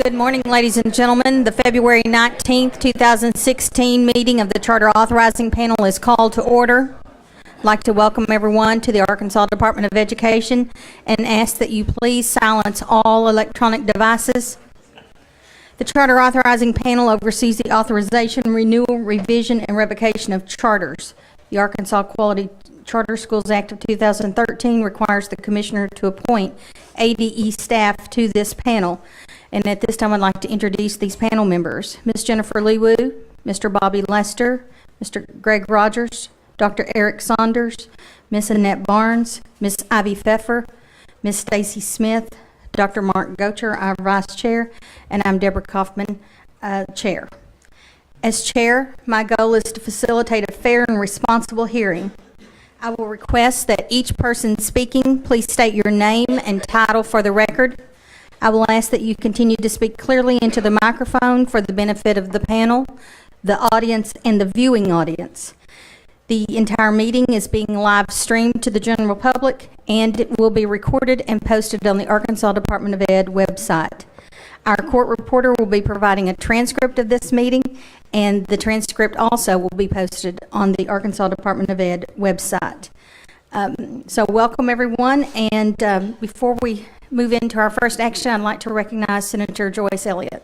Good morning, ladies and gentlemen. The February 19th, 2016 meeting of the Charter Authorizing Panel is called to order. I'd like to welcome everyone to the Arkansas Department of Education and ask that you please silence all electronic devices. The Charter Authorizing Panel oversees the authorization, renewal, revision, and revocation of charters. The Arkansas Quality Charter Schools Act of 2013 requires the Commissioner to appoint ADE staff to this panel. And at this time, I'd like to introduce these panel members. Ms. Jennifer Leewu, Mr. Bobby Lester, Mr. Greg Rogers, Dr. Eric Saunders, Ms. Annette Barnes, Ms. Ivy Pfeffer, Ms. Stacy Smith, Dr. Mark Gocher, our Vice Chair, and I'm Deborah Kaufman, Chair. As Chair, my goal is to facilitate a fair and responsible hearing. I will request that each person speaking please state your name and title for the record. I will ask that you continue to speak clearly into the microphone for the benefit of the panel, the audience, and the viewing audience. The entire meeting is being live streamed to the general public, and it will be recorded and posted on the Arkansas Department of Ed website. Our court reporter will be providing a transcript of this meeting, and the transcript also will be posted on the Arkansas Department of Ed website. So welcome everyone, and before we move into our first action, I'd like to recognize Senator Joyce Elliott.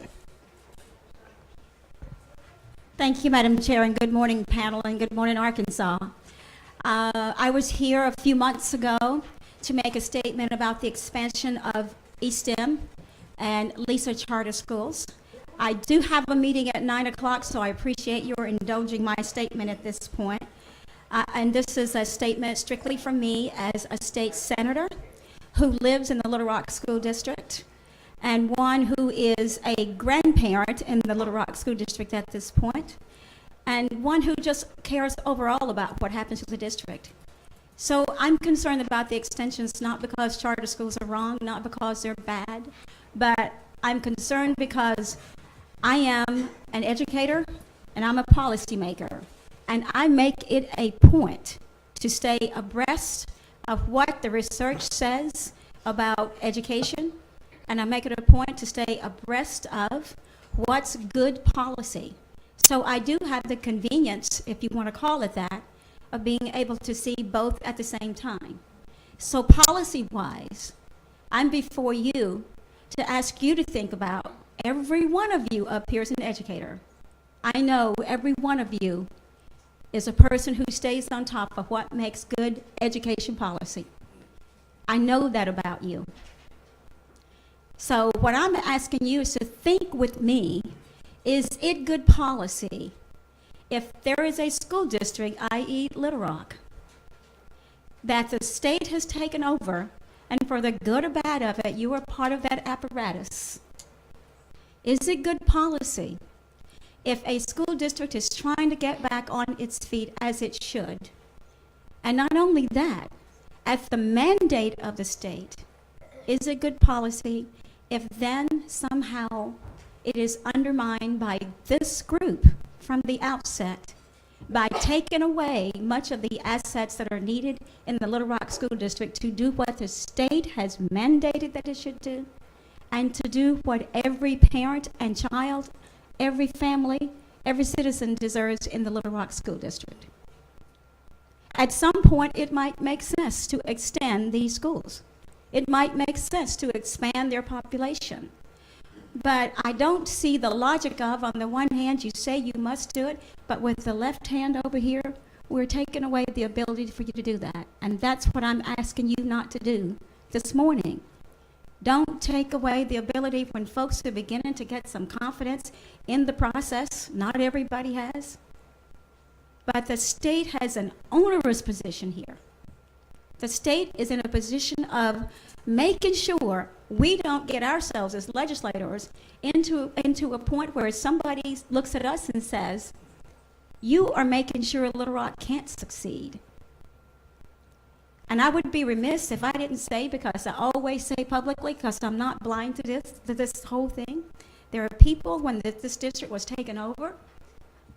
Thank you, Madam Chair, and good morning, panel, and good morning, Arkansas. I was here a few months ago to make a statement about the expansion of eSTEM and Lisa Charter Schools. I do have a meeting at 9 o'clock, so I appreciate your indulging my statement at this point. And this is a statement strictly from me as a state senator who lives in the Little Rock School District and one who is a grandparent in the Little Rock School District at this point, and one who just cares overall about what happens to the district. So I'm concerned about the extensions, not because charter schools are wrong, not because they're bad, but I'm concerned because I am an educator and I'm a policymaker, and I make it a point to stay abreast of what the research says about education, and I make it a point to stay abreast of what's good policy. So I do have the convenience, if you want to call it that, of being able to see both at the same time. So policy-wise, I'm before you to ask you to think about every one of you up here is an educator. I know every one of you is a person who stays on top of what makes good education policy. I know that about you. So what I'm asking you is to think with me, is it good policy if there is a school district, i.e. Little Rock, that the state has taken over, and for the good or bad of it, you are part of that apparatus? Is it good policy if a school district is trying to get back on its feet as it should? And not only that, at the mandate of the state, is it good policy if then somehow it is undermined by this group from the outset by taking away much of the assets that are needed in the Little Rock School District to do what the state has mandated that it should do, and to do what every parent and child, every family, every citizen deserves in the Little Rock School District? At some point, it might make sense to extend these schools. It might make sense to expand their population. But I don't see the logic of, on the one hand, you say you must do it, but with the left hand over here, we're taking away the ability for you to do that. And that's what I'm asking you not to do this morning. Don't take away the ability when folks are beginning to get some confidence in the process. Not everybody has. But the state has an onerous position here. The state is in a position of making sure we don't get ourselves as legislators into a point where somebody looks at us and says, you are making sure Little Rock can't succeed. And I would be remiss if I didn't say, because I always say publicly, because I'm not blind to this whole thing, there are people when this district was taken over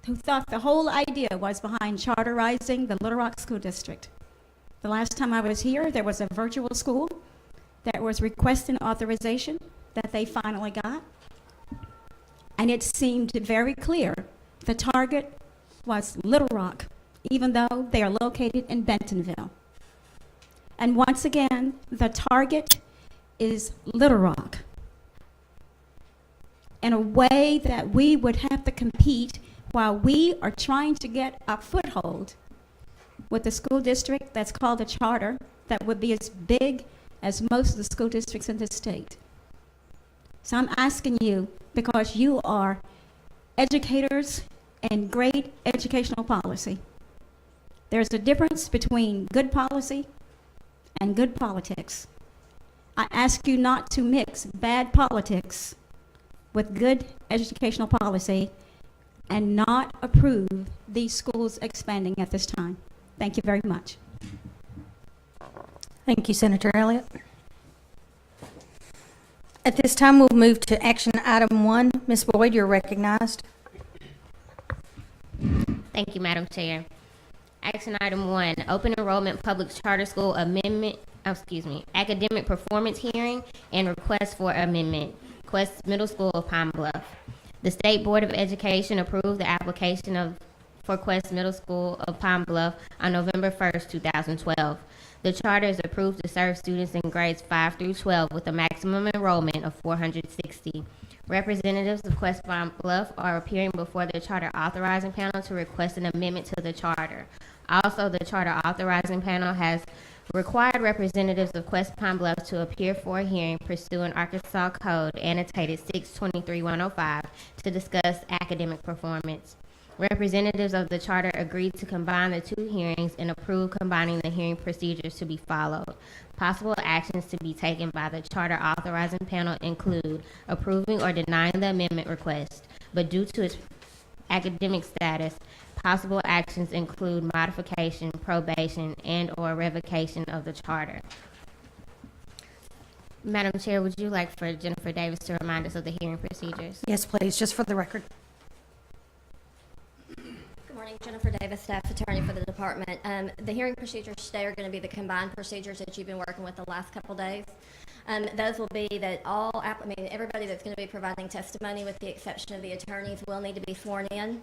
who thought the whole idea was behind charterizing the Little Rock School District. The last time I was here, there was a virtual school that was requesting authorization that they finally got. And it seemed very clear the target was Little Rock, even though they are located in Bentonville. And once again, the target is Little Rock, in a way that we would have to compete while we are trying to get a foothold with a school district that's called a charter that would be as big as most of the school districts in the state. So I'm asking you, because you are educators and great educational policy, there's a difference between good policy and good politics. I ask you not to mix bad politics with good educational policy and not approve these schools expanding at this time. Thank you very much. Thank you, Senator Elliott. At this time, we'll move to action item 1. Ms. Boyd, you're recognized. Thank you, Madam Chair. Action item 1, open enrollment public charter school amendment, academic performance hearing and request for amendment. Quest Middle School of Pine Bluff. The State Board of Education approved the application for Quest Middle School of Pine Bluff on November 1st, 2012. The charter is approved to serve students in grades 5 through 12 with a maximum enrollment of 460. Representatives of Quest Pine Bluff are appearing before the charter authorizing panel to request an amendment to the charter. Also, the charter authorizing panel has required representatives of Quest Pine Bluff to appear for a hearing pursuant Arkansas Code annotated 623-105 to discuss academic performance. Representatives of the charter agreed to combine the two hearings and approve combining the hearing procedures to be followed. Possible actions to be taken by the charter authorizing panel include approving or denying the amendment request, but due to its academic status, possible actions include modification, probation, and/or revocation of the charter. Madam Chair, would you like for Jennifer Davis to remind us of the hearing procedures? Yes, please, just for the record. Good morning, Jennifer Davis, staff attorney for the department. The hearing procedures today are going to be the combined procedures that you've been working with the last couple days. Those will be that everybody that's going to be providing testimony, with the exception of the attorneys, will need to be sworn in.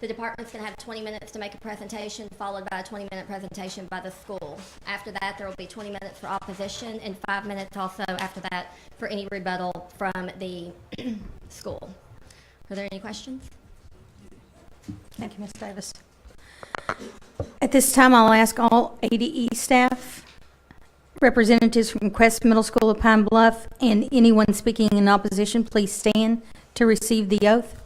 The department's going to have 20 minutes to make a presentation, followed by a 20-minute presentation by the school. After that, there will be 20 minutes for opposition and 5 minutes also after that for any rebuttal from the school. Are there any questions? Thank you, Ms. Davis. At this time, I'll ask all ADE staff, representatives from Quest Middle School of Pine Bluff, and anyone speaking in opposition, please stand to receive the oath.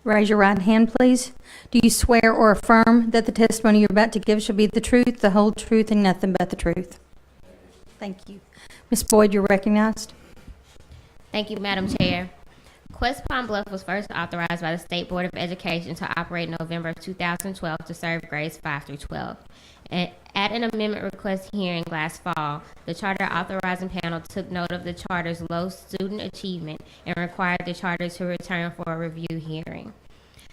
Raise your right hand, please. Do you swear or affirm that the testimony you're about to give shall be the truth, the whole truth, and nothing but the truth? Thank you. Ms. Boyd, you're recognized. Thank you, Madam Chair. Quest Pine Bluff was first authorized by the State Board of Education to operate in November of 2012 to serve grades 5 through 12. And at an amendment request hearing last fall, the charter authorizing panel took note of the charter's low student achievement and required the charter to return for a review hearing.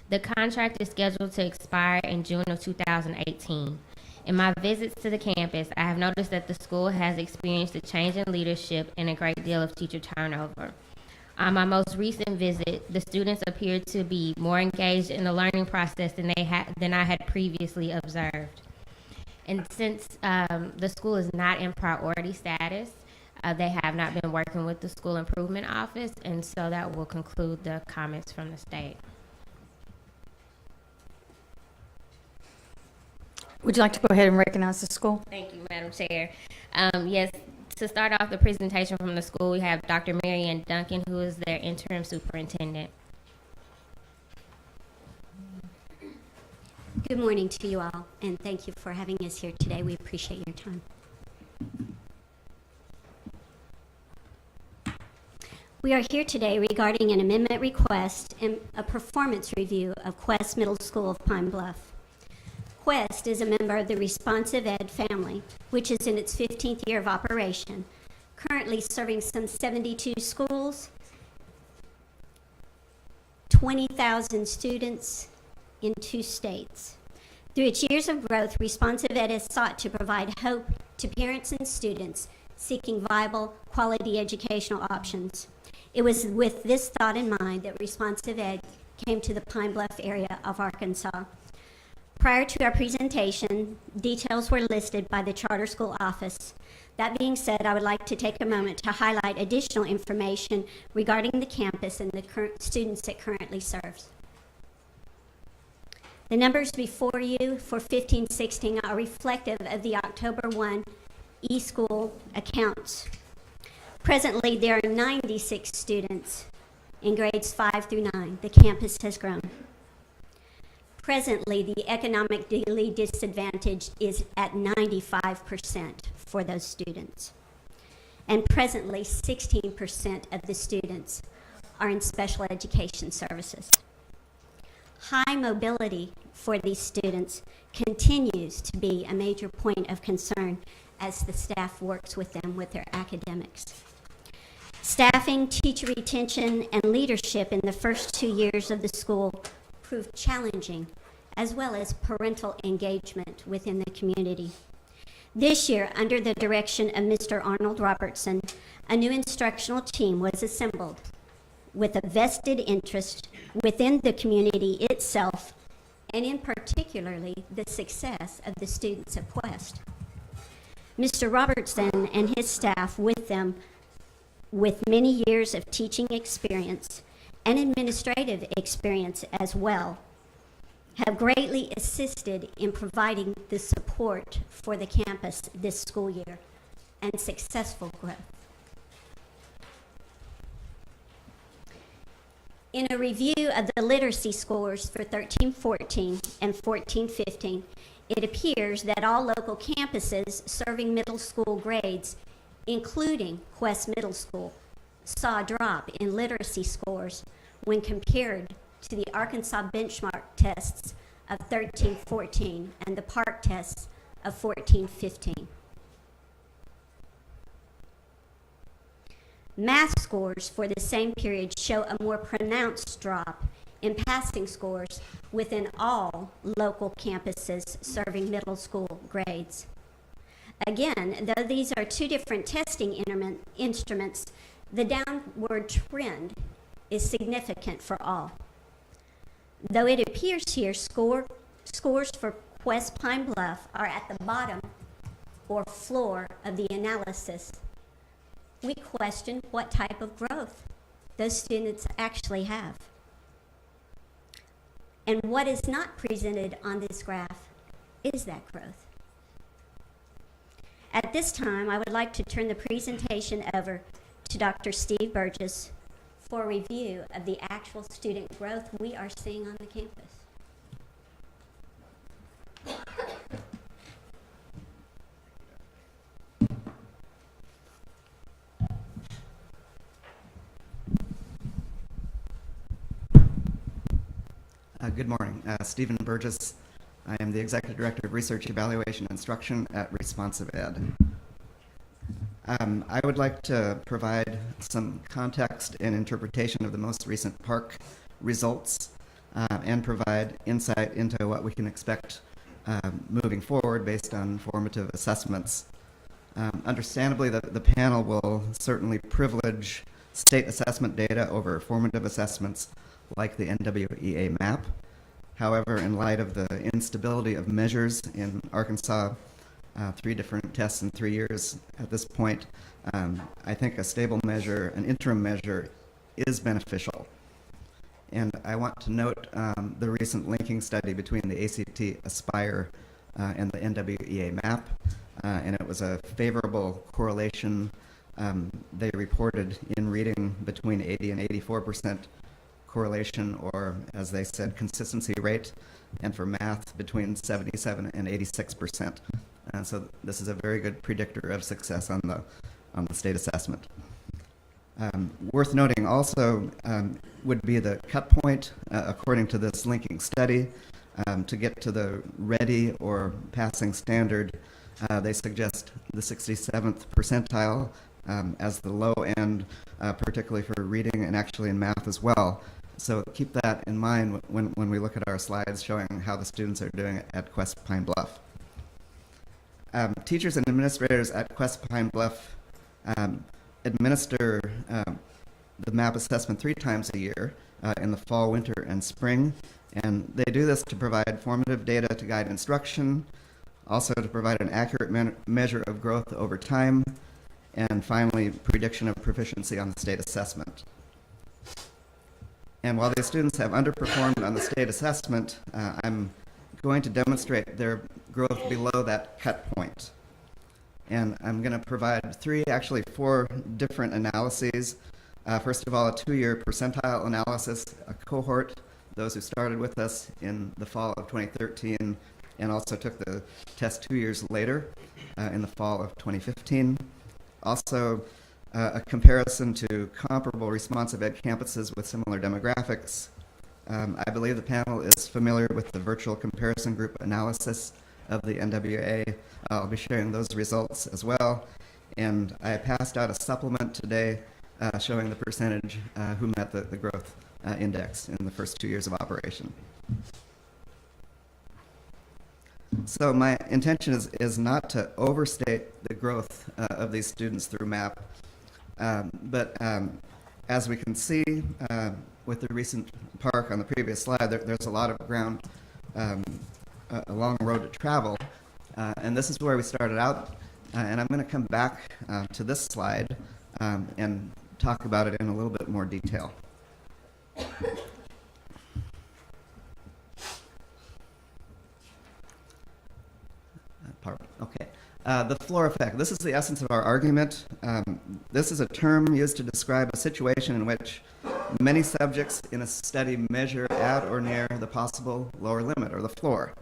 The contract is scheduled to expire in June of 2018. In my visits to the campus, I have noticed that the school has experienced a change in leadership and a great deal of teacher turnover. On my most recent visit, the students appeared to be more engaged in the learning process than I had previously observed. And since the school is not in priority status, they have not been working with the school improvement office, and so that will conclude the comments from the state. Would you like to go ahead and recognize the school? Thank you, Madam Chair. Yes, to start off the presentation from the school, we have Dr. Mary Ann Duncan, who is their interim superintendent. Good morning to you all, and thank you for having us here today. We appreciate your time. We are here today regarding an amendment request and a performance review of Quest Middle School of Pine Bluff. Quest is a member of the Responsive Ed family, which is in its 15th year of operation, currently serving some 72 schools, 20,000 students in 2 states. Through its years of growth, Responsive Ed has sought to provide hope to parents and students seeking viable, quality educational options. It was with this thought in mind that Responsive Ed came to the Pine Bluff area of Arkansas. Prior to our presentation, details were listed by the charter school office. That being said, I would like to take a moment to highlight additional information regarding the campus and the current students it currently serves. The numbers before you for 15-16 are reflective of the October 1 eSchool accounts. Presently, there are 96 students in grades 5 through 9. The campus has grown. Presently, the economically disadvantaged is at 95% for those students. And presently, 16% of the students are in special education services. High mobility for these students continues to be a major point of concern as the staff works with them with their academics. Staffing, teacher retention, and leadership in the first 2 years of the school proved challenging, as well as parental engagement within the community. This year, under the direction of Mr. Arnold Robertson, a new instructional team was assembled with a vested interest within the community itself, and in particularly the success of the students at Quest. Mr. Robertson and his staff with them, with many years of teaching experience and administrative experience as well, have greatly assisted in providing the support for the campus this school year and successful growth. In a review of the literacy scores for 13-14 and 14-15, it appears that all local campuses serving middle school grades, including Quest Middle School, saw a drop in literacy scores when compared to the Arkansas benchmark tests of 13-14 and the PARCC tests of 14-15. Math scores for the same period show a more pronounced drop in passing scores within all local campuses serving middle school grades. Again, though these are two different testing instruments, the downward trend is significant for all. Though it appears here scores for Quest Pine Bluff are at the bottom or floor of the analysis, we question what type of growth those students actually have. And what is not presented on this graph is that growth. At this time, I would like to turn the presentation over to Dr. Steve Burgess for a review of the actual student growth we are seeing on the campus. Good morning. Stephen Burgess. I am the Executive Director of Research, Evaluation, and Instruction at Responsive Ed. I would like to provide some context and interpretation of the most recent PARCC results and provide insight into what we can expect moving forward based on formative assessments. Understandably, the panel will certainly privilege state assessment data over formative assessments like the NWEA map. However, in light of the instability of measures in Arkansas, 3 different tests in 3 years at this point, I think a stable measure, an interim measure, is beneficial. And I want to note the recent linking study between the ACT Aspire and the NWEA map, and it was a favorable correlation. They reported in reading between 80 and 84% correlation, or as they said, consistency rate, and for math between 77 and 86%. So this is a very good predictor of success on the state assessment. Worth noting also would be the cut point, according to this linking study, to get to the ready or passing standard. They suggest the 67th percentile as the low end, particularly for reading and actually in math as well. So keep that in mind when we look at our slides showing how the students are doing at Quest Pine Bluff. Teachers and administrators at Quest Pine Bluff administer the MAP assessment 3 times a year, in the fall, winter, and spring. And they do this to provide formative data to guide instruction, also to provide an accurate measure of growth over time, and finally, prediction of proficiency on the state assessment. And while these students have underperformed on the state assessment, I'm going to demonstrate their growth below that cut point. And I'm going to provide actually four different analyses. First of all, a 2-year percentile analysis, a cohort, those who started with us in the fall of 2013 and also took the test 2 years later in the fall of 2015. Also, a comparison to comparable responsive ed campuses with similar demographics. I believe the panel is familiar with the virtual comparison group analysis of the NWA. I'll be sharing those results as well. And I passed out a supplement today showing the percentage who met the growth index in the first 2 years of operation. So my intention is not to overstate the growth of these students through MAP, but as we can see with the recent park on the previous slide, there's a lot of ground, a long road to travel, and this is where we started out, and I'm going to come back to this slide and talk about it in a little bit more detail. Okay. The floor effect. This is the essence of our argument. This is a term used to describe a situation in which many subjects in a study measure at or near the possible lower limit, or the floor.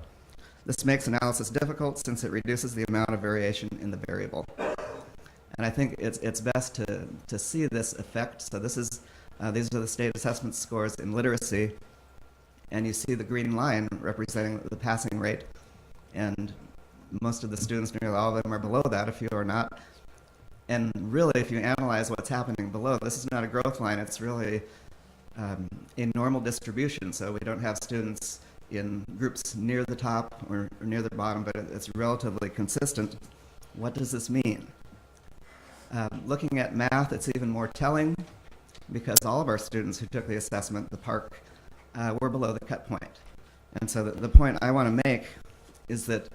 This makes analysis difficult since it reduces the amount of variation in the variable. And I think it's best to see this effect. So this is these are the state assessment scores in literacy, and you see the green line representing the passing rate, and most of the students, nearly all of them, are below that, a few are not. And really, if you analyze what's happening below, this is not a growth line, it's really a normal distribution. So we don't have students in groups near the top or near the bottom, but it's relatively consistent. What does this mean? Looking at math, it's even more telling, because all of our students who took the assessment, the park, were below the cut point. And so the point I want to make is that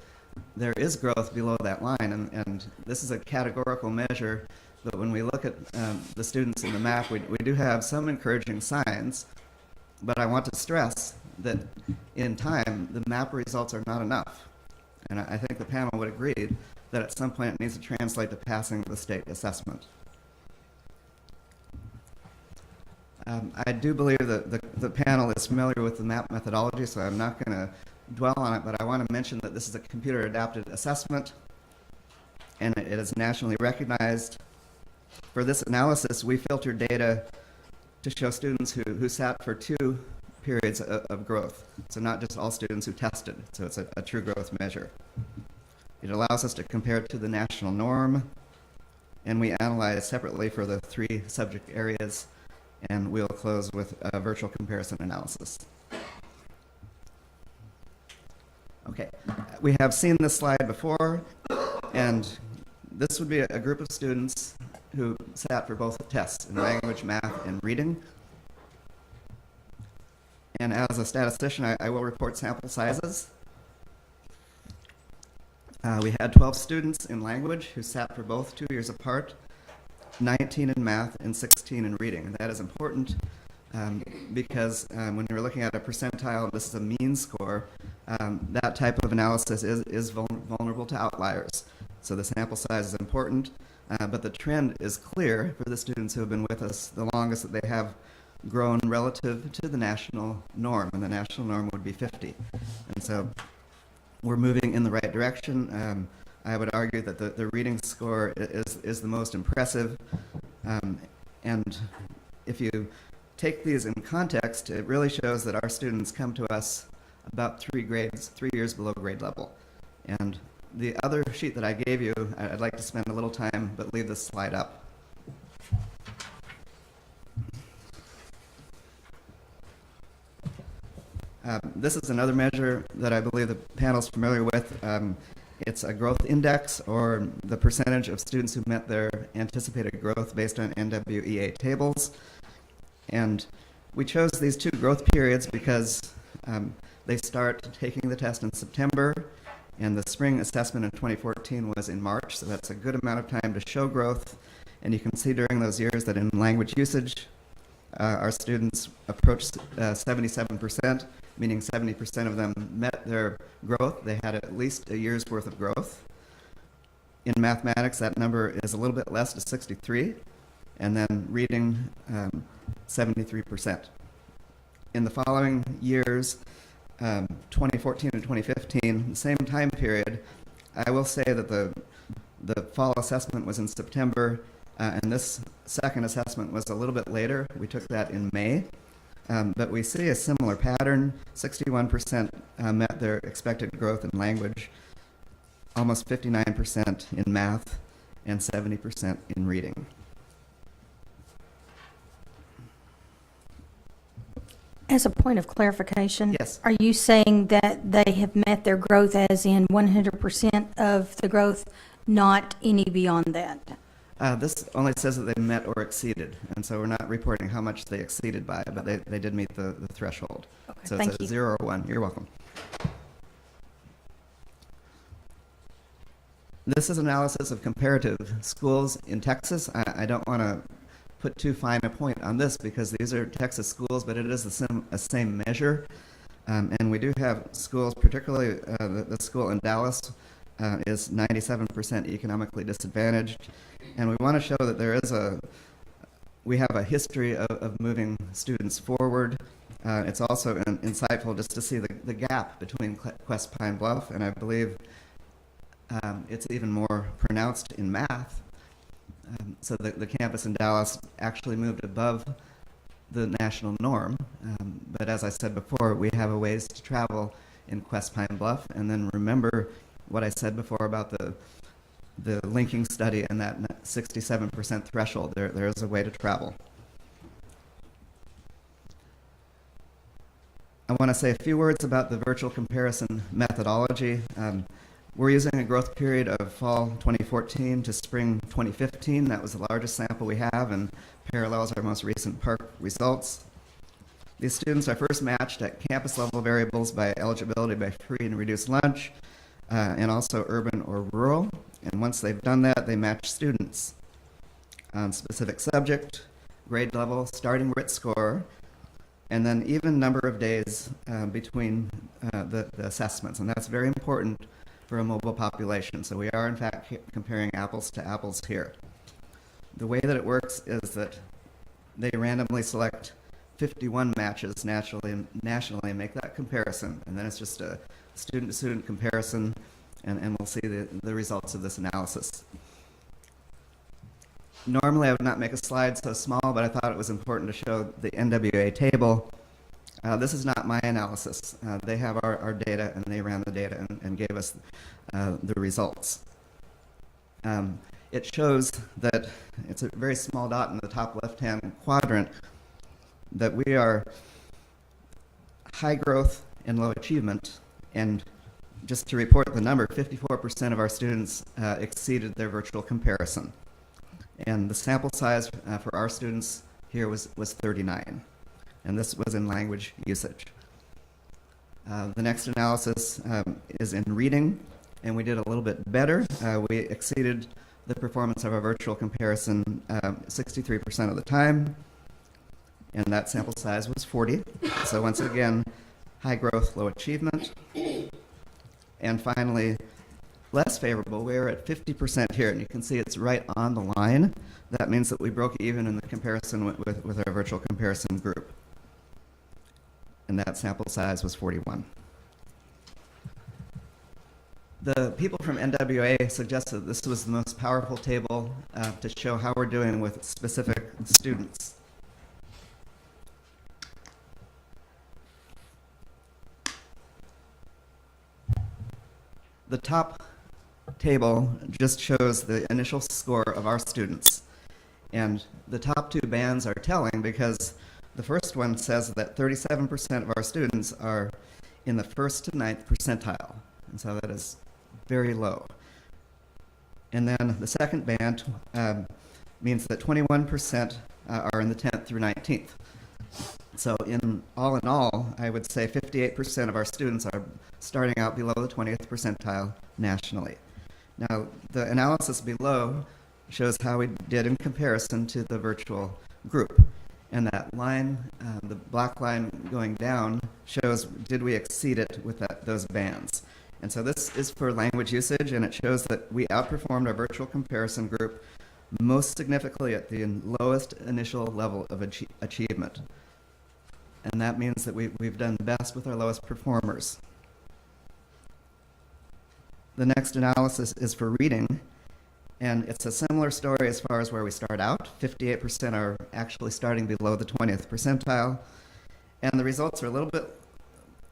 there is growth below that line, and this is a categorical measure, but when we look at the students in the map, we do have some encouraging signs, but I want to stress that in time, the map results are not enough. And I think the panel would agree that at some point it needs to translate to passing the state assessment. I do believe that the panel is familiar with the MAP methodology, so I'm not going to dwell on it, but I want to mention that this is a computer-adapted assessment, and it is nationally recognized. For this analysis, we filtered data to show students who sat for 2 periods of growth, so not just all students who tested, so it's a true growth measure. It allows us to compare it to the national norm, and we analyze separately for the 3 subject areas, and we'll close with a virtual comparison analysis. Okay, we have seen this slide before, and this would be a group of students who sat for both tests in language, math, and reading. And as a statistician, I will report sample sizes. We had 12 students in language who sat for both 2 years apart, 19 in math, and 16 in reading. And that is important because when you're looking at a percentile, this is a mean score, that type of analysis is vulnerable to outliers. So the sample size is important, but the trend is clear for the students who have been with us the longest, that they have grown relative to the national norm, and the national norm would be 50. And so we're moving in the right direction. I would argue that the reading score is the most impressive, and if you take these in context, it really shows that our students come to us about 3 years below grade level. And the other sheet that I gave you, I'd like to spend a little time, but leave this slide up. This is another measure that I believe the panel's familiar with. It's a growth index, or the percentage of students who met their anticipated growth based on NWEA tables. And we chose these two growth periods because they start taking the test in September, and the spring assessment in 2014 was in March, so that's a good amount of time to show growth. And you can see during those years that in language usage, our students approached 77%, meaning 70% of them met their growth. They had at least a year's worth of growth. In mathematics, that number is a little bit less, to 63, and then reading, 73%. In the following years, 2014 and 2015, the same time period, I will say that the fall assessment was in September, and this second assessment was a little bit later. We took that in May. But we see a similar pattern. 61% met their expected growth in language, almost 59% in math, and 70% in reading. As a point of clarification, Yes. are you saying that they have met their growth as in 100% of the growth, not any beyond that? This only says that they met or exceeded, and so we're not reporting how much they exceeded by, but they did meet the threshold. Okay, So thank it's a you. 0 or 1. You're welcome. This is analysis of comparative schools in Texas. I don't want to put too fine a point on this because these are Texas schools, but it is the same measure. And we do have schools, particularly the school in Dallas is 97% economically disadvantaged. And we want to show that we have a history of moving students forward. It's also insightful just to see the gap between Quest Pine Bluff, and I believe it's even more pronounced in math. So the campus in Dallas actually moved above the national norm. But as I said before, we have a ways to travel in Quest Pine Bluff. And then remember what I said before about the linking study and that 67% threshold. There is a way to travel. I want to say a few words about the virtual comparison methodology. We're using a growth period of fall 2014 to spring 2015. That was the largest sample we have and parallels our most recent PARC results. These students are first matched at campus level variables by eligibility by free and reduced lunch, and also urban or rural. And once they've done that, they match students on specific subject, grade level, starting RIT score, and then even number of days between the assessments. And that's very important for a mobile population. So we are, in fact, comparing apples to apples here. The way that it works is that they randomly select 51 matches nationally and make that comparison. And then it's just a student-to-student comparison, and we'll see the results of this analysis. Normally, I would not make a slide so small, but I thought it was important to show the NWA table. This is not my analysis. They have our data, and they ran the data and gave us the results. It shows that it's a very small dot in the top left-hand quadrant that we are high growth and low achievement. And just to report the number, 54% of our students exceeded their virtual comparison. And the sample size for our students here was 39. And this was in language usage. The next analysis is in reading, and we did a little bit better. We exceeded the performance of our virtual comparison 63% of the time, and that sample size was 40. So once again, high growth, low achievement. And finally, less favorable, we're at 50% here, and you can see it's right on the line. That means that we broke even in the comparison with our virtual comparison group. And that sample size was 41. The people from NWA suggested that this was the most powerful table to show how we're doing with specific students. The top table just shows the initial score of our students. And the top two bands are telling because the first one says that 37% of our students are in the 1st to 9th percentile. And so that is very low. And then the second band means that 21% are in the 10th through 19th. So in all, I would say 58% of our students are starting out below the 20th percentile nationally. Now, the analysis below shows how we did in comparison to the virtual group. And that line, the black line going down, shows did we exceed it with those bands. And so this is for language usage, and it shows that we outperformed our virtual comparison group most significantly at the lowest initial level of achievement. And that means that we've done best with our lowest performers. The next analysis is for reading, and it's a similar story as far as where we start out. 58% are actually starting below the 20th percentile, and the results are a little bit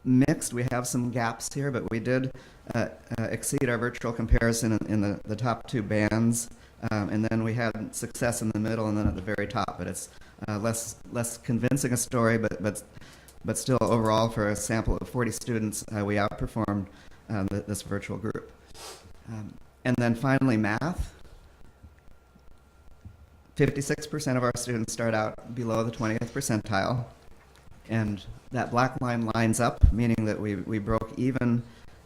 mixed. We have some gaps here, but we did exceed our virtual comparison in the top two bands, and then we had success in the middle and then at the very top. But it's less convincing a story, but still overall for a sample of 40 students, we outperformed this virtual group. And then finally, math. 56% of our students start out below the 20th percentile, and that black line lines up, meaning that we broke even.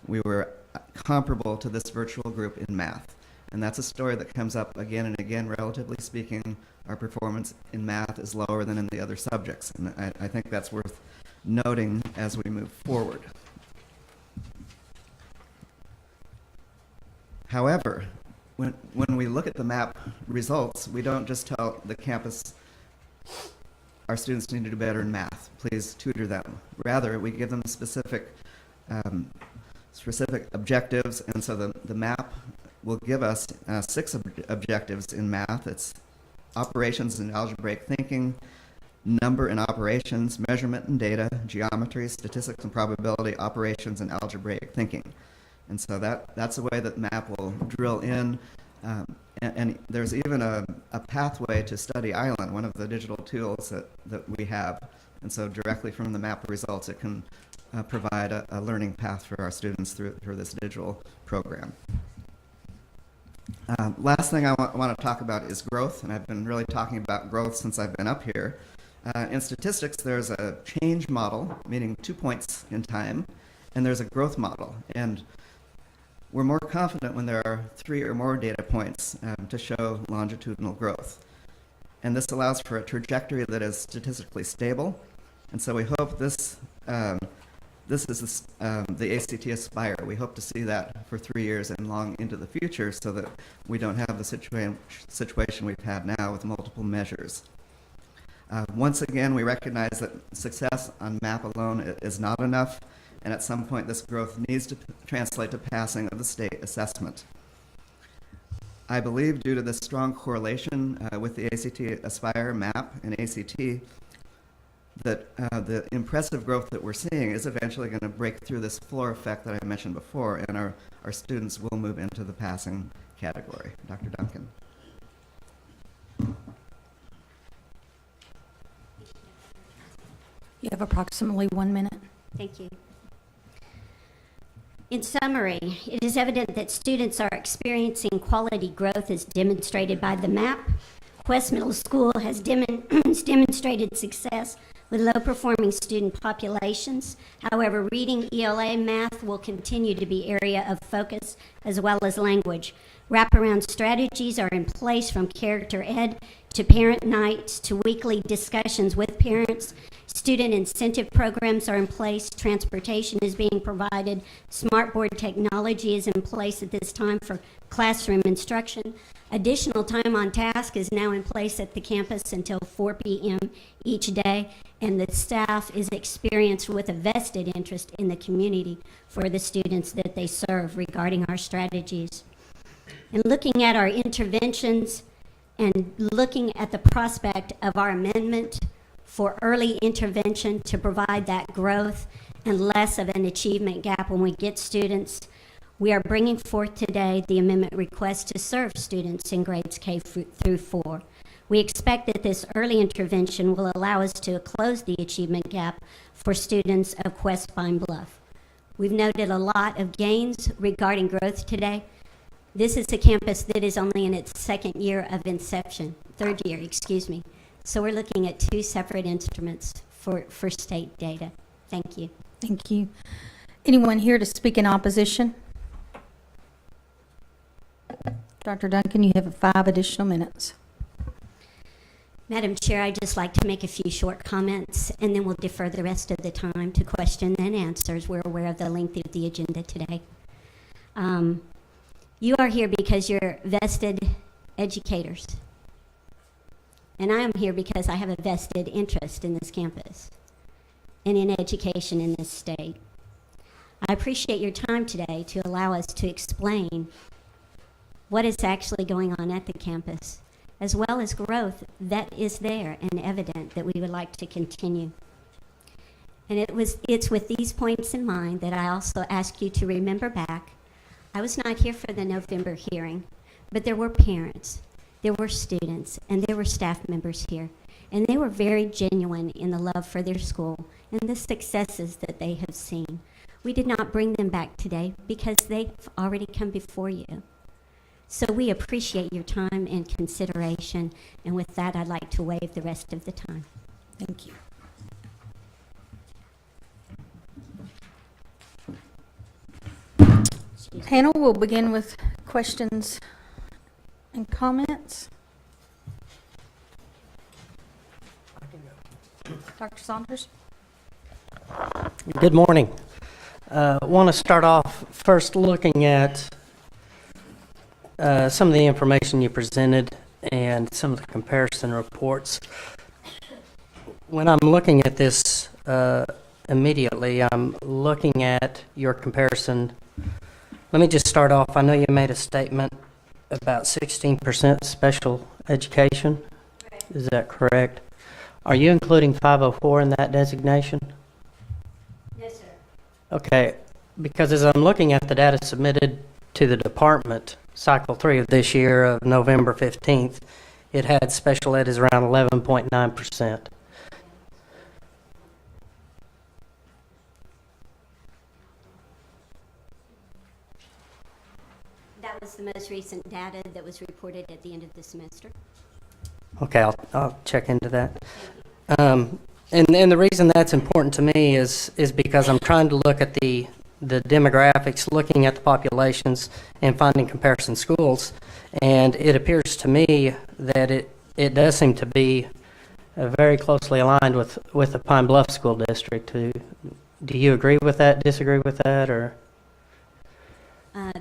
We were comparable to this virtual group in math. And that's a story that comes up again and again. Relatively speaking, our performance in math is lower than in the other subjects. And I think that's worth noting as we move forward. However, when we look at the MAP results, we don't just tell the campus our students need to do better in math. Please tutor them. Rather, we give them specific objectives, and so the MAP will give us 6 objectives in math. It's operations and algebraic thinking, number and operations, measurement and data, geometry, statistics and probability, operations, and algebraic thinking. And so that's the way that MAP will drill in. And there's even a pathway to Study Island, one of the digital tools that we have. And so directly from the MAP results, it can provide a learning path for our students through this digital program. Last thing I want to talk about is growth, and I've been really talking about growth since I've been up here. In statistics, there's a change model, meaning 2 points in time, and there's a growth model. And we're more confident when there are 3 or more data points to show longitudinal growth. And this allows for a trajectory that is statistically stable. And so we hope this is the ACT Aspire. We hope to see that for 3 years and long into the future so that we don't have the situation we've had now with multiple measures. Once again, we recognize that success on MAP alone is not enough, and at some point this growth needs to translate to passing of the state assessment. I believe due to this strong correlation with the ACT Aspire, MAP, and ACT, that the impressive growth that we're seeing is eventually going to break through this floor effect that I mentioned before, and our students will move into the passing category. Dr. Duncan. You have approximately 1 minute. Thank you. In summary, it is evident that students are experiencing quality growth as demonstrated by the MAP. Quest Middle School has demonstrated success with low-performing student populations. However, reading, ELA, math will continue to be area of focus, as well as language. Wraparound strategies are in place, from character ed to parent nights to weekly discussions with parents. Student incentive programs are in place. Transportation is being provided. Smartboard technology is in place at this time for classroom instruction. Additional time on task is now in place at the campus until 4 p.m. each day, and the staff is experienced with a vested interest in the community for the students that they serve regarding our strategies. And looking at our interventions and looking at the prospect of our amendment for early intervention to provide that growth and less of an achievement gap when we get students, we are bringing forth today the amendment request to serve students in grades K through 4. We expect that this early intervention will allow us to close the achievement gap for students of Quest Pine Bluff. We've noted a lot of gains regarding growth today. This is a campus that is only in its third year, excuse me. So we're looking at two separate instruments for state data. Thank you. Thank you. Anyone here to speak in opposition? Dr. Duncan, you have 5 additional minutes. Madam Chair, I'd just like to make a few short comments, and then we'll defer the rest of the time to question and answers. We're aware of the length of the agenda today. You are here because you're vested educators. And I am here because I have a vested interest in this campus and in education in this state. I appreciate your time today to allow us to explain what is actually going on at the campus, as well as growth that is there and evident that we would like to continue. And it's with these points in mind that I also ask you to remember back. I was not here for the November hearing, but there were parents, there were students, and there were staff members here. And they were very genuine in the love for their school and the successes that they have seen. We did not bring them back today because they've already come before you. So we appreciate your time and consideration. And with that, I'd like to waive the rest of the time. Thank you. Panel, we'll begin with questions and comments. Dr. Saunders? Good morning. Want to start off first looking at some of the information you presented and some of the comparison reports. When I'm looking at this immediately, I'm looking at your comparison. Let me just start off. I know you made a statement about 16% special education. Is that correct? Are you including 504 in that designation? Yes, sir. Okay, because as I'm looking at the data submitted to the department, cycle 3 of this year of November 15th, it had special ed is around 11.9%. That was the most recent data that was reported at the end of the semester. Okay, I'll check into that. And the reason that's important to me is because I'm trying to look at the demographics, looking at the populations and finding comparison schools, and it appears to me that it does seem to be very closely aligned with the Pine Bluff School District. Do you agree with that, disagree with that, or?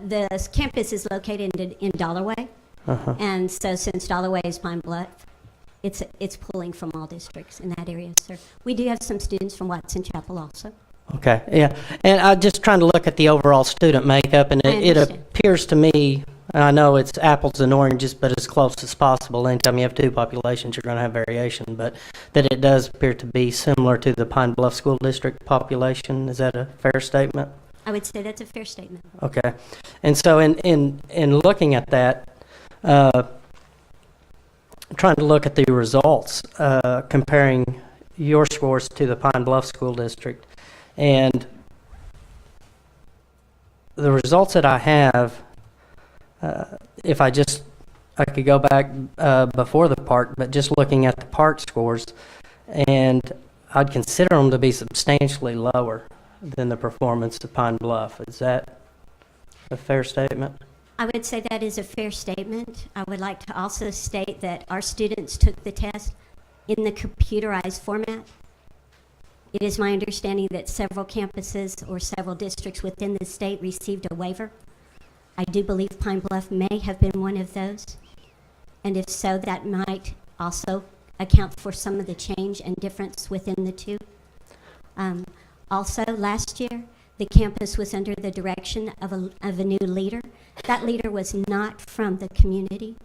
The campus is located in Dollarway, and so since Dollarway is Pine Bluff, it's pulling from all districts in that area, sir. We do have some students from Watson Chapel also. Okay, yeah, and I'm just trying to look at the overall student makeup, and it appears to me, and I know it's apples and oranges, but as close as possible. Anytime you have two populations, you're going to have variation, but that it does appear to be similar to the Pine Bluff School District population. Is that a fair statement? I would say that's a fair statement. Okay, and so in looking at that, trying to look at the results, comparing your scores to the Pine Bluff School District, and the results that I have, if I could go back before the park, but just looking at the park scores, and I'd consider them to be substantially lower than the performance of Pine Bluff. Is that a fair statement? I would say that is a fair statement. I would like to also state that our students took the test in the computerized format. It is my understanding that several campuses or several districts within the state received a waiver. I do believe Pine Bluff may have been one of those. And if so, that might also account for some of the change and difference within the two. Also, last year, the campus was under the direction of a new leader. That leader was not from the community.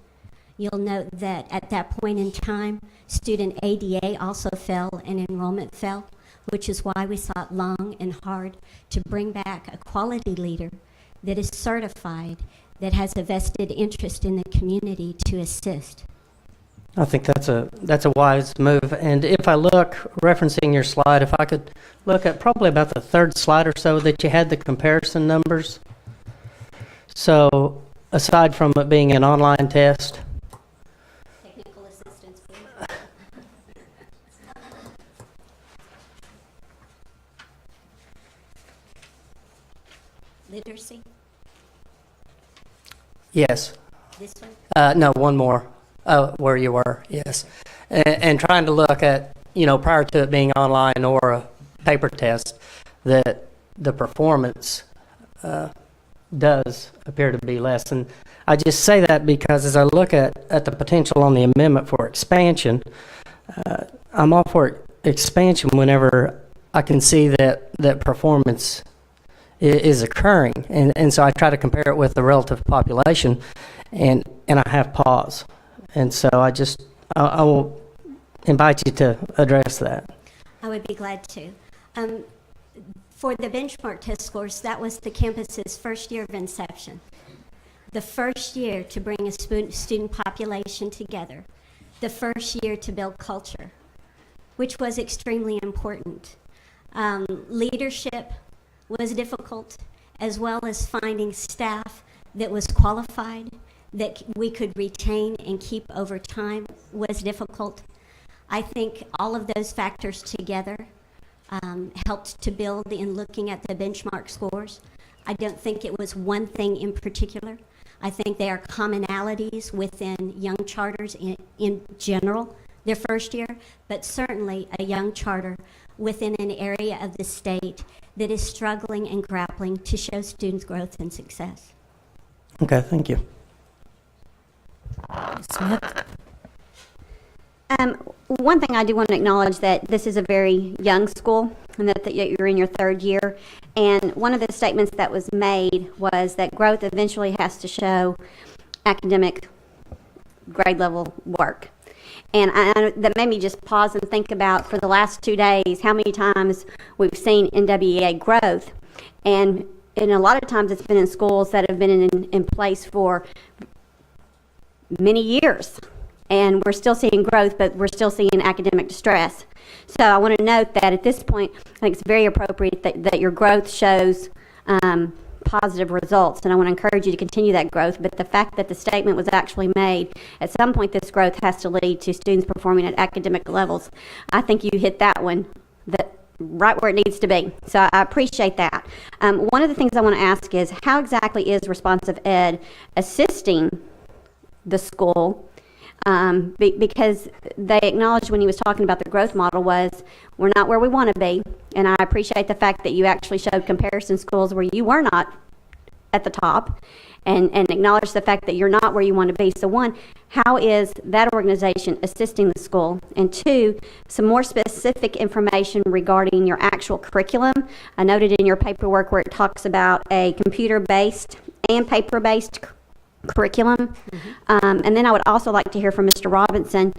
You'll note that at that point in time, student ADA also fell and enrollment fell, which is why we sought long and hard to bring back a quality leader that is certified, that has a vested interest in the community to assist. I think that's a wise move. And if I look, referencing your slide, if I could look at probably about the third slide or so that you had the comparison numbers. So aside from it being an online test, Technical assistance, please. Literacy, Yes. this one? No, one more. Where you were, yes. And trying to look at, prior to it being online or a paper test, that the performance does appear to be less. And I just say that because as I look at the potential on the amendment for expansion, I'm all for expansion whenever I can see that performance is occurring. And so I try to compare it with the relative population, and I have pause. And so I will invite you to address that. I would be glad to. For the benchmark test scores, that was the campus's first year of inception. The first year to bring a student population together. The first year to build culture, which was extremely important. Leadership was difficult, as well as finding staff that was qualified, that we could retain and keep over time was difficult. I think all of those factors together helped to build in looking at the benchmark scores. I don't think it was one thing in particular. I think there are commonalities within young charters in general, their first year, but certainly a young charter within an area of the state that is struggling and grappling to show students growth and success. Okay, thank you. Ms. Smith? One thing I do want to acknowledge that this is a very young school and that you're in your third year. And one of the statements that was made was that growth eventually has to show academic grade level work. And that made me just pause and think about, for the last 2 days, how many times we've seen NWEA growth. And a lot of times it's been in schools that have been in place for many years. And we're still seeing growth, but we're still seeing academic distress. So I want to note that at this point, I think it's very appropriate that your growth shows positive results, and I want to encourage you to continue that growth. But the fact that the statement was actually made, at some point this growth has to lead to students performing at academic levels. I think you hit that one right where it needs to be. So I appreciate that. One of the things I want to ask is, how exactly is responsive ed assisting the school? Because they acknowledged when he was talking about the growth model was, we're not where we want to be. And I appreciate the fact that you actually showed comparison schools where you were not at the top, and acknowledge the fact that you're not where you want to be. So one, how is that organization assisting the school? And two, some more specific information regarding your actual curriculum. I noted in your paperwork where it talks about a computer-based and paper-based curriculum. Mm-hmm. And then I would also like to hear from Mr. Robinson,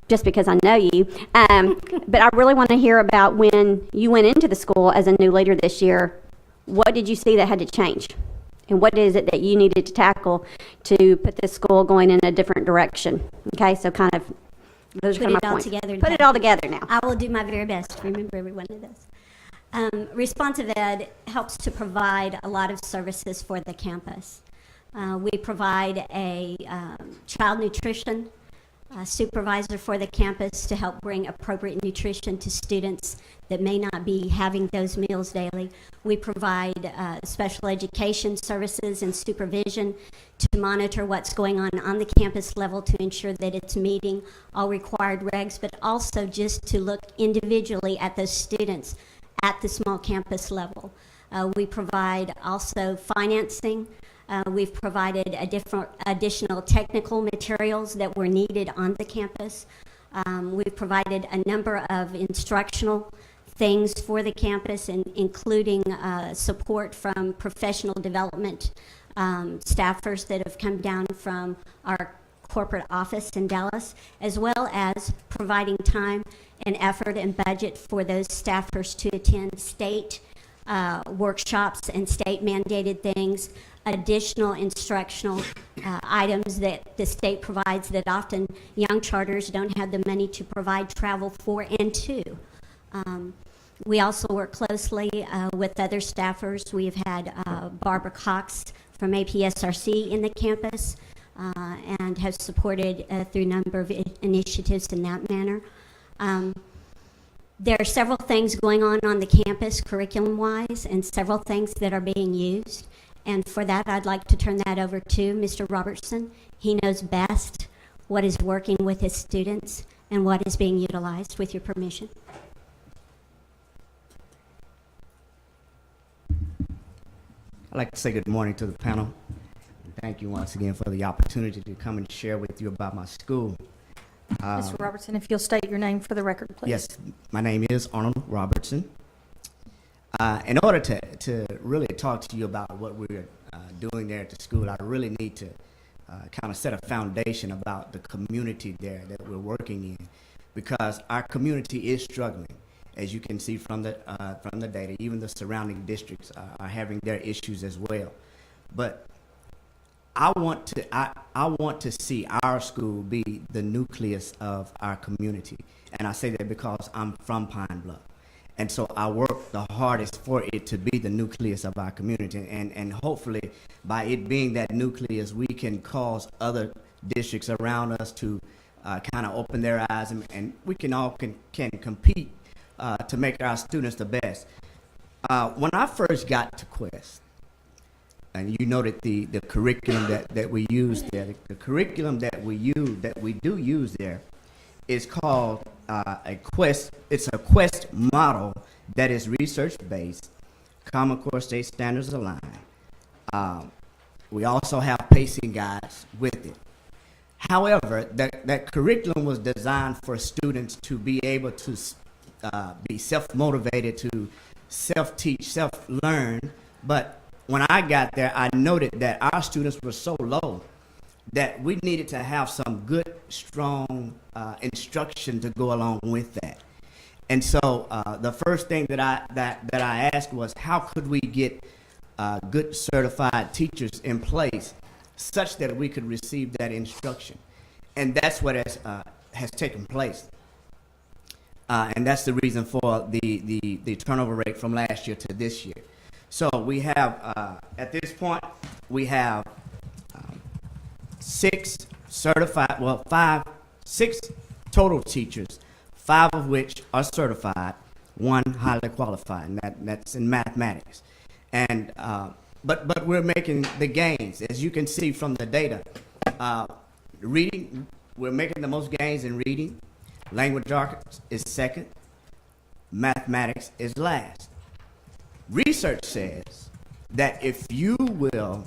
just because I know you, but I really want to hear about when you went into the school as a new leader this year, what did you see that had to change? And what is it that you needed to tackle to put this school going in a different direction? Okay, so kind of, those are kind of my points. Put it all together now. I will do my very best to remember every one of those. Responsive ed helps to provide a lot of services for the campus. We provide a child nutrition supervisor for the campus to help bring appropriate nutrition to students that may not be having those meals daily. We provide special education services and supervision to monitor what's going on the campus level to ensure that it's meeting all required regs, but also just to look individually at those students at the small campus level. We provide also financing. We've provided additional technical materials that were needed on the campus. We've provided a number of instructional things for the campus, including support from professional development staffers that have come down from our corporate office in Dallas, as well as providing time and effort and budget for those staffers to attend state workshops and state mandated things, additional instructional items that the state provides that often young charters don't have the money to provide travel for and to. We also work closely with other staffers. We've had Barbara Cox from APSRC in the campus and have supported through a number of initiatives in that manner. There are several things going on the campus curriculum-wise and several things that are being used. And for that, I'd like to turn that over to Mr. Robertson. He knows best what is working with his students and what is being utilized, with your permission. I'd like to say good morning to the panel. And thank you once again for the opportunity to come and share with you about my school. Mr. Robertson, if you'll state your name for the record, please. Yes, my name is Arnold Robertson. In order to really talk to you about what we're doing there at the school, I really need to kind of set a foundation about the community there that we're working in, because our community is struggling. As you can see from the data, even the surrounding districts are having their issues as well. But I want to see our school be the nucleus of our community, and I say that because I'm from Pine Bluff, and so I work the hardest for it to be the nucleus of our community, and hopefully by it being that nucleus, we can cause other districts around us to kind of open their eyes, and we can all can compete to make our students the best. When I first got to Quest, and you noted the curriculum that we use there, the curriculum that we do use there is called a Quest. It's a Quest model that is research-based, Common Core State Standards aligned. We also have pacing guides with it. However, that curriculum was designed for students to be able to be self-motivated, to self-teach, self-learn. But when I got there, I noted that our students were so low that we needed to have some good, strong instruction to go along with that. And so the first thing that I asked was, how could we get good certified teachers in place such that we could receive that instruction? And that's what has taken place. And that's the reason for the turnover rate from last year to this year. So we have, at this point, we have 6 total teachers, 5 of which are certified, 1 highly qualified, and that's in mathematics. And but we're making the gains, as you can see from the data. Reading, we're making the most gains in reading. Language arts is second. Mathematics is last. Research says that if you would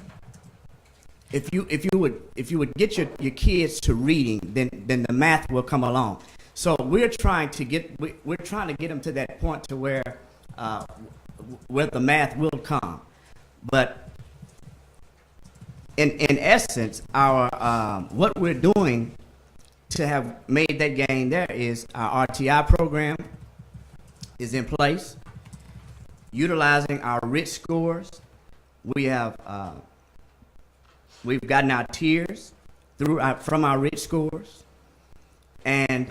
get your kids to reading, then the math will come along. So we're trying to get them to that point to where the math will come. But in essence, our what we're doing to have made that gain there is our RTI program is in place, utilizing our rich scores. We've gotten our tiers from our rich scores, and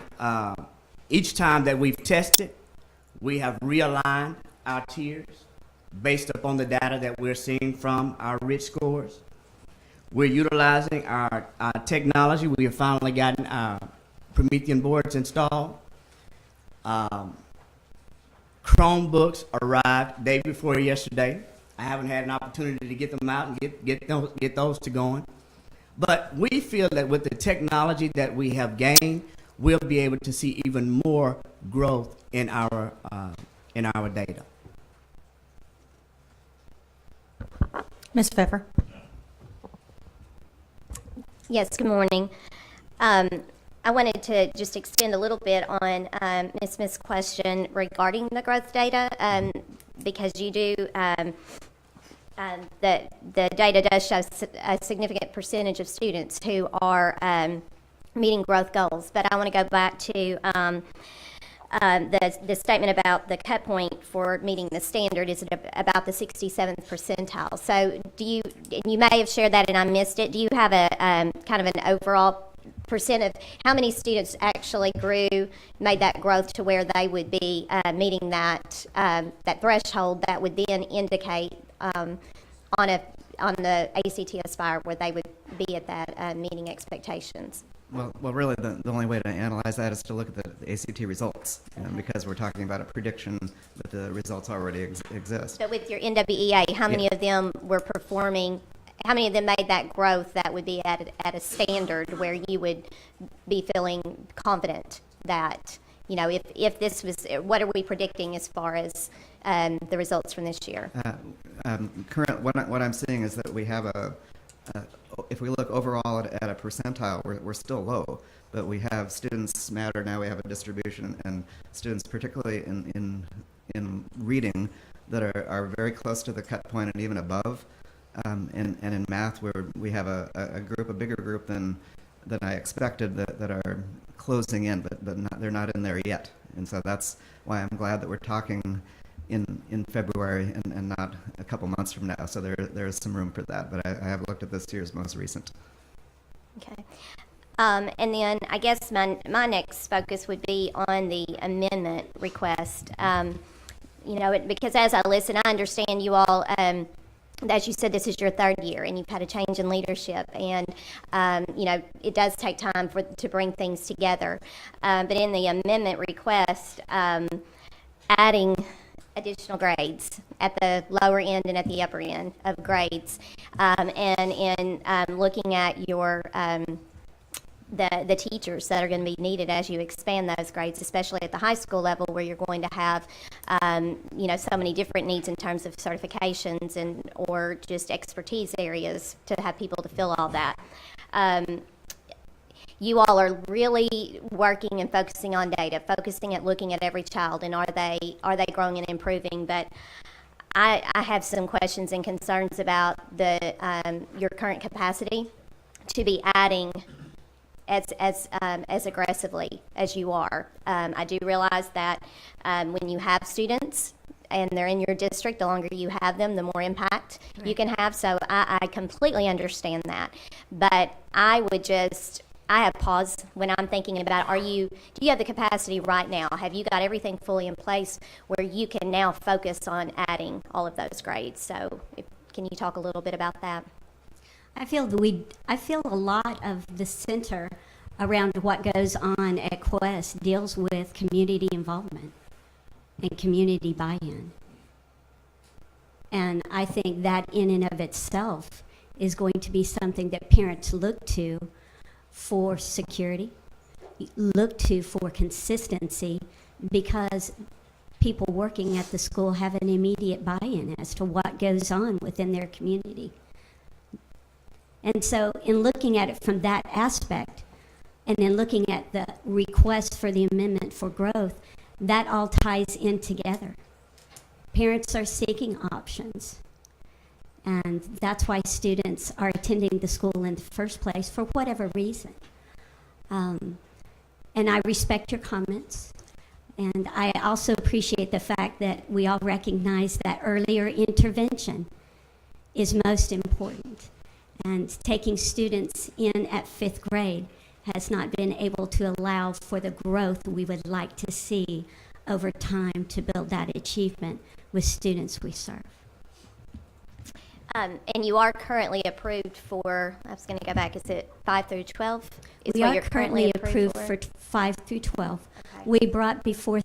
each time that we've tested, we have realigned our tiers based upon the data that we're seeing from our rich scores. We're utilizing our technology. We have finally gotten our Promethean boards installed. Chromebooks arrived day before yesterday. I haven't had an opportunity to get them out and get those to going. But we feel that with the technology that we have gained, we'll be able to see even more growth in our data. Ms. Pfeffer. Yes, good morning. I wanted to just extend a little bit on Ms. Smith's question regarding the growth data, because you do, the data does show a significant percentage of students who are meeting growth goals. But I want to go back to the statement about the cut point for meeting the standard is about the 67th percentile. So and you may have shared that and I missed it, do you have a kind of an overall percent of how many students actually made that growth to where they would be meeting that threshold that would then indicate on the ACT Aspire where they would be at that meeting expectations? Well, really, the only way to analyze that is to look at the ACT results, because we're talking about a prediction that the results already exist. But with your NWEA, how many of them were performing? How many of them made that growth that would be at a standard where you would be feeling confident that, you know, if this was, what are we predicting as far as the results from this year? What I'm seeing is that we have if we look overall at a percentile, we're still low, but we have students matter now. We have a distribution, and students, particularly in reading, that are very close to the cut point and even above. And in math, where we have a bigger group than I expected that are closing in, but they're not in there yet. And so that's why I'm glad that we're talking in February and not a couple months from now. So there is some room for that. But I have looked at this year's most recent. Okay. And then I guess my next focus would be on the amendment request. You know, because as I listen, I understand you all, as you said, this is your third year and you've had a change in leadership, and you know, it does take time to bring things together. But in the amendment request, adding additional grades at the lower end and at the upper end of grades, and in looking at your the teachers that are going to be needed as you expand those grades, especially at the high school level, where you're going to have, you know, so many different needs in terms of certifications or just expertise areas to have people to fill all that. You all are really working and focusing on data, focusing at looking at every child, and are they growing and improving? But I have some questions and concerns about your current capacity to be adding as aggressively as you are. I do realize that when you have students and they're in your district, the longer you have them, the more impact you can have. So I completely understand that. But I have pause when I'm thinking about, do you have the capacity right now? Have you got everything fully in place where you can now focus on adding all of those grades? So can you talk a little bit about that? I feel a lot of the center around what goes on at Quest deals with community involvement and community buy-in. And I think that in and of itself is going to be something that parents look to for security, look to for consistency, because people working at the school have an immediate buy-in as to what goes on within their community. And so in looking at it from that aspect, and then looking at the request for the amendment for growth, that all ties in together. Parents are seeking options. And that's why students are attending the school in the first place, for whatever reason. And I respect your comments. And I also appreciate the fact that we all recognize that earlier intervention is most important. And taking students in at 5th grade has not been able to allow for the growth we would like to see over time to build that achievement with students we serve. And you are currently approved for, I was going to go back, is it 5 through 12? We are currently approved for 5 through 12. Okay. We brought before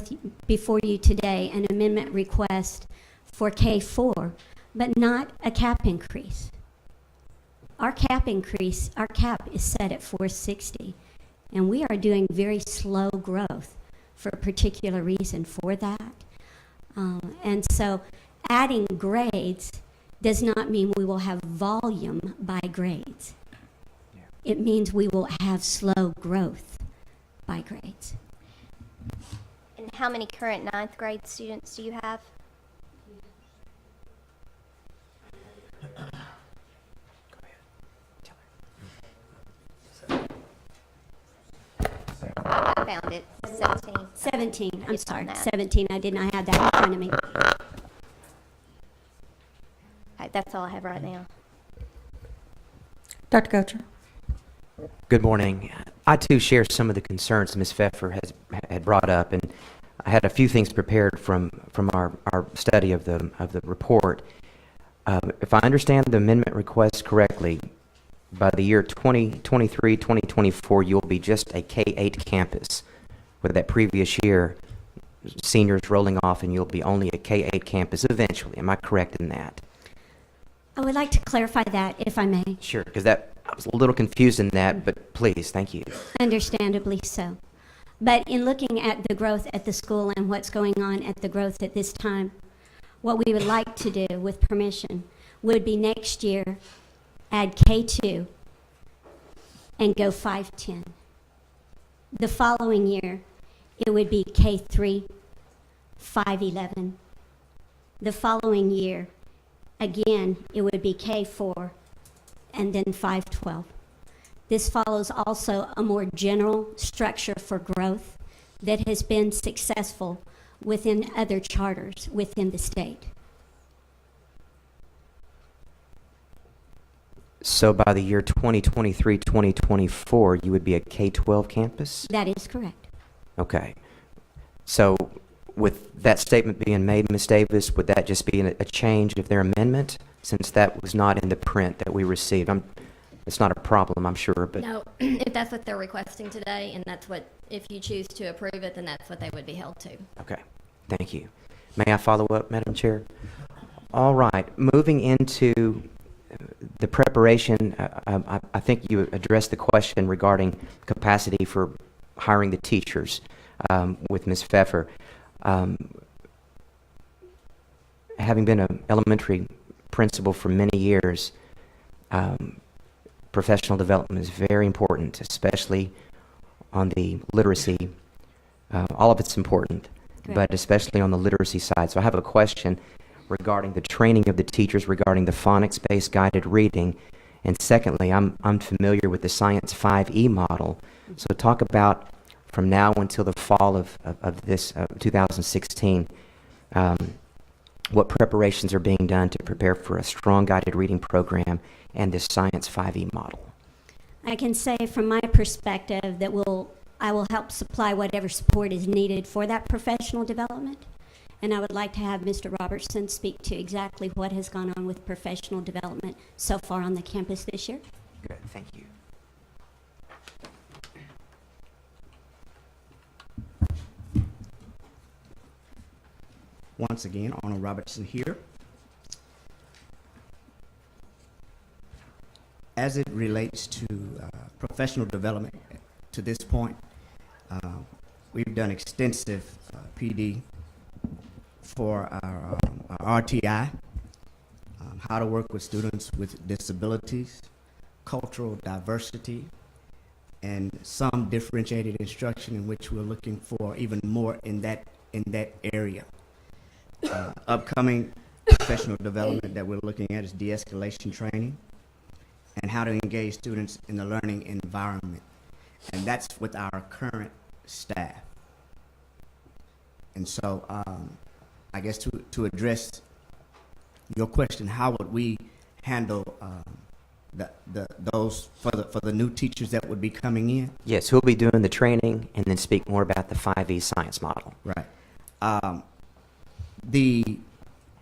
you today an amendment request for K4, but not a cap increase. Our cap is set at 460, and we are doing very slow growth for a particular reason for that. And so adding grades does not mean we will have volume by grades. Yeah. It means we will have slow growth by grades. And how many current 9th grade students do you have? I found it, 17. 17, I'm It's on sorry, that. 17. I did not have that in front of me. Okay, that's all I have right now. Dr. Gocher. Good morning. I too share some of the concerns Ms. Pfeffer had brought up, and I had a few things prepared from our study of the report. If I understand the amendment request correctly, by the year 2023, 2024, you'll be just a K-8 campus, with that previous year seniors rolling off and you'll be only a K-8 campus eventually. Am I correct in that? I would like to clarify that, if I may. Sure, because I was a little confused in that, but please, thank you. Understandably so. But in looking at the growth at the school and what's going on at the growth at this time, what we would like to do, with permission, would be next year add K2 and go 510. The following year, it would be K3, 511. The following year, again, it would be K4 and then 512. This follows also a more general structure for growth that has been successful within other charters within the state. So by the year 2023, 2024, you would be a K-12 campus? That is correct. Okay. So with that statement being made, Ms. Davis, would that just be a change of their amendment, since that was not in the print that we received? It's not a problem, I'm sure, but... No, if that's what they're requesting today, and that's what, if you choose to approve it, then that's what they would be held to. Okay, thank you. May I follow up, Madam Chair? All right, moving into the preparation, I think you addressed the question regarding capacity for hiring the teachers with Ms. Pfeffer. Having been an elementary principal for many years, professional development is very important, especially on the literacy. All of it's important, but especially on the literacy side. So I have a question regarding the training of the teachers regarding the phonics-based guided reading. And secondly, I'm familiar with the Science 5E model. So talk about, from now until the fall of this 2016, what preparations are being done to prepare for a strong guided reading program and this Science 5E model. I can say from my perspective that I will help supply whatever support is needed for that professional development. And I would like to have Mr. Robertson speak to exactly what has gone on with professional development so far on the campus this year. Good, thank you. Once again, Arnold Robertson here. As it relates to professional development to this point, we've done extensive PD for our RTI, how to work with students with disabilities, cultural diversity, and some differentiated instruction in which we're looking for even more in that area. Upcoming professional development that we're looking at is de-escalation training and how to engage students in the learning environment. And that's with our current staff. And so I guess to address your question, how would we handle those for the new teachers that would be coming in? Yes, who'll be doing the training, and then speak more about the 5E science model. Right.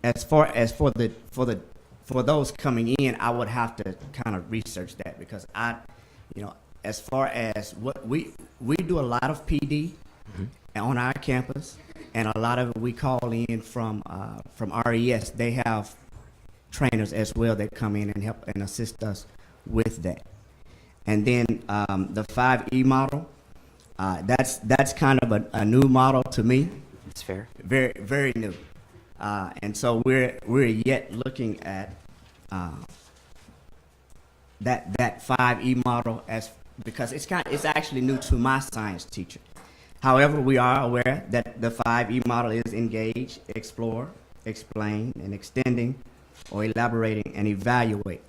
As for those coming in, I would have to kind of research that, because as far as what we do a lot of PD on our campus, and a lot of it we call in from RES. They have trainers as well that come in and help and assist us with that. And then the 5E model, that's kind of a new model to me. That's fair. Very, very new. And so we're yet looking at that 5E model because it's actually new to my science teacher. However, we are aware that the 5E model is engage, explore, explain, and extending, or elaborating and evaluate.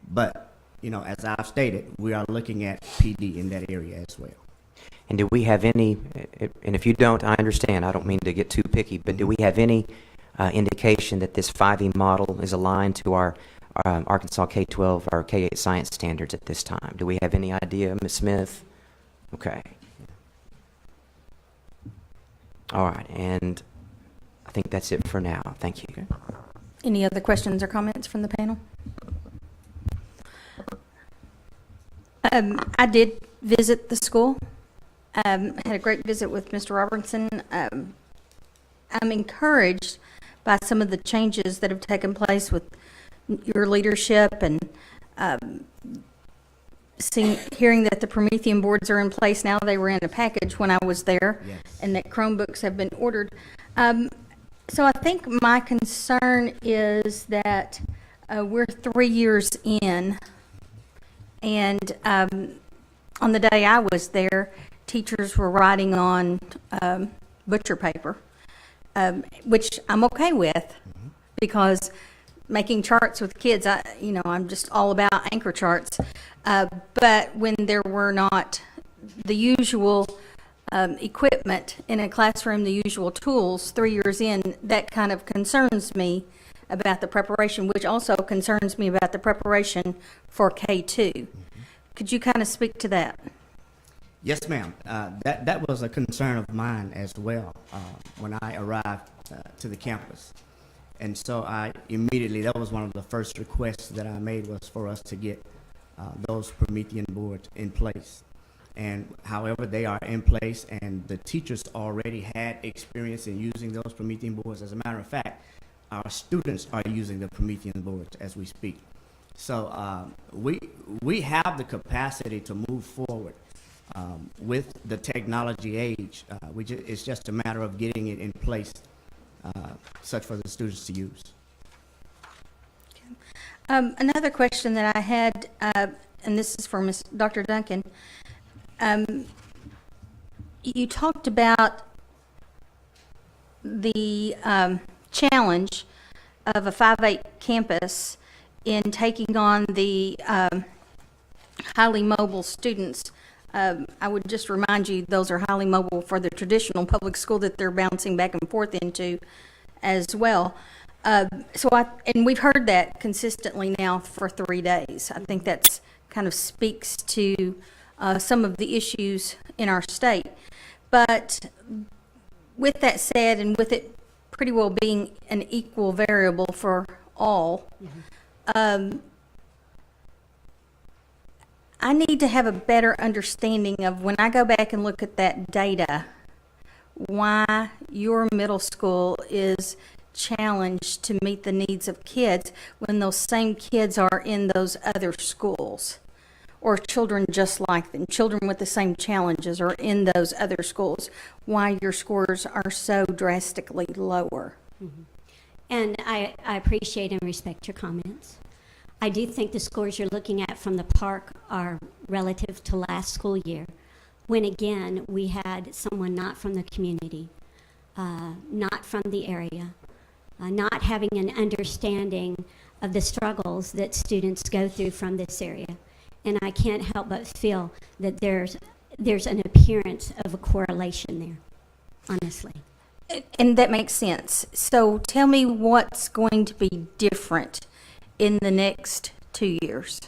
But as I've stated, we are looking at PD in that area as well. And do we have any, and if you don't, I understand, I don't mean to get too picky, but do we have any indication that this 5E model is aligned to our Arkansas K-12, our K-8 science standards at this time? Do we have any idea, Ms. Smith? Okay. All right, and I think that's it for now. Thank you. Any other questions or comments from the panel? I did visit the school. Had a great visit with Mr. Robertson. I'm encouraged by some of the changes that have taken place with your leadership and hearing that the Promethean boards are in place now. They were in a package when I was there, Yes. and that Chromebooks have been ordered. So I think my concern is that we're 3 years in, and on the day I was there, teachers were writing on butcher paper, which I'm okay with, because making charts with kids, I'm just all about anchor charts. But when there were not the usual equipment in a classroom, the usual tools, 3 years in, that kind of concerns me about the preparation, which also concerns me about the preparation for K2. Could you kind of speak to that? Yes, ma'am. That was a concern of mine as well when I arrived to the campus. And so that was one of the first requests that I made, was for us to get those Promethean boards in place. And however, they are in place, and the teachers already had experience in using those Promethean boards. As a matter of fact, our students are using the Promethean boards as we speak. So we have the capacity to move forward with the technology age. It's just a matter of getting it in place, such for the students to use. Another question that I had, and this is for Dr. Duncan. You talked about the challenge of a 5/8 campus in taking on the highly mobile students. I would just remind you, those are highly mobile for the traditional public school that they're bouncing back and forth into as well. And we've heard that consistently now for 3 days. I think that's kind of speaks to some of the issues in our state. But with that said, and with it pretty well being an equal variable for all, I need to have a better understanding of, when I go back and look at that data, why your middle school is challenged to meet the needs of kids when those same kids are in those other schools, or children just like them, children with the same challenges are in those other schools, why your scores are so drastically lower. And I appreciate and respect your comments. I do think the scores you're looking at from the park are relative to last school year, when again, we had someone not from the community, not from the area, not having an understanding of the struggles that students go through from this area. And I can't help but feel that there's an appearance of a correlation there, honestly. And that makes sense. So tell me what's going to be different in the next 2 years.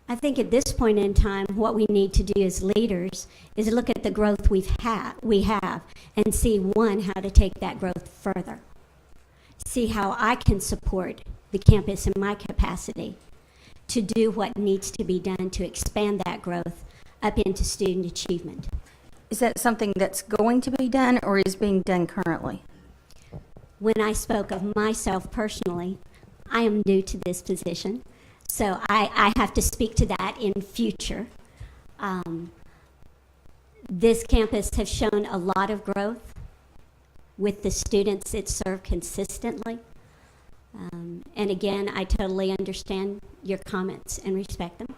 I think at this point in time, what we need to do as leaders is look at the growth we have and see, one, how to take that growth further. See how I can support the campus in my capacity to do what needs to be done to expand that growth up into student achievement. Is that something that's going to be done or is being done currently? When I spoke of myself personally, I am new to this position, so I have to speak to that in future. This campus has shown a lot of growth with the students it served consistently. And again, I totally understand your comments and respect them.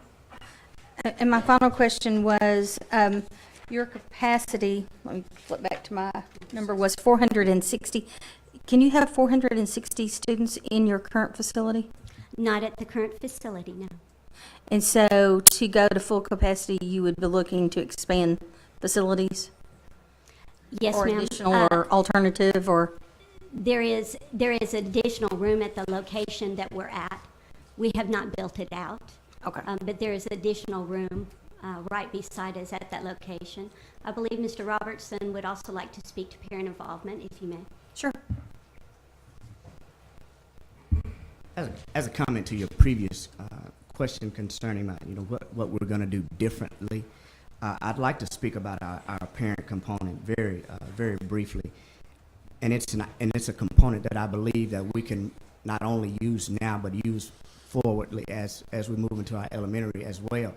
And my final question was, your capacity, let me flip back to my number, was 460. Can you have 460 students in your current facility? Not at the current facility, no. And so to go to full capacity, you would be looking to expand facilities? Yes, Or ma'am. additional or alternative or? There is additional room at the location that we're at. We have not built it out. Okay. But there is additional room right beside us at that location. I believe Mr. Robertson would also like to speak to parent involvement, if you may. Sure. As a comment to your previous question concerning what we're going to do differently. I'd like to speak about our parent component very briefly, and it's a component that I believe that we can not only use now but use forwardly as we move into our elementary as well.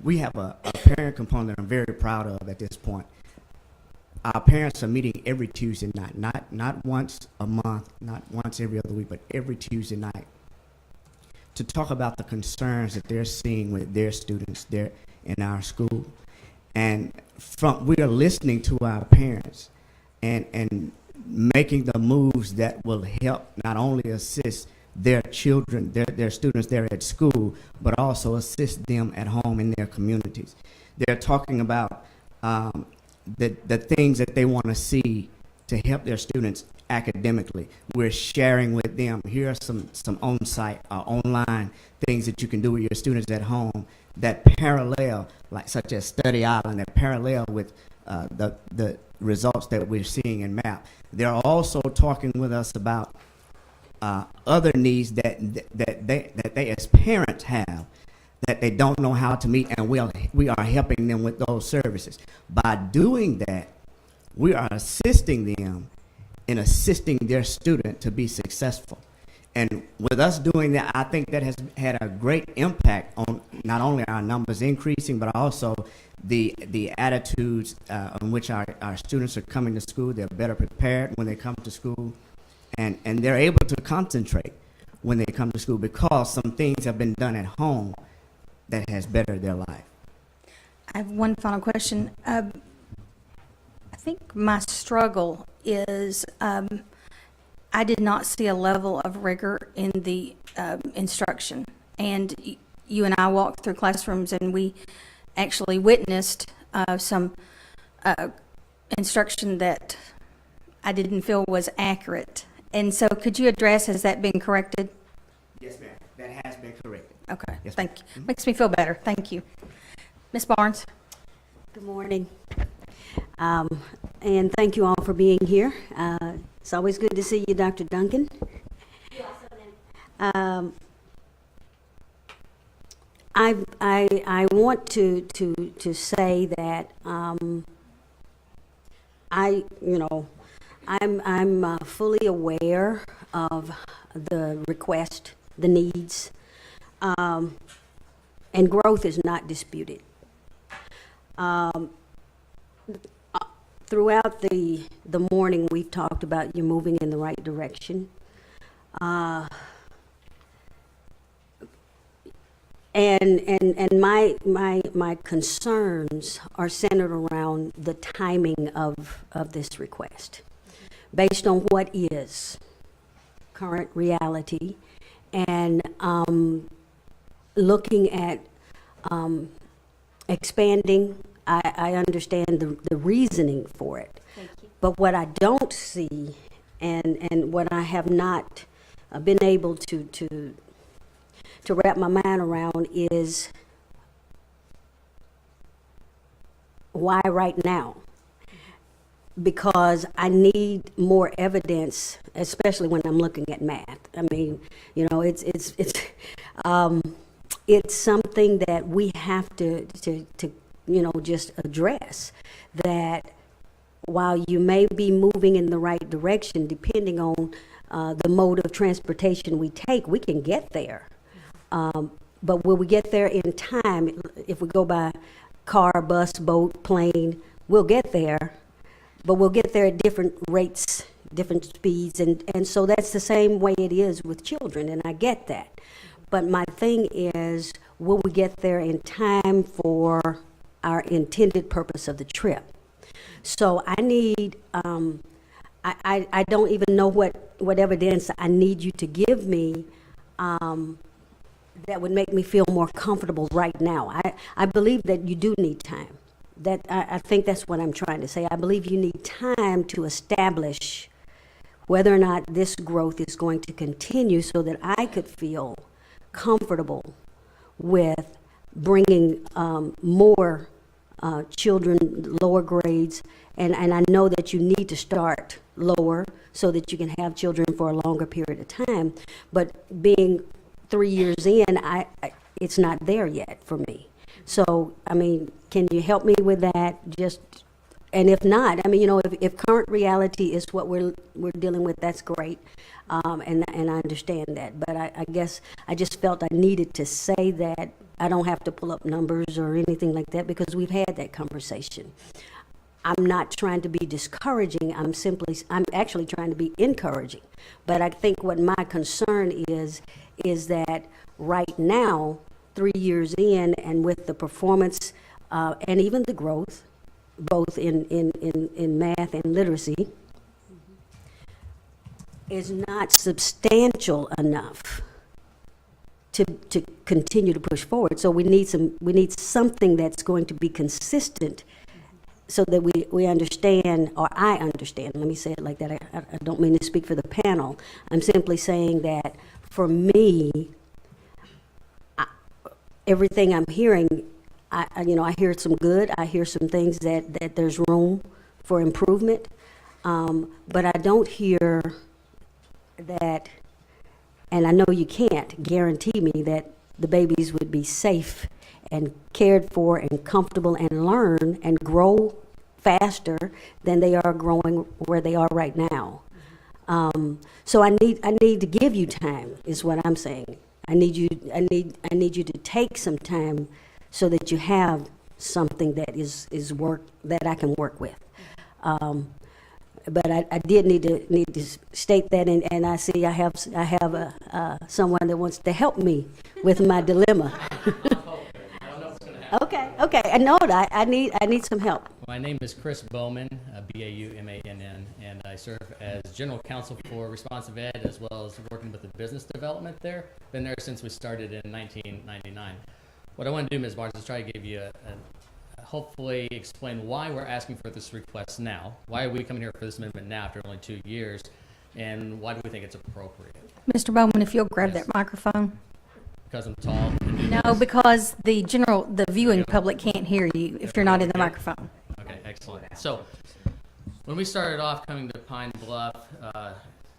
We have a parent component that I'm very proud of at this point. Our parents are meeting every Tuesday night, not once a month, not once every other week, but every Tuesday night, to talk about the concerns that they're seeing with their students there in our school. And we are listening to our parents and making the moves that will help not only assist their children, their students there at school, but also assist them at home in their communities. They're talking about the things that they want to see to help their students academically. We're sharing with them, here are some on-site or online things that you can do with your students at home that parallel, like such as Study Island, that parallel with the results that we're seeing in MAP. They're also talking with us about other needs that they as parents have that they don't know how to meet, and we are helping them with those services. By doing that, we are assisting them in assisting their student to be successful. And with us doing that, I think that has had a great impact on not only our numbers increasing, but also the attitudes on which our students are coming to school. They're better prepared when they come to school, and they're able to concentrate when they come to school because some things have been done at home that has bettered their life. I have one final question. I think my struggle is I did not see a level of rigor in the instruction. And you and I walked through classrooms and we actually witnessed some instruction that I didn't feel was accurate. And so could you address, has that been corrected? Yes, ma'am. That has been corrected. Okay, Yes, thank you. Makes me feel better. Thank you. Ms. Barnes? Good morning. And thank you all for being here. It's always good to see you, Dr. Duncan. I want to say that I'm fully aware of the request, the needs, and growth is not disputed. Throughout the morning, we've talked about you moving in the right direction. And my concerns are centered around the timing of this request, based on what is current reality, and looking at expanding. I understand the reasoning for it. Thank you. But what I don't see, and what I have not been able to wrap my mind around, is why right now? Because I need more evidence, especially when I'm looking at math. I mean, it's something that we have to just address, that while you may be moving in the right direction, depending on the mode of transportation we take, we can get there. But will we get there in time? If we go by car, bus, boat, plane, we'll get there, but we'll get there at different rates, different speeds, and so that's the same way it is with children, and I get that. But my thing is, will we get there in time for our intended purpose of the trip? So I need, I don't even know what evidence I need you to give me that would make me feel more comfortable right now. I believe that you do need time. I think that's what I'm trying to say. I believe you need time to establish whether or not this growth is going to continue, so that I could feel comfortable with bringing more children, lower grades, and I know that you need to start lower so that you can have children for a longer period of time, but being 3 years in, it's not there yet for me. So, I mean, can you help me with that? And if not, I mean, if current reality is what we're dealing with, that's great. And I understand that. But I guess I just felt I needed to say that. I don't have to pull up numbers or anything like that because we've had that conversation. I'm not trying to be discouraging. I'm actually trying to be encouraging. But I think what my concern is that right now, 3 years in, and with the performance and even the growth, both in math and literacy, is not substantial enough to continue to push forward. So we need something that's going to be consistent so that we understand, or I understand, let me say it like that. I don't mean to speak for the panel. I'm simply saying that for me, everything I'm hearing, I hear some good. I hear some things that there's room for improvement, but I don't hear that, and I know you can't guarantee me that the babies would be safe and cared for and comfortable and learn and grow faster than they are growing where they are right now. So I need to give you time, is what I'm saying. I need you to take some time so that you have something that is work that I can work with. But I did need to state that, and I see I have someone that wants to help me with my dilemma. Okay. I know that I need some help. My name is Chris Bowman, B-A-U-M-A-N-N, and I serve as General Counsel for Responsive Ed, as well as working with the business development there. Been there since we started in 1999. What I want to do, Ms. Barnes, is try to give you hopefully explain why we're asking for this request now. Why are we coming here for this amendment now after only 2 years? And why do we think it's appropriate? Mr. Bowman, if you'll grab that microphone. Because I'm tall? No, because the viewing public can't hear you if you're not in the microphone. Okay, excellent. So when we started off coming to Pine Bluff,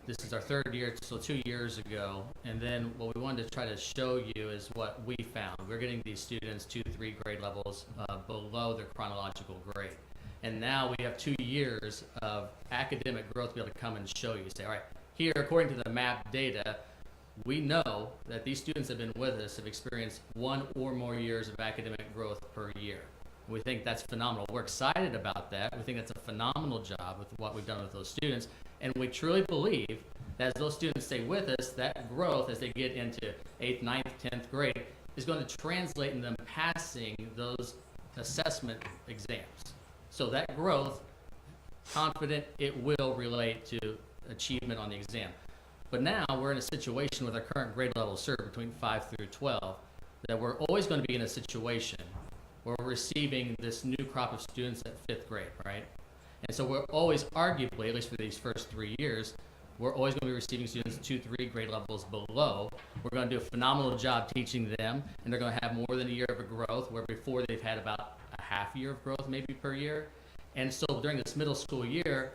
this is our third year, so 2 years ago, and then what we wanted to try to show you is what we found. We're getting these students 2-3 grade levels below their chronological grade. And now we have 2 years of academic growth to be able to come and show you. Say, all right, here, according to the MAP data, we know that these students that have been with us have experienced 1 or more years of academic growth per year. We think that's phenomenal. We're excited about that. We think that's a phenomenal job with what we've done with those students. And we truly believe that as those students stay with us, that growth as they get into 8th, 9th, 10th grade is going to translate in them passing those assessment exams. So that growth, confident it will relate to achievement on the exam. But now we're in a situation with our current grade levels served between 5 through 12 that we're always going to be in a situation where we're receiving this new crop of students at 5th grade, right? And so we're always arguably, at least for these first 3 years, we're always going to be receiving students 2-3 grade levels below. We're going to do a phenomenal job teaching them, and they're going to have more than a year of a growth, where before they've had about a half year of growth maybe per year. And so during this middle school year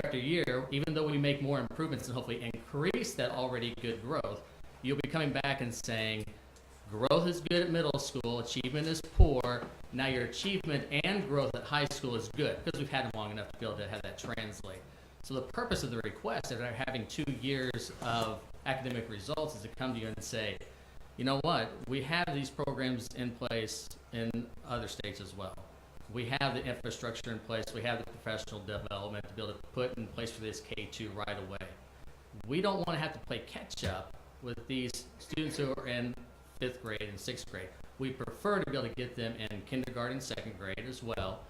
after year, even though we make more improvements and hopefully increase that already good growth, you'll be coming back and saying, growth is good at middle school, achievement is poor, now your achievement and growth at high school is good, because we've had them long enough to be able to have that translate. So the purpose of the request, after having 2 years of academic results, is to come to you and say, you know what, we have these programs in place in other states as well. We have the infrastructure in place, we have the professional development to be able to put in place for this K-2 right away. We don't want to have to play catch up with these students who are in 5th grade and 6th grade. We prefer to be able to get them in kindergarten, 2nd grade as well,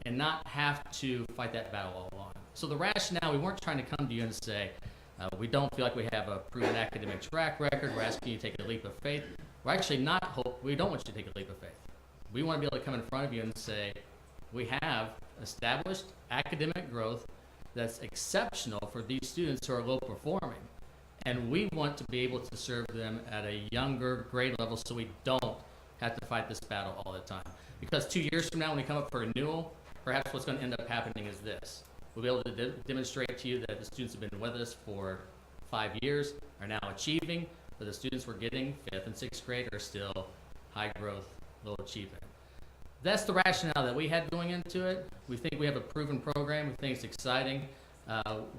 and not have to fight that battle all along. So the rationale, we weren't trying to come to you and say, we don't feel like we have a proven academic track record, we're asking you to take a leap of faith. We're actually we don't want you to take a leap of faith. We want to be able to come in front of you and say, we have established academic growth that's exceptional for these students who are low performing. And we want to be able to serve them at a younger grade level so we don't have to fight this battle all the time. Because 2 years from now, when we come up for renewal, perhaps what's going to end up happening is this. We'll be able to demonstrate to you that the students have been with us for 5 years, are now achieving. but the students we're getting 5th and 6th grade are still high growth, low achievement. That's the rationale that we had going into it. We think we have a proven program. We think it's exciting.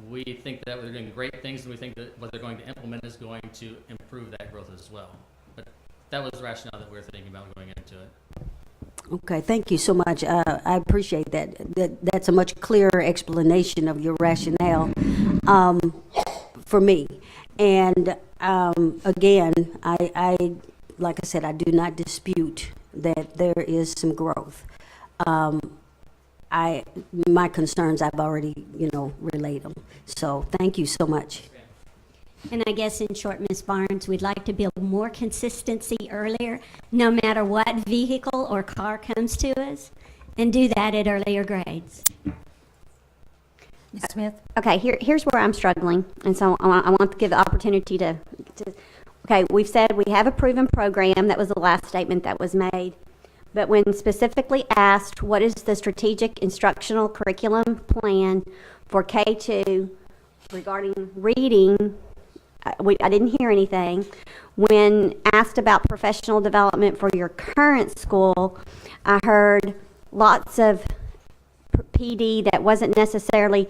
We think that they're doing great things, and we think that what they're going to implement is going to improve that growth as well. But that was the rationale that we were thinking about going into it. Okay, thank you so much. I appreciate that. That's a much clearer explanation of your rationale for me. And again, I like I said, I do not dispute that there is some growth. My concerns, I've already, relayed them. So thank you so much. And I guess in short, Ms. Barnes, we'd like to build more consistency earlier, no matter what vehicle or car comes to us, and do that at earlier grades. Ms. Smith? Okay, here's where I'm struggling, and so I want to give the opportunity to. Okay, we've said we have a proven program. That was the last statement that was made. But when specifically asked, what is the strategic instructional curriculum plan for K-2 regarding reading, I didn't hear anything. When asked about professional development for your current school, I heard lots of PD that wasn't necessarily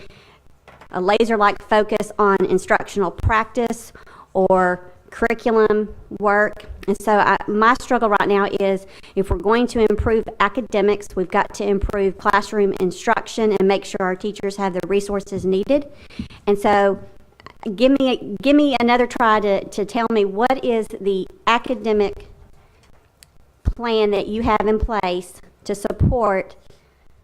a laser-like focus on instructional practice or curriculum work. And so my struggle right now is, if we're going to improve academics, we've got to improve classroom instruction and make sure our teachers have the resources needed. And so give me another try to tell me, what is the academic plan that you have in place to support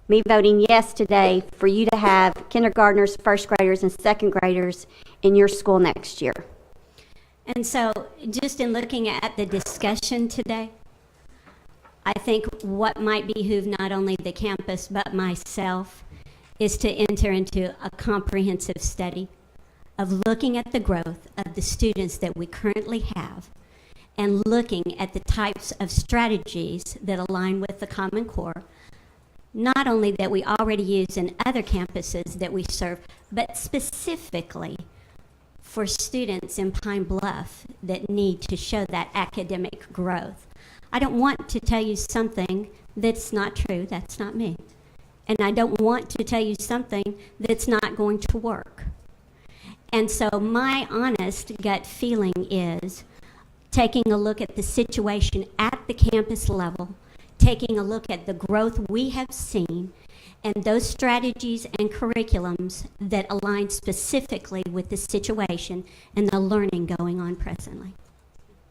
me voting yes today for you to have kindergartners, first graders, and second graders in your school next year? And so, just in looking at the discussion today, I think what might behoove not only the campus but myself is to enter into a comprehensive study of looking at the growth of the students that we currently have and looking at the types of strategies that align with the Common Core, not only that we already use in other campuses that we serve, but specifically for students in Pine Bluff that need to show that academic growth. I don't want to tell you something that's not true. That's not me. And I don't want to tell you something that's not going to work. And so my honest gut feeling is taking a look at the situation at the campus level, taking a look at the growth we have seen, and those strategies and curriculums that align specifically with the situation and the learning going on presently.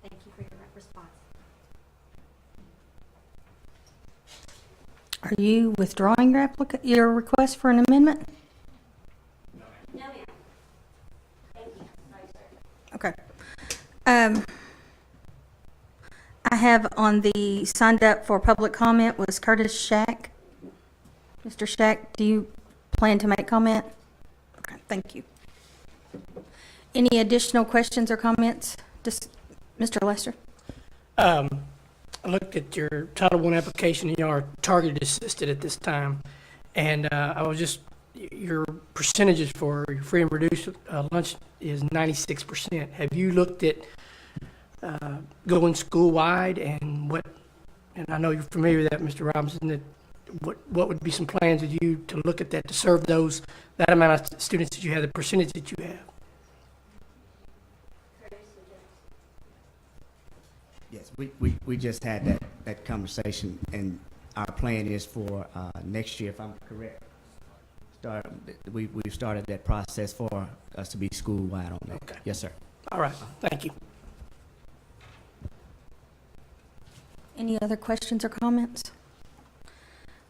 Thank you for your response. Are you withdrawing your request for an amendment? No, ma'am. Thank you. No, sir. Okay. I have on the signed up for public comment was Curtis Shack. Mr. Shack, do you plan to make comment? Okay, thank you. Any additional questions or comments? Just Mr. Lester? I looked at your Title I application, and you are targeted assisted at this time. And I was just, your percentages for your free and reduced lunch is 96%. Have you looked at going school-wide, and I know you're familiar with that, Mr. Robinson, that what would be some plans of you to look at that, to serve that amount of students that you have, the percentage that you have? Yes, we just had that conversation, and our plan is for next year, if I'm correct. We've started that process for us to be school-wide on that. Okay. Yes, sir. All right, thank you. Any other questions or comments?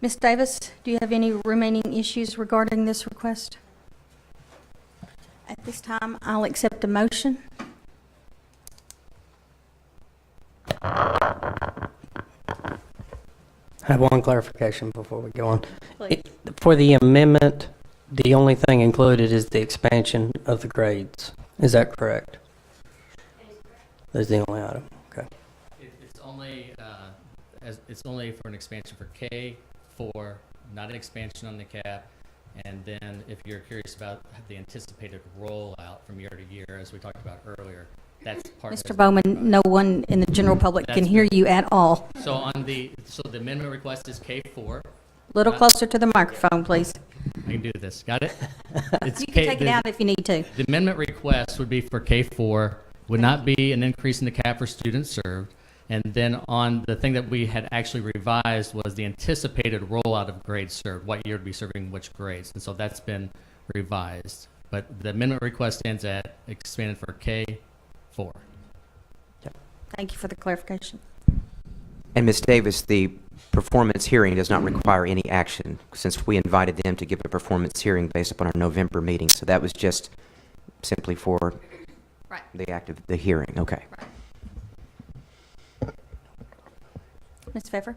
Ms. Davis, do you have any remaining issues regarding this request? At this time, I'll accept a motion. I have one clarification before we go on. Please. For the amendment, the only thing included is the expansion of the grades. Is that correct? That's the only item. Okay. It's only for an expansion for K4, not an expansion on the cap. And then if you're curious about the anticipated rollout from year to year, as we talked about earlier, That's part of Mr. Bowman, no one in the general public can That's hear good. you at all. So the amendment request is K4. Little closer to the microphone, please. I can do this. Got it? It's You can take it out if you need to. The amendment request would be for K4, would not be an increase in the cap for students served. And then on the thing that we had actually revised was the anticipated rollout of grades served, what year would be serving which grades. And so that's been revised. But the amendment request stands at expanded for K4. Thank you for the clarification. And Ms. Davis, the performance hearing does not require any action since we invited them to give a performance hearing based upon our November meeting. So that was just simply for Right. the act of the hearing. Okay. Ms. Pfeffer?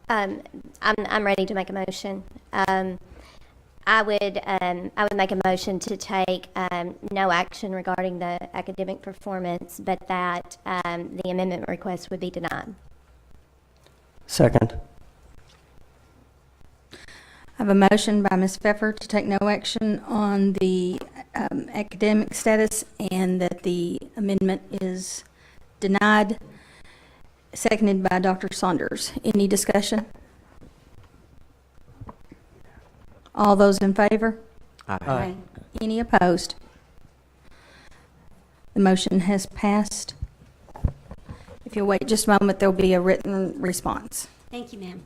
I'm ready to make a motion. I would make a motion to take no action regarding the academic performance, but that the amendment request would be denied. Second. I have a motion by Ms. Pfeffer to take no action on the academic status and that the amendment is denied, seconded by Dr. Saunders. Any discussion? All those in favor? Aye. Any opposed? The motion has passed. If you'll wait just a moment, there'll be a written response. Thank you, ma'am.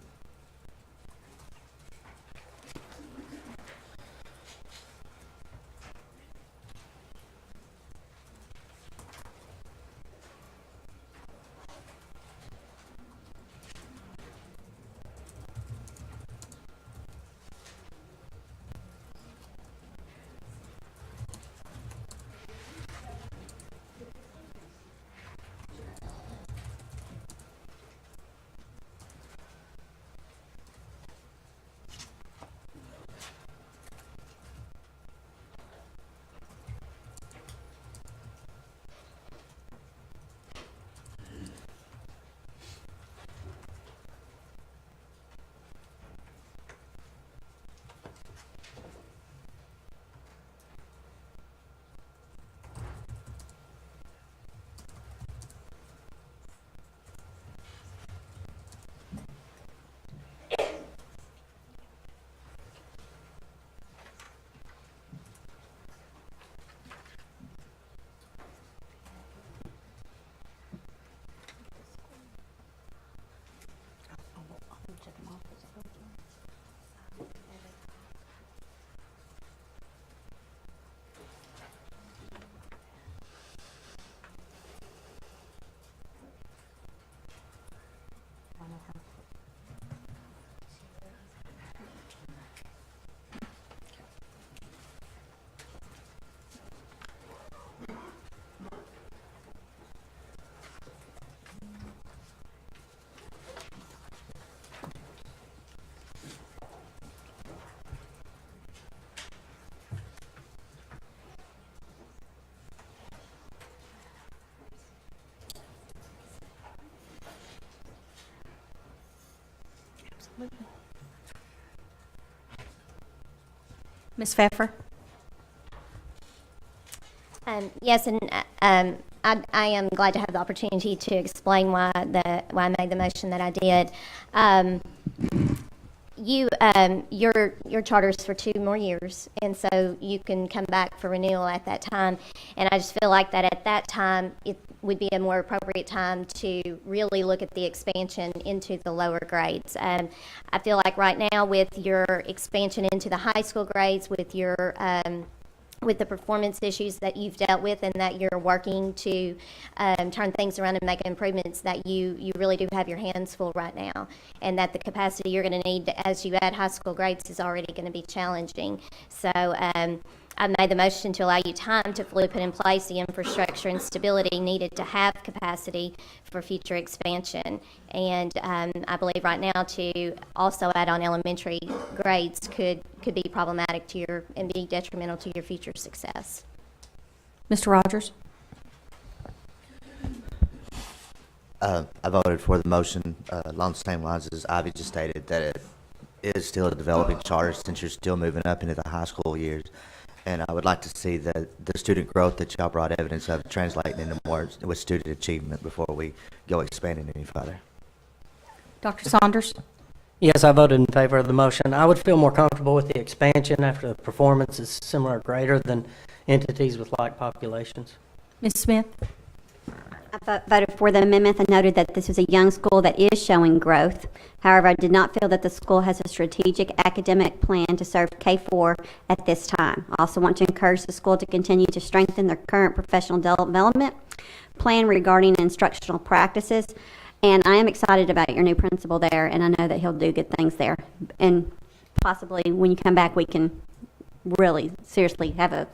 Ms. Pfeffer? Yes, and I am glad to have the opportunity to explain why I made the motion that I did. Your charter's for 2 more years, and so you can come back for renewal at that time. And I just feel like that at that time it would be a more appropriate time to really look at the expansion into the lower grades. I feel like right now with your expansion into the high school grades, with your with the performance issues that you've dealt with and that you're working to turn things around and make improvements, that you really do have your hands full right now, and that the capacity you're going to need as you add high school grades is already going to be challenging. So I made the motion to allow you time to fully put in place the infrastructure and stability needed to have capacity for future expansion. And I believe right now to also add on elementary grades could be problematic to your and be detrimental to your future success. Mr. Rogers? I voted for the motion along the same lines as Ivy just stated, that it is still a developing charter since you're still moving up into the high school years. And I would like to see the student growth that y'all brought evidence of translating into more with student achievement before we go expanding any further. Dr. Saunders? Yes, I voted in favor of the motion. I would feel more comfortable with the expansion after the performance is similar or greater than entities with like populations. Ms. Smith? I voted for the amendment. I noted that this is a young school that is showing growth. However, I did not feel that the school has a strategic academic plan to serve K-4 at this time. I also want to encourage the school to continue to strengthen their current professional development plan regarding instructional practices. And I am excited about your new principal there, and I know that he'll do good things there. And possibly when you come back, we can really seriously have a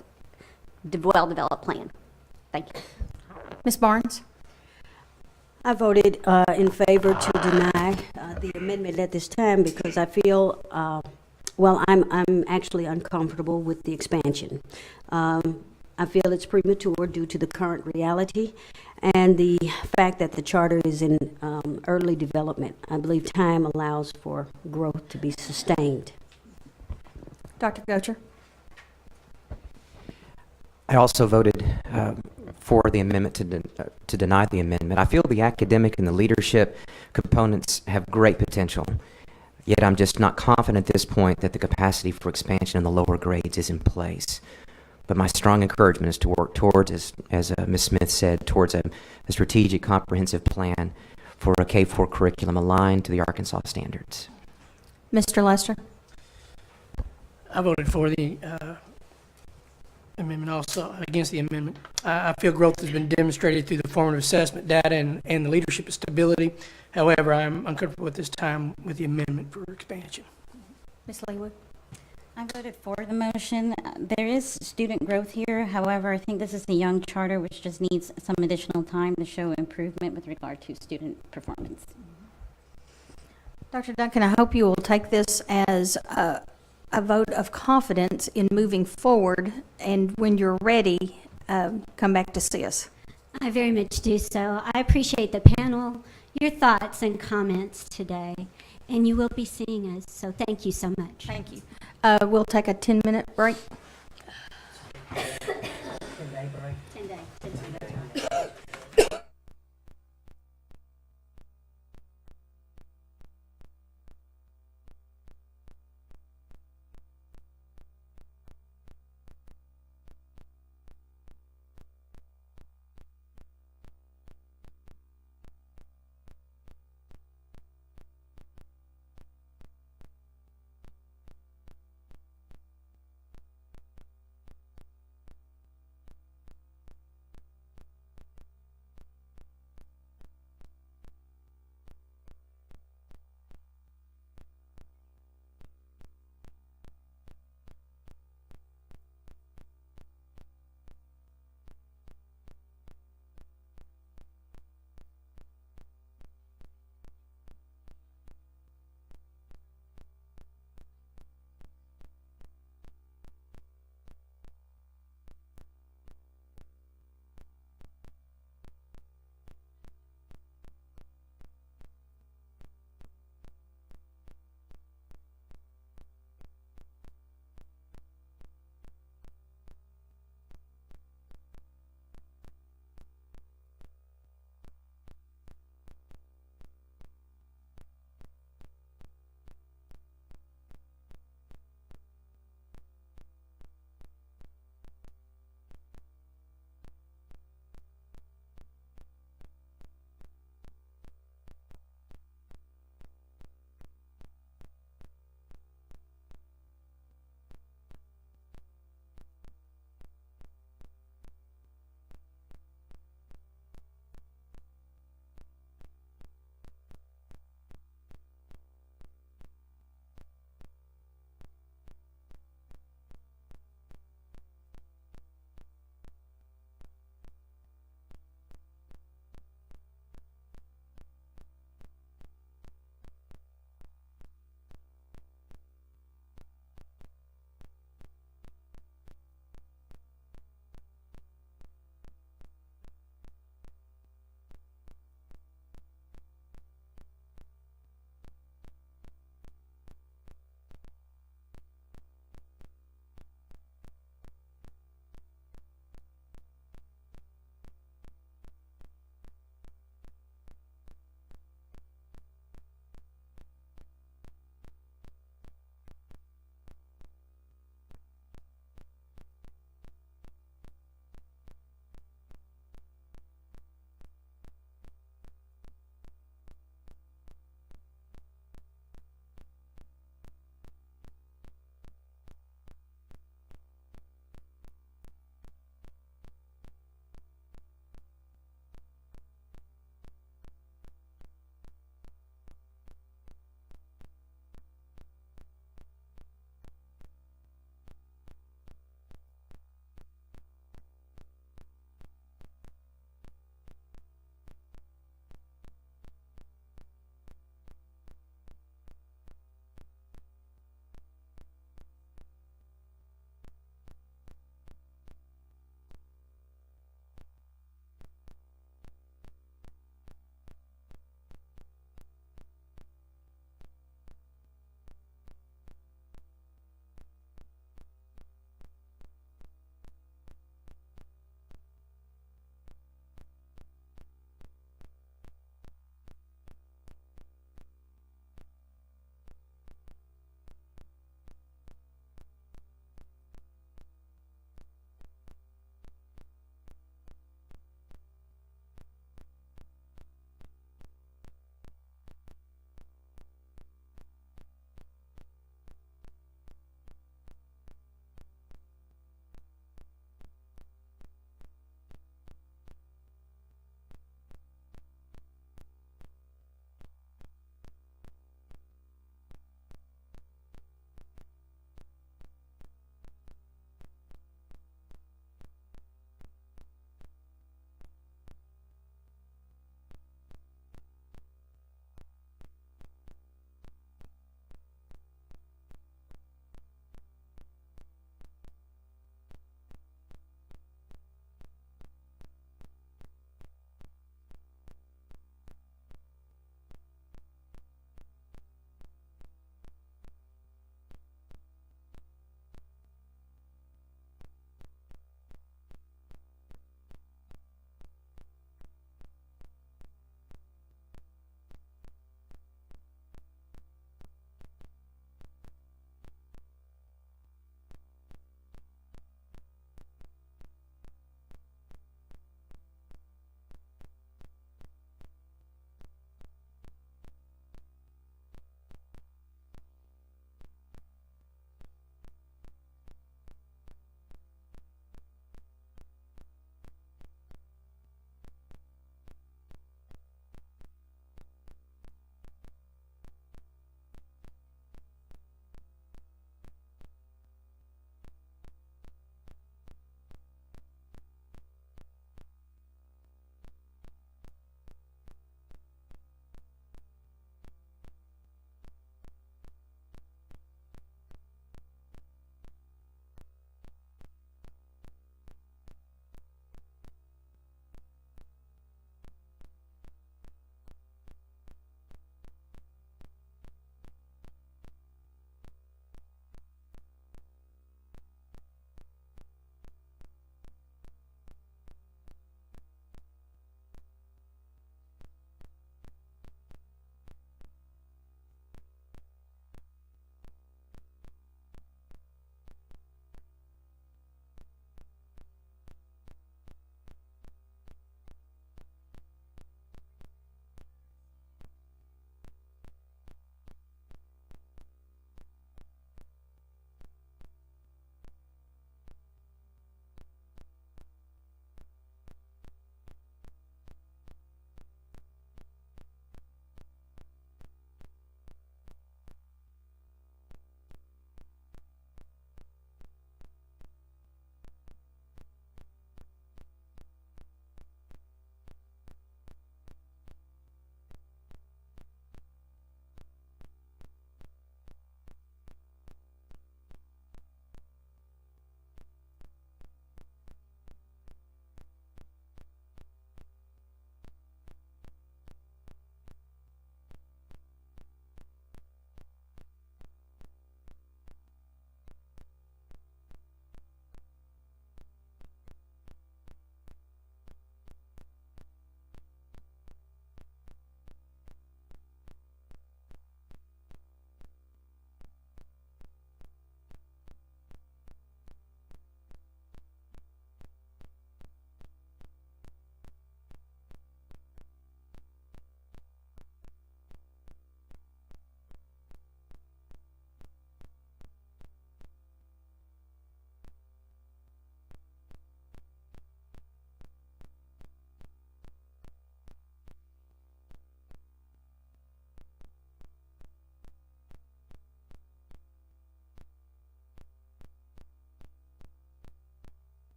well-developed plan. Thank you. Ms. Barnes? I voted in favor to deny the amendment at this time because I feel, well, I'm actually uncomfortable with the expansion. I feel it's premature due to the current reality and the fact that the charter is in early development. I believe time allows for growth to be sustained. Dr. Gocher? I also voted for the amendment to deny the amendment. I feel the academic and the leadership components have great potential, yet I'm just not confident at this point that the capacity for expansion in the lower grades is in place. But my strong encouragement is to work towards, as Ms. Smith said, towards a strategic, comprehensive plan for a K-4 curriculum aligned to the Arkansas standards. Mr. Lester? I voted for the amendment also, against the amendment. I feel growth has been demonstrated through the formative assessment data and the leadership of stability. However, I'm uncomfortable at this time with the amendment for expansion. Ms. Leewood? I voted for the motion. There is student growth here. However, I think this is a young charter which just needs some additional time to show improvement with regard to student performance. Dr. Duncan, I hope you will take this as a vote of confidence in moving forward, and when you're ready, come back to see us. I very much do so. I appreciate the panel, your thoughts and comments today, and you will be seeing us, so thank you so much. Thank you. We'll take a 10-minute break. 10 days.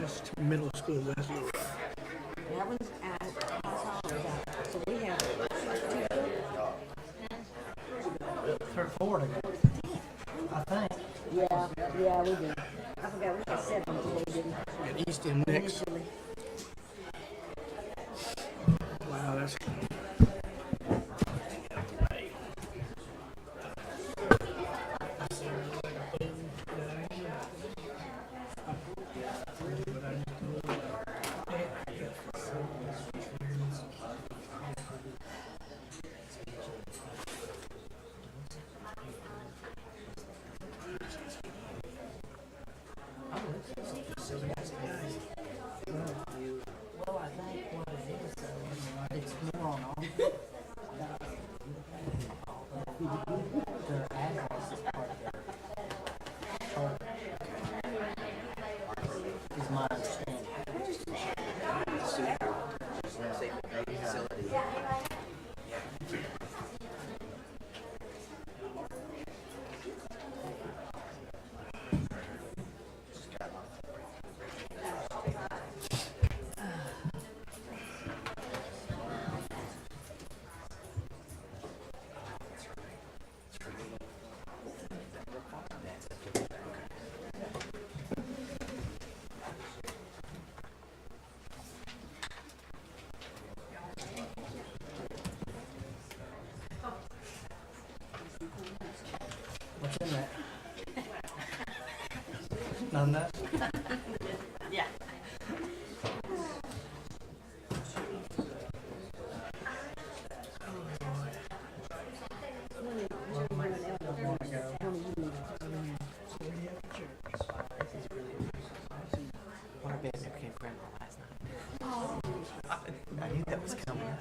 Quest Middle School, West Little Rock. That one's out, so we have Four to go, I think. yeah, we do. I forgot, we got 7 today, didn't we? Got East End next. Wow, that's is my understanding. What's in that? None of that? I knew that was coming up.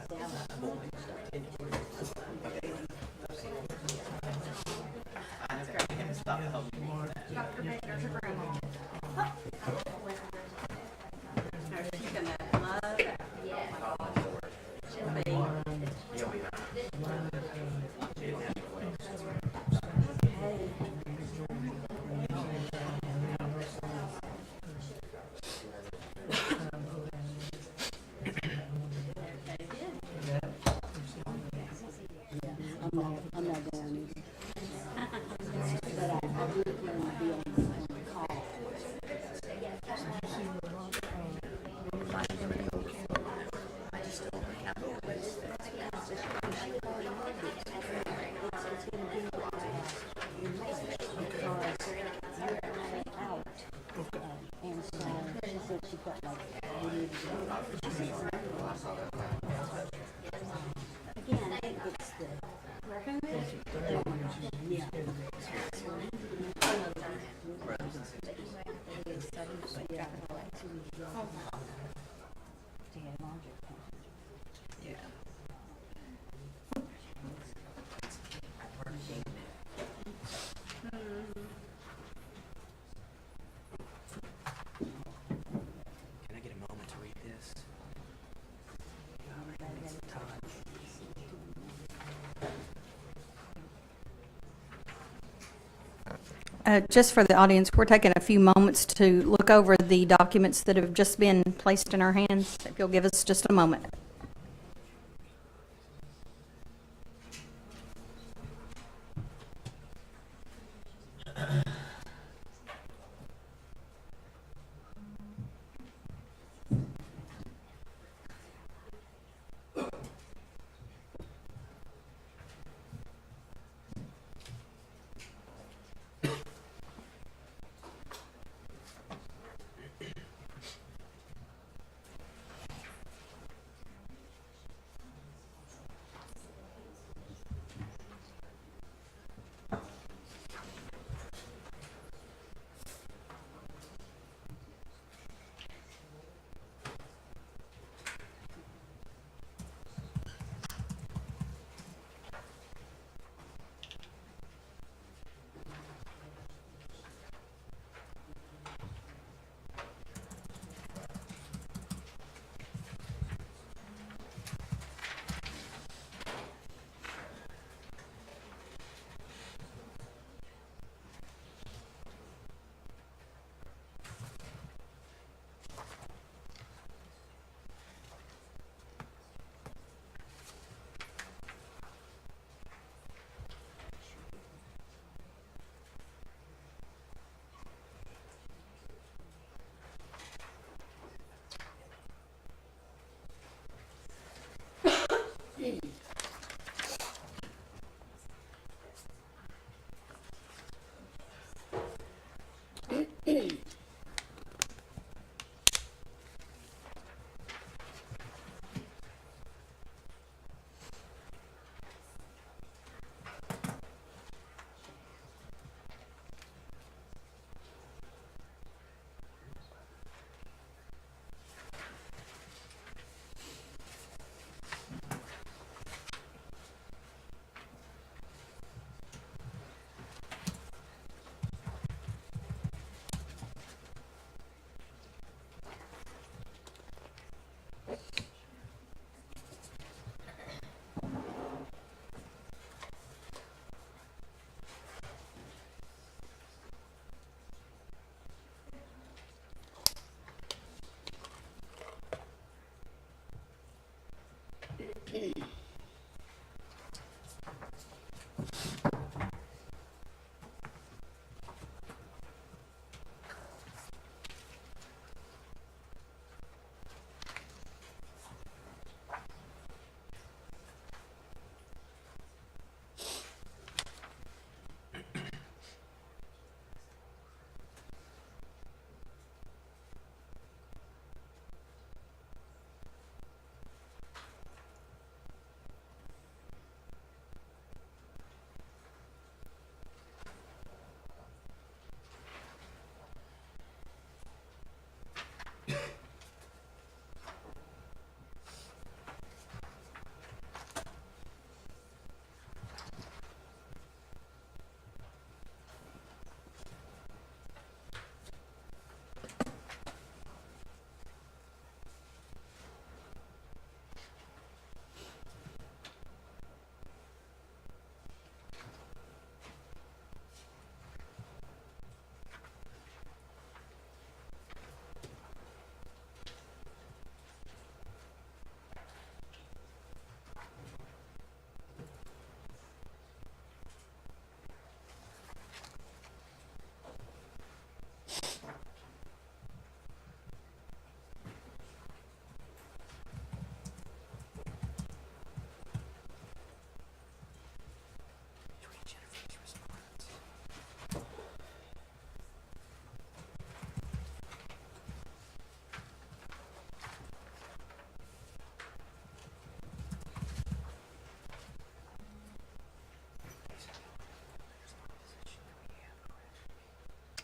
I'm not going either. But I do plan to be on the call. And so she said she felt like we needed to do again, I think it's the Can I get a moment to read this? Just for the audience, we're taking a few moments to look over the documents that have just been placed in our hands. If you'll give us just a moment.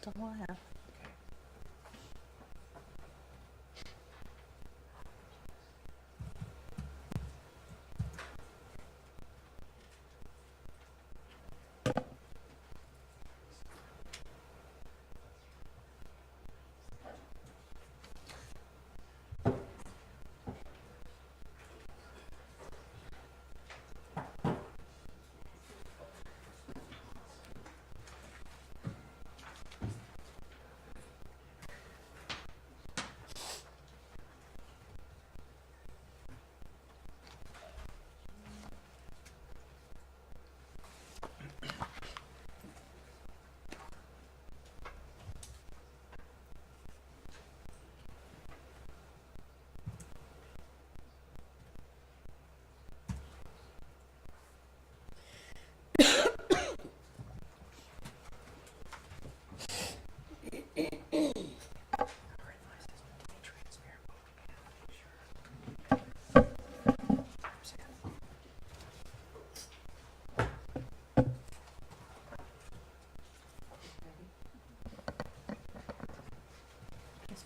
That's all I have.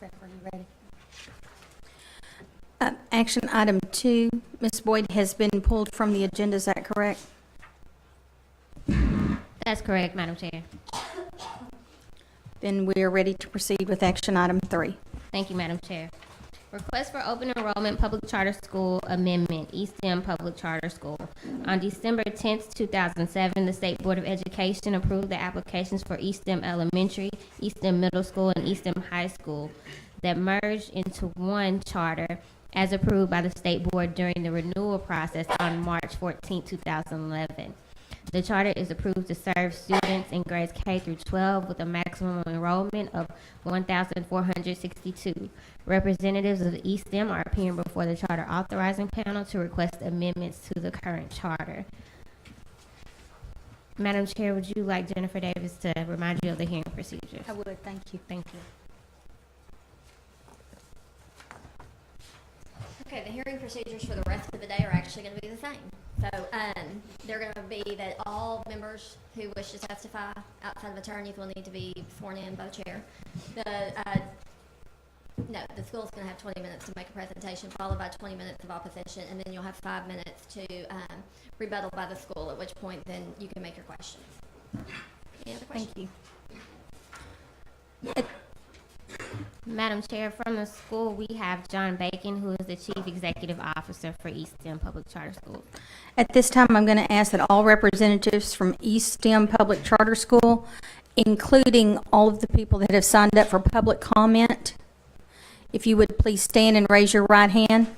Are you ready? Action item 2, Ms. Boyd, has been pulled from the agenda. Is that correct? That's correct, Madam Chair. Then we are ready to proceed with action item 3. Thank you, Madam Chair. Request for open enrollment public charter school amendment, East End Public Charter School. On December 10th, 2007, the State Board of Education approved the applications for East End Elementary, East End Middle School, and East End High School that merged into one charter as approved by the State Board during the renewal process on March 14, 2011. The charter is approved to serve students in grades K through 12 with a maximum enrollment of 1,462. Representatives of the East End are appearing before the charter authorizing panel to request amendments to the current charter. Madam Chair, would you like Jennifer Davis to remind you of the hearing procedures? I would. Thank you. Thank you. Okay, the hearing procedures for the rest of the day are actually going to be the same. So they're going to be that all members who wish to testify outside of attorneys will need to be sworn in by the chair. The school's going to have 20 minutes to make a presentation, followed by 20 minutes of opposition, and then you'll have 5 minutes to rebuttal by the school, at which point then you can make your questions. Any other questions? Thank you. Madam Chair, from the school, we have John Bacon, who is the Chief Executive Officer for East End Public Charter School. At this time, I'm going to ask that all representatives from East End Public Charter School, including all of the people that have signed up for public comment, if you would please stand and raise your right hand.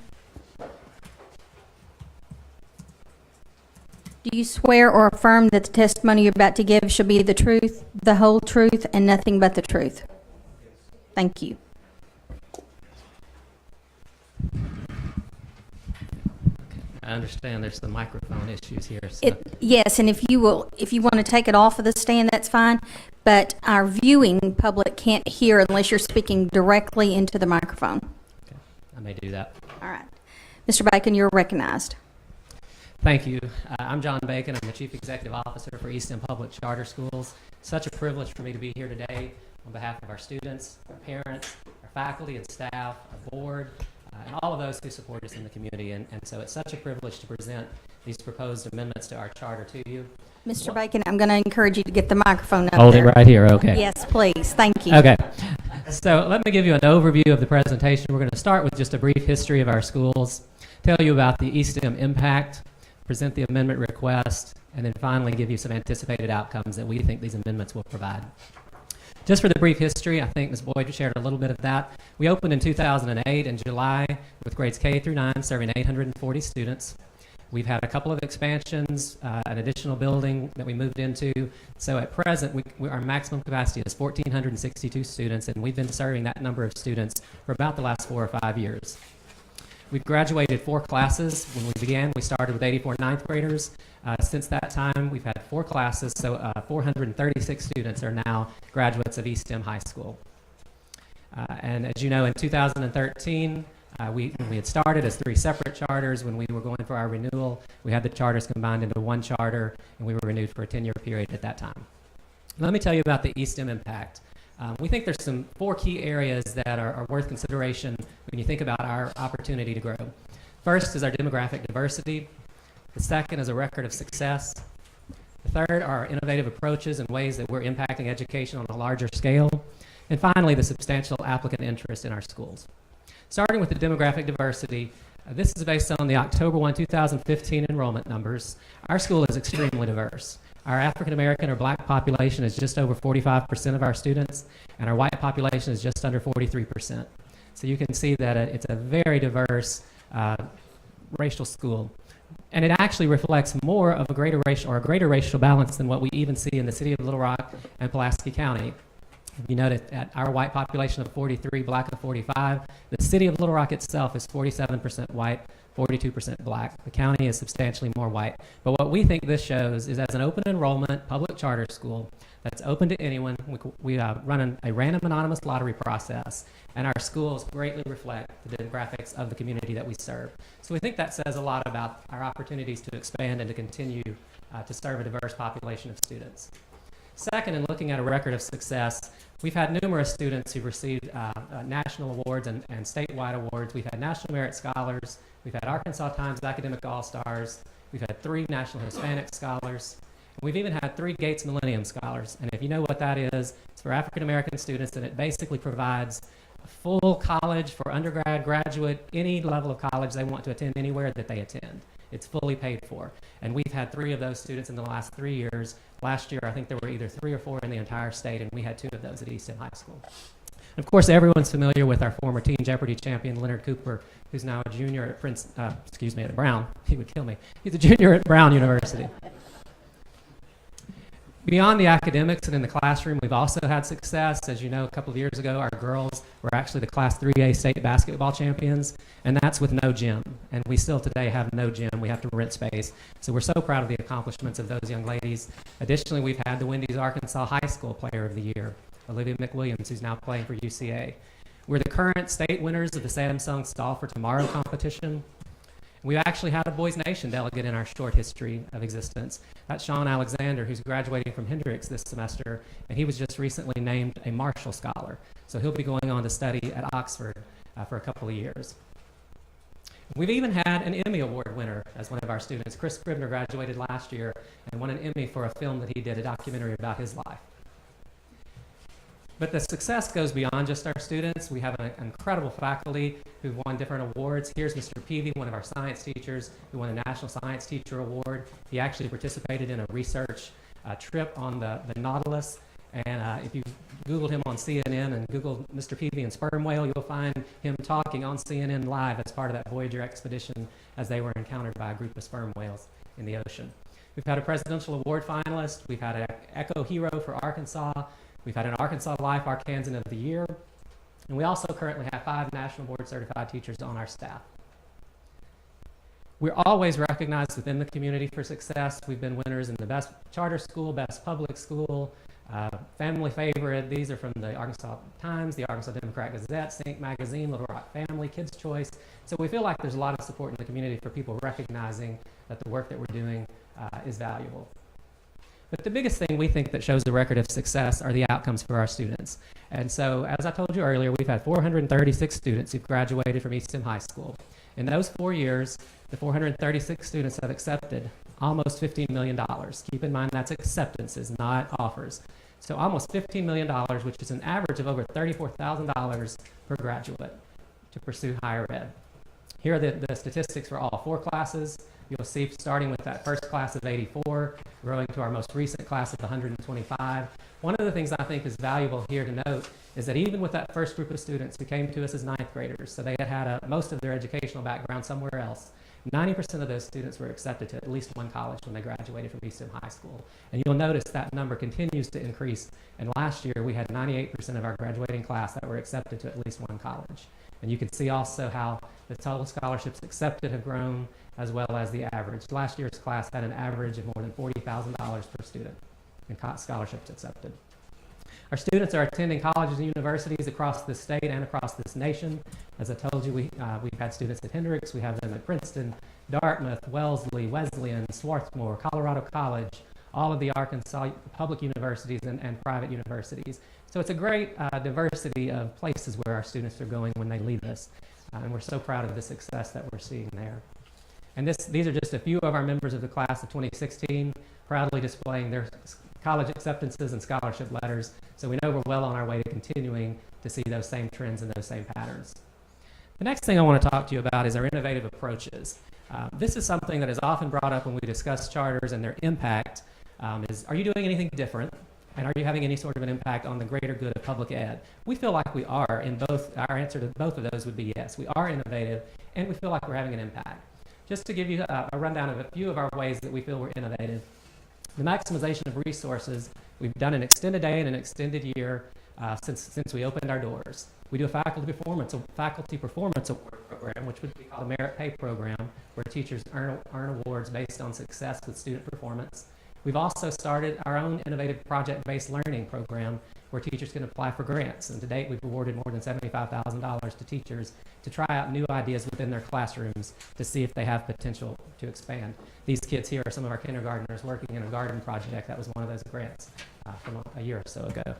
Do you swear or affirm that the testimony you're about to give shall be the truth, the whole truth, and nothing but the truth? Thank you. I understand there's some microphone issues here. So. Yes, and if you want to take it off of the stand, that's fine. But our viewing public can't hear unless you're speaking directly into the microphone. Okay. I may do that. All right. Mr. Bacon, you're recognized. Thank you. I'm John Bacon. I'm the Chief Executive Officer for East End Public Charter Schools. Such a privilege for me to be here today on behalf of our students, our parents, our faculty and staff, our board, and all of those who support us in the community. And so it's such a privilege to present these proposed amendments to our charter to you. Mr. Bacon, I'm going to encourage you to get the microphone up Hold there. it right here, okay. Yes, please. Thank you. Okay. So let me give you an overview of the presentation. We're going to start with just a brief history of our schools, tell you about the East End impact, present the amendment request, and then finally give you some anticipated outcomes that we think these amendments will provide. Just for the brief history, I think Ms. Boyd shared a little bit of that. We opened in 2008 in July with grades K through 9, serving 840 students. We've had a couple of expansions, an additional building that we moved into. So at present, our maximum capacity is 1,462 students, and we've been serving that number of students for about the last 4 or 5 years. We've graduated 4 classes. When we began, we started with 84 ninth graders. Since that time, we've had 4 classes, so 436 students are now graduates of East End High School. And as you know, in 2013, we had started as 3 separate charters. When we were going for our renewal, we had the charters combined into one charter, and we were renewed for a 10-year period at that time. Let me tell you about the East End impact. We think there's some 4 key areas that are worth consideration when you think about our opportunity to grow. First is our demographic diversity. The second is a record of success. The third are our innovative approaches and ways that we're impacting education on a larger scale. And finally, the substantial applicant interest in our schools. Starting with the demographic diversity, this is based on the October 1, 2015 enrollment numbers. Our school is extremely diverse. Our African American or Black population is just over 45% of our students, and our white population is just under 43%. So you can see that it's a very diverse racial school. And it actually reflects more of a greater racial balance than what we even see in the city of Little Rock and Pulaski County. You note that our white population of 43, Black of 45, the city of Little Rock itself is 47% white, 42% Black. The county is substantially more white. But what we think this shows is as an open enrollment public charter school that's open to anyone, we run a random anonymous lottery process, and our schools greatly reflect the demographics of the community that we serve. So we think that says a lot about our opportunities to expand and to continue to serve a diverse population of students. Second, in looking at a record of success, we've had numerous students who've received national awards and statewide awards. We've had National Merit Scholars. We've had Arkansas Times Academic All-Stars. We've had 3 National Hispanic Scholars. And we've even had 3 Gates Millennium Scholars. And if you know what that is, it's for African American students, and it basically provides a full college for undergrad, graduate, any level of college they want to attend anywhere that they attend. It's fully paid for. And we've had 3 of those students in the last 3 years. Last year, I think there were either 3 or 4 in the entire state, and we had 2 of those at Easton High School. And of course, everyone's familiar with our former Teen Jeopardy champion, Leonard Cooper, who's now a junior at at Brown. He would kill me. He's a junior at Brown University. Beyond the academics and in the classroom, we've also had success. As you know, a couple of years ago, our girls were actually the Class 3A state basketball champions, and that's with no gym. And we still today have no gym. We have to rent space. So we're so proud of the accomplishments of those young ladies. Additionally, we've had the Wendy's Arkansas High School Player of the Year, Olivia McWilliams, who's now playing for UCA. We're the current state winners of the Samsung Stall for Tomorrow competition. We actually had a Boys Nation delegate in our short history of existence. That's Sean Alexander, who's graduating from Hendrix this semester, and he was just recently named a Marshall Scholar. So he'll be going on to study at Oxford for a couple of years. We've even had an Emmy Award winner as one of our students. Chris Scribner graduated last year and won an Emmy for a film that he did, a documentary about his life. But the success goes beyond just our students. We have an incredible faculty who've won different awards. Here's Mr. Peavy, one of our science teachers, who won a National Science Teacher Award. He actually participated in a research trip on the Nautilus. And if you Googled him on CNN and Googled Mr. Peavy and sperm whale, you'll find him talking on CNN Live as part of that Voyager expedition as they were encountered by a group of sperm whales in the ocean. We've had a Presidential Award finalist. We've had an Echo Hero for Arkansas. We've had an Arkansas Life Arkansan of the Year, and we also currently have 5 National Board Certified teachers on our staff. We're always recognized within the community for success. We've been winners in the Best Charter School, Best Public School, Family Favorite. These are from the Arkansas Times, the Arkansas Democrat Gazette, Sync Magazine, Little Rock Family, Kids' Choice. So we feel like there's a lot of support in the community for people recognizing that the work that we're doing is valuable. But the biggest thing we think that shows the record of success are the outcomes for our students. And so, as I told you earlier, we've had 436 students who've graduated from Easton High School. In those 4 years, the 436 students have accepted almost $15 million. Keep in mind that's acceptances, not offers. So almost $15 million, which is an average of over $34,000 per graduate to pursue higher ed. Here are the statistics for all 4 classes. You'll see starting with that first class of 84, growing to our most recent class of 125. One of the things I think is valuable here to note is that even with that first group of students who came to us as 9th graders, so they had most of their educational background somewhere else, 90% of those students were accepted to at least one college when they graduated from Easton High School. And you'll notice that number continues to increase. And last year, we had 98% of our graduating class that were accepted to at least one college. And you can see also how the total scholarships accepted have grown, as well as the average. Last year's class had an average of more than $40,000 per student in scholarships accepted. Our students are attending colleges and universities across the state and across this nation. As I told you, we've had students at Hendrix, we have them at Princeton, Dartmouth, Wellesley, Wesleyan, Swarthmore, Colorado College, all of the Arkansas public universities and private universities. So it's a great diversity of places where our students are going when they leave us. And we're so proud of the success that we're seeing there. And these are just a few of our members of the class of 2016 proudly displaying their college acceptances and scholarship letters. So we know we're well on our way to continuing to see those same trends and those same patterns. The next thing I want to talk to you about is our innovative approaches. This is something that is often brought up when we discuss charters and their impact. Are you doing anything different? And are you having any sort of an impact on the greater good of public ed? We feel like we are, and our answer to both of those would be yes. We are innovative, and we feel like we're having an impact. Just to give you a rundown of a few of our ways that we feel we're innovative. The maximization of resources, we've done an extended day and an extended year since we opened our doors. We do a faculty performance award program, which would be called a merit pay program, where teachers earn awards based on success with student performance. We've also started our own innovative project-based learning program where teachers can apply for grants. And to date, we've awarded more than $75,000 to teachers to try out new ideas within their classrooms to see if they have potential to expand. These kids here are some of our kindergartners working in a garden project. That was one of those grants from a year or so ago.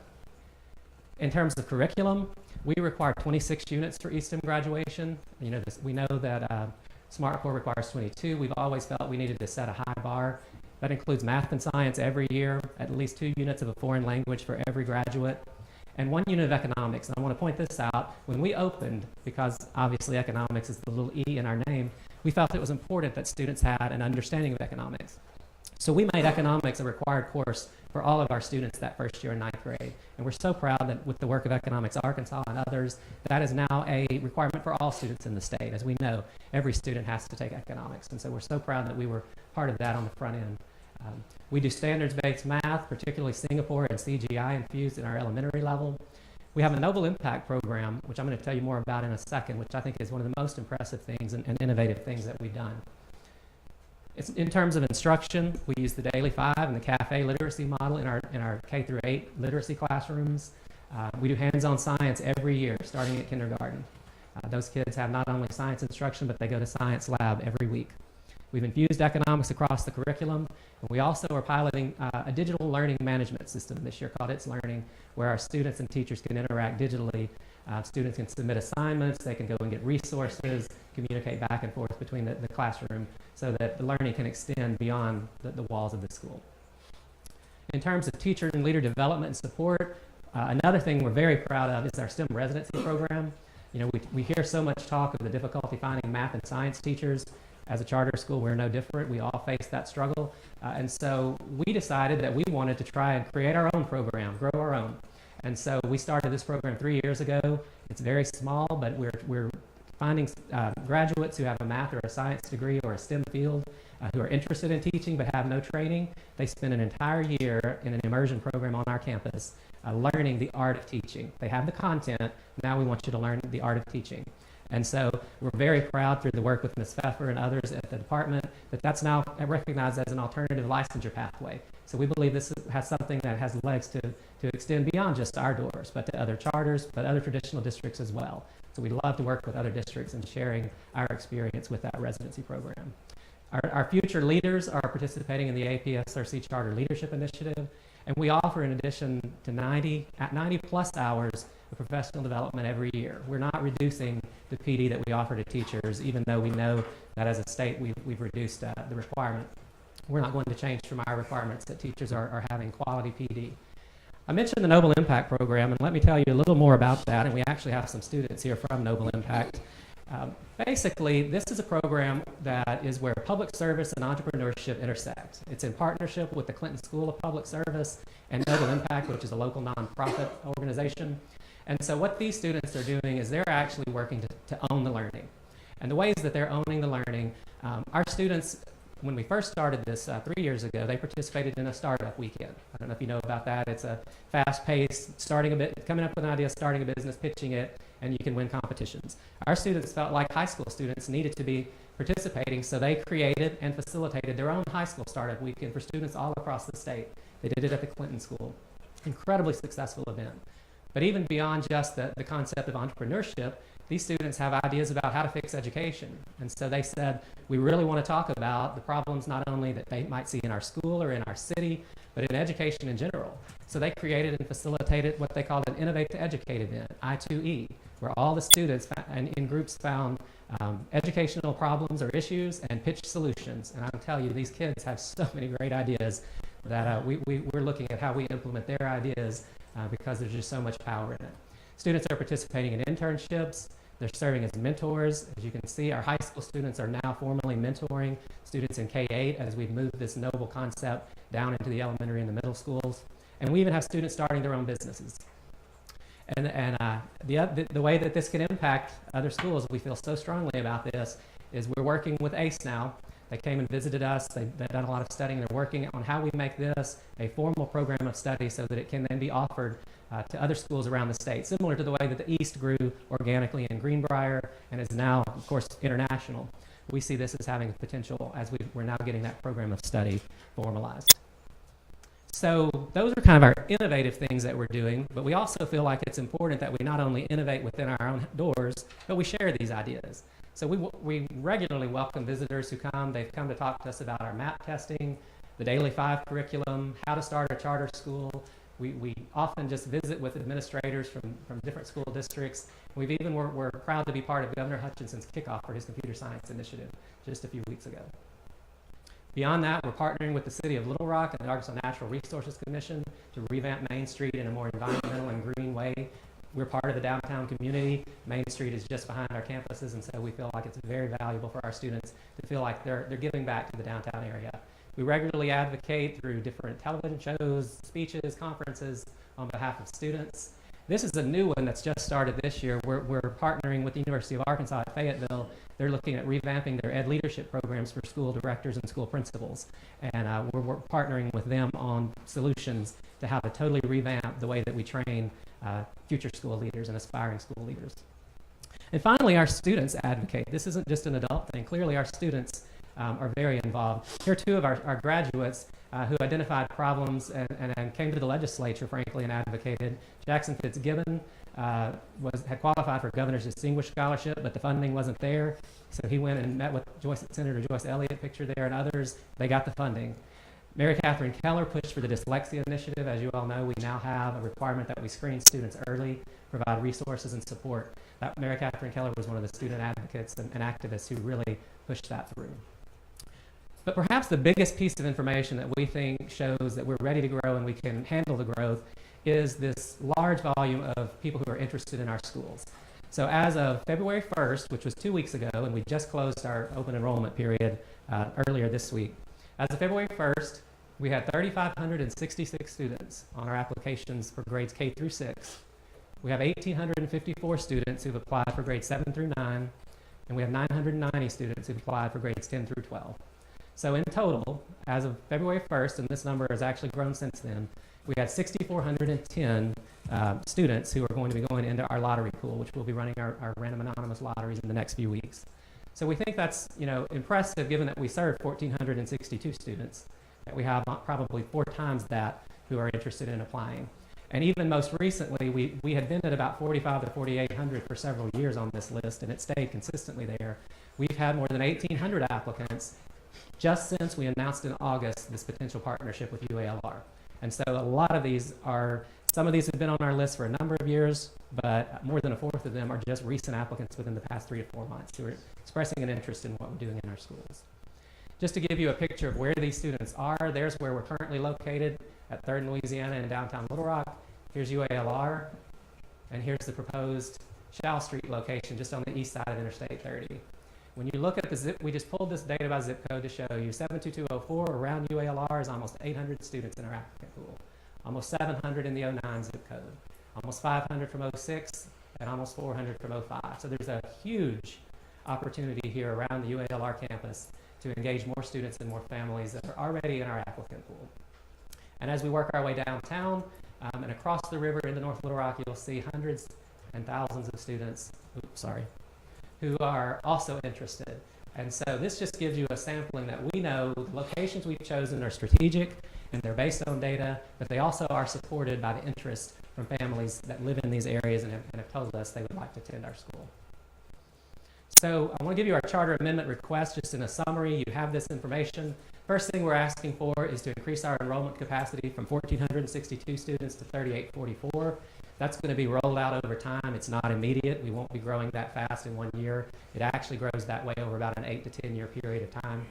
In terms of curriculum, we require 26 units for eSTEM graduation. We know that SMART Core requires 22. We've always felt we needed to set a high bar. That includes math and science every year, at least 2 units of a foreign language for every graduate, and 1 unit of economics. And I want to point this out. When we opened, because obviously economics is the little E in our name, we felt it was important that students had an understanding of economics. So we made economics a required course for all of our students that first year in 9th grade. And we're so proud that with the work of Economics Arkansas and others, that is now a requirement for all students in the state. As we know, every student has to take economics. And so we're so proud that we were part of that on the front end. We do standards-based math, particularly Singapore and CGI infused in our elementary level. We have a Noble Impact program, which I'm going to tell you more about in a second, which I think is one of the most impressive things and innovative things that we've done. In terms of instruction, we use the Daily 5 and the Cafe literacy model in our K through 8 literacy classrooms. We do hands-on science every year, starting at kindergarten. Those kids have not only science instruction, but they go to science lab every week. We've infused economics across the curriculum, and we also are piloting a digital learning management system this year called It's Learning, where our students and teachers can interact digitally. Students can submit assignments, they can go and get resources, communicate back and forth between the classroom so that the learning can extend beyond the walls of the school. In terms of teacher and leader development and support, another thing we're very proud of is our STEM residency program. We hear so much talk of the difficulty finding math and science teachers. As a charter school, we're no different. We all face that struggle. And so we decided that we wanted to try and create our own program, grow our own. And so we started this program 3 years ago. It's very small, but we're finding graduates who have a math or a science degree or a STEM field who are interested in teaching but have no training. They spend an entire year in an immersion program on our campus learning the art of teaching. They have the content. Now we want you to learn the art of teaching. And so we're very proud through the work with Ms. Pfeffer and others at the department that's now recognized as an alternative licensure pathway. So we believe this has something that has legs to extend beyond just our doors, but to other charters, but other traditional districts as well. So we'd love to work with other districts in sharing our experience with that residency program. Our future leaders are participating in the APSRC Charter Leadership Initiative, and we offer, in addition to 90 plus hours of professional development every year. We're not reducing the PD that we offer to teachers, even though we know that as a state we've reduced the requirement. We're not going to change from our requirements that teachers are having quality PD. I mentioned the Noble Impact program, and let me tell you a little more about that, and we actually have some students here from Noble Impact. Basically, this is a program that is where public service and entrepreneurship intersect. It's in partnership with the Clinton School of Public Service and Noble Impact, which is a local nonprofit organization. And so what these students are doing is they're actually working to own the learning. And the ways that they're owning the learning, our students, when we first started this 3 years ago, they participated in a startup weekend. I don't know if you know about that. It's a fast-paced, coming up with an idea, starting a business, pitching it, and you can win competitions. Our students felt like high school students needed to be participating, so they created and facilitated their own high school startup weekend for students all across the state. They did it at the Clinton School. Incredibly successful event. But even beyond just the concept of entrepreneurship, these students have ideas about how to fix education. And so they said, we really want to talk about the problems not only that they might see in our school or in our city, but in education in general. So they created and facilitated what they called an Innovate to Educate event, I2E, where all the students in groups found educational problems or issues and pitched solutions. And I can tell you, these kids have so many great ideas that we're looking at how we implement their ideas because there's just so much power in it. Students are participating in internships. They're serving as mentors. As you can see, our high school students are now formally mentoring students in K-8 as we've moved this noble concept down into the elementary and the middle schools. And we even have students starting their own businesses. And the way that this can impact other schools, we feel so strongly about this, is we're working with ACE now. They came and visited us. They've done a lot of studying. They're working on how we make this a formal program of study so that it can then be offered to other schools around the state, similar to the way that the East grew organically in Greenbrier and is now, of course, international. We see this as having potential as we're now getting that program of study formalized. So those are kind of our innovative things that we're doing, but we also feel like it's important that we not only innovate within our own doors, but we share these ideas. So we regularly welcome visitors who come. They've come to talk to us about our MAP testing, the Daily 5 curriculum, how to start a charter school. We often just visit with administrators from different school districts. We're proud to be part of Governor Hutchinson's kickoff for his computer science initiative just a few weeks ago. Beyond that, we're partnering with the City of Little Rock and the Arkansas Natural Resources Commission to revamp Main Street in a more environmental and green way. We're part of the downtown community. Main Street is just behind our campuses, and so we feel like it's very valuable for our students to feel like they're giving back to the downtown area. We regularly advocate through different television shows, speeches, conferences on behalf of students. This is a new one that's just started this year. We're partnering with the University of Arkansas at Fayetteville. They're looking at revamping their ed leadership programs for school directors and school principals. And we're partnering with them on solutions to how to totally revamp the way that we train future school leaders and aspiring school leaders. And finally, our students advocate. This isn't just an adult thing. Clearly, our students are very involved. Here are two of our graduates who identified problems and came to the legislature, frankly, and advocated. Jackson Fitzgibbon had qualified for Governor's Distinguished Scholarship, but the funding wasn't there. So he went and met with Senator Joyce Elliott, pictured there, and others. They got the funding. Mary Catherine Keller pushed for the Dyslexia Initiative. As you all know, we now have a requirement that we screen students early, provide resources and support. Mary Catherine Keller was one of the student advocates and activists who really pushed that through. But perhaps the biggest piece of information that we think shows that we're ready to grow and we can handle the growth is this large volume of people who are interested in our schools. So as of February 1st, which was 2 weeks ago, and we just closed our open enrollment period earlier this week, as of February 1st, we had 3,566 students on our applications for grades K through 6. We have 1,854 students who've applied for grades 7 through 9, and we have 990 students who've applied for grades 10 through 12. So in total, as of February 1st, and this number has actually grown since then, we had 6,410 students who are going to be going into our lottery pool, which we'll be running our random anonymous lotteries in the next few weeks. So we think that's impressive given that we serve 1,462 students, that we have probably 4 times that who are interested in applying. And even most recently, we had been at about 4,500 to 4,800 for several years on this list, and it stayed consistently there. We've had more than 1,800 applicants just since we announced in August this potential partnership with UALR. And so a lot of these some of these have been on our list for a number of years, but more than a fourth of them are just recent applicants within the past 3 to 4 months who are expressing an interest in what we're doing in our schools. Just to give you a picture of where these students are, there's where we're currently located at 3rd and Louisiana in downtown Little Rock. Here's UALR, and here's the proposed Shell Street location just on the east side of Interstate 30. When you look at the zip, we just pulled this data by zip code to show you 72204 around UALR is almost 800 students in our applicant pool, almost 700 in the 09 zip code, almost 500 from 06, and almost 400 from 05. So there's a huge opportunity here around the UALR campus to engage more students and more families that are already in our applicant pool. And as we work our way downtown and across the river into North Little Rock, you'll see hundreds and thousands of students, who are also interested. And so this just gives you a sampling that we know the locations we've chosen are strategic and they're based on data, but they also are supported by the interest from families that live in these areas and have told us they would like to attend our school. So I want to give you our charter amendment request just in a summary. You have this information. First thing we're asking for is to increase our enrollment capacity from 1,462 students to 3,844. That's going to be rolled out over time. It's not immediate. We won't be growing that fast in 1 year. It actually grows that way over about an 8 to 10 year period of time.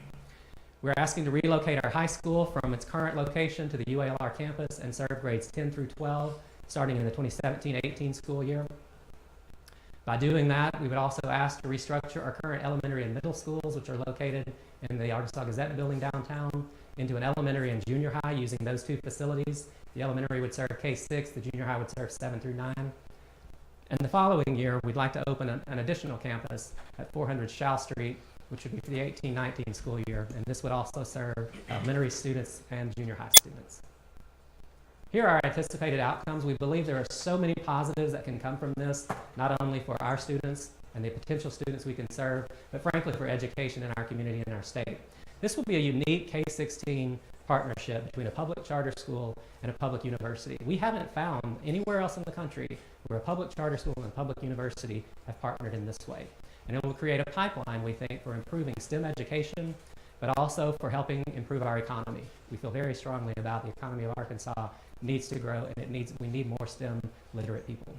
We're asking to relocate our high school from its current location to the UALR campus and serve grades 10 through 12, starting in the 2017-18 school year. By doing that, we would also ask to restructure our current elementary and middle schools, which are located in the Arkansas Gazette building downtown, into an elementary and junior high using those two facilities. The elementary would serve K-6, the junior high would serve 7 through 9. And the following year, we'd like to open an additional campus at 400 Shao Street, which would be for the 18-19 school year, and this would also serve elementary students and junior high students. Here are our anticipated outcomes. We believe there are so many positives that can come from this, not only for our students and the potential students we can serve, but frankly for education in our community and our state. This will be a unique K-16 partnership between a public charter school and a public university. We haven't found anywhere else in the country where a public charter school and a public university have partnered in this way. And it will create a pipeline, we think, for improving STEM education, but also for helping improve our economy. We feel very strongly about the economy of Arkansas needs to grow, and we need more STEM literate people.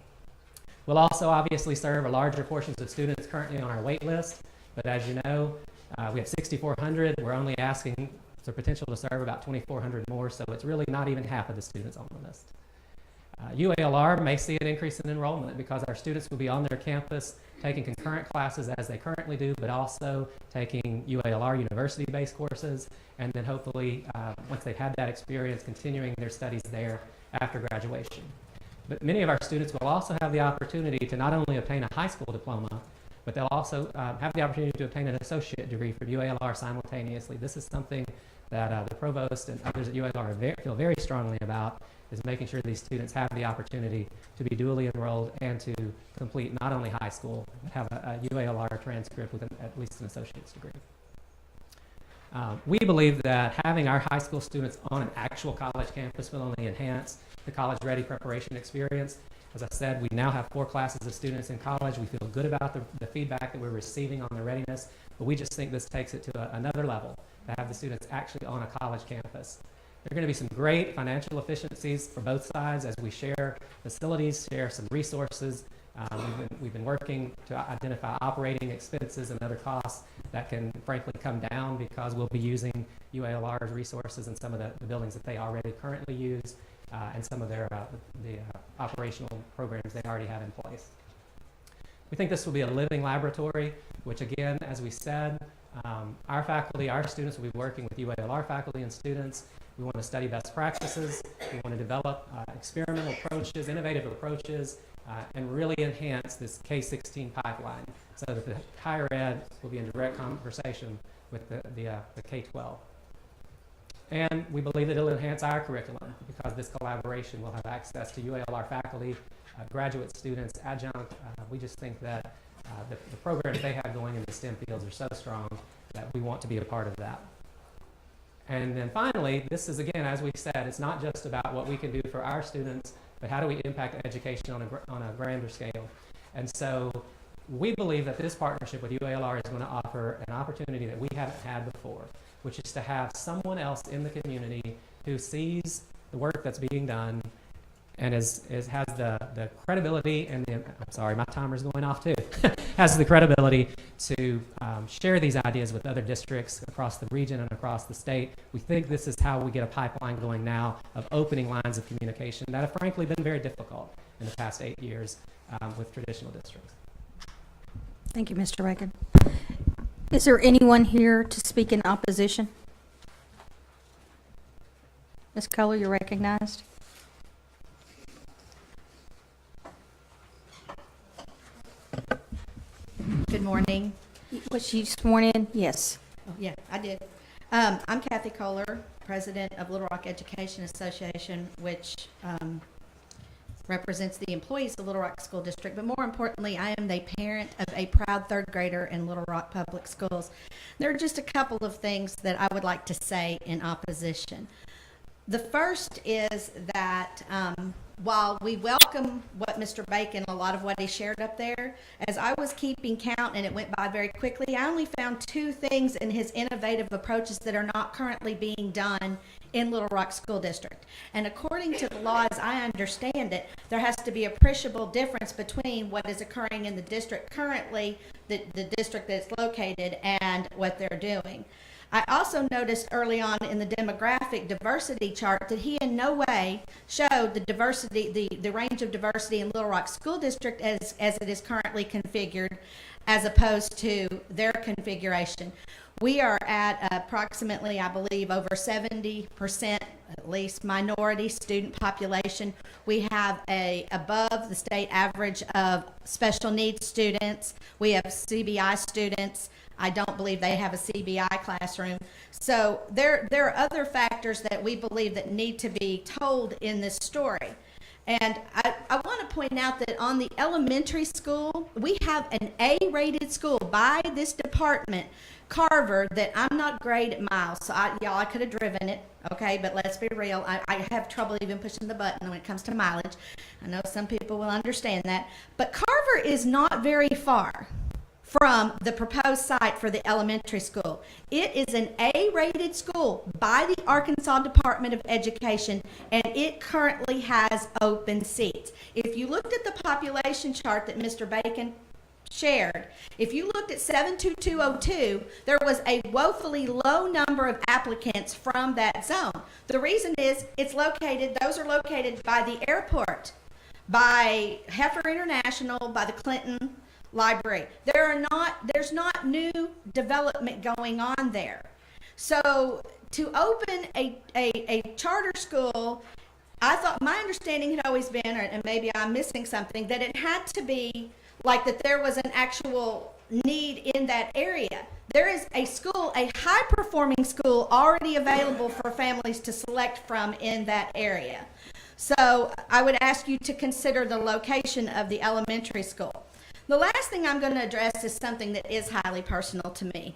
We'll also obviously serve a larger portions of students currently on our wait list, but as you know, we have 6,400. We're only asking for potential to serve about 2,400 more, so it's really not even half of the students on the list. UALR may see an increase in enrollment because our students will be on their campus taking concurrent classes as they currently do, but also taking UALR university-based courses, and then hopefully, once they've had that experience, continuing their studies there after graduation. But many of our students will also have the opportunity to not only obtain a high school diploma, but they'll also have the opportunity to obtain an associate degree from UALR simultaneously. This is something that the provost and others at UALR feel very strongly about, is making sure these students have the opportunity to be dually enrolled and to complete not only high school, but have a UALR transcript with at least an associate's degree. We believe that having our high school students on an actual college campus will only enhance the college-ready preparation experience. As I said, we now have 4 classes of students in college. We feel good about the feedback that we're receiving on their readiness, but we just think this takes it to another level to have the students actually on a college campus. There are going to be some great financial efficiencies for both sides as we share facilities, share some resources. We've been working to identify operating expenses and other costs that can frankly come down because we'll be using UALR's resources in some of the buildings that they already currently use and some of their operational programs they already have in place. We think this will be a living laboratory, which again, as we said, our faculty, our students will be working with UALR faculty and students. We want to study best practices. We want to develop experimental approaches, innovative approaches, and really enhance this K-16 pipeline so that the higher ed will be in direct conversation with the K-12. And we believe that it'll enhance our curriculum because this collaboration will have access to UALR faculty, graduate students, adjunct. We just think that the programs they have going in the STEM fields are so strong that we want to be a part of that. And then finally, this is, again, as we said, it's not just about what we can do for our students, but how do we impact education on a grander scale. And so we believe that this partnership with UALR is going to offer an opportunity that we haven't had before, which is to have someone else in the community who sees the work that's being done and has the credibility and I'm sorry, my timer's going off too, has the credibility to share these ideas with other districts across the region and across the state. We think this is how we get a pipeline going now of opening lines of communication that have frankly been very difficult in the past 8 years with traditional districts. Thank you, Mr. Reagan. Is there anyone here to speak in opposition? Ms. Kohler, you're recognized. Good morning. Was she sworn in? Yes. Oh, yeah, I did. I'm Kathy Kohler, president of Little Rock Education Association, which represents the employees of Little Rock School District. But more importantly, I am the parent of a proud third grader in Little Rock Public Schools. There are just a couple of things that I would like to say in opposition. The first is that while we welcome what Mr. Bacon, a lot of what he shared up there, as I was keeping count and it went by very quickly, I only found 2 things in his innovative approaches that are not currently being done in Little Rock School District. And according to the law, as I understand it, there has to be appreciable difference between what is occurring in the district currently, the district that it's located, and what they're doing. I also noticed early on in the demographic diversity chart that he in no way showed the diversity, the range of diversity in Little Rock School District as it is currently configured, as opposed to their configuration. We are at approximately, I believe, over 70% at least minority student population. We have a above the state average of special needs students. We have CBI students. I don't believe they have a CBI classroom. So there are other factors that we believe that need to be told in this story. And I want to point out that on the elementary school, we have an A-rated school by this department, Carver, that I'm not great at miles. So I could have driven it, okay? But let's be real. I have trouble even pushing the button when it comes to mileage. I know some people will understand that. But Carver is not very far from the proposed site for the elementary school. It is an A-rated school by the Arkansas Department of Education, and it currently has open seats. If you looked at the population chart that Mr. Bacon shared, if you looked at 72202, there was a woefully low number of applicants from that zone. The reason is those are located by the airport, by Heifer International, by the Clinton Library. There's not new development going on there. So to open a charter school, I thought, my understanding had always been, and maybe I'm missing something, that it had to be like that there was an actual need in that area. There is a school, a high-performing school already available for families to select from in that area. So I would ask you to consider the location of the elementary school. The last thing I'm going to address is something that is highly personal to me.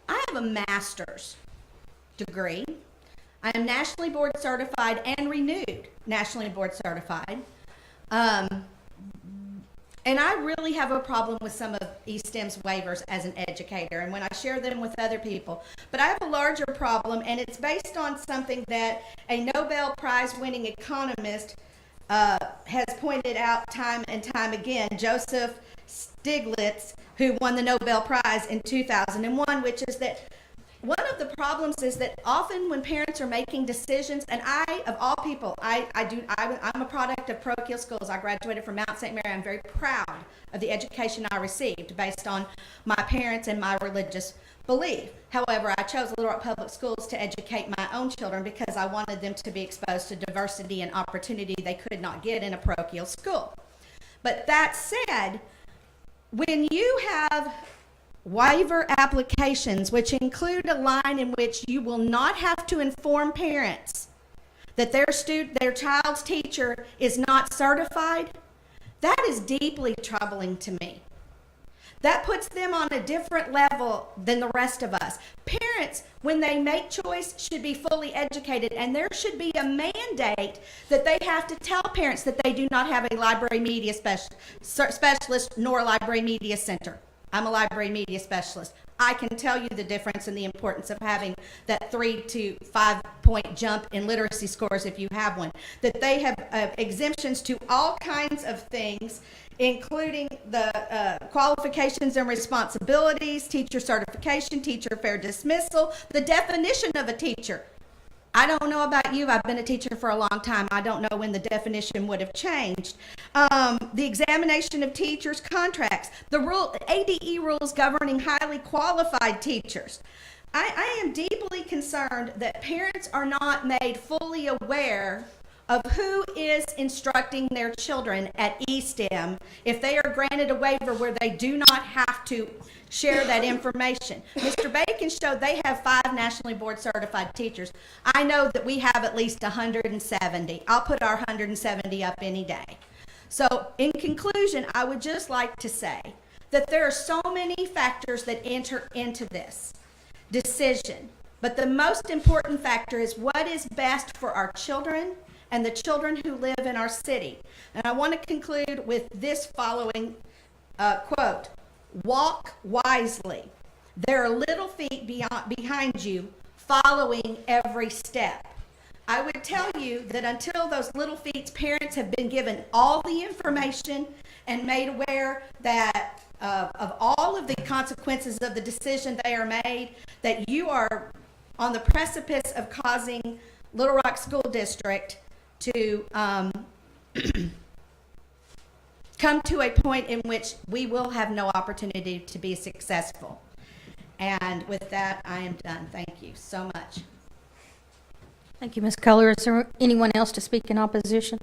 I have a master's degree. I am nationally board certified and renewed nationally board certified. And I really have a problem with some of eSTEM's waivers as an educator and when I share them with other people. But I have a larger problem, and it's based on something that a Nobel Prize winning economist has pointed out time and time again, Joseph Stiglitz, who won the Nobel Prize in 2001, which is that one of the problems is that often when parents are making decisions, and I, of all people, I'm a product of parochial schools. I graduated from Mount St. Mary. I'm very proud of the education I received based on my parents and my religious belief. However, I chose Little Rock Public Schools to educate my own children because I wanted them to be exposed to diversity and opportunity they could not get in a parochial school. But that said, when you have waiver applications, which include a line in which you will not have to inform parents that their child's teacher is not certified, that is deeply troubling to me. That puts them on a different level than the rest of us. Parents, when they make choice, should be fully educated, and there should be a mandate that they have to tell parents that they do not have a library media specialist nor a library media center. I'm a library media specialist. I can tell you the difference and the importance of having that 3 to 5 point jump in literacy scores if you have one. That they have exemptions to all kinds of things, including the qualifications and responsibilities, teacher certification, teacher fair dismissal, the definition of a teacher. I don't know about you. I've been a teacher for a long time. I don't know when the definition would have changed. The examination of teachers' contracts, the ADE rules governing highly qualified teachers. I am deeply concerned that parents are not made fully aware of who is instructing their children at eSTEM if they are granted a waiver where they do not have to share that information. Mr. Bacon showed they have 5 nationally board certified teachers. I know that we have at least 170. I'll put our 170 up any day. So in conclusion, I would just like to say that there are so many factors that enter into this decision. But the most important factor is what is best for our children and the children who live in our city. And I want to conclude with this following quote: "Walk wisely. There are little feet behind you, following every step." I would tell you that until those little feet's parents have been given all the information and made aware that of all of the consequences of the decision they are made, that you are on the precipice of causing Little Rock School District to come to a point in which we will have no opportunity to be successful. And with that, I am done. Thank you so much. Thank you, Ms. Culler. Is there anyone else to speak in opposition?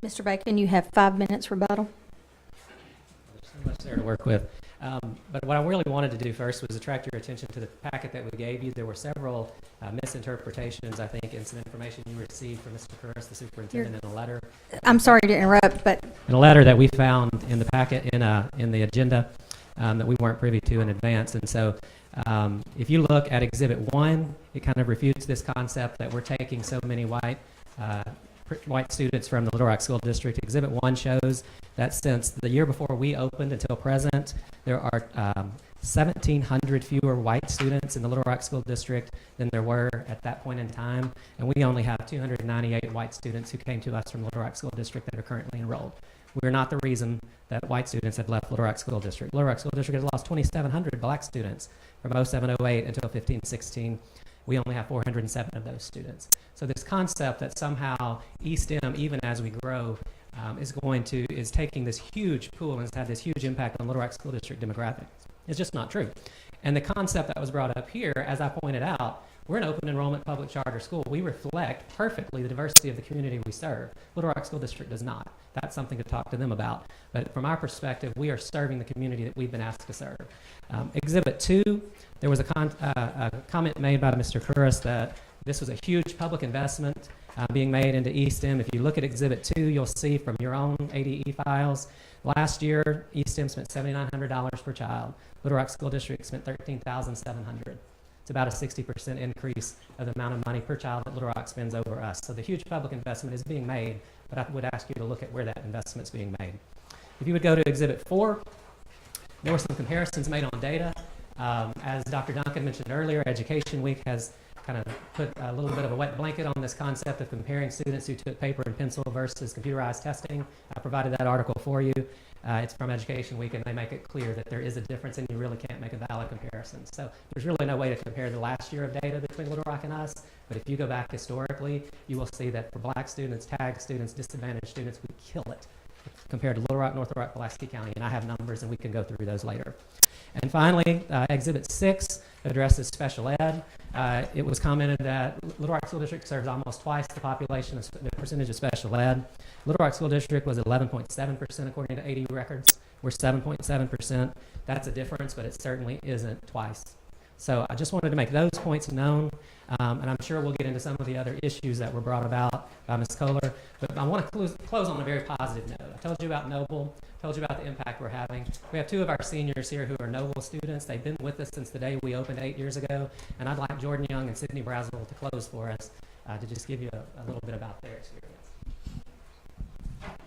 Mr. Bacon, you have 5 minutes rebuttal. There's so much there to work with. But what I really wanted to do first was attract your attention to the packet that we gave you. There were several misinterpretations, I think, and some information you received from Mr. Curris, the superintendent, in a letter. I'm sorry to interrupt, but In a letter that we found in the packet in the agenda that we weren't privy to in advance. And so if you look at Exhibit 1, it kind of refutes this concept that we're taking so many white students from the Little Rock School District. Exhibit 1 shows that since the year before we opened until present, there are 1,700 fewer white students in the Little Rock School District than there were at that point in time. And we only have 298 white students who came to us from the Little Rock School District that are currently enrolled. We're not the reason that white students have left Little Rock School District. Little Rock School District has lost 2,700 black students from 07-08 until 15-16. We only have 407 of those students. So this concept that somehow East M, even as we grow, is taking this huge pool and has had this huge impact on Little Rock School District demographics. It's just not true. And the concept that was brought up here, as I pointed out, we're an open enrollment public charter school. We reflect perfectly the diversity of the community we serve. Little Rock School District does not. That's something to talk to them about. But from our perspective, we are serving the community that we've been asked to serve. Exhibit 2, there was a comment made by Mr. Curris that this was a huge public investment being made into East M. If you look at Exhibit 2, you'll see from your own ADE files, last year, East M spent $7,900 per child. Little Rock School District spent $13,700. It's about a 60% increase of the amount of money per child that Little Rock spends over us. So the huge public investment is being made, but I would ask you to look at where that investment is being made. If you would go to Exhibit 4, there were some comparisons made on data. As Dr. Duncan mentioned earlier, Education Week has kind of put a little bit of a wet blanket on this concept of comparing students who took paper and pencil versus computerized testing. I provided that article for you. It's from Education Week, and they make it clear that there is a difference and you really can't make a valid comparison. So there's really no way to compare the last year of data between Little Rock and us, but if you go back historically, you will see that for black students, tag students, disadvantaged students, we kill it compared to Little Rock, North Little Rock, Pulaski County, and I have numbers and we can go through those later. And finally, Exhibit 6 addresses special ed. It was commented that Little Rock School District serves almost twice the population of the percentage of special ed. Little Rock School District was 11.7% according to AD records. We're 7.7%. That's a difference, but it certainly isn't twice. So I just wanted to make those points known, and I'm sure we'll get into some of the other issues that were brought about by Ms. Kohler. But I want to close on a very positive note. I told you about Noble, told you about the impact we're having. We have 2 of our seniors here who are Noble students. They've been with us since the day we opened 8 years ago, and I'd like Jordan Young and Sydney Brazel to close for us to just give you a little bit about their experience.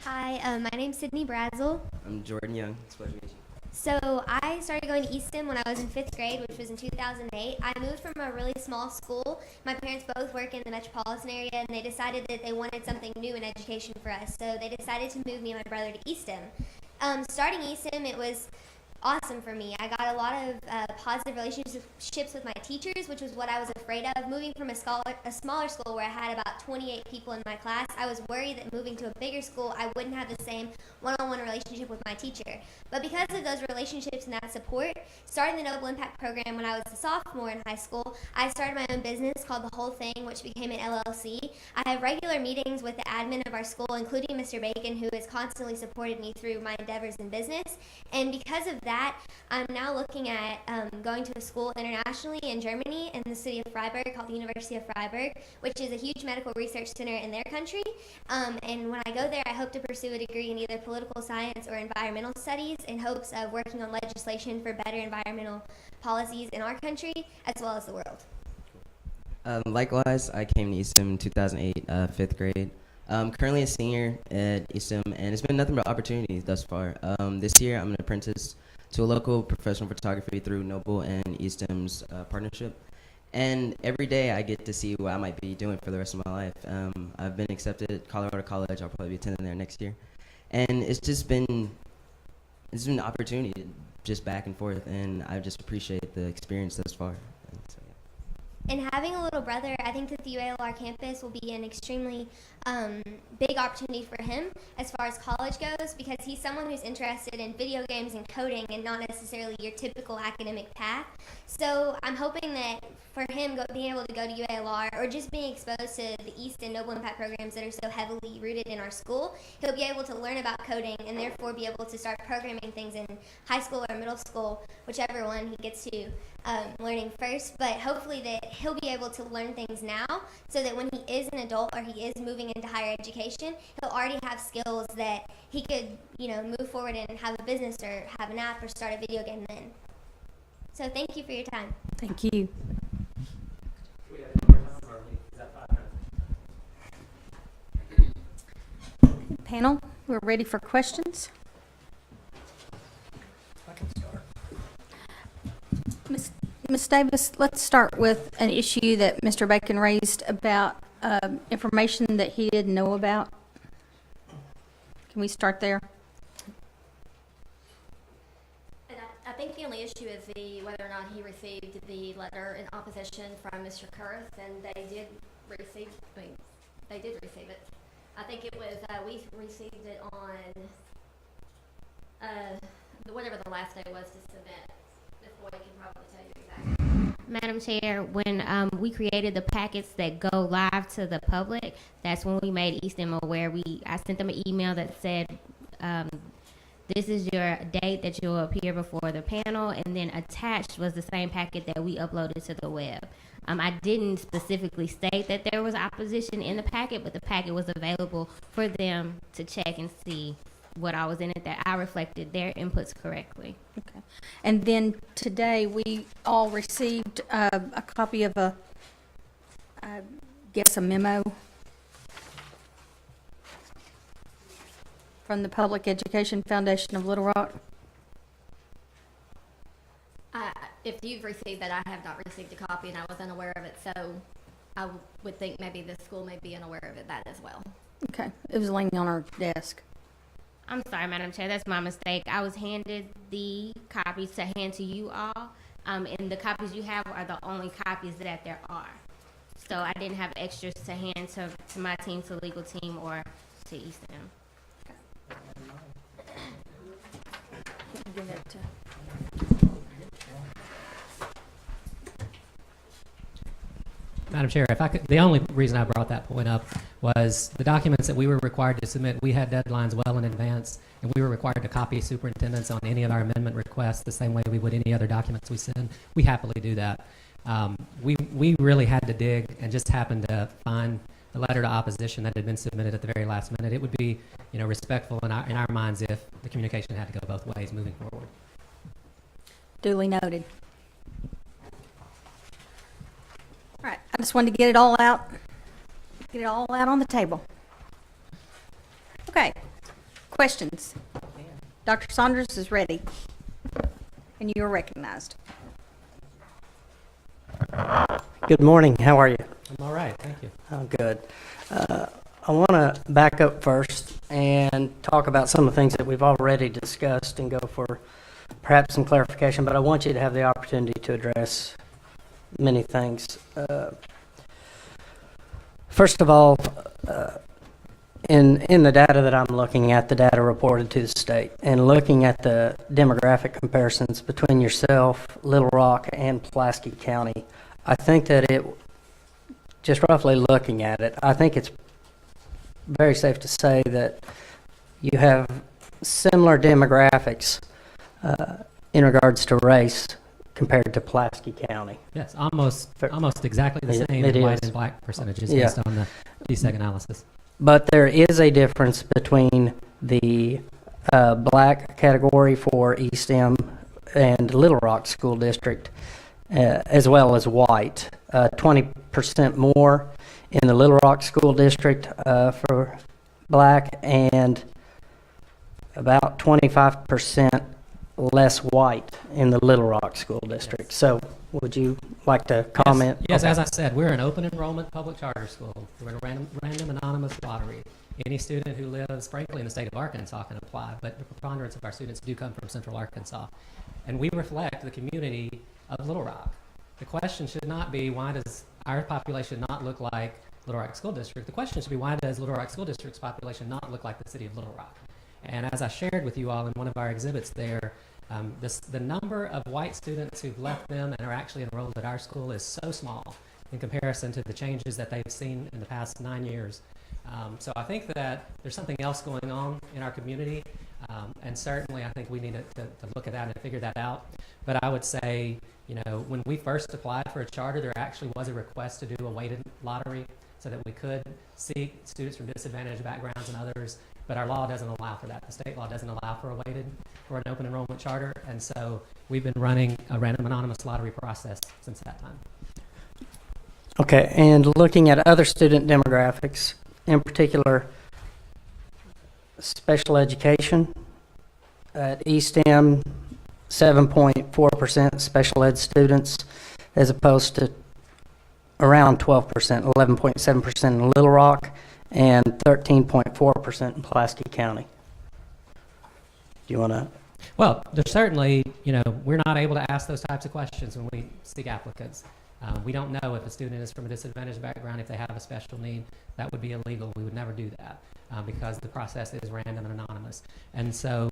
Hi, my name's Sydney Brazel. I'm Jordan Young. It's a pleasure to meet you. So I started going to Easton when I was in 5th grade, which was in 2008. I moved from a really small school. My parents both work in the metropolitan area, and they decided that they wanted something new in education for us. So they decided to move me and my brother to Easton. Starting Easton, it was awesome for me. I got a lot of positive relationships with my teachers, which was what I was afraid of. Moving from a smaller school where I had about 28 people in my class, I was worried that moving to a bigger school, I wouldn't have the same one-on-one relationship with my teacher. But because of those relationships and that support, starting the Noble Impact Program when I was a sophomore in high school, I started my own business called The Whole Thing, which became an LLC. I have regular meetings with the admin of our school, including Mr. Bacon, who has constantly supported me through my endeavors in business. And because of that, I'm now looking at going to a school internationally in Germany in the city of Freiburg called the University of Freiburg, which is a huge medical research center in their country. And when I go there, I hope to pursue a degree in either political science or environmental studies in hopes of working on legislation for better environmental policies in our country as well as the world. Likewise, I came to Eastham in 2008, 5th grade. Currently a senior at Eastham, and it's been nothing but opportunities thus far. This year, I'm an apprentice to a local professional photography through Noble and Eastham's partnership. And every day I get to see what I might be doing for the rest of my life. I've been accepted at Colorado College. I'll probably be attending there next year. And it's been an opportunity just back and forth, and I just appreciate the experience thus far. And so, yeah. And having a little brother, I think that the UALR campus will be an extremely big opportunity for him as far as college goes, because he's someone who's interested in video games and coding and not necessarily your typical academic path. So I'm hoping that for him being able to go to UALR or just being exposed to the East and Noble Impact programs that are so heavily rooted in our school, he'll be able to learn about coding and therefore be able to start programming things in high school or middle school, whichever one he gets to learning first. But hopefully that he'll be able to learn things now so that when he is an adult or he is moving into higher education, he'll already have skills that he could, move forward and have a business or have an app or start a video game then. So thank you for your time. Thank you. Panel, we're ready for questions. I can start. Ms. Davis, let's start with an issue that Mr. Bacon raised about information that he didn't know about. Can we start there? And I think the only issue is whether or not he received the letter in opposition from Mr. Kurth, and they did receive it. I think it was, we received it on whatever the last day was to submit. This boy can probably tell you exactly. Madam Chair, when we created the packets that go live to the public, that's when we made Eastham aware. I sent them an email that said, this is your date that you'll appear before the panel, and then attached was the same packet that we uploaded to the web. I didn't specifically state that there was opposition in the packet, but the packet was available for them to check and see what I was in it, that I reflected their inputs correctly. Okay. And then today we all received a copy of a memo from the Public Education Foundation of Little Rock. If you've received that, I have not received a copy, and I was unaware of it, so I would think maybe the school may be unaware of that as well. Okay. It was laying on our desk. I'm sorry, Madam Chair, that's my mistake. I was handed the copies to hand to you all, and the copies you have are the only copies that there are. So I didn't have extras to hand to my team, to the legal team, or to Eastham. Give that to Madam Chair, if I could, the only reason I brought that point up was the documents that we were required to submit, we had deadlines well in advance, and we were required to copy superintendents on any of our amendment requests the same way we would any other documents we send. We happily do that. We really had to dig and just happened to find the letter to opposition that had been submitted at the very last minute. It would be, respectful in our minds if the communication had to go both ways moving forward. Duly noted. All right, I just wanted to get it all out on the table. Okay, questions? Dr. Saunders is ready, and you are recognized. Good morning. How are you? I'm all right, thank you. Oh, good. I want to back up first and talk about some of the things that we've already discussed and go for perhaps some clarification, but I want you to have the opportunity to address many things. First of all, in the data that I'm looking at, the data reported to the state, and looking at the demographic comparisons between yourself, Little Rock, and Pulaski County, I think that just roughly looking at it, I think it's very safe to say that you have similar demographics in regards to race compared to Pulaski County. Yes, almost exactly the same It in white is. and black percentages Yeah. based on the DSEC analysis. But there is a difference between the black category for East M and Little Rock School District, as well as white. 20% more in the Little Rock School District for black, and about 25% less white in the Little Rock School District. So would you like to comment? Yes, Okay. as I said, we're an open enrollment public charter school. We're a random anonymous lottery. Any student who lives, frankly, in the state of Arkansas can apply, but the preponderance of our students do come from Central Arkansas. And we reflect the community of Little Rock. The question should not be, why does our population not look like Little Rock School District? The question should be, why does Little Rock School District's population not look like the city of Little Rock? And as I shared with you all in one of our exhibits there, the number of white students who've left them and are actually enrolled at our school is so small in comparison to the changes that they've seen in the past 9 years. So I think that there's something else going on in our community, and certainly I think we need to look at that and figure that out. But I would say, you know, when we first applied for a charter, there actually was a request to do a weighted lottery so that we could seek students from disadvantaged backgrounds and others, but our law doesn't allow for that. The state law doesn't allow for an open enrollment charter, and so we've been running a random anonymous lottery process since that time. Okay, and looking at other student demographics, in particular, special education, at East M, 7.4% special ed students, as opposed to around 12%, 11.7% in Little Rock, and 13.4% in Pulaski County. Do you want to? Well, there's certainly, you know, we're not able to ask those types of questions when we seek applicants. We don't know if a student is from a disadvantaged background, if they have a special need. That would be illegal. We would never do that because the process is random and anonymous. And so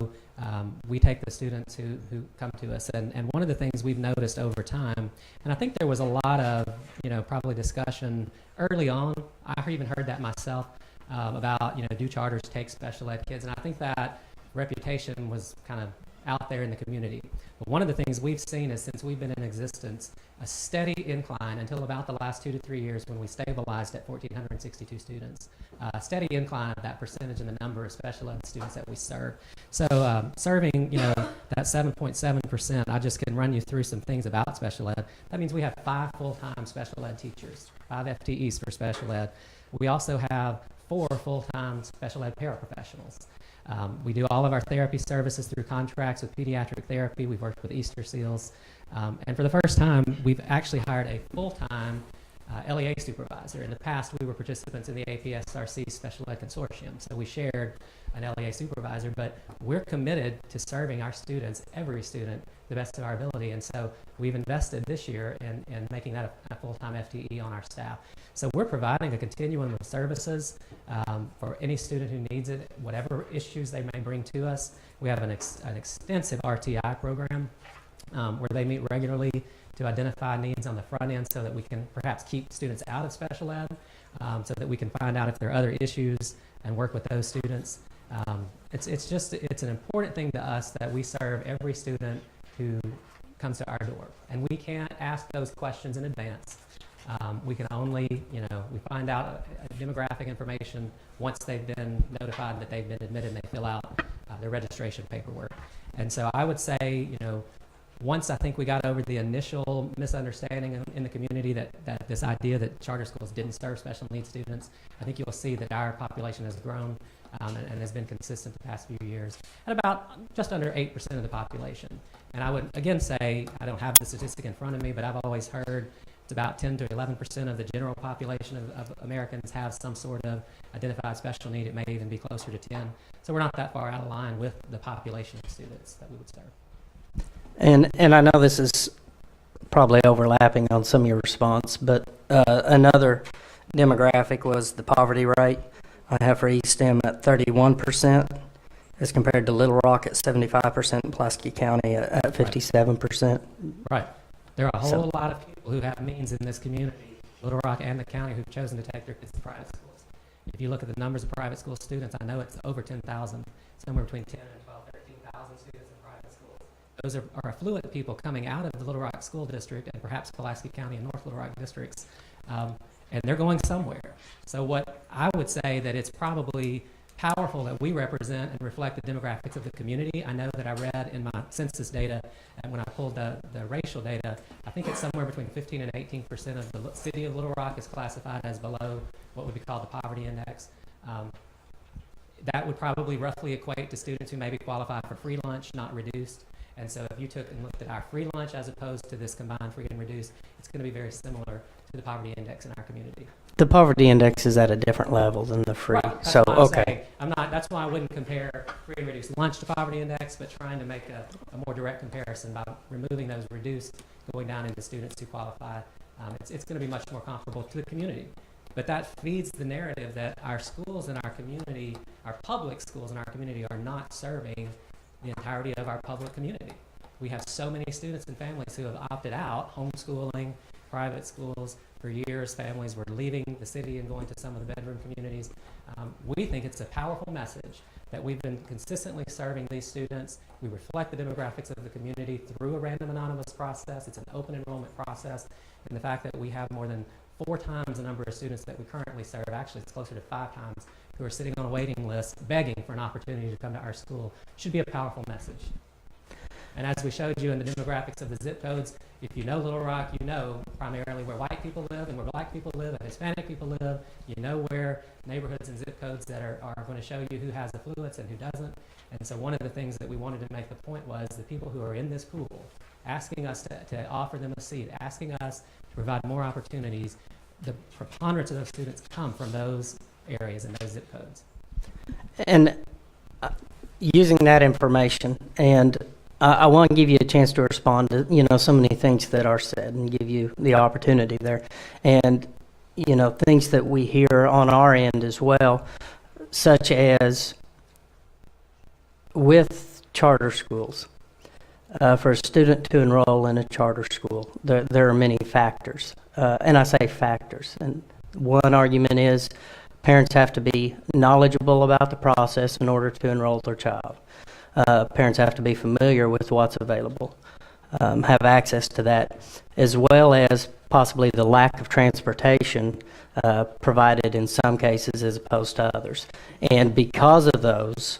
we take the students who come to us. And one of the things we've noticed over time, and I think there was a lot of, you know, probably discussion early on. I even heard that myself about, you know, do charters take special ed kids? And I think that reputation was kind of out there in the community. But one of the things we've seen is since we've been in existence, a steady incline until about the last 2 to 3 years when we stabilized at 1,462 students, a steady incline of that percentage in the number of special ed students that we serve. So serving, you know, that 7.7%, I just can run you through some things about special ed. That means we have 5 full-time special ed teachers, 5 FTEs for special ed. We also have 4 full-time special ed paraprofessionals. We do all of our therapy services through contracts with pediatric therapy. We've worked with Easter Seals. And for the first time, we've actually hired a full-time LEA supervisor. In the past, we were participants in the APSRC Special Ed Consortium, so we shared an LEA supervisor, but we're committed to serving our students, every student, the best of our ability. And so we've invested this year in making that a full-time FTE on our staff. So we're providing a continuum of services for any student who needs it, whatever issues they may bring to us. We have an extensive RTI program where they meet regularly to identify needs on the front end so that we can perhaps keep students out of special ed, so that we can find out if there are other issues and work with those students. It's an important thing to us that we serve every student who comes to our door. And we can't ask those questions in advance. We can only, you know, we find out demographic information once they've been notified that they've been admitted and they fill out their registration paperwork. And so I would say, you know, once I think we got over the initial misunderstanding in the community that this idea that charter schools didn't serve special needs students, I think you'll see that our population has grown and has been consistent the past few years at about just under 8% of the population. And I would again say, I don't have the statistic in front of me, but I've always heard it's about 10 to 11% of the general population of Americans have some sort of identified special need. It may even be closer to 10. So we're not that far out of line with the population of students that we would serve. And I know this is probably overlapping on some of your response, but another demographic was the poverty rate. I have for East M at 31% as compared to Little Rock at 75% and Pulaski County at 57%. Right. There are a whole lot of people who have means in this community, Little Rock and the county, who've chosen to take their kids to private schools. If you look at the numbers of private school students, I know it's over 10,000, somewhere between 10 and 12, 13,000 students in private schools. Those are affluent people coming out of the Little Rock School District and perhaps Pulaski County and North Little Rock districts, and they're going somewhere. So what I would say that it's probably powerful that we represent and reflect the demographics of the community. I know that I read in my census data, and when I pulled the racial data, I think it's somewhere between 15 and 18% of the city of Little Rock is classified as below what would be called the poverty index. That would probably roughly equate to students who maybe qualify for free lunch, not reduced. And so if you took and looked at our free lunch as opposed to this combined free and reduced, it's going to be very similar to the poverty index in our community. The poverty index is at a different level than the free. Right. So, That's why I'm okay. saying that's why I wouldn't compare free and reduced lunch to poverty index, but trying to make a more direct comparison by removing those reduced, going down into students who qualify. It's going to be much more comparable to the community. But that feeds the narrative that our schools in our community, our public schools in our community, are not serving the entirety of our public community. We have so many students and families who have opted out, homeschooling, private schools. For years, families were leaving the city and going to some of the bedroom communities. We think it's a powerful message that we've been consistently serving these students. We reflect the demographics of the community through a random anonymous process. It's an open enrollment process. And the fact that we have more than 4 times the number of students that we currently serve, actually it's closer to 5 times, who are sitting on a waiting list begging for an opportunity to come to our school, should be a powerful message. And as we showed you in the demographics of the zip codes, if you know Little Rock, you know primarily where white people live and where black people live and Hispanic people live. You know where neighborhoods and zip codes that are going to show you who has affluence and who doesn't. And so one of the things that we wanted to make the point was the people who are in this pool, asking us to offer them a seat, asking us to provide more opportunities, the preponderance of those students come from those areas and those zip codes. And using that information, and I want to give you a chance to respond to, so many things that are said and give you the opportunity there. And, things that we hear on our end as well, such as with charter schools. For a student to enroll in a charter school, there are many factors. And I say factors. And one argument is parents have to be knowledgeable about the process in order to enroll their child. Parents have to be familiar with what's available, have access to that, as well as possibly the lack of transportation provided in some cases as opposed to others. And because of those,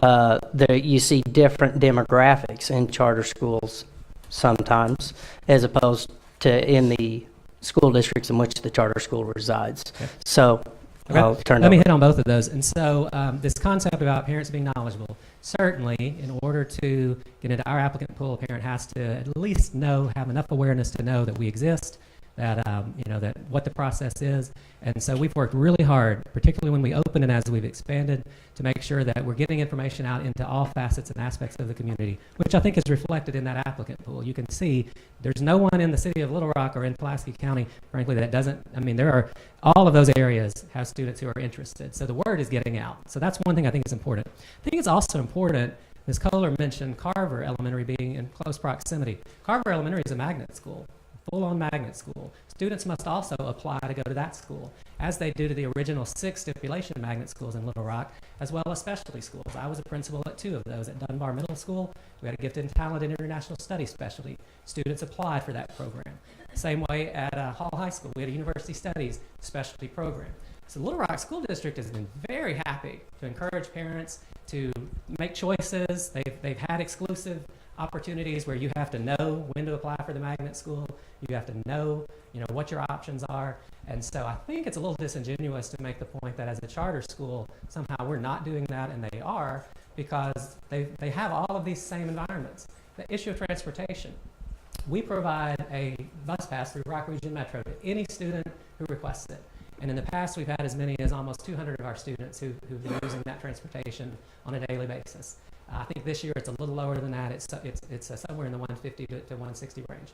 you see different demographics in charter schools sometimes, as opposed to in the school districts in which the charter school resides. Okay. So I'll turn Let me hit on both of those. And so this concept about parents being knowledgeable, certainly in order to get into our applicant pool, a parent has to at least have enough awareness to know that we exist, that that what the process is. And so we've worked really hard, particularly when we opened and as we've expanded, to make sure that we're getting information out into all facets and aspects of the community, which I think is reflected in that applicant pool. You can see there's no one in the city of Little Rock or in Pulaski County, frankly, that doesn't, there are, all of those areas have students who are interested. So the word is getting out. So that's one thing I think is important. I think it's also important, Ms. Kohler mentioned Carver Elementary being in close proximity. Carver Elementary is a magnet school. Full-on magnet school. Students must also apply to go to that school, as they do to the original 6 stipulation magnet schools in Little Rock, as well as specialty schools. I was a principal at 2 of those. At Dunbar Middle School, we had a gifted and talented international studies specialty. Students applied for that program. Same way at Hall High School, we had a university studies specialty program. So Little Rock School District has been very happy to encourage parents to make choices. They've had exclusive opportunities where you have to know when to apply for the magnet school. You have to know, what your options are. And so I think it's a little disingenuous to make the point that as a charter school, somehow we're not doing that, and they are, because they have all of these same environments. The issue of transportation. We provide a bus pass through Rock Region Metro to any student who requests it. And in the past, we've had as many as almost 200 of our students who've been using that transportation on a daily basis. I think this year it's a little lower than that. It's somewhere in the 150 to 160 range.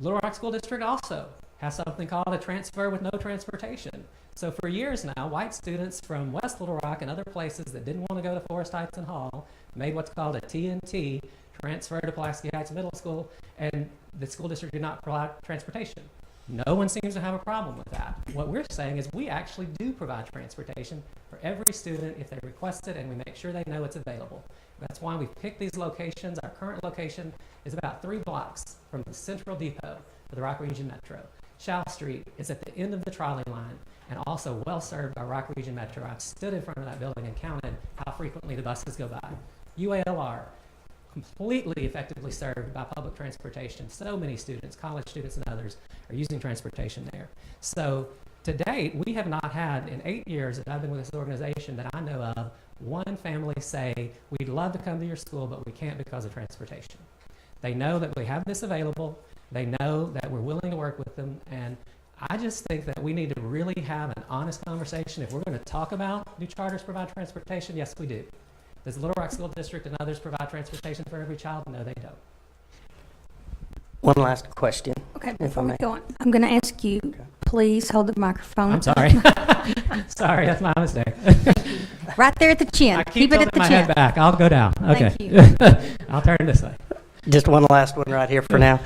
Little Rock School District also has something called a transfer with no transportation. So for years now, white students from West Little Rock and other places that didn't want to go to Forest Heights and Hall made what's called a TNT, transfer to Pulaski Heights Middle School, and the school district did not provide transportation. No one seems to have a problem with that. What we're saying is we actually do provide transportation for every student if they request it, and we make sure they know it's available. That's why we've picked these locations. Our current location is about 3 blocks from the central depot of the Rock Region Metro. Shaw Street is at the end of the trolley line and also well served by Rock Region Metro. I've stood in front of that building and counted how frequently the buses go by. UALR, completely effectively served by public transportation. So many students, college students and others, are using transportation there. So to date, we have not had, in 8 years that I've been with this organization that I know of, one family say, we'd love to come to your school, but we can't because of transportation. They know that we have this available. They know that we're willing to work with them. And I just think that we need to really have an honest conversation. If we're going to talk about, do charters provide transportation? Yes, we do. Does the Little Rock School District and others provide transportation for every child? No, they don't. One last question. Okay, if I before we may. go on, I'm going to ask you, please hold the microphone. I'm sorry. Sorry, that's my mistake. Right there at the chin. I keep it at the my chin. head back. I'll go down. Okay. Thank you. I'll turn this way. Just one last one right here for now.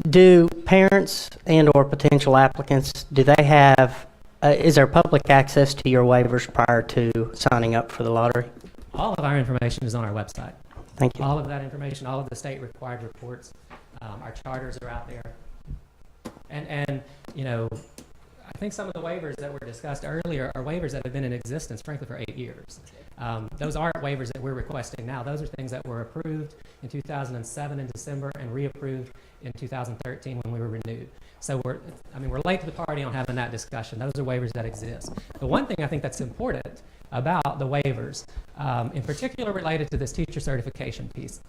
Do parents and or potential applicants, do they have, is there public access to your waivers prior to signing up for the lottery? All of our information is on our website. Thank you. All of that information, all of the state required reports, our charters are out there. And you know, I think some of the waivers that were discussed earlier are waivers that have been in existence, frankly, for 8 years. Those aren't waivers that we're requesting now. Those are things that were approved in 2007 in December and reapproved in 2013 when we were renewed. So we're late to the party on having that discussion. Those are waivers that exist. The one thing I think that's important about the waivers, in particular related to this teacher certification piece,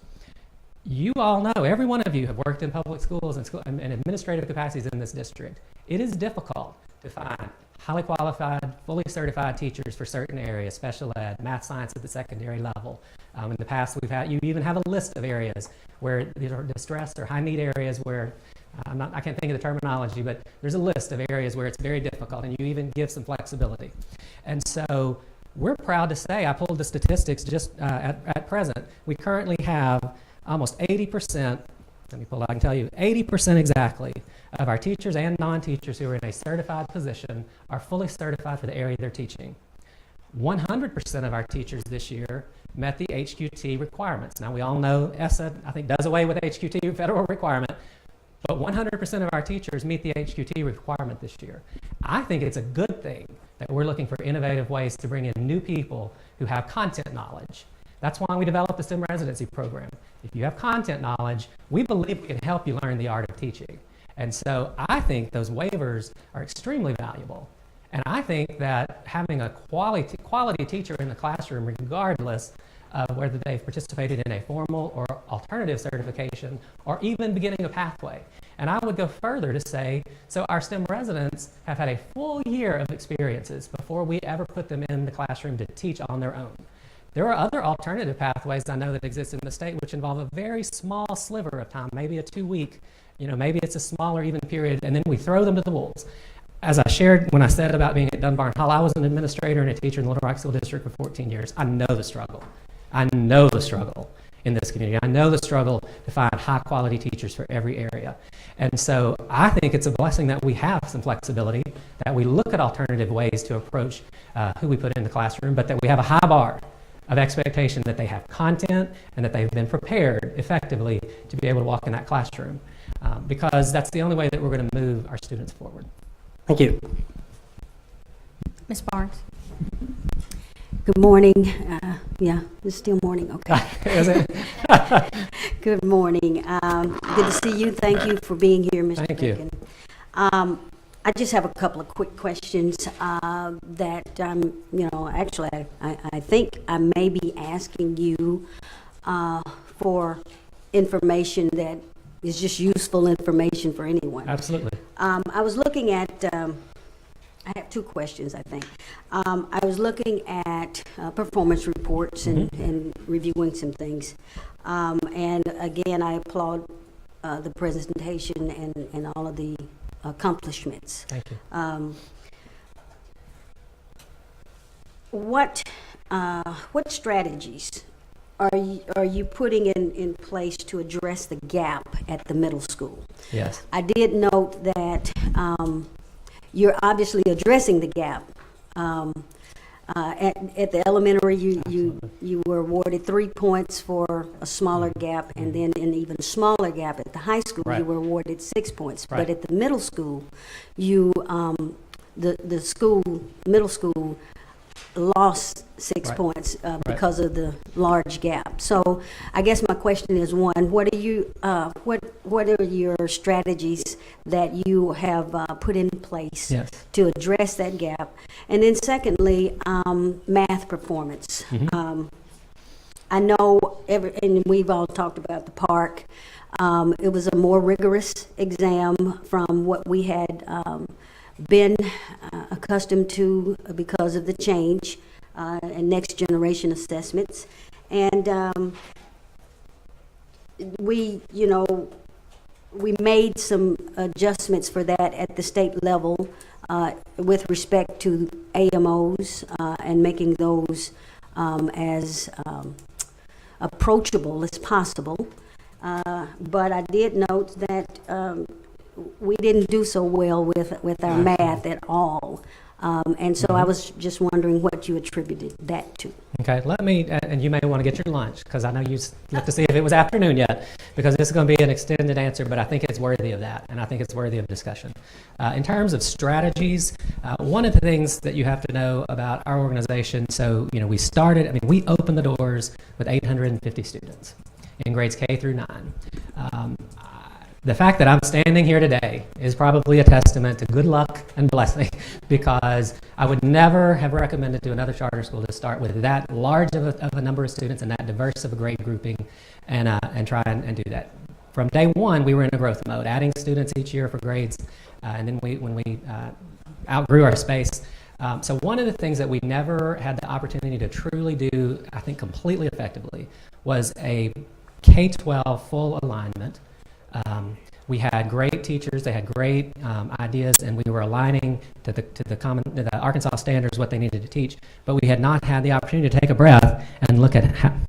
you all know, every one of you have worked in public schools and administrative capacities in this district. It is difficult to find highly qualified, fully certified teachers for certain areas, special ed, math, science at the secondary level. In the past, you even have a list of areas where these are distressed or high need areas where, I can't think of the terminology, but there's a list of areas where it's very difficult, and you even give some flexibility. And so we're proud to say, I pulled the statistics just at present, we currently have almost 80%, let me pull out and tell you, 80% exactly of our teachers and non-teachers who are in a certified position are fully certified for the area they're teaching. 100% of our teachers this year met the HQT requirements. Now, we all know ESSA, I think, does away with HQT federal requirement, but 100% of our teachers meet the HQT requirement this year. I think it's a good thing that we're looking for innovative ways to bring in new people who have content knowledge. That's why we developed the STEM residency program. If you have content knowledge, we believe we can help you learn the art of teaching. And so I think those waivers are extremely valuable. And I think that having a quality teacher in the classroom, regardless of whether they've participated in a formal or alternative certification or even beginning a pathway. And I would go further to say, so our STEM residents have had a full year of experiences before we ever put them in the classroom to teach on their own. There are other alternative pathways I know that exist in the state which involve a very small sliver of time, maybe a 2-week, maybe it's a smaller even period, and then we throw them to the wolves. As I shared when I said about being at Dunbar and Hall, I was an administrator and a teacher in the Little Rock School District for 14 years. I know the struggle. I know the struggle in this community. I know the struggle to find high-quality teachers for every area. And so I think it's a blessing that we have some flexibility, that we look at alternative ways to approach who we put in the classroom, but that we have a high bar of expectation that they have content and that they've been prepared effectively to be able to walk in that classroom, because that's the only way that we're going to move our students forward. Thank you. Ms. Barnes. Good morning. Yeah, it's still morning, okay. Is it? Good morning. Good to see you. Thank you for being here, Mr. Thank Bacon. I just have a couple of quick questions that, actually, I think I may be asking you for information that is just useful information for anyone. Absolutely. I was looking at, I have two questions, I think. I was looking at performance reports and reviewing some things. And again, I applaud the presentation and all of the accomplishments. Thank you. What strategies are you putting in place to address the gap at the middle school? Yes. I did note that you're obviously addressing the gap. At the elementary, you were awarded 3 points for a smaller gap, and then an even smaller gap at the high school, Right. you were awarded 6 points. Right. But at the middle school, you middle school lost 6 Right. points because of the large gap. So I guess my question is, one, what are your strategies that you have put in place Yes. to address that gap? And then secondly, math performance. I know, and we've all talked about the park. It was a more rigorous exam from what we had been accustomed to because of the change and next generation assessments. And we made some adjustments for that at the state level with respect to AMOs and making those as approachable as possible. But I did note that we didn't do so well with our math at all. And so I was just wondering what you attributed that to. Okay, let me, and you may want to get your lunch, because I know you looked to see if it was afternoon yet, because this is going to be an extended answer, but I think it's worthy of that, and I think it's worthy of discussion. In terms of strategies, one of the things that you have to know about our organization, so, we opened the doors with 850 students in grades K through 9. The fact that I'm standing here today is probably a testament to good luck and blessing, because I would never have recommended to another charter school to start with that large of a number of students and that diverse of a grade grouping and try and do that. From day one, we were in a growth mode, adding students each year for grades, and then when we outgrew our space. So one of the things that we never had the opportunity to truly do, I think, completely effectively, was a K-12 full alignment. We had great teachers, they had great ideas, and we were aligning to the Arkansas standards what they needed to teach, but we had not had the opportunity to take a breath and look at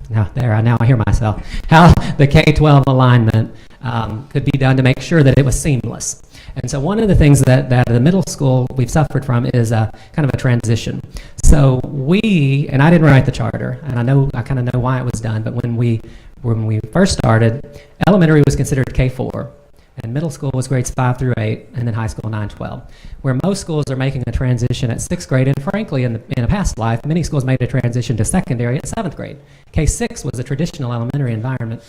now I hear myself, how the K-12 alignment could be done to make sure that it was seamless. And so one of the things that the middle school we've suffered from is kind of a transition. So and I didn't write the charter, and I kind of know why it was done, but when we first started, elementary was considered K-4, and middle school was grades 5 through 8, and then high school 9-12. Where most schools are making a transition at 6th grade, and frankly, in a past life, many schools made a transition to secondary at 7th grade. K-6 was a traditional elementary environment.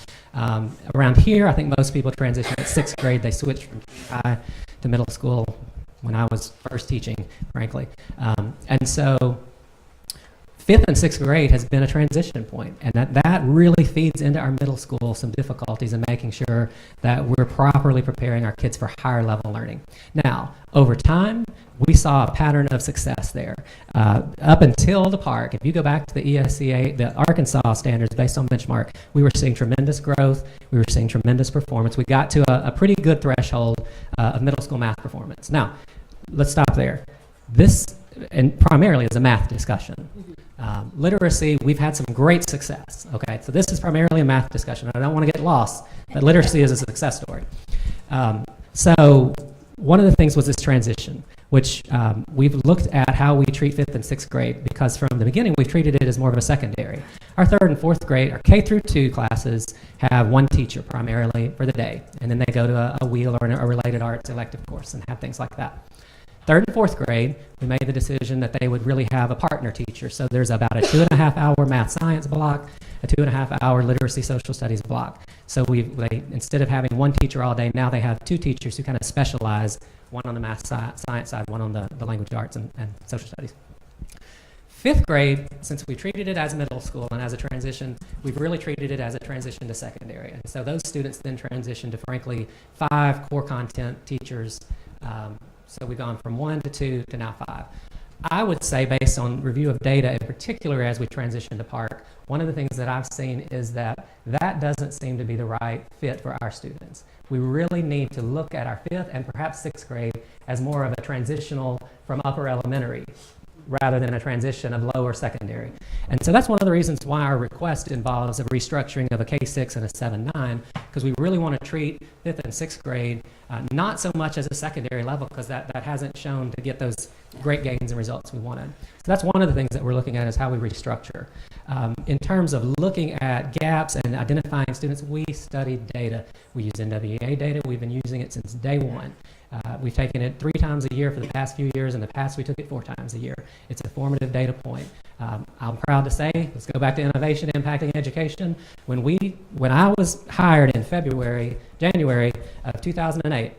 Around here, I think most people transitioned at 6th grade. They switched from high to middle school when I was first teaching, frankly. And so 5th and 6th grade has been a transition point, and that really feeds into our middle school some difficulties in making sure that we're properly preparing our kids for higher level learning. Now, over time, we saw a pattern of success there. Up until the park, if you go back to the ESCA, the Arkansas standards based on benchmark, we were seeing tremendous growth, we were seeing tremendous performance. We got to a pretty good threshold of middle school math performance. Now, let's stop there. This, and primarily, is a math discussion. Literacy, we've had some great success, okay? So this is primarily a math discussion. I don't want to get lost, but literacy is a success story. So one of the things was this transition, which we've looked at how we treat 5th and 6th grade, because from the beginning, we've treated it as more of a secondary. Our 3rd and 4th grade, our K through 2 classes have one teacher primarily for the day, and then they go to a wheel or a related arts elective course and have things like that. 3rd and 4th grade, we made the decision that they would really have a partner teacher. So there's about a 2.5-hour math science block, a 2.5-hour literacy social studies block. So instead of having one teacher all day, now they have 2 teachers who kind of specialize, one on the math science side, one on the language arts and social studies. 5th grade, since we treated it as middle school and as a transition, we've really treated it as a transition to secondary. And so those students then transition to, frankly, 5 core content teachers. So we've gone from 1 to 2 to now 5. I would say, based on review of data, in particular as we transition to park, one of the things that I've seen is that doesn't seem to be the right fit for our students. We really need to look at our 5th and perhaps 6th grade as more of a transitional from upper elementary, rather than a transition of lower secondary. And so that's one of the reasons why our request involves a restructuring of a K-6 and a 7-9, because we really want to treat 5th and 6th grade not so much as a secondary level, because that hasn't shown to get those great gains and results we wanted. So that's one of the things that we're looking at is how we restructure. In terms of looking at gaps and identifying students, we studied data. We use NWEA data. We've been using it since day one. We've taken it 3 times a year for the past few years. In the past, we took it 4 times a year. It's a formative data point. I'm proud to say, let's go back to innovation impacting education. When I was hired in January of 2008,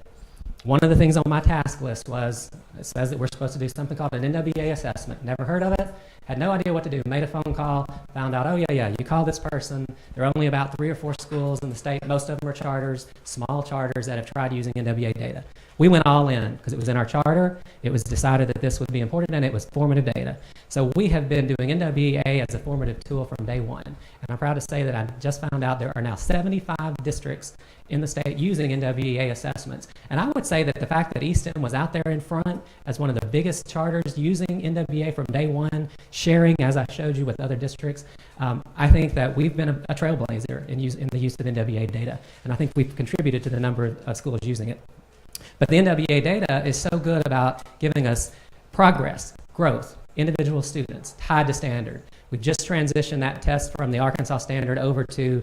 one of the things on my task list was, it says that we're supposed to do something called an NWEA assessment. Never heard of it, had no idea what to do, made a phone call, found out, oh yeah, you call this person. There are only about 3 or 4 schools in the state. Most of them are charters, small charters that have tried using NWEA data. We went all in because it was in our charter. It was decided that this would be important and it was formative data. So we have been doing NWEA as a formative tool from day one. And I'm proud to say that I just found out there are now 75 districts in the state using NWEA assessments. And I would say that the fact that Easton was out there in front as one of the biggest charters using NWEA from day one, sharing, as I showed you, with other districts, I think that we've been a trailblazer in the use of NWEA data. And I think we've contributed to the number of schools using it. But the NWEA data is so good about giving us progress, growth, individual students, tied to standard. We've just transitioned that test from the Arkansas standard over to,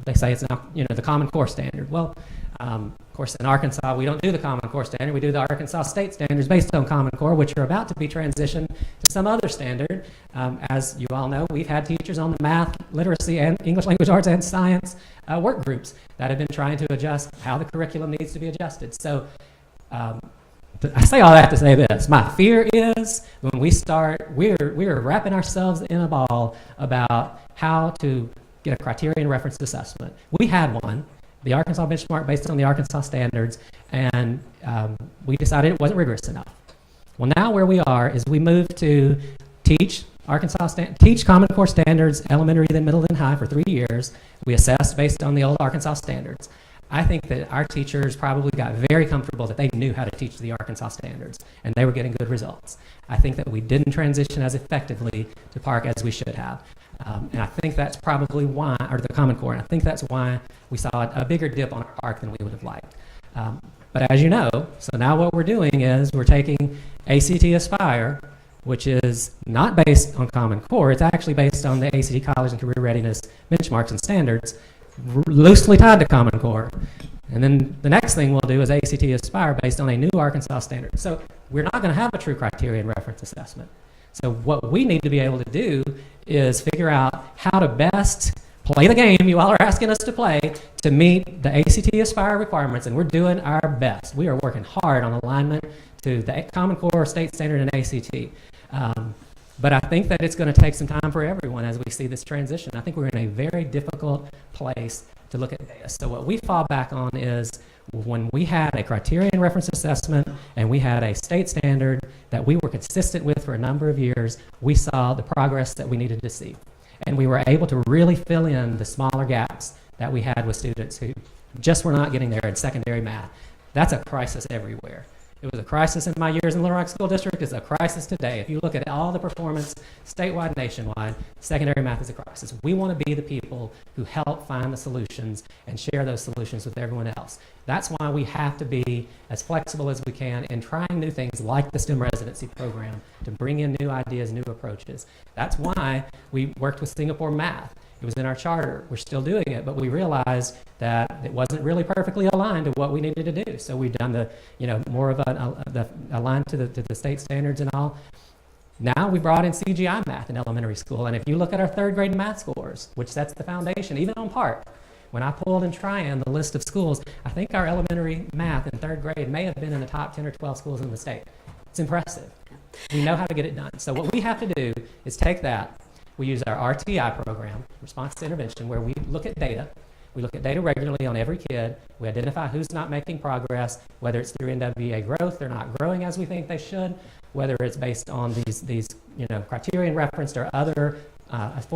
they say it's now, the Common Core standard. Well, of course, in Arkansas, we don't do the Common Core standard. We do the Arkansas State standards based on Common Core, which are about to be transitioned to some other standard. As you all know, we've had teachers on the math, literacy, and English language arts and science work groups that have been trying to adjust how the curriculum needs to be adjusted. So I say all that to say this. My fear is when we start, we're wrapping ourselves in a ball about how to get a criterion reference assessment. We had one, the Arkansas benchmark based on the Arkansas standards, and we decided it wasn't rigorous enough. Well, now where we are is we moved to teach Common Core standards, elementary, then middle, then high for 3 years. We assessed based on the old Arkansas standards. I think that our teachers probably got very comfortable that they knew how to teach the Arkansas standards, and they were getting good results. I think that we didn't transition as effectively to Park as we should have. And I think that's probably why, or the Common Core, and I think that's why we saw a bigger dip on our Park than we would have liked. But as you know, so now what we're doing is we're taking ACT Aspire, which is not based on Common Core. It's actually based on the ACT College and Career Readiness benchmarks and standards, loosely tied to Common Core. And then the next thing we'll do is ACT Aspire based on a new Arkansas standard. So we're not going to have a true criterion reference assessment. So what we need to be able to do is figure out how to best play the game you all are asking us to play to meet the ACT Aspire requirements, and we're doing our best. We are working hard on alignment to the Common Core, state standard, and ACT. But I think that it's going to take some time for everyone as we see this transition. I think we're in a very difficult place to look at this. So what we fall back on is when we had a criterion reference assessment and we had a state standard that we were consistent with for a number of years, we saw the progress that we needed to see. And we were able to really fill in the smaller gaps that we had with students who just were not getting there in secondary math. That's a crisis everywhere. It was a crisis in my years in Little Rock School District. It's a crisis today. If you look at all the performance statewide, nationwide, secondary math is a crisis. We want to be the people who help find the solutions and share those solutions with everyone else. That's why we have to be as flexible as we can in trying new things like the STEM residency program to bring in new ideas, new approaches. That's why we worked with Singapore Math. It was in our charter. We're still doing it, but we realized that it wasn't really perfectly aligned to what we needed to do. So we've done the, more of the aligned to the state standards and all. Now we brought in CGI math in elementary school, and if you look at our third grade math scores, which sets the foundation, even on Park, when I pulled and Tryon the list of schools, I think our elementary math in third grade may have been in the top 10 or 12 schools in the state. It's impressive. We know how to get it done. So what we have to do is take that. We use our RTI program, Response to Intervention, where we look at data. We look at data regularly on every kid. We identify who's not making progress, whether it's through NWEA growth, they're not growing as we think they should, whether it's based on these criterion referenced or other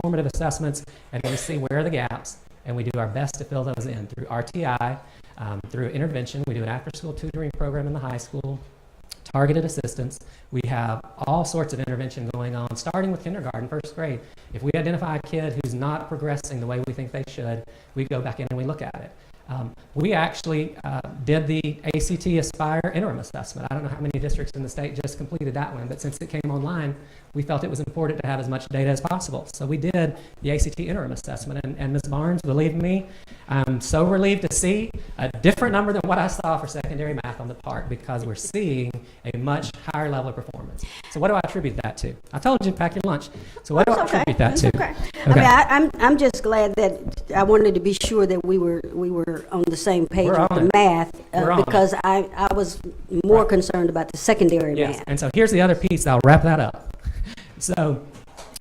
formative assessments, and we see where are the gaps, and we do our best to fill those in through RTI, through intervention. We do an after-school tutoring program in the high school, targeted assistance. We have all sorts of intervention going on, starting with kindergarten, first grade. If we identify a kid who's not progressing the way we think they should, we go back in and we look at it. We actually did the ACT Aspire interim assessment. I don't know how many districts in the state just completed that one, but since it came online, we felt it was important to have as much data as possible. So we did the ACT interim assessment, and Ms. Barnes, believe me, I'm so relieved to see a different number than what I saw for secondary math on the part, because we're seeing a much higher level of performance. So what do I attribute that to? I told you to pack your lunch. So what do I attribute that to? Okay. I mean, I'm just glad that I wanted to be sure that we were on the same page We're with on the it. math, We're on because I was more concerned about the secondary Yes, math. and so here's the other piece. I'll wrap that up. So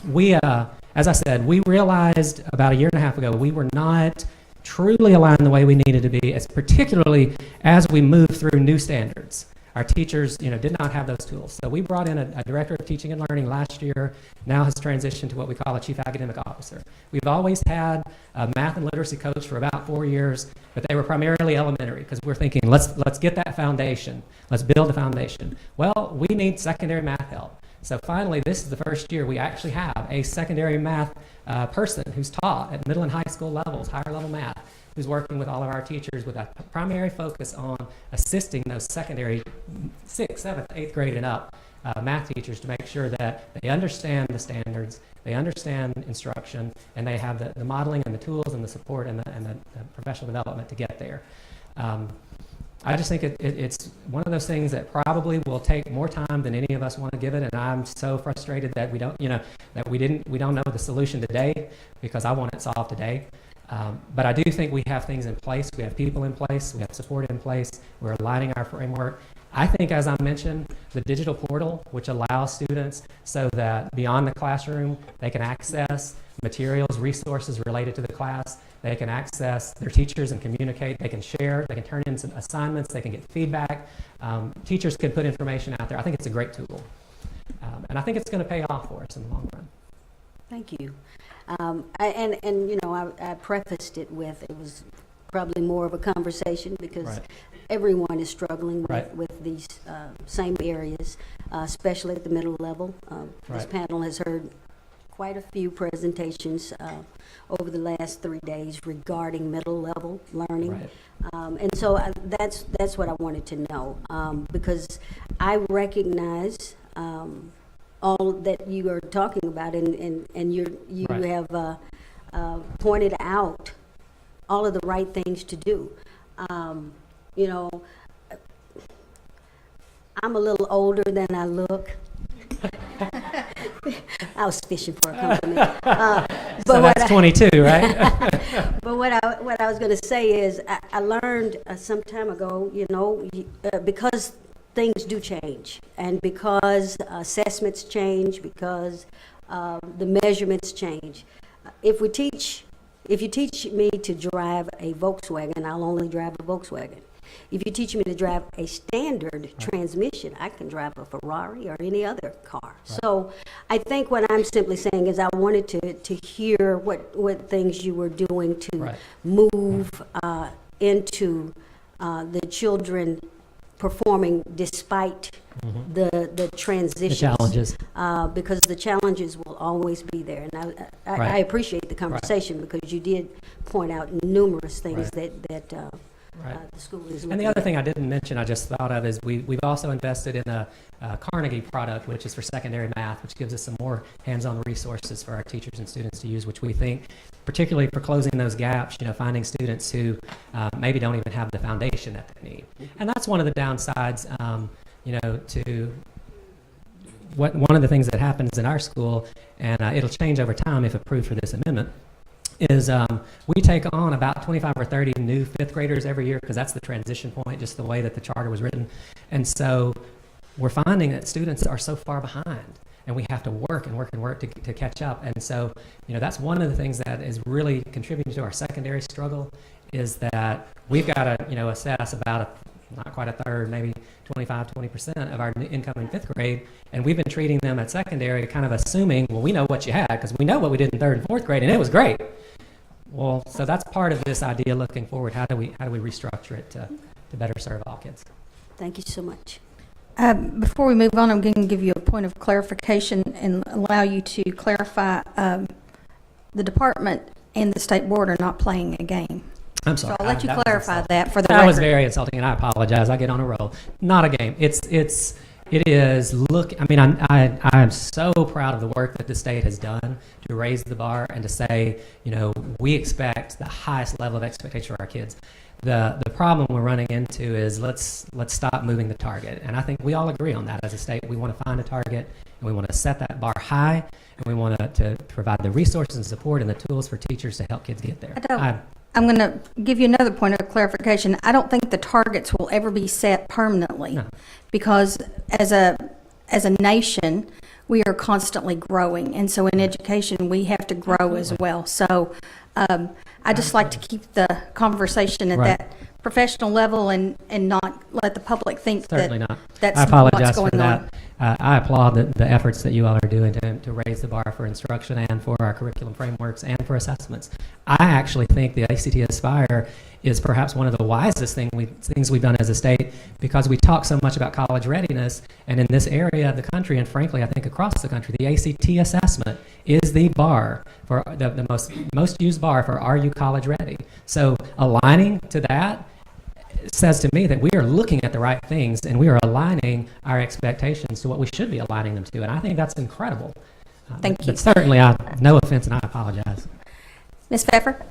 we, as I said, we realized about a year and a half ago we were not truly aligned the way we needed to be, particularly as we moved through new standards. Our teachers, did not have those tools. So we brought in a director of teaching and learning last year, now has transitioned to what we call a chief academic officer. We've always had a math and literacy coach for about 4 years, but they were primarily elementary, because we're thinking, let's get that foundation. Let's build the foundation. Well, we need secondary math help. So finally, this is the first year we actually have a secondary math person who's taught at middle and high school levels, higher level math, who's working with all of our teachers with a primary focus on assisting those secondary 6th, 7th, 8th grade and up math teachers to make sure that they understand the standards, they understand instruction, and they have the modeling and the tools and the support and the professional development to get there. I just think it's one of those things that probably will take more time than any of us want to give it, and I'm so frustrated that we don't know the solution today, because I want it solved today. But I do think we have things in place. We have people in place. We have support in place. We're aligning our framework. I think, as I mentioned, the digital portal, which allows students so that beyond the classroom, they can access materials, resources related to the class. They can access their teachers and communicate. They can share. They can turn in some assignments. They can get feedback. Teachers can put information out there. I think it's a great tool. And I think it's going to pay off for us in the long run. Thank you. I prefaced it with, it was probably more of a conversation, because everyone is struggling with these same areas, especially at the middle level. This panel has heard quite a few presentations over the last 3 days regarding middle level learning. And so that's what I wanted to know, because I recognize all that you are talking about, and you have pointed out all of the right things to do. I'm a little older than I look. I was fishing for a compliment. So that's 22, right? But what I was going to say is, I learned some time ago, because things do change, and because assessments change, because the measurements change. If you teach me to drive a Volkswagen, I'll only drive a Volkswagen. If you teach me to drive a standard transmission, I can drive a Ferrari or any other car. So I think what I'm simply saying is, I wanted to hear what things you were doing to move into the children performing despite the transitions. The challenges. Because the challenges will always be there. And I appreciate the conversation, because you did point out numerous things that the school is looking at. And the other thing I didn't mention, I just thought of, is we've also invested in a Carnegie product, which is for secondary math, which gives us some more hands-on resources for our teachers and students to use, which we think, particularly for closing those gaps, finding students who maybe don't even have the foundation that they need. And that's one of the downsides, to one of the things that happens in our school, and it'll change over time if approved for this amendment, is we take on about 25 or 30 new 5th graders every year, because that's the transition point, just the way that the charter was written. And so we're finding that students are so far behind, and we have to work and work and work to catch up. And so, that's one of the things that is really contributing to our secondary struggle, is that we've got to, assess about not quite a third, maybe 25-20% of our incoming 5th grade, and we've been treating them at secondary kind of assuming, well, we know what you had, because we know what we did in 3rd and 4th grade, and it was great. Well, so that's part of this idea looking forward. How do we restructure it to better serve all kids? Thank you so much. Before we move on, I'm going to give you a point of clarification and allow you to clarify the department and the state board are not playing a game. I'm sorry. So I'll let you that was clarify insulting. that for the That was record. very insulting, and I apologize. I get on a roll. Not a game. It is. Look, I mean, I am so proud of the work that the state has done to raise the bar and to say, you know, we expect the highest level of expectation for our kids. The problem we're running into is let's stop moving the target, and I think we all agree on that as a state. We want to find a target, and we want to set that bar high, and we want to provide the resources and support and the tools for teachers to help kids get there. I'm going to give you another point of clarification. I don't think the targets will ever be set permanently, No. because as a nation, we are constantly growing, and so in education we have to grow as well. So I just like to keep the conversation at Right. that professional level and not let the public think Certainly that not. that's I apologize what's going for that. on. I applaud the efforts that you all are doing to raise the bar for instruction and for our curriculum frameworks and for assessments. I actually think the ACT Aspire is perhaps one of the wisest things we've done as a state, because we talk so much about college readiness, and in this area of the country, and frankly, I think across the country, the ACT assessment is the bar for the most used bar for are you college ready? So aligning to that says to me that we are looking at the right things and we are aligning our expectations to what we should be aligning them to, and I think that's incredible. Thank you. But certainly, no offense, and I apologize. Ms. Pfeffer?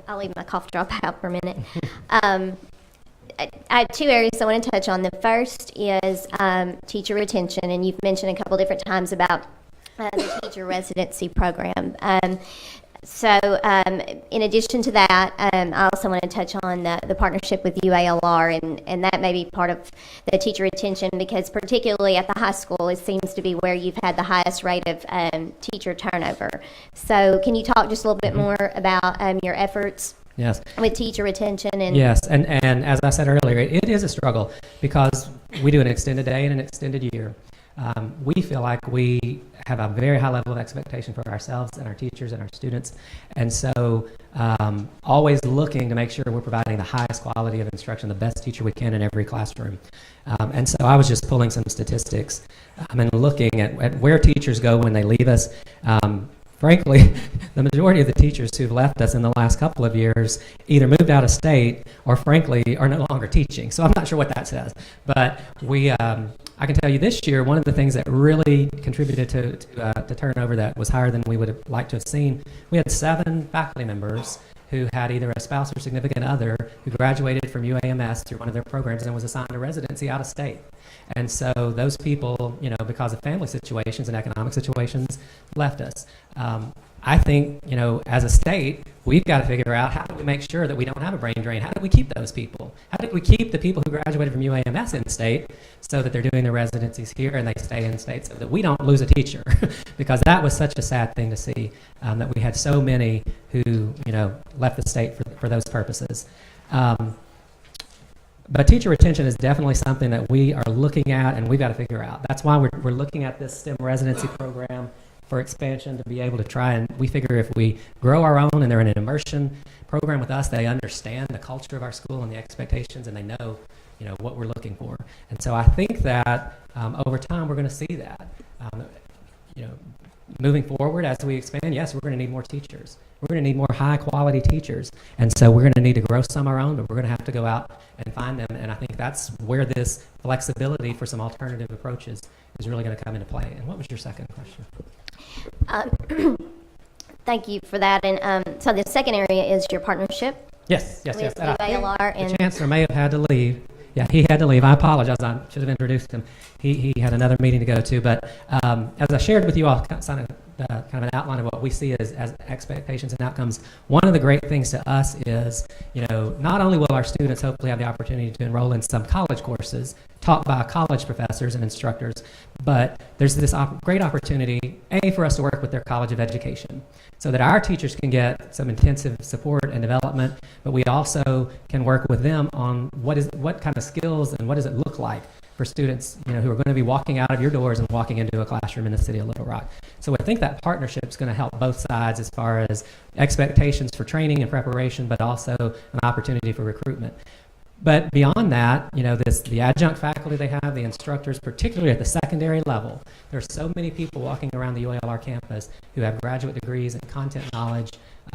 I'll leave my cough drop out for a minute. I have two areas I want to touch on. The first is teacher retention, and you've mentioned a couple different times about the teacher residency program. So in addition to that, I also want to touch on the partnership with UALR, and that may be part of the teacher retention, because particularly at the high school, it seems to be where you've had the highest rate of teacher turnover. So can you talk just a little bit more about your efforts Yes. with teacher retention? And Yes, and as I said earlier, it is a struggle because we do an extended day and an extended year. We feel like we have a very high level of expectation for ourselves and our teachers and our students, and so always looking to make sure we're providing the highest quality of instruction, the best teacher we can in every classroom. And so I was just pulling some statistics and looking at where teachers go when they leave us. Frankly, the majority of the teachers who've left us in the last couple of years either moved out of state or, frankly, are no longer teaching. So I'm not sure what that says. But I can tell you this year, one of the things that really contributed to turnover that was higher than we would have liked to have seen, we had 7 faculty members who had either a spouse or significant other who graduated from UAMS through one of their programs and was assigned a residency out of state. And so those people, because of family situations and economic situations, left us. I think, as a state, we've got to figure out how do we make sure that we don't have a brain drain? How do we keep those people? How do we keep the people who graduated from UAMS in state so that they're doing their residencies here and they stay in state so that we don't lose a teacher? Because that was such a sad thing to see, that we had so many who, left the state for those purposes. But teacher retention is definitely something that we are looking at and we've got to figure out. That's why we're looking at this STEM residency program for expansion, to be able to try, and we figure if we grow our own and they're in an immersion program with us, they understand the culture of our school and the expectations, and they know, what we're looking for. And so I think that over time we're going to see that. Moving forward as we expand, yes, we're going to need more teachers. We're going to need more high-quality teachers. And so we're going to need to grow some our own, but we're going to have to go out and find them. And I think that's where this flexibility for some alternative approaches is really going to come into play. And what was your second question? Thank you for that. And so the second area is your partnership. Yes. With And I think UALR and the chancellor may have had to leave. Yeah, he had to leave. I apologize. I should have introduced him. He had another meeting to go to. But as I shared with you all, kind of an outline of what we see as expectations and outcomes, one of the great things to us is, not only will our students hopefully have the opportunity to enroll in some college courses taught by college professors and instructors, but there's this great opportunity, for us to work with their College of Education so that our teachers can get some intensive support and development, but we also can work with them on what kind of skills and what does it look like for students, who are going to be walking out of your doors and walking into a classroom in the city of Little Rock. So I think that partnership is going to help both sides as far as expectations for training and preparation, but also an opportunity for recruitment. But beyond that, the adjunct faculty they have, the instructors, particularly at the secondary level, there are so many people walking around the UALR campus who have graduate degrees and content knowledge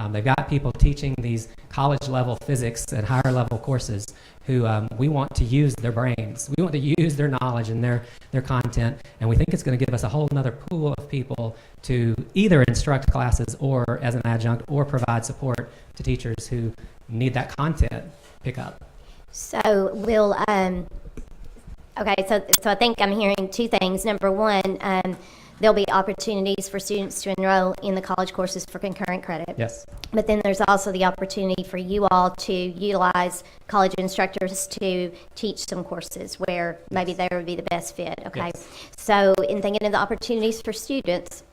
They've got people teaching these college-level physics and higher-level courses who we want to use their brains. We want to use their knowledge and their content, and we think it's going to give us a whole other pool of people to either instruct classes or as an adjunct or provide support to teachers who need that content pick up. So we'll, okay, so I think I'm hearing two things. Number one, there'll be opportunities for students to enroll in the college courses for concurrent credit. Yes. But then there's also the opportunity for you all to utilize college instructors to teach some courses where maybe they would be the best fit, okay? Yes. So in thinking of the opportunities for students,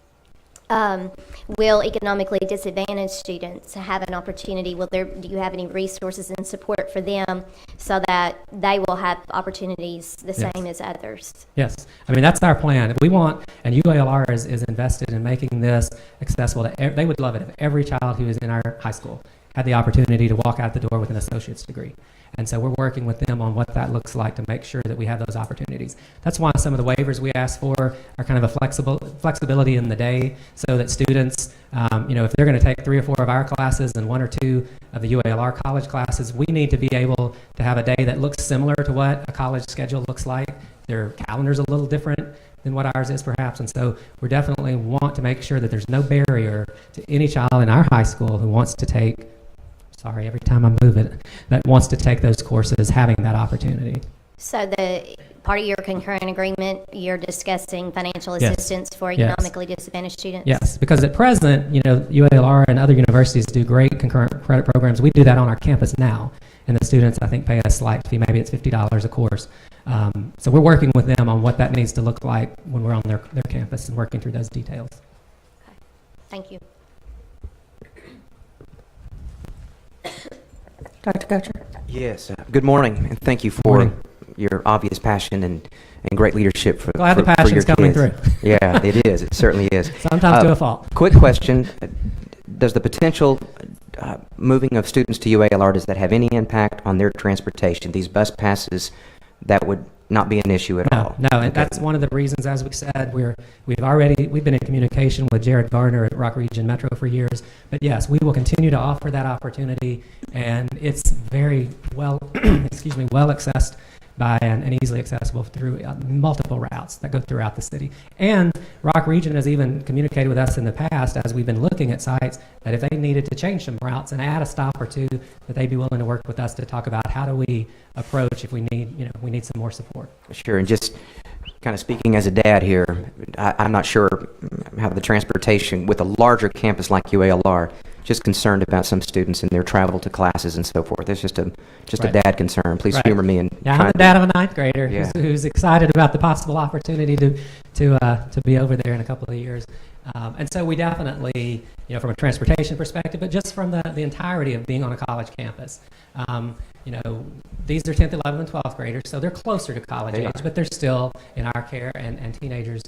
will economically disadvantaged students have an opportunity? Do you have any resources and support for them so that they will have opportunities the same as others? Yes. I mean, that's our plan. We want, and UALR is invested in making this accessible to, they would love it if every child who is in our high school had the opportunity to walk out the door with an associate's degree. And so we're working with them on what that looks like to make sure that we have those opportunities. That's why some of the waivers we ask for are kind of a flexibility in the day so that students, if they're going to take 3 or 4 of our classes and 1 or 2 of the UALR college classes, we need to be able to have a day that looks similar to what a college schedule looks like. Their calendar's a little different than what ours is perhaps, and so we definitely want to make sure that there's no barrier to any child in our high school who wants to take, sorry, every time I move it, that wants to take those courses, having that opportunity. So the part of your concurrent agreement, you're discussing financial assistance for economically disadvantaged students? Yes, because at present, UALR and other universities do great concurrent credit programs. We do that on our campus now, and the students, I think, pay a slight fee. Maybe it's $50 a course. So we're working with them on what that needs to look like when we're on their campus and working through those details. Okay. Thank you. Dr. Kocher? Yes. Good morning, and thank you for your obvious passion and great leadership for Glad the for passion's your coming kids. through. Yeah, it is. It certainly is. Sometimes to a fault. Quick question. Does the potential moving of students to UALR, does that have any impact on their transportation? These bus passes, that would not be an issue at all? No, and that's one of the reasons, as we said, we've been in communication with Jared Garner at Rock Region Metro for years. But yes, we will continue to offer that opportunity, and it's very well, well accessed by and easily accessible through multiple routes that go throughout the city. And Rock Region has even communicated with us in the past, as we've been looking at sites, that if they needed to change some routes and add a stop or two, that they'd be willing to work with us to talk about how do we approach if we need some more support. Sure, and just kind of speaking as a dad here, I'm not sure how the transportation with a larger campus like UALR, just concerned about some students and their travel to classes and so forth. It's just a dad concern. Please humor me. I'm the dad of a 9th grader who's excited about the possible opportunity to be over there in a couple of years. And so we definitely, from a transportation perspective, but just from the entirety of being on a college campus, these are 10th, 11th, and 12th graders, so they're closer to college age, but they're still in our care, and teenagers.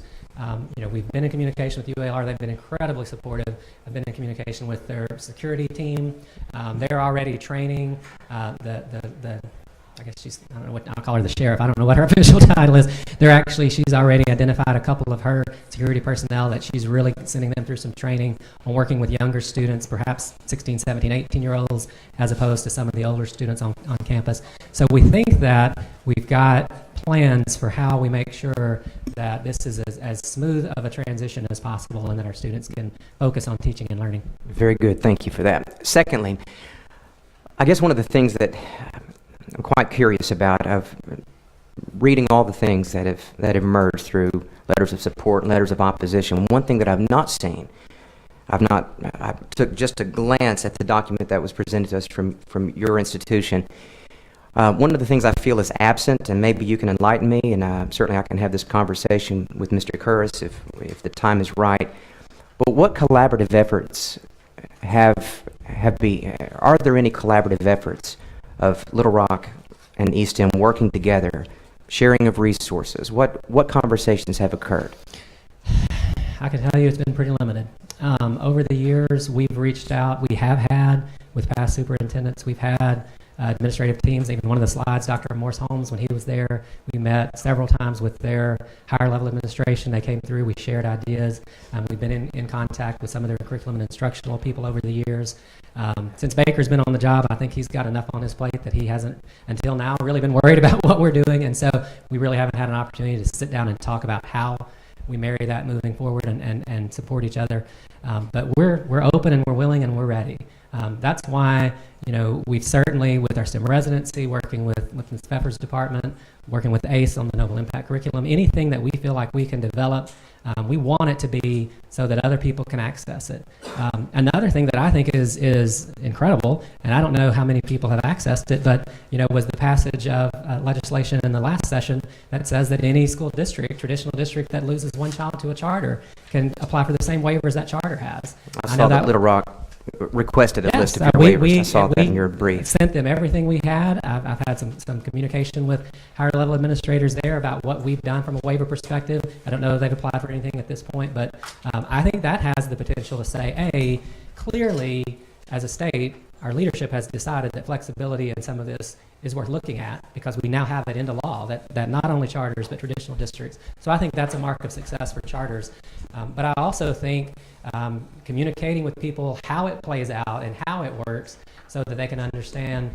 We've been in communication with UALR. They've been incredibly supportive. I've been in communication with their security team. They're already training I guess I don't know what, I'll call her the sheriff. I don't know what her official title is. She's already identified a couple of her security personnel that she's really sending them through some training on working with younger students, perhaps 16, 17, 18-year-olds, as opposed to some of the older students on campus. So we think that we've got plans for how we make sure that this is as smooth of a transition as possible and that our students can focus on teaching and learning. Very good. Thank you for that. Secondly, I guess one of the things that I'm quite curious about, of reading all the things that have emerged through letters of support and letters of opposition. One thing that I've not seen, I took just a glance at the document that was presented to us from your institution. One of the things I feel is absent, and maybe you can enlighten me, and certainly I can have this conversation with Mr. Curris if the time is right. But what collaborative efforts are there any collaborative efforts of Little Rock and East End working together, sharing of resources? What conversations have occurred? I can tell you it's been pretty limited. Over the years, we've reached out. We have had, with past superintendents, we've had administrative teams. Even one of the slides, Dr. Morse Holmes, when he was there, we met several times with their higher level administration. They came through, we shared ideas. We've been in contact with some of their curriculum and instructional people over the years. Since Baker's been on the job, I think he's got enough on his plate that he hasn't, until now, really been worried about what we're doing. And so we really haven't had an opportunity to sit down and talk about how we marry that moving forward and support each other. But we're open and we're willing and we're ready. That's why, we've certainly, with our STEM residency, working with Ms. Pfeffer's department, working with ACE on the Noble Impact curriculum, anything that we feel like we can develop, we want it to be so that other people can access it. Another thing that I think is incredible, and I don't know how many people have accessed it, but was the passage of legislation in the last session that says that any school district, traditional district that loses one child to a charter, can apply for the same waivers that charter has. I saw that Little Rock requested a list of your waivers. I saw that in your brief. Sent them everything we had. I've had some communication with higher level administrators there about what we've done from a waiver perspective. I don't know if they've applied for anything at this point, but I think that has the potential to say, clearly, as a state, our leadership has decided that flexibility in some of this is worth looking at, because we now have it into law that not only charters but traditional districts. So I think that's a mark of success for charters. But I also think communicating with people how it plays out and how it works so that they can understand,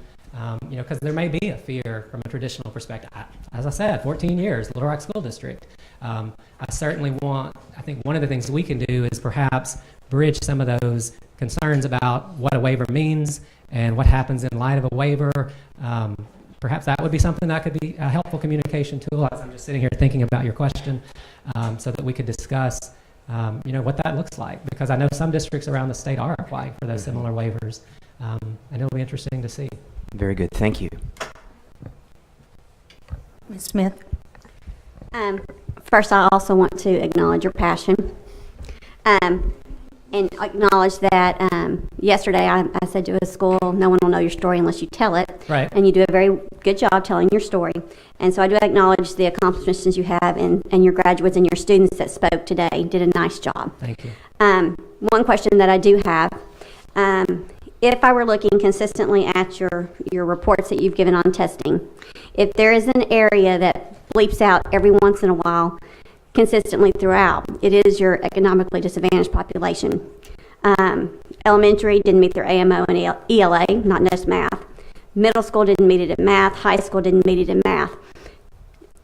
because there may be a fear from a traditional perspective. As I said, 14 years, Little Rock School District. I think one of the things we can do is perhaps bridge some of those concerns about what a waiver means and what happens in light of a waiver. Perhaps that would be something that could be a helpful communication tool, as I'm just sitting here thinking about your question, so that we could discuss what that looks like, because I know some districts around the state are applying for those similar waivers, and it'll be interesting to see. Very good. Thank you. Ms. Smith? First, I also want to acknowledge your passion. And acknowledge that yesterday I said to a school, no one will know your story unless you tell it. Right. And you do a very good job telling your story. And so I do acknowledge the accomplishments you have, and your graduates and your students that spoke today did a nice job. Thank you. One question that I do have, if I were looking consistently at your reports that you've given on testing, if there is an area that bleeps out every once in a while, consistently throughout, it is your economically disadvantaged population. Elementary didn't meet their AMO and ELA, not just math. Middle school didn't meet it in math. High school didn't meet it in math.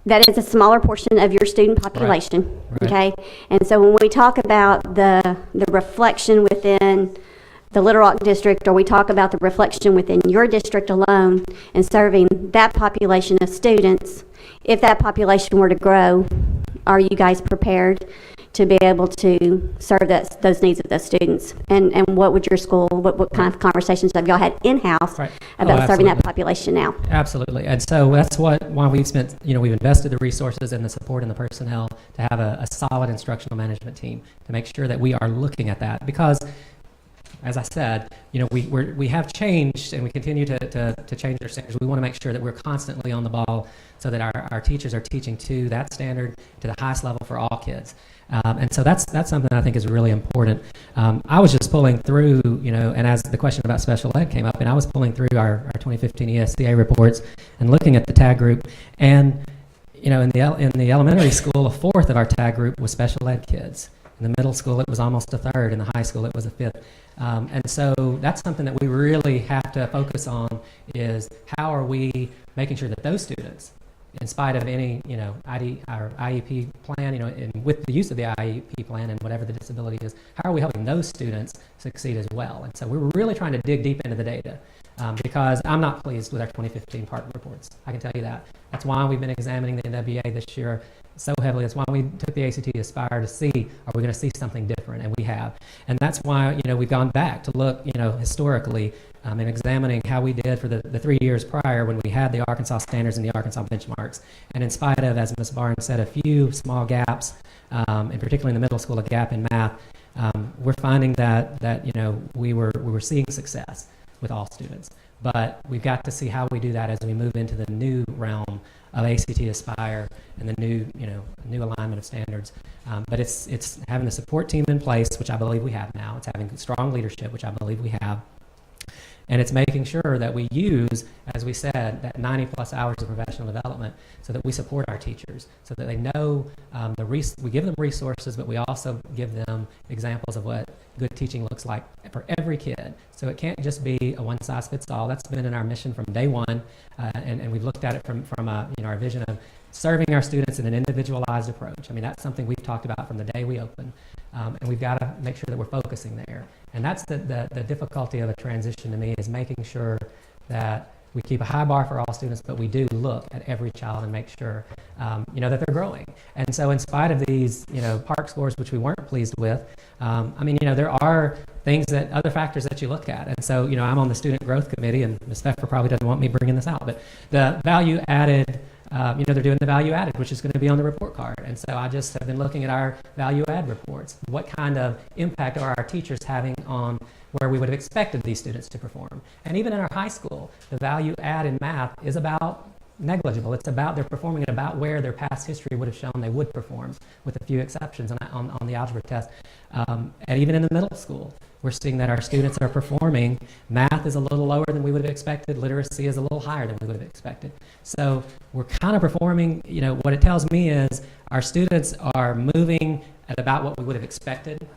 That is a smaller portion of your student population, Right. Okay? And so when we talk about the reflection within the Little Rock district, or we talk about the reflection within your district alone and serving that population of students, if that population were to grow, are you guys prepared to be able to serve those needs of those students? And what would your school, what kind of conversations have y'all had in-house about serving that population now? Absolutely. And so that's why we've spent, we've invested the resources and the support and the personnel to have a solid instructional management team to make sure that we are looking at that. Because, as I said, we have changed and we continue to change our standards. We want to make sure that we're constantly on the ball so that our teachers are teaching to that standard, to the highest level for all kids. And so that's something I think is really important. I was just pulling through, and as the question about special ed came up, and I was pulling through our 2015 ESCA reports and looking at the TAG group. And, in the elementary school, a fourth of our TAG group was special ed kids. In the middle school, it was almost a third. In the high school, it was a fifth. And so that's something that we really have to focus on, is how are we making sure that those students, in spite of any, our IEP plan, and with the use of the IEP plan and whatever the disability is, how are we helping those students succeed as well? And so we're really trying to dig deep into the data, because I'm not pleased with our 2015 PART reports. I can tell you that. That's why we've been examining the NWA this year so heavily. That's why we took the ACT Aspire to see, are we going to see something different? And we have. And that's why, we've gone back to look, historically, and examining how we did for the 3 years prior when we had the Arkansas standards and the Arkansas benchmarks. And in spite of, as Ms. Barnes said, a few small gaps, and particularly in the middle school, a gap in math, we're finding that we were seeing success with all students. But we've got to see how we do that as we move into the new realm of ACT Aspire and the new alignment of standards. But it's having the support team in place, which I believe we have now. It's having strong leadership, which I believe we have. And it's making sure that we use, as we said, that 90+ hours of professional development so that we support our teachers, so that they know we give them resources, but we also give them examples of what good teaching looks like for every kid. So it can't just be a one-size-fits-all. That's been in our mission from day one, and we've looked at it from our vision of serving our students in an individualized approach. I mean, that's something we've talked about from the day we open, and we've got to make sure that we're focusing there. And that's the difficulty of a transition to me, is making sure that we keep a high bar for all students, but we do look at every child and make sure, that they're growing. And so in spite of these, PARCC scores, which we weren't pleased with, there are other factors that you look at. And so, I'm on the Student Growth Committee, and Ms. Pfeffer probably doesn't want me bringing this out, but the value added, they're doing the value added, which is going to be on the report card. And so I just have been looking at our value add reports. What kind of impact are our teachers having on where we would have expected these students to perform? And even in our high school, the value add in math is about negligible. It's about they're performing at about where their past history would have shown they would perform, with a few exceptions on the algebra test. And even in the middle school, we're seeing that our students are performing. Math is a little lower than we would have expected. Literacy is a little higher than we would have expected. So we're kind of performing, what it tells me is our students are moving at about what we would have expected.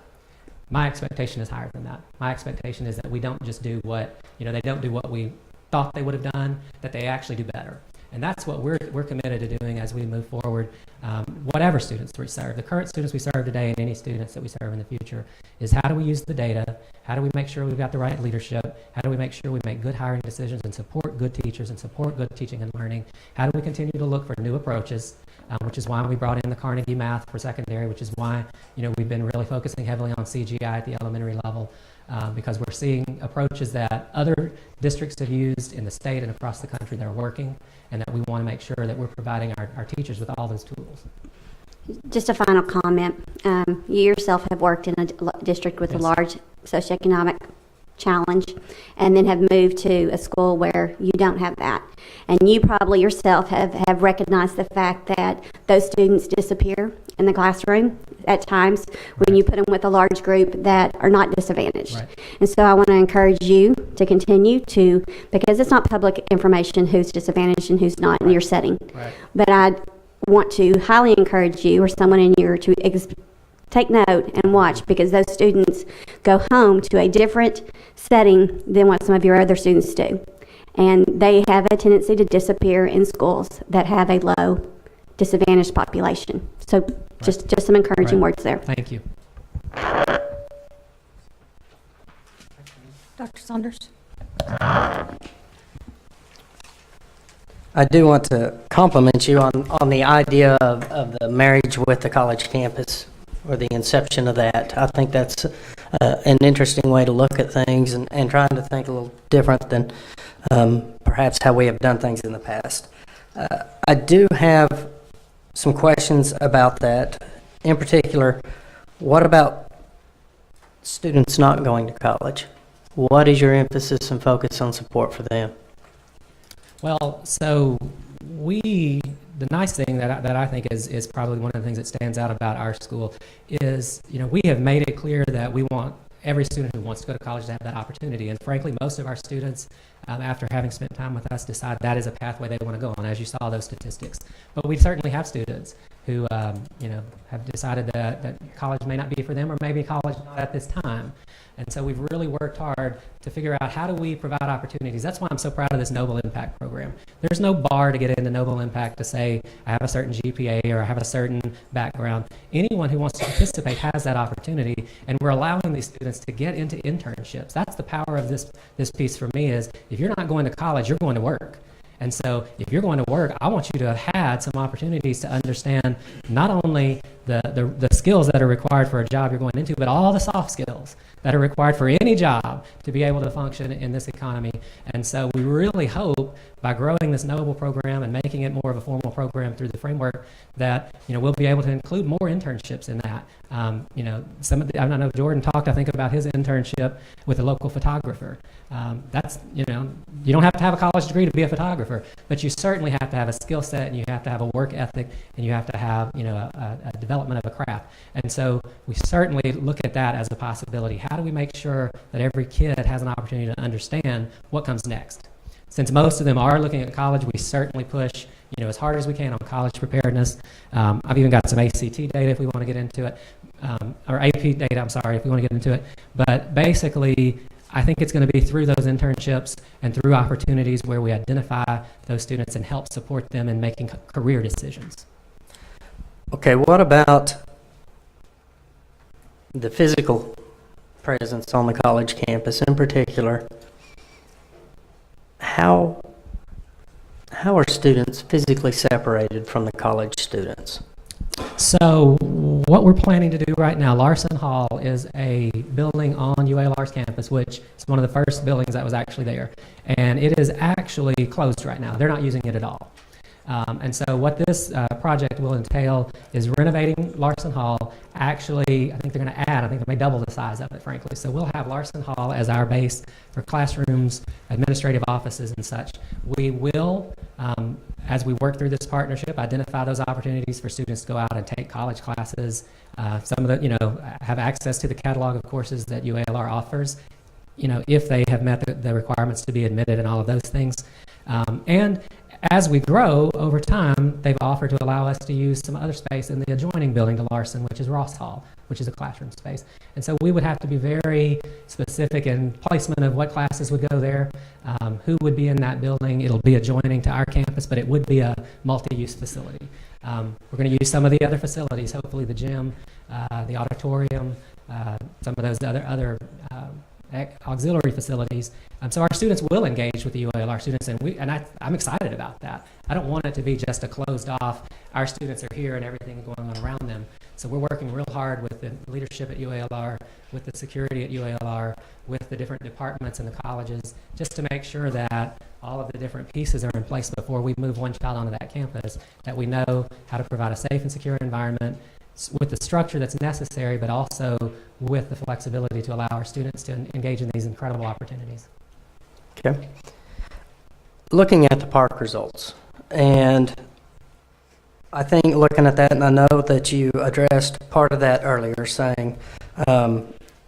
My expectation is higher than that. My expectation is that we don't just do what, they don't do what we thought they would have done, that they actually do better. And that's what we're committed to doing as we move forward, whatever students we serve. The current students we serve today and any students that we serve in the future is how do we use the data? How do we make sure we've got the right leadership? How do we make sure we make good hiring decisions and support good teachers and support good teaching and learning? How do we continue to look for new approaches, which is why we brought in the Carnegie Math for secondary, which is why we've been really focusing heavily on CGI at the elementary level. Because we're seeing approaches that other districts have used in the state and across the country that are working, and that we want to make sure that we're providing our teachers with all those tools. Just a final comment. You yourself have worked in a district with a large socioeconomic challenge, and then have moved to a school where you don't have that. And you probably yourself have recognized the fact that those students disappear in the classroom at times when you put them with a large group that are not disadvantaged. Right. And so I want to encourage you to continue to, because it's not public information who's disadvantaged and who's not in your setting. Right. But I want to highly encourage you or someone in your to take note and watch, because those students go home to a different setting than what some of your other students do. And they have a tendency to disappear in schools that have a low disadvantaged population. So just some encouraging words there. Thank you. Dr. Saunders? I do want to compliment you on the idea of the marriage with the college campus, or the inception of that. I think that's an interesting way to look at things, and trying to think a little different than perhaps how we have done things in the past. I do have some questions about that. In particular, what about students not going to college? What is your emphasis and focus on support for them? Well, so the nice thing that I think is probably one of the things that stands out about our school is, we have made it clear that we want every student who wants to go to college to have that opportunity. And frankly, most of our students, after having spent time with us, decide that is a pathway they want to go on, as you saw those statistics. But we certainly have students who, have decided that college may not be for them, or maybe college not at this time. And so we've really worked hard to figure out how do we provide opportunities. That's why I'm so proud of this Noble Impact program. There's no bar to get into Noble Impact to say, I have a certain GPA or I have a certain background. Anyone who wants to participate has that opportunity, and we're allowing these students to get into internships. That's the power of this piece for me, is if you're not going to college, you're going to work. And so if you're going to work, I want you to have had some opportunities to understand not only the skills that are required for a job you're going into, but all the soft skills that are required for any job to be able to function in this economy. And so we really hope, by growing this Noble program and making it more of a formal program through the framework, that we'll be able to include more internships in that. Some of the, I know Jordan talked, I think, about his internship with a local photographer. That's, you don't have to have a college degree to be a photographer, but you certainly have to have a skill set, and you have to have a work ethic, and you have to have, a development of a craft. And so we certainly look at that as a possibility. How do we make sure that every kid has an opportunity to understand what comes next? Since most of them are looking at college, we certainly push, as hard as we can on college preparedness. I've even got some ACT data if we want to get into it, or AP data, I'm sorry, if we want to get into it. But basically, I think it's going to be through those internships and through opportunities where we identify those students and help support them in making career decisions. Okay, what about the physical presence on the college campus in particular? How are students physically separated from the college students? So what we're planning to do right now, Larson Hall is a building on UALR's campus, which is one of the first buildings that was actually there. And it is actually closed right now. They're not using it at all. And so what this project will entail is renovating Larson Hall. Actually, I think they're going to add, I think they may double the size of it, frankly. So we'll have Larson Hall as our base for classrooms, administrative offices, and such. We will, as we work through this partnership, identify those opportunities for students to go out and take college classes. Some of the, have access to the catalog of courses that UALR offers, if they have met the requirements to be admitted and all of those things. And as we grow over time, they've offered to allow us to use some other space in the adjoining building to Larson, which is Ross Hall, which is a classroom space. And so we would have to be very specific in placement of what classes would go there, who would be in that building. It'll be adjoining to our campus, but it would be a multi-use facility. We're going to use some of the other facilities, hopefully the gym, the auditorium, some of those other auxiliary facilities. So our students will engage with the UALR students, and I'm excited about that. I don't want it to be just a closed off, our students are here and everything going on around them. So we're working real hard with the leadership at UALR, with the security at UALR, with the different departments and the colleges, just to make sure that all of the different pieces are in place before we move one child onto that campus, that we know how to provide a safe and secure environment with the structure that's necessary, but also with the flexibility to allow our students to engage in these incredible opportunities. Okay. Looking at the park results, and I think looking at that, and I know that you addressed part of that earlier, saying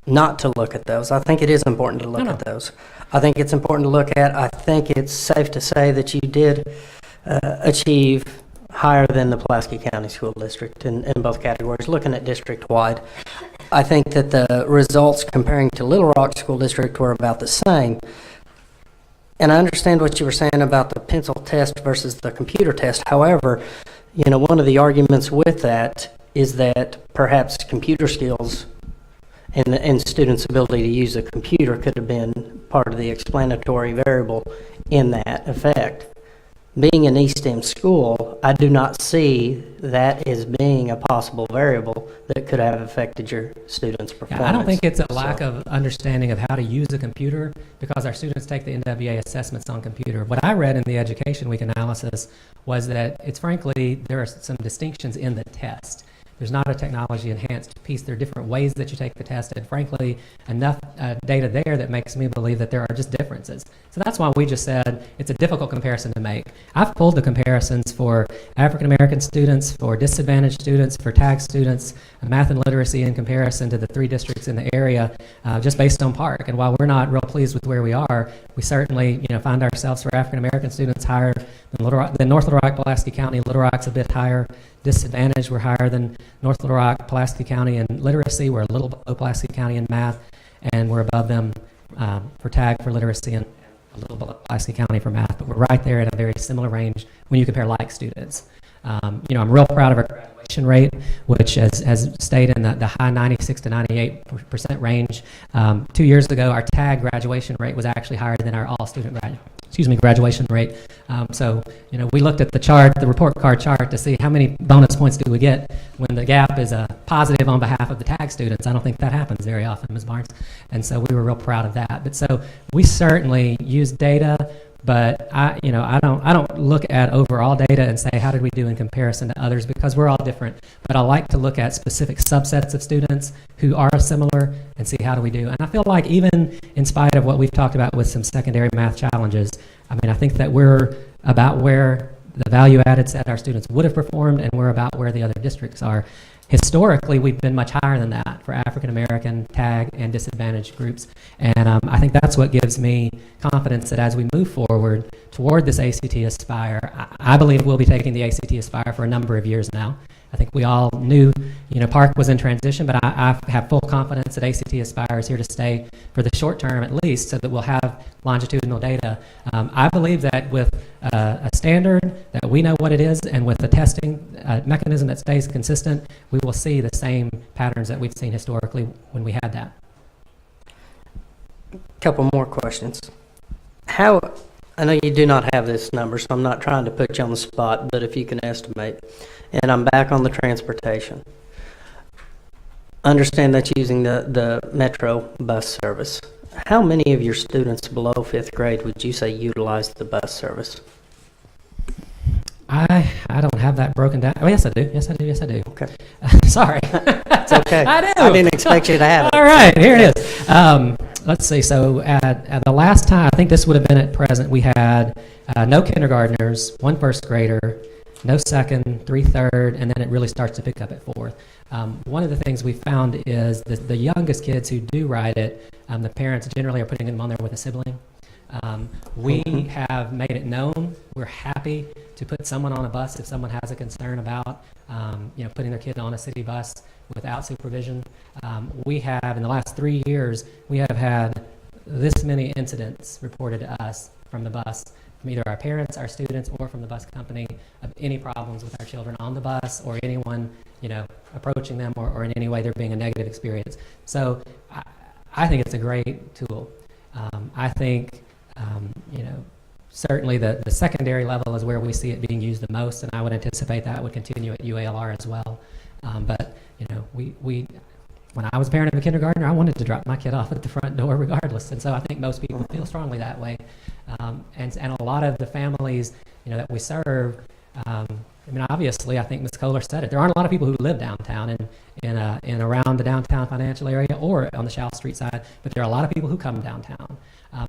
not to look at those. I think it is important to look at those. I think it's important to look at. I think it's safe to say that you did achieve higher than the Pulaski County School District in both categories. Looking at district-wide, I think that the results comparing to Little Rock School District were about the same. And I understand what you were saying about the pencil test versus the computer test. However, one of the arguments with that is that perhaps computer skills and students' ability to use a computer could have been part of the explanatory variable in that effect. Being an E-STEM school, I do not see that as being a possible variable that could have affected your students' performance. Yeah, I don't think it's a lack of understanding of how to use a computer, because our students take the NWA assessments on computer. What I read in the Education Week analysis was that it's frankly, there are some distinctions in the test. There's not a technology enhanced piece. There are different ways that you take the test, and frankly, enough data there that makes me believe that there are just differences. So that's why we just said it's a difficult comparison to make. I've pulled the comparisons for African American students, for disadvantaged students, for TAG students, math and literacy in comparison to the 3 districts in the area, just based on Park. And while we're not real pleased with where we are, we certainly find ourselves for African American students higher than North Little Rock, Pulaski County. Little Rock's a bit higher. Disadvantaged, we're higher than North Little Rock, Pulaski County in literacy. We're a little below Pulaski County in math, and we're above them for TAG for literacy, and a little below Pulaski County for math. But we're right there in a very similar range when you compare like students. I'm real proud of our graduation rate, which has stayed in the high 96 to 98% range. 2 years ago, our TAG graduation rate was actually higher than our all-student graduation rate. So, we looked at the chart, the report card chart, to see how many bonus points do we get when the gap is a positive on behalf of the TAG students. I don't think that happens very often, Ms. Barnes. And so we were real proud of that. But so we certainly use data, But I don't look at overall data and say how did we do in comparison to others, because we're all different. But I like to look at specific subsets of students who are similar and see how do we do. And I feel like even in spite of what we've talked about with some secondary math challenges, I think that we're about where the value added set our students would have performed, and we're about where the other districts are. Historically, we've been much higher than that for African American, TAG, and disadvantaged groups. And I think that's what gives me confidence that as we move forward toward this ACT Aspire, I believe we'll be taking the ACT Aspire for a number of years now. I think we all knew, Park was in transition, but I have full confidence that ACT Aspire is here to stay for the short term at least, so that we'll have longitudinal data. I believe that with a standard that we know what it is, and with a testing mechanism that stays consistent, we will see the same patterns that we've seen historically when we had that. Couple more questions. I know you do not have this number, so I'm not trying to put you on the spot, but if you can estimate. And I'm back on the transportation. Understand that you're using the Metro bus service. How many of your students below 5th grade would you say utilize the bus service? I don't have that broken down. Oh, yes, I do. Yes, I do. Okay. Sorry. It's okay. I do. I didn't expect you to have it. All right, here it is. Let's see. So at the last time, I think this would have been at present, we had no kindergartners, 1 first grader, no second, 3 third, and then it really starts to pick up at 4th. One of the things we found is the youngest kids who do ride it, the parents generally are putting them on there with a sibling. We have made it known we're happy to put someone on a bus if someone has a concern about putting their kid on a city bus without supervision. We have, in the last 3 years, we have had this many incidents reported to us from the bus, from either our parents, our students, or from the bus company, of any problems with our children on the bus, or anyone approaching them, or in any way there being a negative experience. So I think it's a great tool. I think certainly the secondary level is where we see it being used the most, and I would anticipate that would continue at UALR as well. But when I was a parent of a kindergartner, I wanted to drop my kid off at the front door regardless, and so I think most people feel strongly that way. And a lot of the families that we serve, obviously, I think Ms. Kohler said it. There aren't a lot of people who live downtown and around the downtown financial area or on the South Street side, but there are a lot of people who come downtown.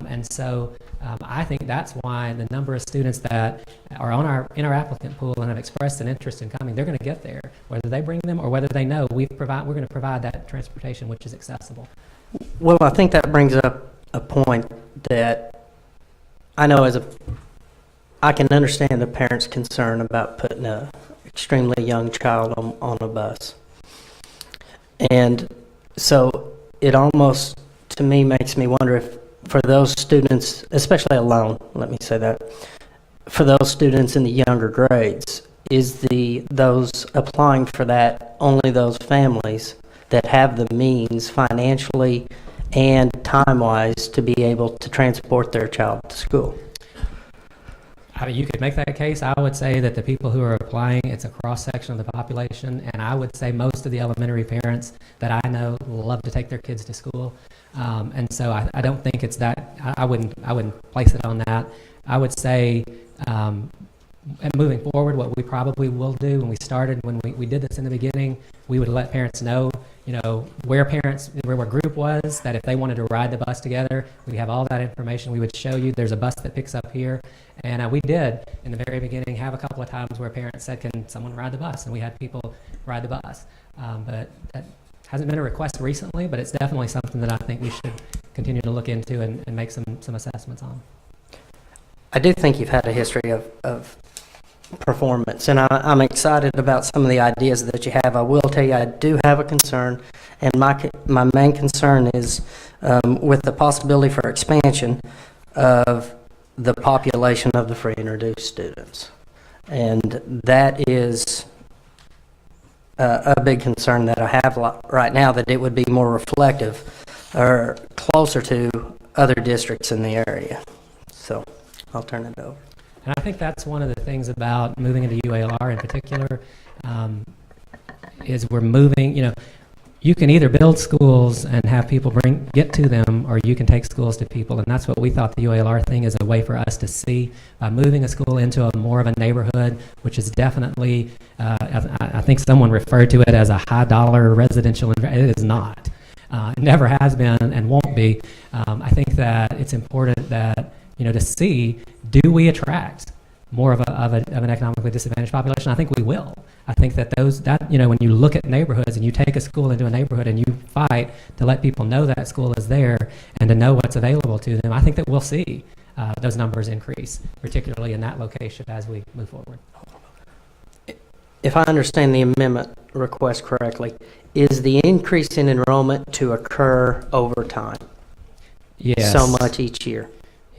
And so I think that's why the number of students that are in our applicant pool and have expressed an interest in coming, they're going to get there, whether they bring them or whether they know we're going to provide that transportation which is accessible. Well, I think that brings up a point that I know I can understand a parent's concern about putting an extremely young child on a bus. And so it almost, to me, makes me wonder if for those students, especially alone, let me say that, for those students in the younger grades, is those applying for that only those families that have the means financially and time-wise to be able to transport their child to school? You could make that case. I would say that the people who are applying, it's a cross-section of the population, and I would say most of the elementary parents that I know love to take their kids to school. And so I don't think it's that. I wouldn't place it on that. I would say, moving forward, what we probably will do when we did this in the beginning, we would let parents know, where a group was, that if they wanted to ride the bus together, we have all that information. We would show you there's a bus that picks up here. And we did, in the very beginning, have a couple of times where parents said, can someone ride the bus? And we had people ride the bus. But that hasn't been a request recently, but it's definitely something that I think we should continue to look into and make some assessments on. I do think you've had a history of performance, and I'm excited about some of the ideas that you have. I will tell you, I do have a concern, and my main concern is with the possibility for expansion of the population of the free and reduced students. And that is a big concern that I have right now, that it would be more reflective or closer to other districts in the area. So I'll turn it over. And I think that's one of the things about moving into UALR in particular, is we're moving, you can either build schools and have people get to them, or you can take schools to people. And that's what we thought the UALR thing is, a way for us to see by moving a school into a more of a neighborhood, which is definitely, I think someone referred to it as a high dollar residential. It is not. It never has been and won't be. I think that it's important that, to see, do we attract more of an economically disadvantaged population? I think we will. I think that when you look at neighborhoods and you take a school into a neighborhood and you fight to let people know that school is there and to know what's available to them, I think that we'll see those numbers increase, particularly in that location as we move forward. If I understand the amendment request correctly, is the increase in enrollment to occur over time? Yes. So much each year?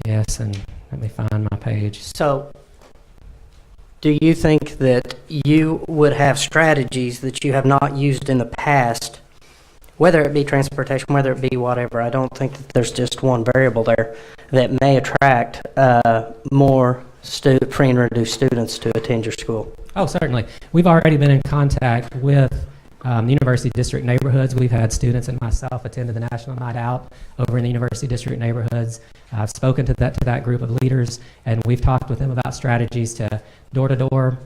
Yes, and let me find my page. So, do you think that you would have strategies that you have not used in the past, whether it be transportation, whether it be whatever? I don't think that there's just one variable there that may attract more free and reduced students to attend your school. Oh, certainly. We've already been in contact with the University District neighborhoods. We've had students and myself attend the National Night Out over in the University District neighborhoods. I've spoken to that group of leaders, and we've talked with them about strategies to door-to-door,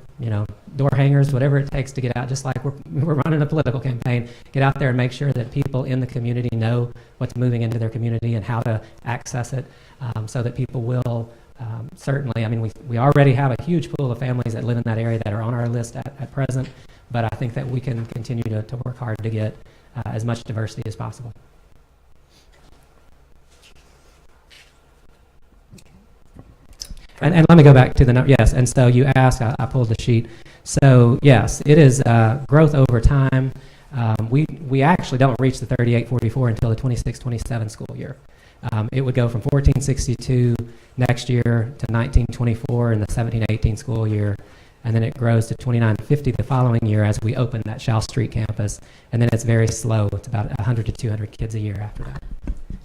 door hangers, whatever it takes to get out, just like we're running a political campaign, get out there and make sure that people in the community know what's moving into their community and how to access it, so that people will certainly, we already have a huge pool of families that live in that area that are on our list at present, but I think that we can continue to work hard to get as much diversity as possible. And let me go back to the number. Yes, and so you asked, I pulled the sheet. So yes, it is growth over time. We actually don't reach the 3844 until the 26-27 school year. It would go from 1462 next year to 1924 in the 17-18 school year, and then it grows to 2950 the following year as we open that Shell Street campus, and then it's very slow. It's about 100 to 200 kids a year after that.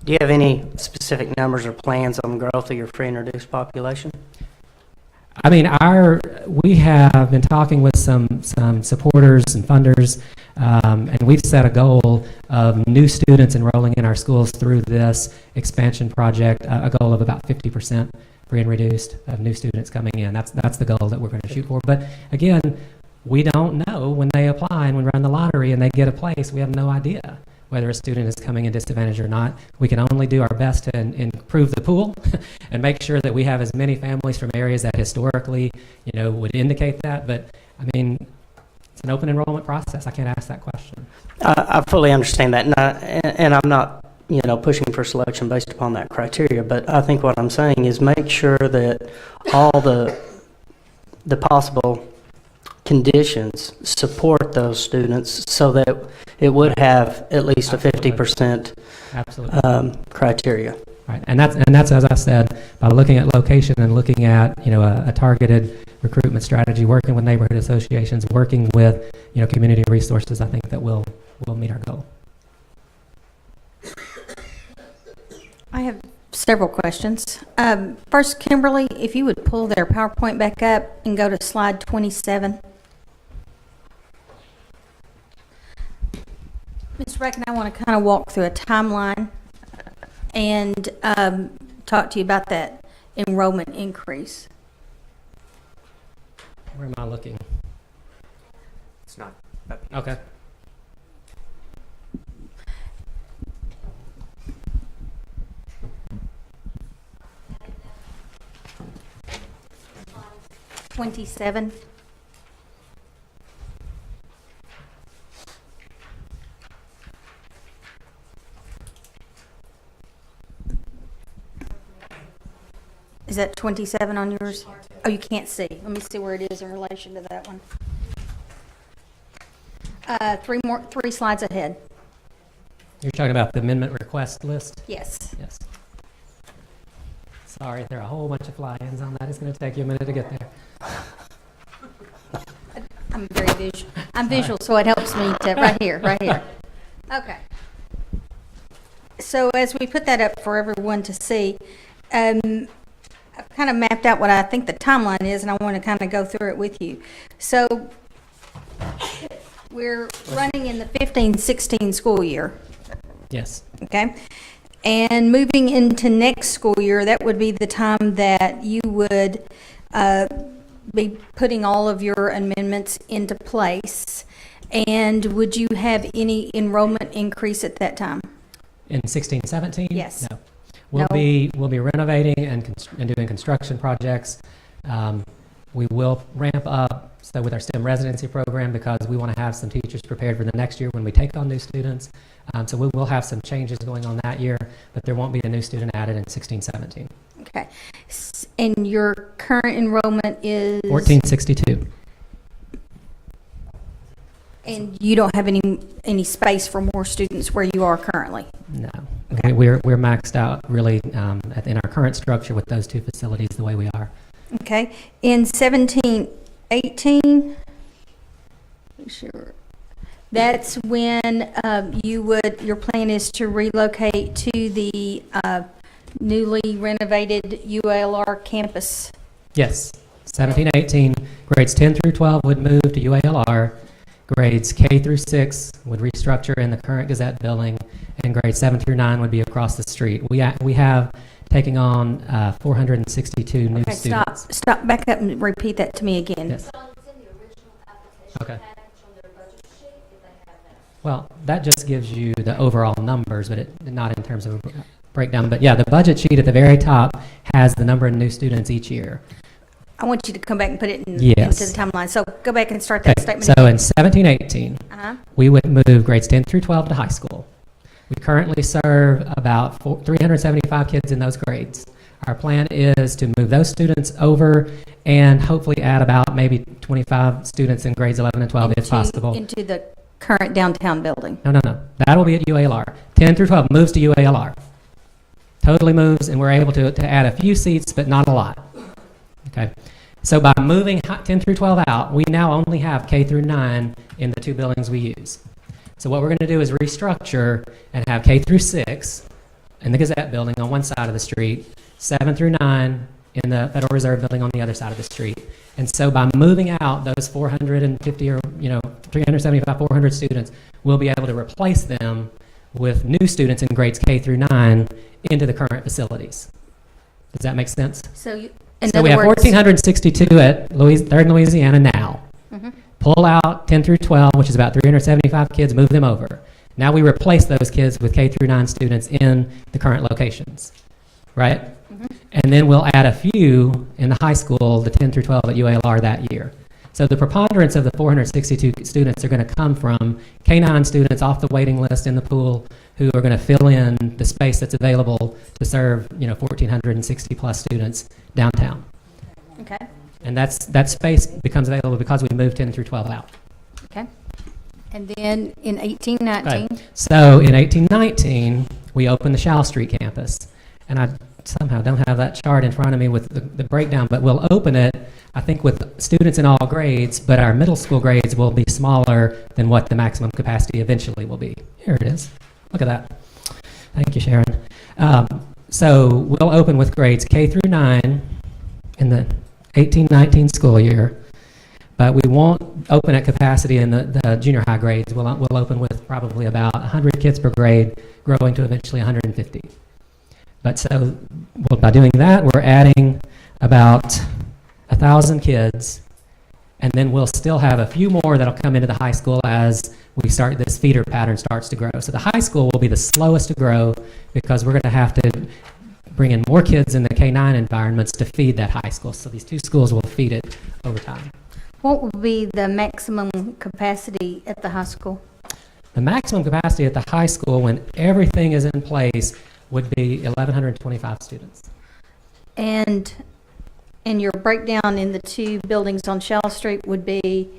Do you have any specific numbers or plans on growth of your free and reduced population? We have been talking with some supporters and funders, and we've set a goal of new students enrolling in our schools through this expansion project, a goal of about 50% free and reduced of new students coming in. That's the goal that we're going to shoot for. But again, we don't know when they apply and we run the lottery and they get a place. We have no idea whether a student is coming in disadvantaged or not. We can only do our best to improve the pool and make sure that we have as many families from areas that historically, would indicate that. But it's an open enrollment process. I can't ask that question. I fully understand that, and I'm not, pushing for selection based upon that criteria. But I think what I'm saying is make sure that all the possible conditions support those students so that it would have at least a 50% criteria. Right, and that's as I said, by looking at location and looking at a targeted recruitment strategy, working with neighborhood associations, working with community resources. I think that we'll meet our goal. I have several questions. First, Kimberly, if you would pull their PowerPoint back up and go to slide 27. Ms. Reckon, I want to kind of walk through a timeline and talk to you about that enrollment increase. Where am I looking? It's not. Okay. $27. Is that 27 on yours? Oh, you can't see. Let me see where it is in relation to that one. Three slides ahead. You're talking about the amendment request list? Yes. Yes. Sorry, there are a whole bunch of fly-ins on that. It's going to take you a minute to get there. I'm very visual. I'm visual, so it helps me to right here. Okay. So as we put that up for everyone to see, I've kind of mapped out what I think the timeline is, and I want to kind of go through it with you. So we're running in the 15-16 school year, Yes. okay? And moving into next school year, that would be the time that you would be putting all of your amendments into place. And would you have any enrollment increase at that time? In 16, 17? Yes. No. We'll be renovating and doing construction projects. We will ramp up with our STEM residency program because we want to have some teachers prepared for the next year when we take on new students. So we will have some changes going on that year, but there won't be a new student added in 16, 17. Okay. And your current enrollment is? 1462. And you don't have any space for more students where you are currently? No. Okay. We're maxed out really in our current structure with those two facilities the way we are. Okay. In 17, 18, sure. That's when your plan is to relocate to the newly renovated UALR campus. Yes. 17, 18, grades 10 through 12 would move to UALR. Grades K through 6 would restructure in the current Gazette building, and grades 7 through 9 would be across the street. We have taking on 462 new students. Stop, back up and repeat that to me again. Yes. Okay. Well, that just gives you the overall numbers, but not in terms of a breakdown. But yeah, the budget sheet at the very top has the number of new students each year. I want you to come back and put it Yes. into the timeline. So go back and start that statement. So in 17, 18, we would move grades 10 through 12 to high school. We currently serve about 375 kids in those grades. Our plan is to move those students over and hopefully add about maybe 25 students in grades 11 and 12 if possible. Into the current downtown building. No. That will be at UALR. 10 through 12 moves to UALR. Totally moves, and we're able to add a few seats, but not a lot. Okay. So by moving 10 through 12 out, we now only have K through 9 in the two buildings we use. So what we're going to do is restructure and have K through 6 in the Gazette building on one side of the street, 7 through 9 in the Federal Reserve building on the other side of the street. And so by moving out those 450 or 375, 400 students, we'll be able to replace them with new students in grades K through 9 into the current facilities. Does that make sense? So we have 1,462 at 3rd and Louisiana now. Pull out 10 through 12, which is about 375 kids, move them over. Now we replace those kids with K through 9 students in the current locations, right? And then we'll add a few in the high school, the 10 through 12 at UALR that year. So the preponderance of the 462 students are going to come from K-9 students off the waiting list in the pool who are going to fill in the space that's available to serve 1,460 plus students downtown. Okay. And that space becomes available because we moved 10 through 12 out. Okay. And then in 18, 19. Right. So in 18, 19, we opened the Shall Street campus. And I somehow don't have that chart in front of me with the breakdown, but we'll open it, I think, with students in all grades, but our middle school grades will be smaller than what the maximum capacity eventually will be. Here it is. Look at that. Thank you, Sharon. So we'll open with grades K through 9 in the 18-19 school year, but we won't open at capacity in the junior high grades. We'll open with probably about 100 kids per grade, growing to eventually 150. But so by doing that, we're adding about 1,000 kids, and then we'll still have a few more that'll come into the high school as we start, this feeder pattern starts to grow. So the high school will be the slowest to grow because we're going to have to bring in more kids in the K-9 environments to feed that high school. So these two schools will feed it over time. What will be the maximum capacity at the high school? The maximum capacity at the high school, when everything is in place, would be 1,125 students. And your breakdown in the two buildings on Shell Street would be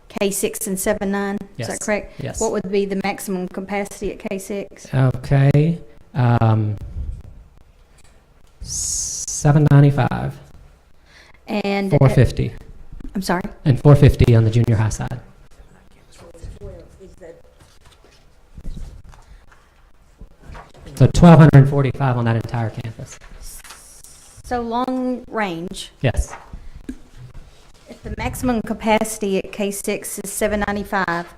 K6 and 7-9? Yes. Is that correct? Yes. What would be the maximum capacity at K6? Okay. 795. And 450. I'm sorry? And 450 on the junior high side. So 1,245 on that entire campus. So long range, Yes. if the maximum capacity at K6 is 795,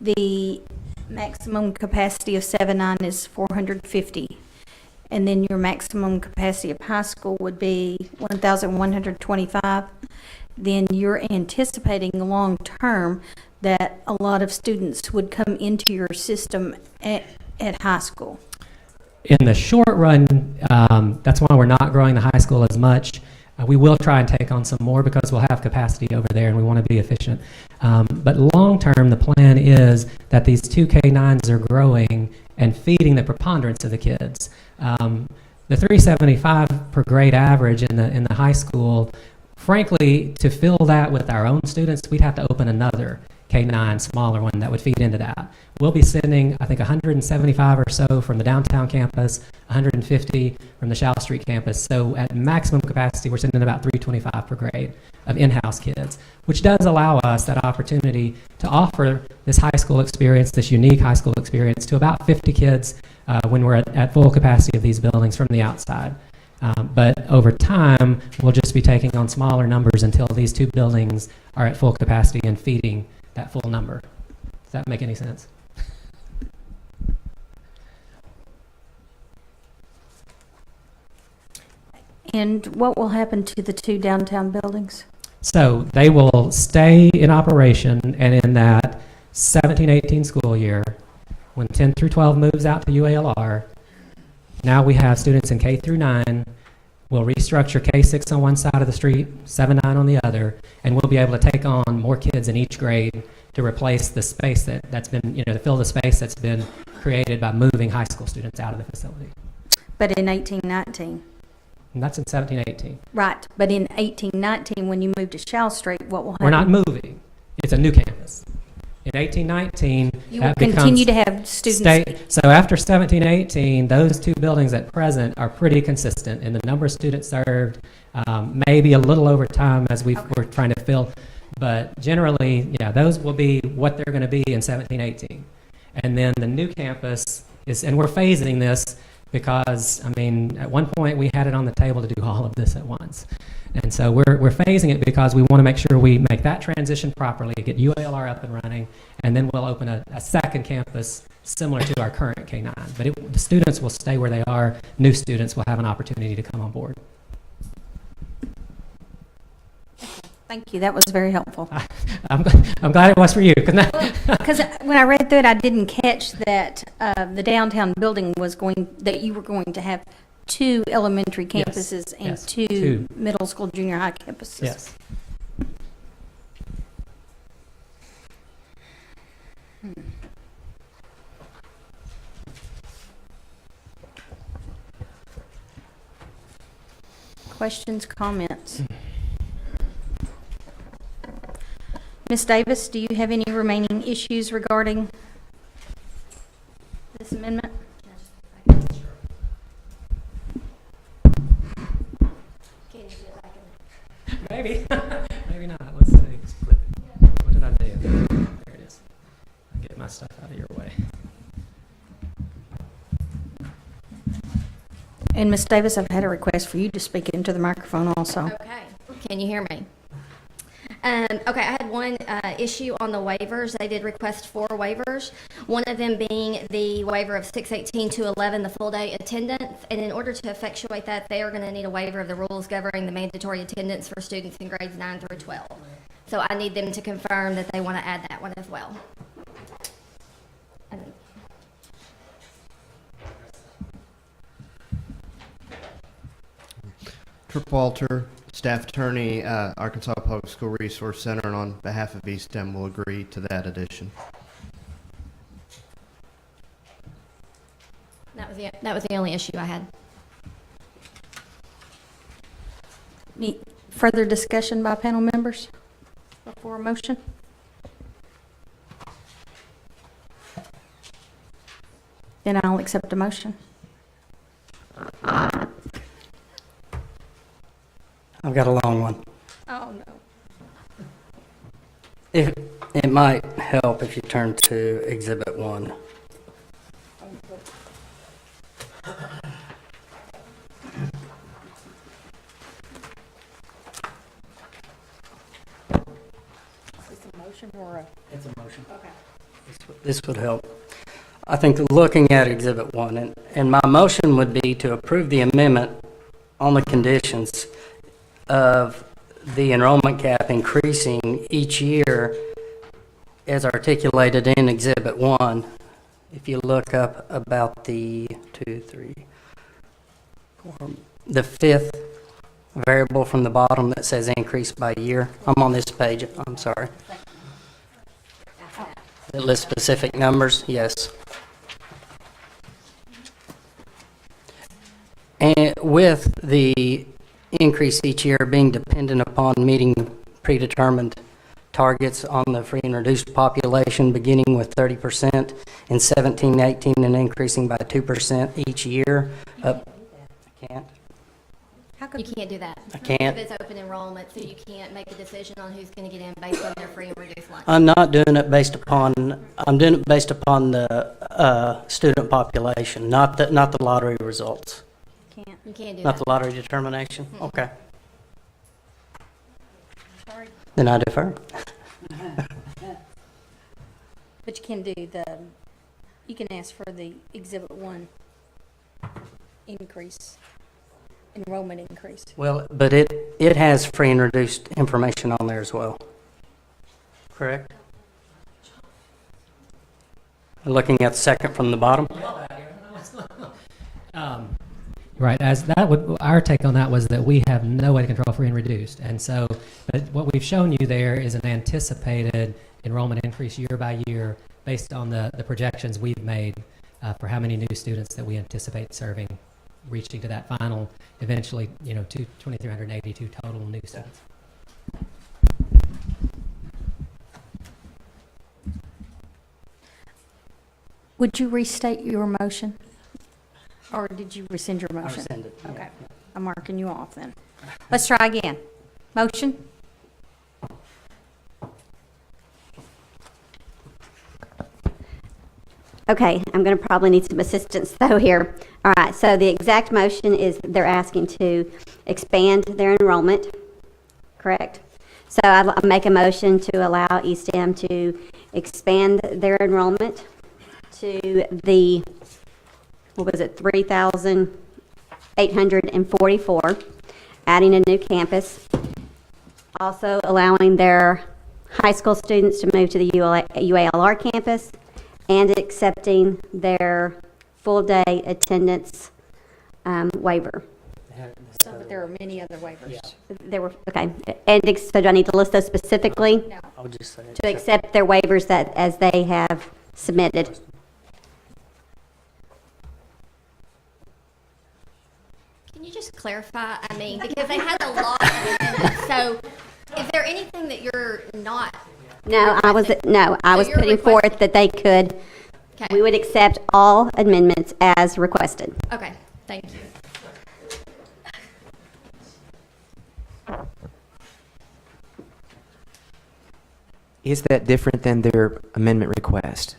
the maximum capacity of 7-9 is 450. And then your maximum capacity of high school would be 1,125. Then you're anticipating long-term that a lot of students would come into your system at high school. In the short run, that's why we're not growing the high school as much. We will try and take on some more because we'll have capacity over there and we want to be efficient. But long term, the plan is that these two K-9s are growing and feeding the preponderance of the kids. The 375 per grade average in the high school, frankly, to fill that with our own students, we'd have to open another K-9 smaller one that would feed into that. We'll be sending, I think, 175 or so from the downtown campus, 150 from the Shaw Street campus. So at maximum capacity, we're sending about 325 per grade of in-house kids, which does allow us that opportunity to offer this high school experience, this unique high school experience to about 50 kids when we're at full capacity of these buildings from the outside. But over time, we'll just be taking on smaller numbers until these two buildings are at full capacity and feeding that full number. Does that make any sense? And what will happen to the two downtown buildings? So they will stay in operation, and in that 17-18 school year, when 10 through 12 moves out to UALR, now we have students in K through 9. We'll restructure K6 on one side of the street, 7-9 on the other, and we'll be able to take on more kids in each grade to replace the space that's been, to fill the space that's been created by moving high school students out of the facility. But in 18-19. And that's in 17-18. Right, but in 18-19, when you move to Shaw Street, what will happen? We're not moving. It's a new campus. In 18-19, You will continue to have students. So after 17-18, those two buildings at present are pretty consistent in the number of students served, maybe a little over time as we're trying to fill. But generally, yeah, those will be what they're going to be in 17-18. And then the new campus is, and we're phasing this because, at one point we had it on the table to do all of this at once. And so we're phasing it because we want to make sure we make that transition properly, get UALR up and running, and then we'll open a second campus similar to our current K-9. But the students will stay where they are. New students will have an opportunity to come on board. Thank you. That was very helpful. I'm glad it was for you. Because when I read through it, I didn't catch that the downtown building that you were going to have two elementary campuses and two middle school, junior high campuses. Yes. Questions, comments? Ms. Davis, do you have any remaining issues regarding this amendment? Maybe. Maybe not. Let's see. Let's flip it. What did I do? There it is. I'll get my stuff out of your way. And Ms. Davis, I've had a request for you to speak into the microphone also. Okay. Can you hear me? Okay, I had one issue on the waivers. They did request 4 waivers, one of them being the waiver of 6:18 to 11, the full day attendance. And in order to effectuate that, they are going to need a waiver of the rules governing the mandatory attendance for students in grades 9 through 12. So I need them to confirm that they want to add that one as well. Trip Walter, Staff Attorney, Arkansas Public School Resource Center, and on behalf of ESTEM will agree to that addition. That was the only issue I had. Any further discussion by panel members before a motion? Then I'll accept a motion. I've got a long one. Oh, no. It might help if you turn to Exhibit 1. Is this a motion or a? It's a motion. Okay. This would help. I think looking at Exhibit 1, and my motion would be to approve the amendment on the conditions of the enrollment cap increasing each year as articulated in Exhibit 1. If you look up about the 2, 3, 4, the fifth variable from the bottom that says increase by year. I'm on this page, I'm sorry. It lists specific numbers, yes. And with the increase each year being dependent upon meeting predetermined targets on the free and reduced population, beginning with 30% in 17-18 and increasing by 2% each year. I can't. You can't do that. I can't. If it's open enrollment, so you can't make a decision on who's going to get in based on their free and reduced lunch. I'm not doing it based upon, I'm doing it based upon the student population, not the lottery results. You can't do Not that. the lottery determination? Mm-mm. Okay. Then I defer. But you can do you can ask for the Exhibit 1 increase, enrollment increase. Well, but it has free and reduced information on there as well. Correct? Looking at the second from the bottom? Right, as that would, our take on that was that we have no way to control free and reduced. And so, but what we've shown you there is an anticipated enrollment increase year by year based on the projections we've made for how many new students that we anticipate serving, reaching to that final, eventually, 2,382 total new students. Would you restate your motion? Or did you rescind your motion? I rescinded, yeah. Okay, I'm marking you off then. Let's try again. Motion? Okay, I'm going to probably need some assistance though here. All right, so the exact motion is they're asking to expand their enrollment, correct? So I'll make a motion to allow ESTEM to expand their enrollment to the, 3,844, adding a new campus. Also allowing their high school students to move to the UALR campus and accepting their full-day attendance waiver. So, but there are many other waivers. Yeah. There were, okay. And so do I need to list those specifically? No. I'll just say To accept their waivers that as they have submitted. Can you just clarify? I mean, because they had a lot of amendments. So is there anything that you're not? No, I was you're putting forth requesting- that they could, Okay. we would accept all amendments as requested. Okay, thank you. Is that different than their amendment request?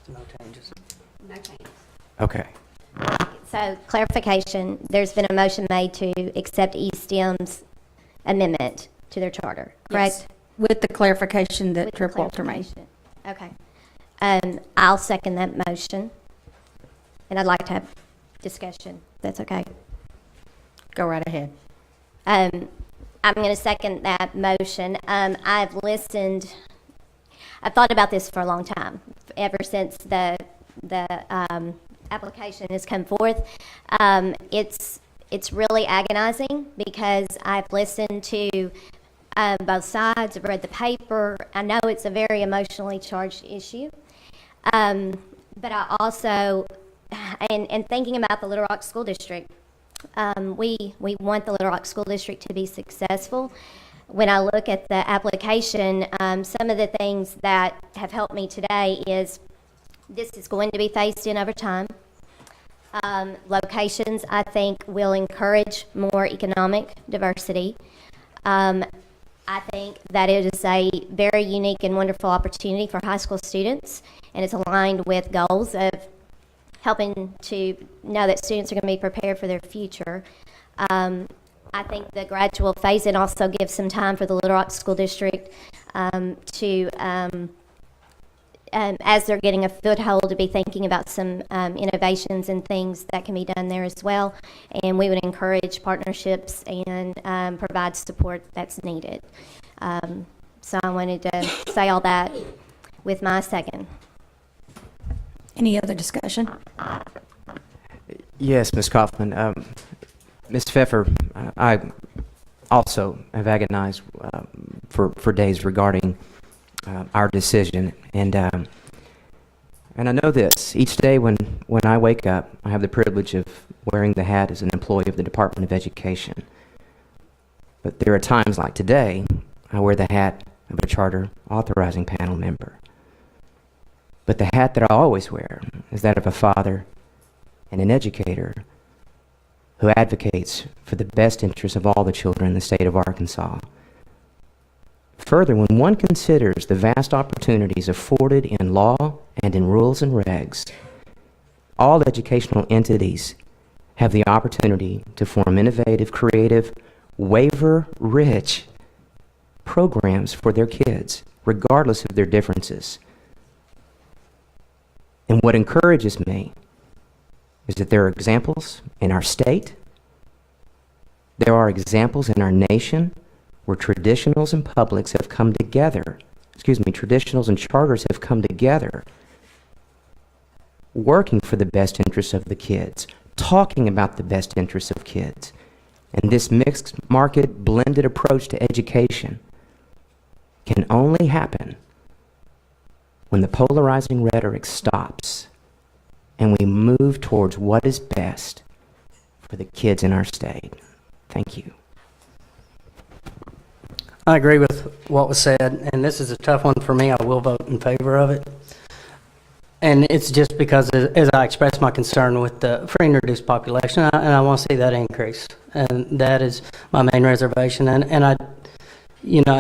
no changes. No change. Okay. So clarification, there's been a motion made to accept ESTEM's amendment to their charter, correct? Yes, with the clarification that With the Trip Walter made. clarification. Okay. I'll second that motion. And I'd like to have discussion, if that's okay. Go right ahead. I'm going to second that motion. I've thought about this for a long time, ever since the application has come forth. It's really agonizing because I've listened to both sides. I've read the paper. I know it's a very emotionally charged issue. But I also, and thinking about the Little Rock School District, we want the Little Rock School District to be successful. When I look at the application, some of the things that have helped me today is this is going to be phased in over time. Locations, I think, will encourage more economic diversity. I think that it is a very unique and wonderful opportunity for high school students, and it's aligned with goals of helping to know that students are going to be prepared for their future. I think the gradual phase-in also gives some time for the Little Rock School District to as they're getting a foothold, to be thinking about some innovations and things that can be done there as well. And we would encourage partnerships and provide support that's needed. So I wanted to say all that with my second. Any other discussion? Yes, Ms. Kaufman. Ms. Pfeffer, I also have agonized for days regarding our decision, and I know this. Each day when I wake up, I have the privilege of wearing the hat as an employee of the Department of Education. But there are times like today, I wear the hat of a charter authorizing panel member. But the hat that I always wear is that of a father and an educator who advocates for the best interests of all the children in the state of Arkansas. Further, when one considers the vast opportunities afforded in law and in rules and regs, all educational entities have the opportunity to form innovative, creative, waiver-rich programs for their kids, regardless of their differences. And what encourages me is that there are examples in our state, there are examples in our nation where traditionals and publics have come together, traditionals and charters have come together, working for the best interests of the kids, talking about the best interests of kids. And this mixed market, blended approach to education can only happen when the polarizing rhetoric stops and we move towards what is best for the kids in our state. Thank you. I agree with what was said, and this is a tough one for me. I will vote in favor of it. And it's just because, as I expressed my concern with the free and reduced population, and I want to see that increase. And that is my main reservation. And I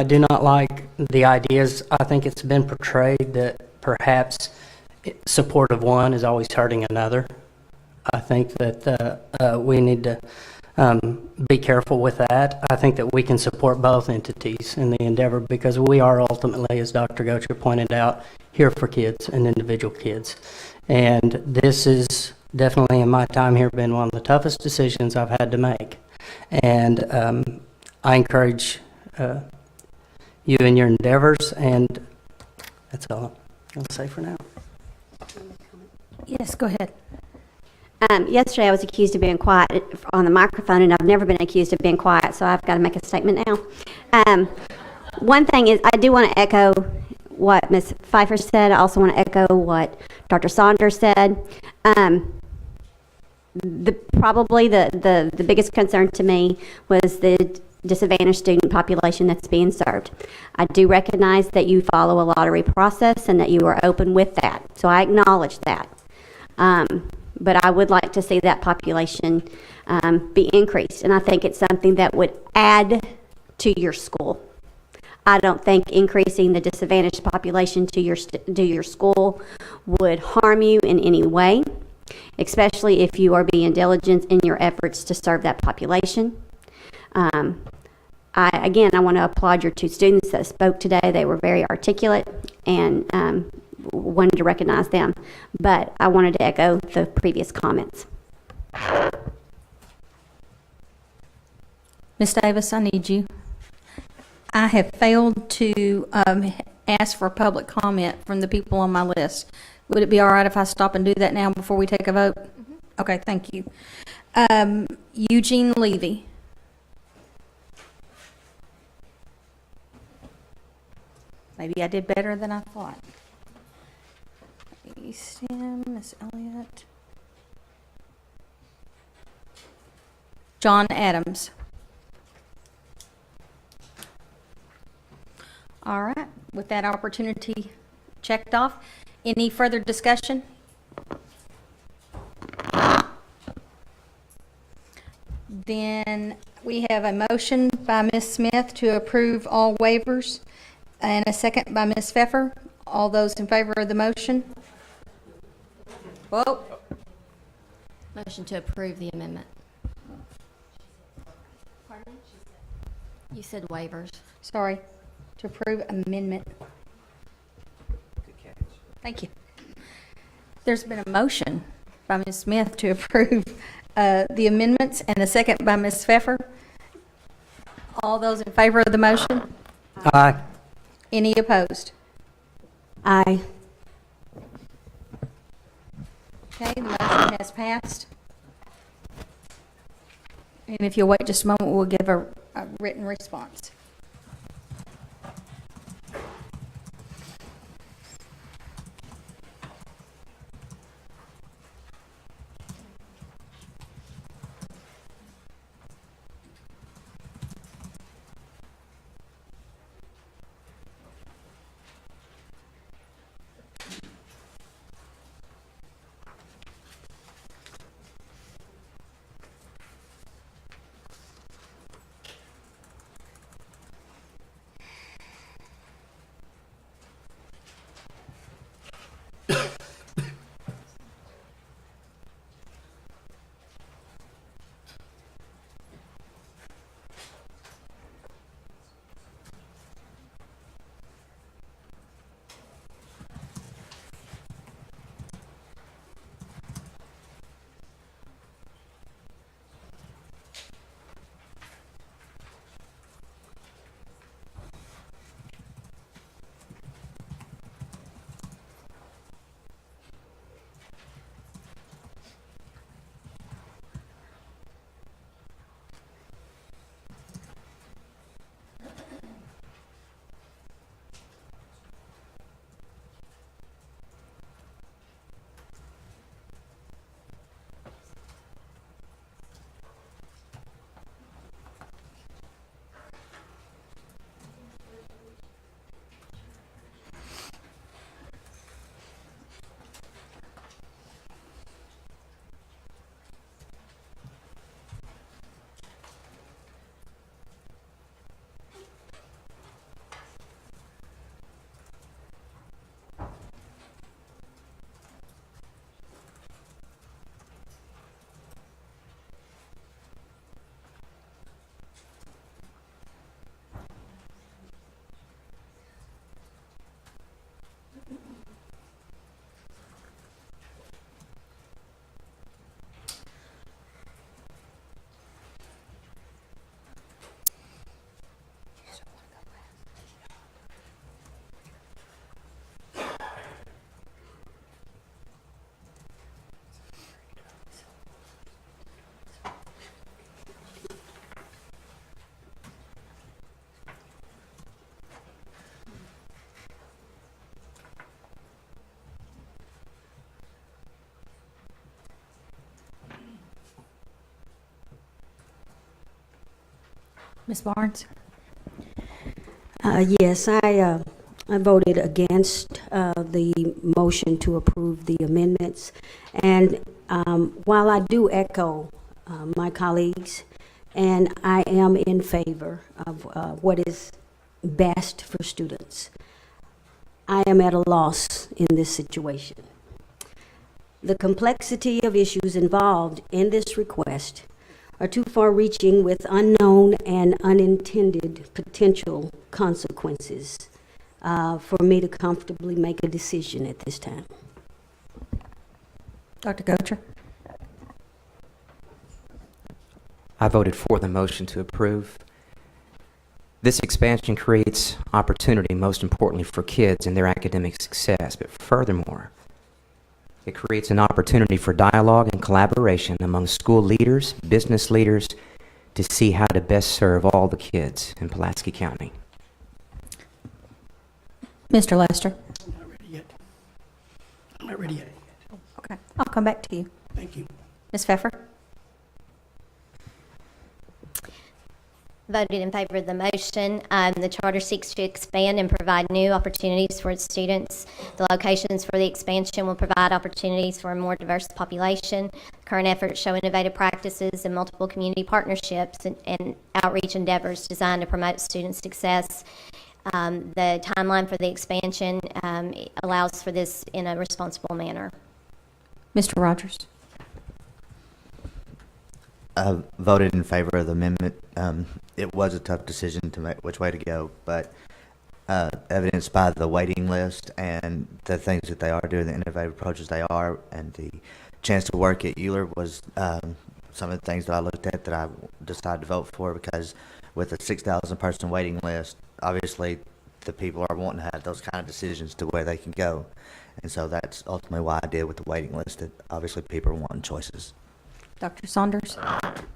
do not like the ideas. I think it's been portrayed that perhaps support of one is always hurting another. I think that we need to be careful with that. I think that we can support both entities in the endeavor because we are ultimately, as Dr. Gocher pointed out, here for kids and individual kids. And this is definitely, in my time here, been one of the toughest decisions I've had to make. And I encourage you in your endeavors, and that's all I'll say for now. Yes, go ahead. Yesterday I was accused of being quiet on the microphone, and I've never been accused of being quiet, so I've got to make a statement now. One thing is, I do want to echo what Ms. Pfeiffer said. I also want to echo what Dr. Saunders said. Probably the biggest concern to me was the disadvantaged student population that's being served. I do recognize that you follow a lottery process and that you are open with that, so I acknowledge that. But I would like to see that population be increased, and I think it's something that would add to your school. I don't think increasing the disadvantaged population to your school would harm you in any way, especially if you are being diligent in your efforts to serve that population. I want to applaud your two students that spoke today. They were very articulate and wanted to recognize them. But I wanted to echo the previous comments. Ms. Davis, I need you. I have failed to ask for public comment from the people on my list. Would it be all right if I stop and do that now before we take a vote? Mm-hmm. Okay, thank you. Eugene Levy. Maybe I did better than I thought. Miss Elliott. John Adams. All right, with that opportunity checked off, any further discussion? Then we have a motion by Ms. Smith to approve all waivers and a second by Ms. Pfeffer. All those in favor of the motion? Whoa. Motion to approve the amendment. Pardon me? You said waivers. Sorry, to approve amendment. Good catch. Thank you. There's been a motion by Ms. Smith to approve the amendments and a second by Ms. Pfeffer. All those in favor of the motion? Aye. Any opposed? Aye. Okay, the motion has passed. And if you'll wait just a moment, we'll give a written response. Ms. Barnes? Yes, I voted against the motion to approve the amendments. And while I do echo my colleagues, and I am in favor of what is best for students, I am at a loss in this situation. The complexity of issues involved in this request are too far-reaching with unknown and unintended potential consequences for me to comfortably make a decision at this time. Dr. Gocher? I voted for the motion to approve. This expansion creates opportunity, most importantly, for kids and their academic success, but furthermore, it creates an opportunity for dialogue and collaboration among school leaders, business leaders, to see how to best serve all the kids in Pulaski County. Mr. Lester? I'm not ready yet. I'm not ready yet. Okay, I'll come back to you. Thank you. Ms. Pfeffer? Voted in favor of the motion. The charter seeks to expand and provide new opportunities for its students. The locations for the expansion will provide opportunities for a more diverse population. Current efforts show innovative practices and multiple community partnerships and outreach endeavors designed to promote student success. The timeline for the expansion allows for this in a responsible manner. Mr. Rogers? I voted in favor of the amendment. It was a tough decision to make which way to go, but evidenced by the waiting list and the things that they are doing, the innovative approaches they are, and the chance to work at Euler was some of the things that I looked at that I decided to vote for, because with a 6,000 person waiting list, obviously the people are wanting to have those kind of decisions to where they can go. And so that's ultimately why I did with the waiting list, that obviously people are wanting choices. Dr. Saunders?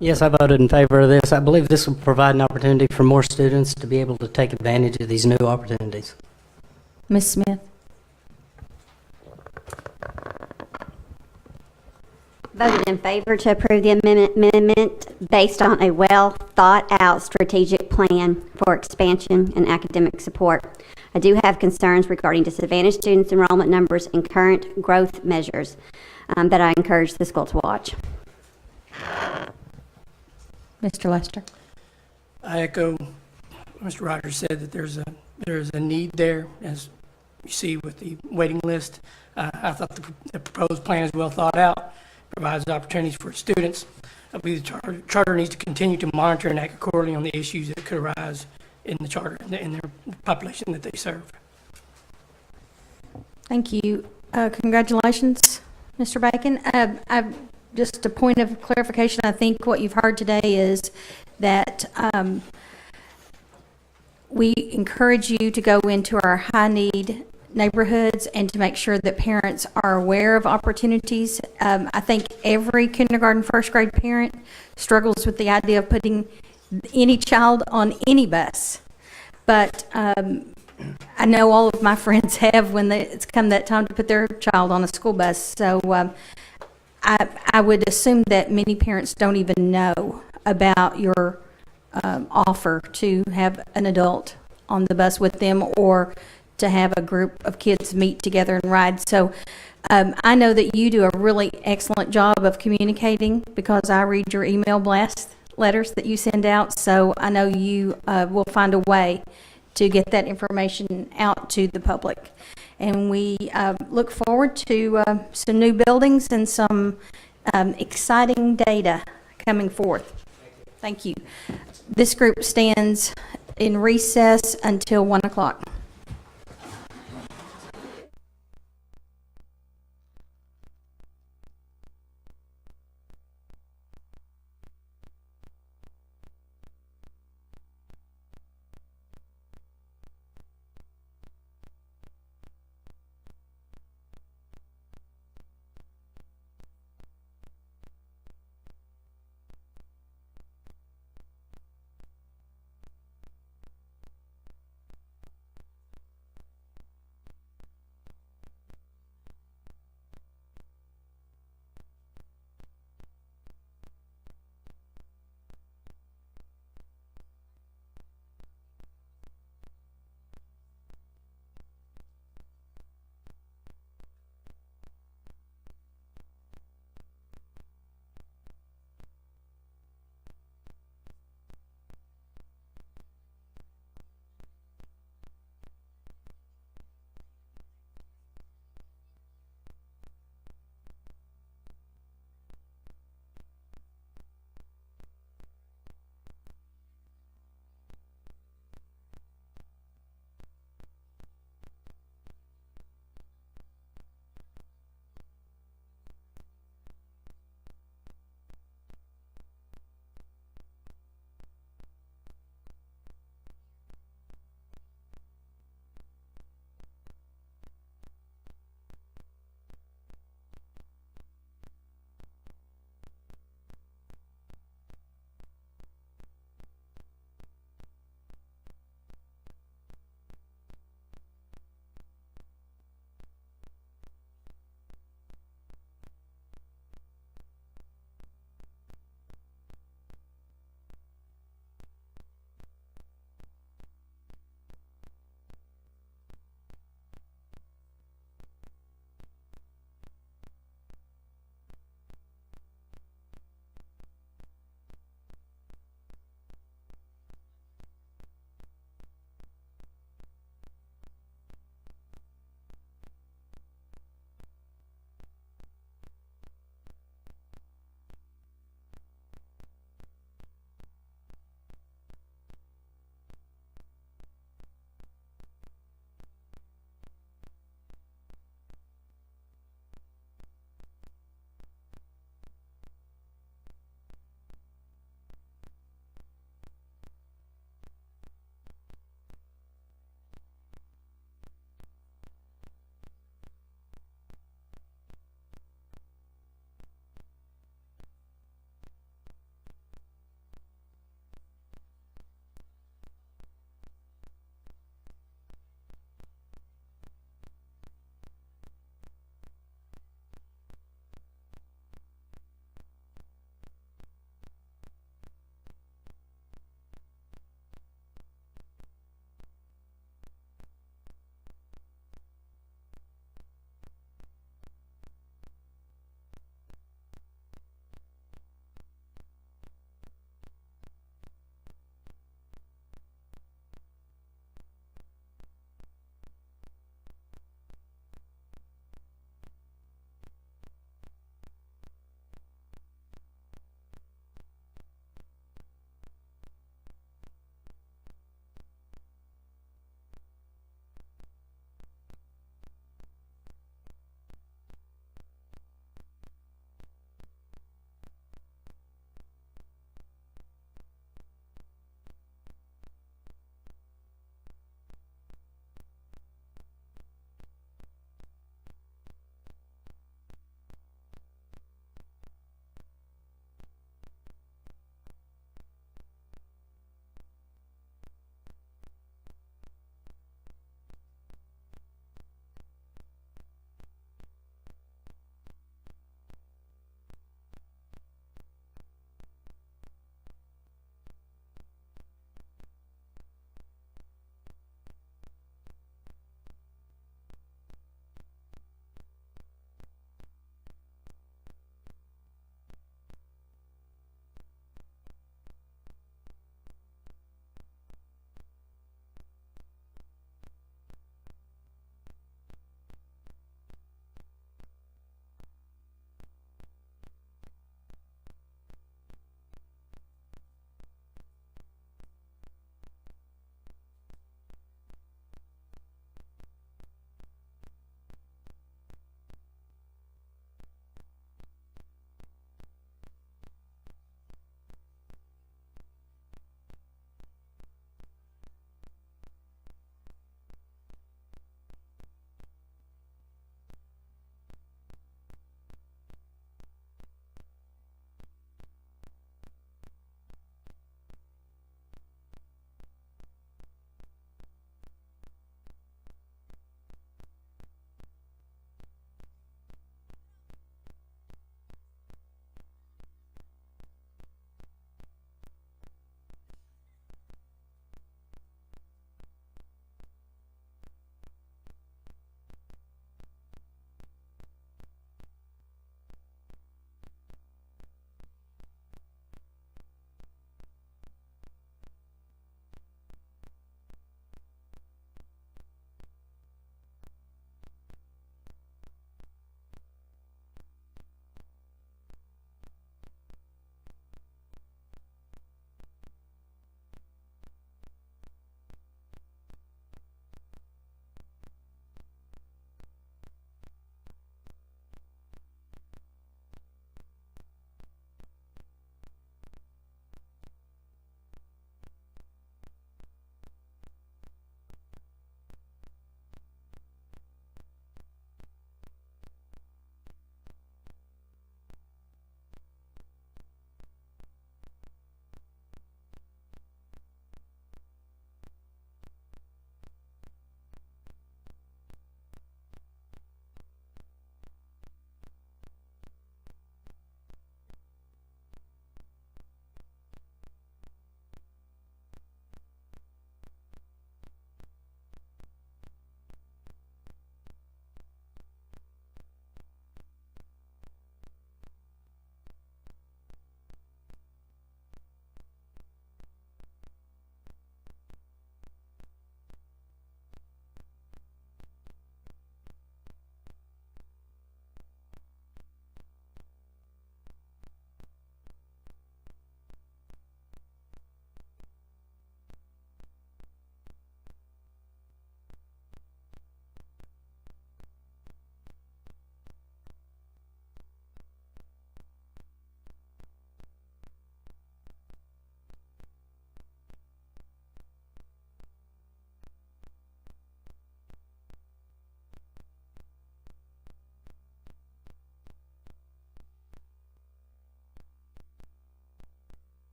Yes, I voted in favor of this. I believe this will provide an opportunity for more students to be able to take advantage of these new opportunities. Ms. Smith? Voted in favor to approve the amendment based on a well-thought-out strategic plan for expansion and academic support. I do have concerns regarding disadvantaged students' enrollment numbers and current growth measures that I encourage the school to watch. Mr. Lester? I echo what Mr. Rogers said, that there's a need there, as you see with the waiting list. I thought the proposed plan is well thought out, provides opportunities for students. I believe the charter needs to continue to monitor and act accordingly on the issues that could arise in the charter, in their population that they serve. Thank you. Congratulations, Mr. Bacon. Just a point of clarification, I think what you've heard today is that we encourage you to go into our high-need neighborhoods and to make sure that parents are aware of opportunities. I think every kindergarten, first grade parent struggles with the idea of putting any child on any bus. But I know all of my friends have when it's come that time to put their child on a school bus. So I would assume that many parents don't even know about your offer to have an adult on the bus with them, or to have a group of kids meet together and ride. So I know that you do a really excellent job of communicating, because I read your email blast letters that you send out. So I know you will find a way to get that information out to the public. And we look forward to some new buildings and some exciting data coming forth. Thank you. This group stands in recess until 1 o'clock.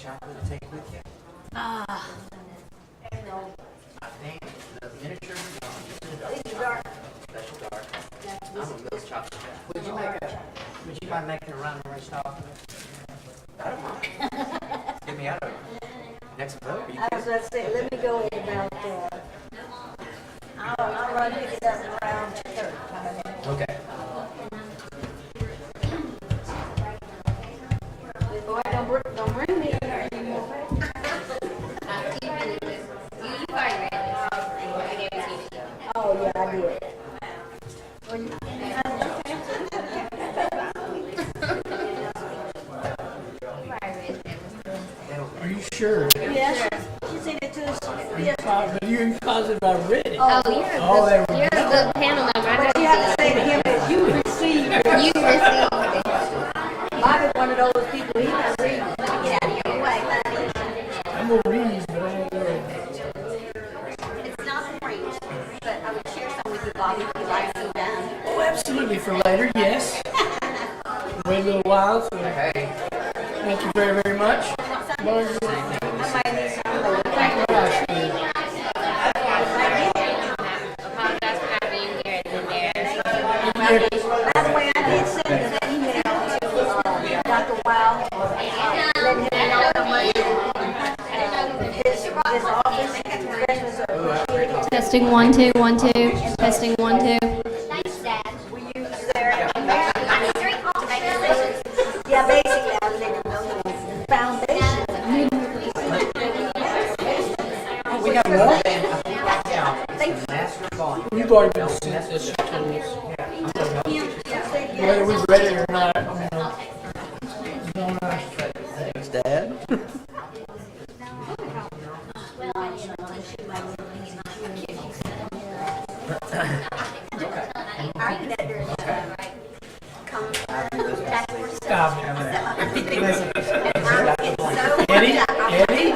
chocolate to take with you? I think the miniature, special dark. I'm a milk chocolate guy. Would you mind making a run and rest off? I don't mind. Get me out of it. Next vote? Are you I was kidding? about to say, let me go at about, I'll run pick it up around 2:30. Okay. Boy, don't bring me in there anymore. Oh, yeah, I did. Are you sure? Yes, she sent it to us. Yes. But you're positive I read it. Oh, there we you're a good panel member. I But you have to say to him that you received it. you received it. Bobby's one of those people, he's not reading. Get out of your way. I'm gonna read, but I don't know. It's not French, but I would share some with you, Bobby, if you like some done. Oh, absolutely, for later, yes. Wait a little while, so thank you very, very much. Marjorie. Apologize for not being here at the mayor's. By the way, I did send an email to Dr. Wild, letting him know how much his office professionals are appreciated. Testing 1 2 1 2. Testing 1 2. We use their, yeah, basically, I let him know the foundation. We got more than master volume. We've already been sent this to us. Whether we read it or not, Thanks, Dad. stop it. Eddie? Eddie?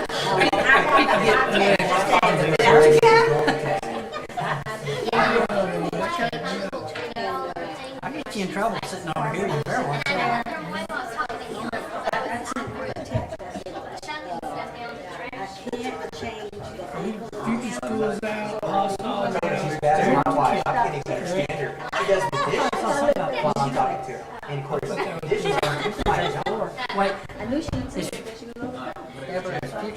I get you in trouble sitting over here. You better watch out. Future school is out, hostile. That's my wife. I can't even understand her. She does the dishes while I'm talking to her. And of course, the dishes aren't inside the door. Wait. I knew she would say that, but she was over.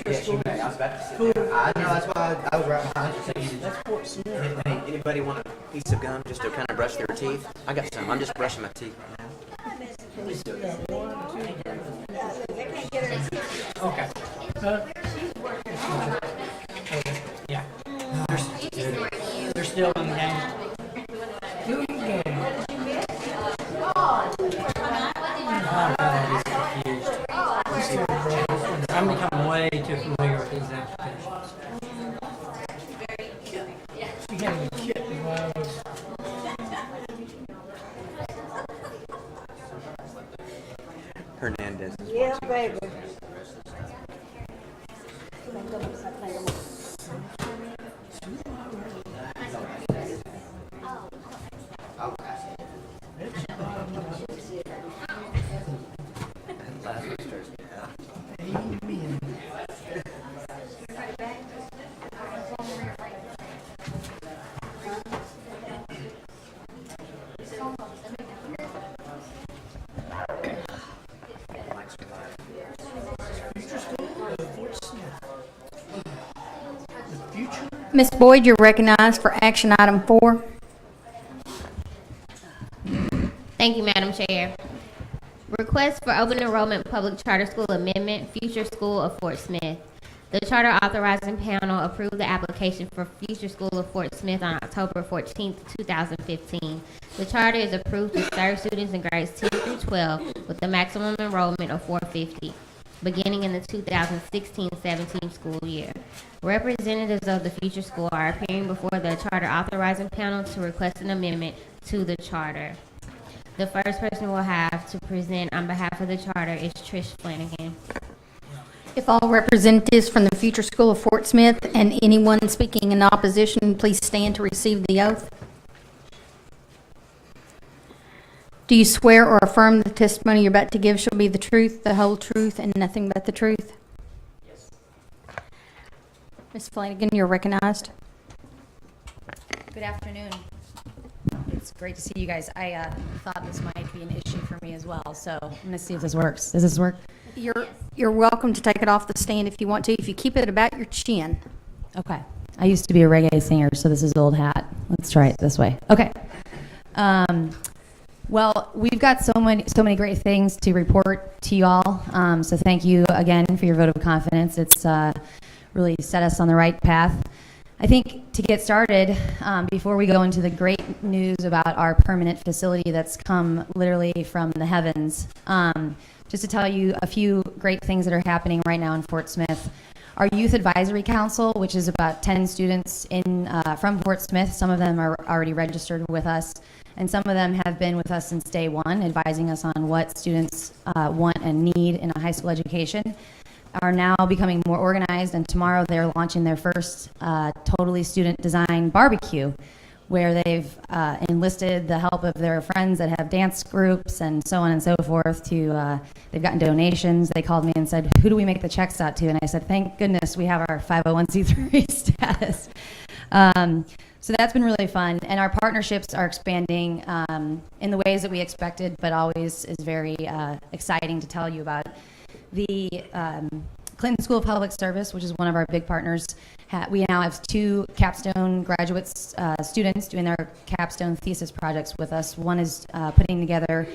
Yeah, she may. I was about to sit down. I know, that's why I was right behind you. Hey, anybody want a piece of gum just to kind of brush their teeth? I got some. I'm just brushing my teeth right now. Okay. Yeah. They're still in the game. I'm becoming way too familiar with these applications. She had a kit while I was. Hernandez. Yeah, baby. Ms. Boyd, you're recognized for action item 4. Thank you, Madam Chair. Request for open enrollment public charter school amendment, Future School of Fort Smith. The Charter Authorizing Panel approved the application for Future School of Fort Smith on October 14, 2015. The charter is approved to serve students in grades 10 through 12 with the maximum enrollment of 450, beginning in the 2016-17 school year. Representatives of the Future School are appearing before the Charter Authorizing Panel to request an amendment to the charter. The first person we'll have to present on behalf of the charter is Trish Flanagan. If all representatives from the Future School of Fort Smith and anyone speaking in opposition, please stand to receive the oath. Do you swear or affirm the testimony you're about to give shall be the truth, the whole truth, and nothing but the truth? Ms. Flanagan, you're recognized. Good afternoon. It's great to see you guys. I thought this might be an issue for me as well, so I'm going to see if this works. Does this work? You're welcome to take it off the stand if you want to, if you keep it about your chin. Okay. I used to be a reggae singer, so this is old hat. Let's try it this way. Okay. Well, we've got so many great things to report to you all. So thank you again for your vote of confidence. It's really set us on the right path. I think to get started, before we go into the great news about our permanent facility that's come literally from the heavens, just to tell you a few great things that are happening right now in Fort Smith. Our Youth Advisory Council, which is about 10 students from Fort Smith, some of them are already registered with us, and some of them have been with us since day one, advising us on what students want and need in a high school education, are now becoming more organized, and tomorrow they're launching their first totally student-designed barbecue, where they've enlisted the help of their friends that have dance groups and so on and so forth. They've gotten donations. They called me and said, who do we make the checks out to? And I said, thank goodness we have our 501c3 status. So that's been really fun. And our partnerships are expanding in the ways that we expected, but always is very exciting to tell you about. The Clinton School of Public Service, which is one of our big partners, we now have 2 capstone graduates, students doing their capstone thesis projects with us. One is putting together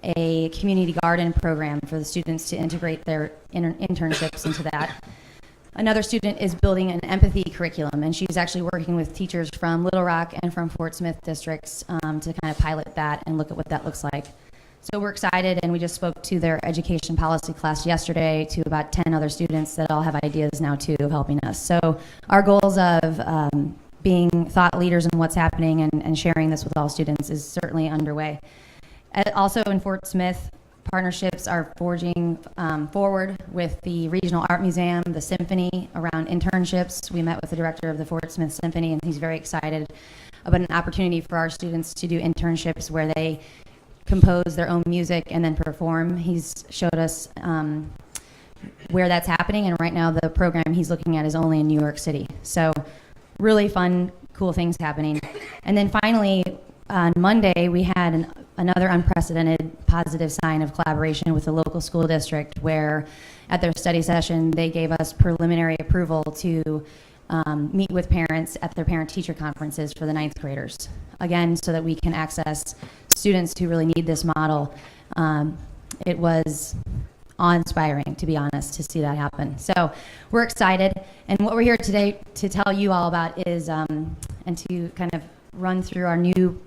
a community garden program for the students to integrate their internships into that. Another student is building an empathy curriculum, and she's actually working with teachers from Little Rock and from Fort Smith districts to kind of pilot that and look at what that looks like. So we're excited, and we just spoke to their education policy class yesterday to about 10 other students that all have ideas now too of helping us. So our goals of being thought leaders in what's happening and sharing this with all students is certainly underway. Also in Fort Smith, partnerships are forging forward with the Regional Art Museum, the Symphony, around internships. We met with the director of the Fort Smith Symphony, and he's very excited about an opportunity for our students to do internships where they compose their own music and then perform. He's showed us where that's happening, and right now the program he's looking at is only in New York City. So really fun, cool things happening. And then finally, on Monday, we had another unprecedented positive sign of collaboration with the local school district, where at their study session, they gave us preliminary approval to meet with parents at their parent-teacher conferences for the 9th graders. Again, so that we can access students who really need this model. It was awe-inspiring, to be honest, to see that happen. So we're excited, and what we're here today to tell you all about is, and to kind of run through our new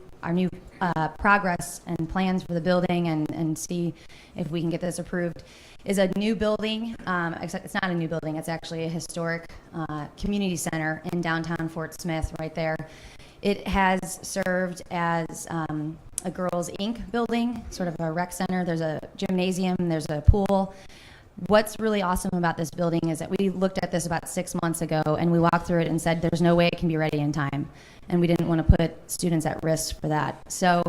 progress and plans for the building and see if we can get this approved, is a new building. Except it's not a new building, it's actually a historic community center in downtown Fort Smith right there. It has served as a Girls Inc. building, sort of a rec center. There's a gymnasium, there's a pool. What's really awesome about this building is that we looked at this about 6 months ago, and we walked through it and said there's no way it can be ready in time, and we didn't want to put students at risk for that. So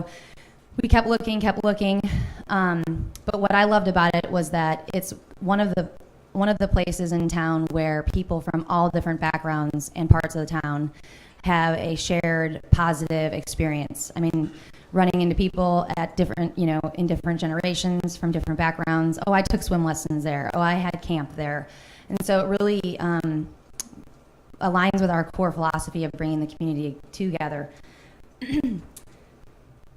we kept looking, but what I loved about it was that it's one of the places in town where people from all different backgrounds and parts of the town have a shared positive experience. I mean, running into people at different, in different generations from different backgrounds. Oh, I took swim lessons there. Oh, I had camp there. And so it really aligns with our core philosophy of bringing the community together. It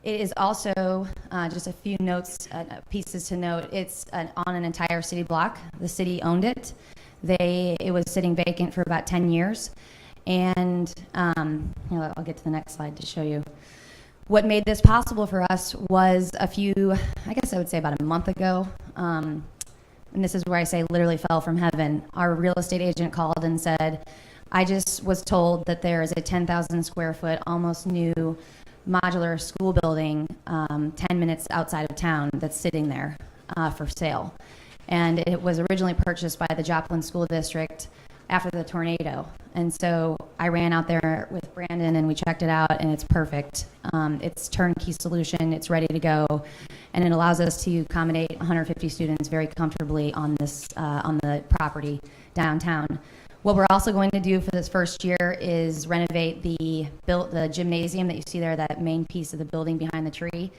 is also, just a few notes, pieces to note, it's on an entire city block. The city owned it. It was sitting vacant for about 10 years. And I'll get to the next slide to show you. What made this possible for us was I guess I would say about a month ago, and this is where I say literally fell from heaven. Our real estate agent called and said, I just was told that there is a 10,000 square foot, almost new modular school building 10 minutes outside of town that's sitting there for sale. And it was originally purchased by the Joplin School District after the tornado. And so I ran out there with Brandon and we checked it out, and it's perfect. It's turnkey solution, it's ready to go, and it allows us to accommodate 150 students very comfortably on this on the property downtown. What we're also going to do for this first year is renovate the gymnasium that you see there, that main piece of the building behind the tree.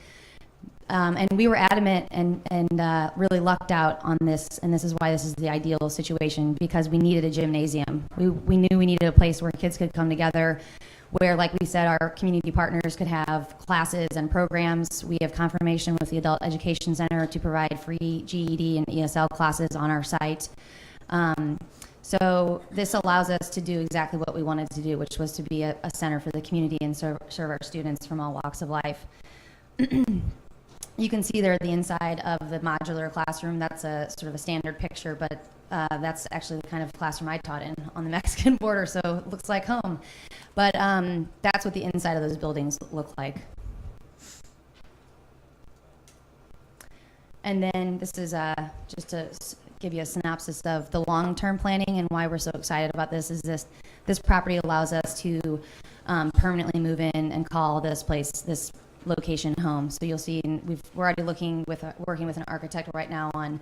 And we were adamant and really lucked out on this, and this is why this is the ideal situation, because we needed a gymnasium. We knew we needed a place where kids could come together, where, like we said, our community partners could have classes and programs. We have confirmation with the Adult Education Center to provide free GED and ESL classes on our site. So this allows us to do exactly what we wanted to do, which was to be a center for the community and serve our students from all walks of life. You can see there the inside of the modular classroom. That's a sort of a standard picture, but that's actually the kind of classroom I taught in on the Mexican border, so it looks like home. But that's what the inside of those buildings look like. And then this is just to give you a synopsis of the long-term planning and why we're so excited about this. Is this property allows us to permanently move in and call this location home. So you'll see we're already working with an architect right now on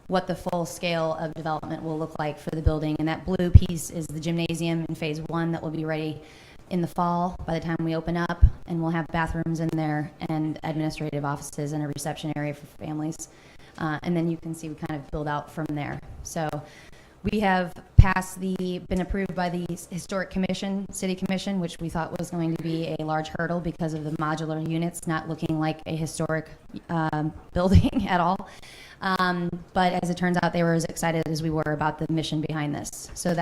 what the full scale of development will look like for the building. And that blue piece is the gymnasium in phase 1 that will be ready in the fall by the time we open up, and we'll have bathrooms in there and administrative offices and a reception area for families. And then you can see we kind of build out from there. So we have been approved by the Historic Commission, City Commission, which we thought was going to be a large hurdle because of the modular units not looking like a historic building at all. But as it turns out, they were as excited as we were about the mission behind this. So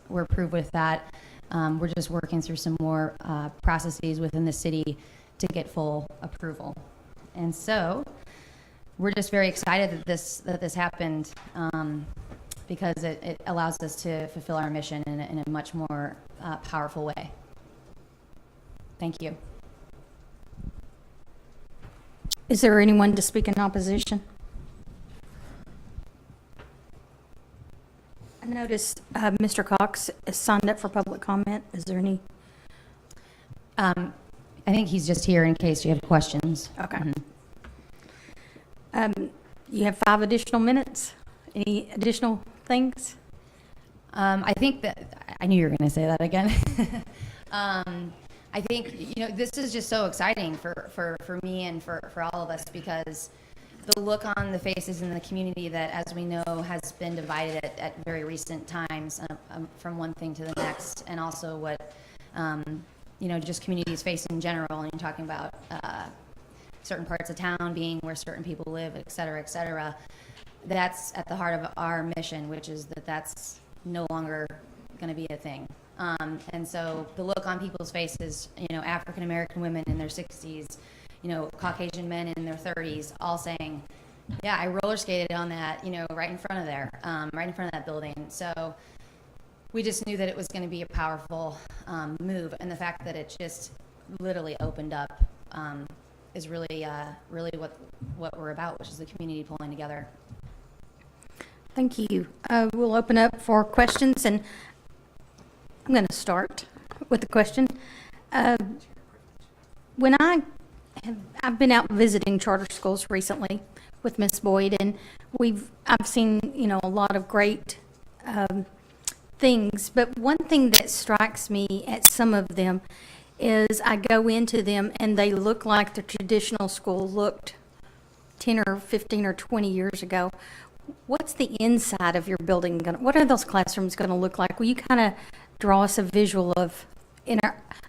we're approved with that. We're just working through some more processes within the city to get full approval. And so we're just very excited that this happened. Because it allows us to fulfill our mission in a much more powerful way. Thank you. Is there anyone to speak in opposition? I noticed Mr. Cox is signed up for public comment. Is there any? I think he's just here in case you have questions. Okay. Mm-hmm. You have 5 additional minutes. Any additional things? I think that I knew you were going to say that again. I think this is just so exciting for me and for all of us, because the look on the faces in the community that, as we know, has been divided at very recent times from one thing to the next, and also what just communities face in general. And you're talking about certain parts of town being where certain people live, et cetera, et cetera. That's at the heart of our mission, which is that's no longer going to be a thing. And so the look on people's faces, African American women in their 60s, Caucasian men in their 30s, all saying, yeah, I roller skated on that, right in front of there, right in front of that building. So we just knew that it was going to be a powerful move. And the fact that it just literally opened up is really what we're about, which is the community pulling together. Thank you. We'll open up for questions, and I'm going to start with the question. When I've been out visiting charter schools recently with Miss Boyd, and I've seen a lot of great things. But one thing that strikes me at some of them is I go into them and they look like the traditional school looked 10 or 15 or 20 years ago. What's the inside of your building what are those classrooms going to look like? Will you kind of draw us a visual of,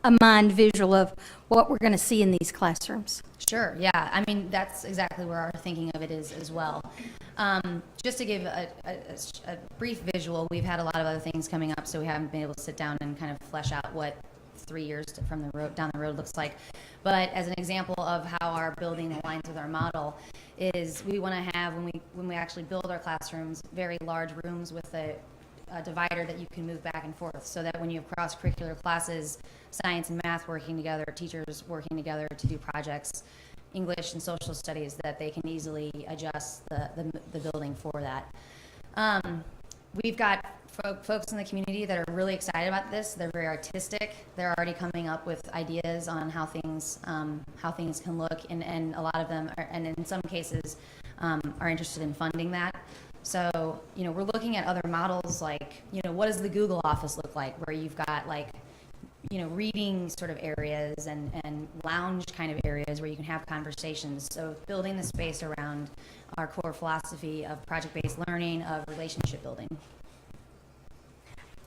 a mind visual of what we're going to see in these classrooms? Sure, yeah. I mean, that's exactly where our thinking of it is as well. Just to give a brief visual, we've had a lot of other things coming up, so we haven't been able to sit down and kind of flesh out what 3 years down the road looks like. But as an example of how our building aligns with our model is we want to have, when we actually build our classrooms, very large rooms with a divider that you can move back and forth, so that when you have cross-curricular classes, science and math working together, teachers working together to do projects, English and social studies, that they can easily adjust the building for that. We've got folks in the community that are really excited about this. They're very artistic. They're already coming up with ideas on how things can look, and a lot of them are, and in some cases are interested in funding that. So, we're looking at other models like, what does the Google office look like, where you've got like, reading sort of areas and lounge kind of areas where you can have conversations. So building the space around our core philosophy of project-based learning, of relationship building.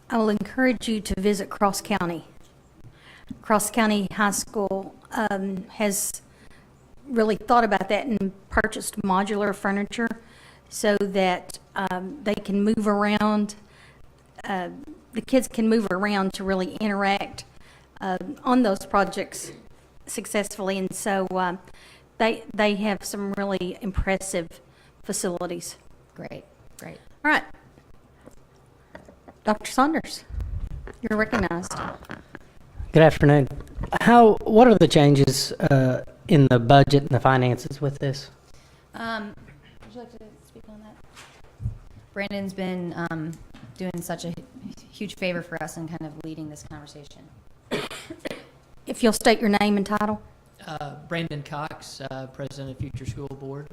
I will encourage you to visit Cross County. Cross County High School has really thought about that and purchased modular furniture so that they can move around. The kids can move around to really interact on those projects successfully, and so they have some really impressive facilities. Great. All right. Dr. Saunders, you're recognized. Good afternoon. What are the changes in the budget and the finances with this? Would you like to speak on that? Brandon's been doing such a huge favor for us and kind of leading this conversation. If you'll state your name and title. Brandon Cox, President of Future School Board.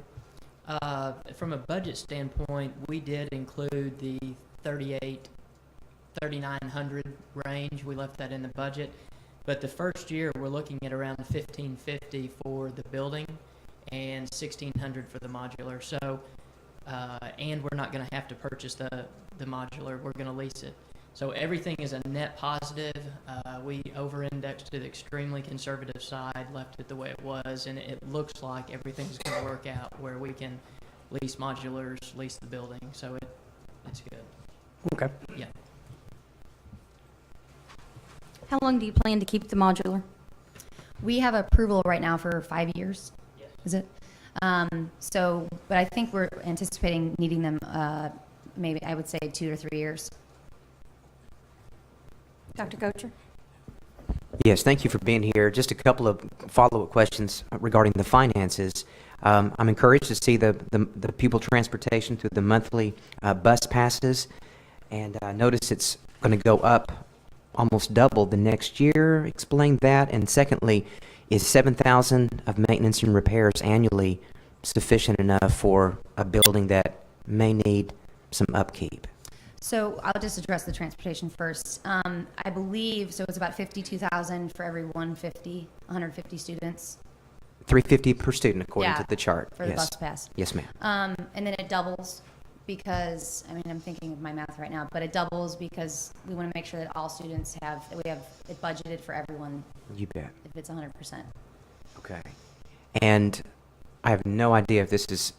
From a budget standpoint, we did include the 3,900 range. We left that in the budget. But the first year, we're looking at around $1,550 for the building and $1,600 for the modular. So, and we're not going to have to purchase the modular. We're going to lease it. So everything is a net positive. We over-indexed to the extremely conservative side, left it the way it was, and it looks like everything's going to work out where we can lease modulars, lease the building. So it's good. Okay. Yeah. How long do you plan to keep the modular? We have approval right now for 5 years. Yes. Is it? But I think we're anticipating needing them maybe, I would say, 2 to 3 years. Dr. Gocher? Yes, thank you for being here. Just a couple of follow-up questions regarding the finances. I'm encouraged to see the pupil transportation through the monthly bus passes, and I notice it's going to go up almost double the next year. Explain that. And secondly, is $7,000 of maintenance and repairs annually sufficient enough for a building that may need some upkeep? So I'll just address the transportation first. I believe, so it's about $52,000 for every 150 students. $350 per student, according to the chart. For the bus pass. Yes, ma'am. And then it doubles because, I'm thinking of my math right now, but it doubles because we want to make sure that all students we have it budgeted for everyone. You bet. If it's 100%. Okay. And I have no idea if this is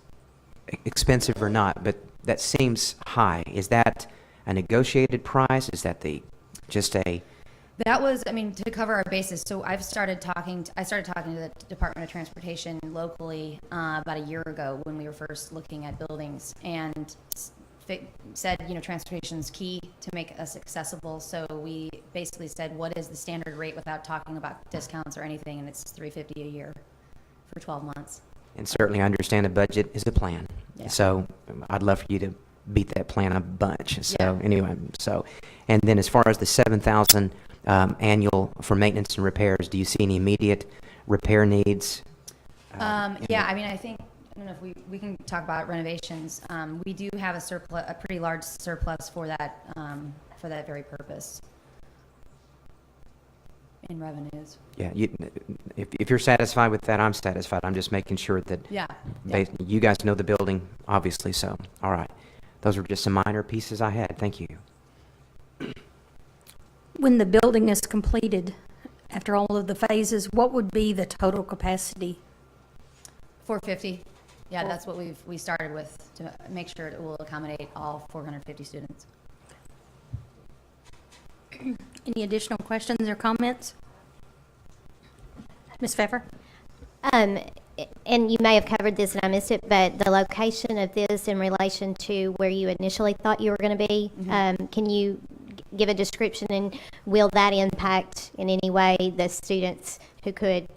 expensive or not, but that seems high. Is that a negotiated price? Is that That was, to cover our bases. So I started talking to the Department of Transportation locally about a year ago when we were first looking at buildings, and said, transportation is key to make us accessible. So we basically said, what is the standard rate without talking about discounts or anything? And it's $350 a year for 12 months. And certainly I understand a budget is a plan. Yeah. So I'd love for you to beat that plan a bunch. So anyway, and then as far as the $7,000 annual for maintenance and repairs, do you see any immediate repair needs? I think, I don't know if we can talk about renovations. We do have a pretty large surplus for that very purpose in revenues. Yeah, if you're satisfied with that, I'm satisfied. I'm just making sure that you guys know the building, obviously. So, all right. Those were just some minor pieces I had. Thank you. When the building is completed, after all of the phases, what would be the total capacity? 450. Yeah, that's what we started with to make sure it will accommodate all 450 students. Any additional questions or comments? Ms. Pfeffer? And you may have covered this and I missed it, but the location of this in relation to where you initially thought you were going to be, can you give a description, and will that impact in any way the students who could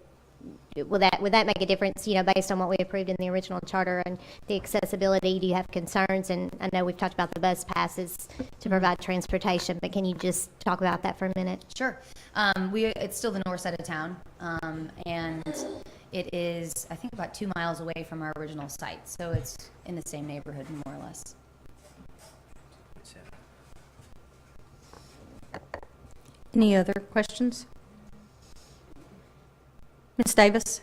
would that make a difference, based on what we approved in the original charter and the accessibility? Do you have concerns? And I know we've talked about the bus passes to provide transportation, but can you just talk about that for a minute? Sure. It's still the north side of town, and it is, I think, about 2 miles away from our original site, so it's in the same neighborhood, more or less. Any other questions? Ms. Davis,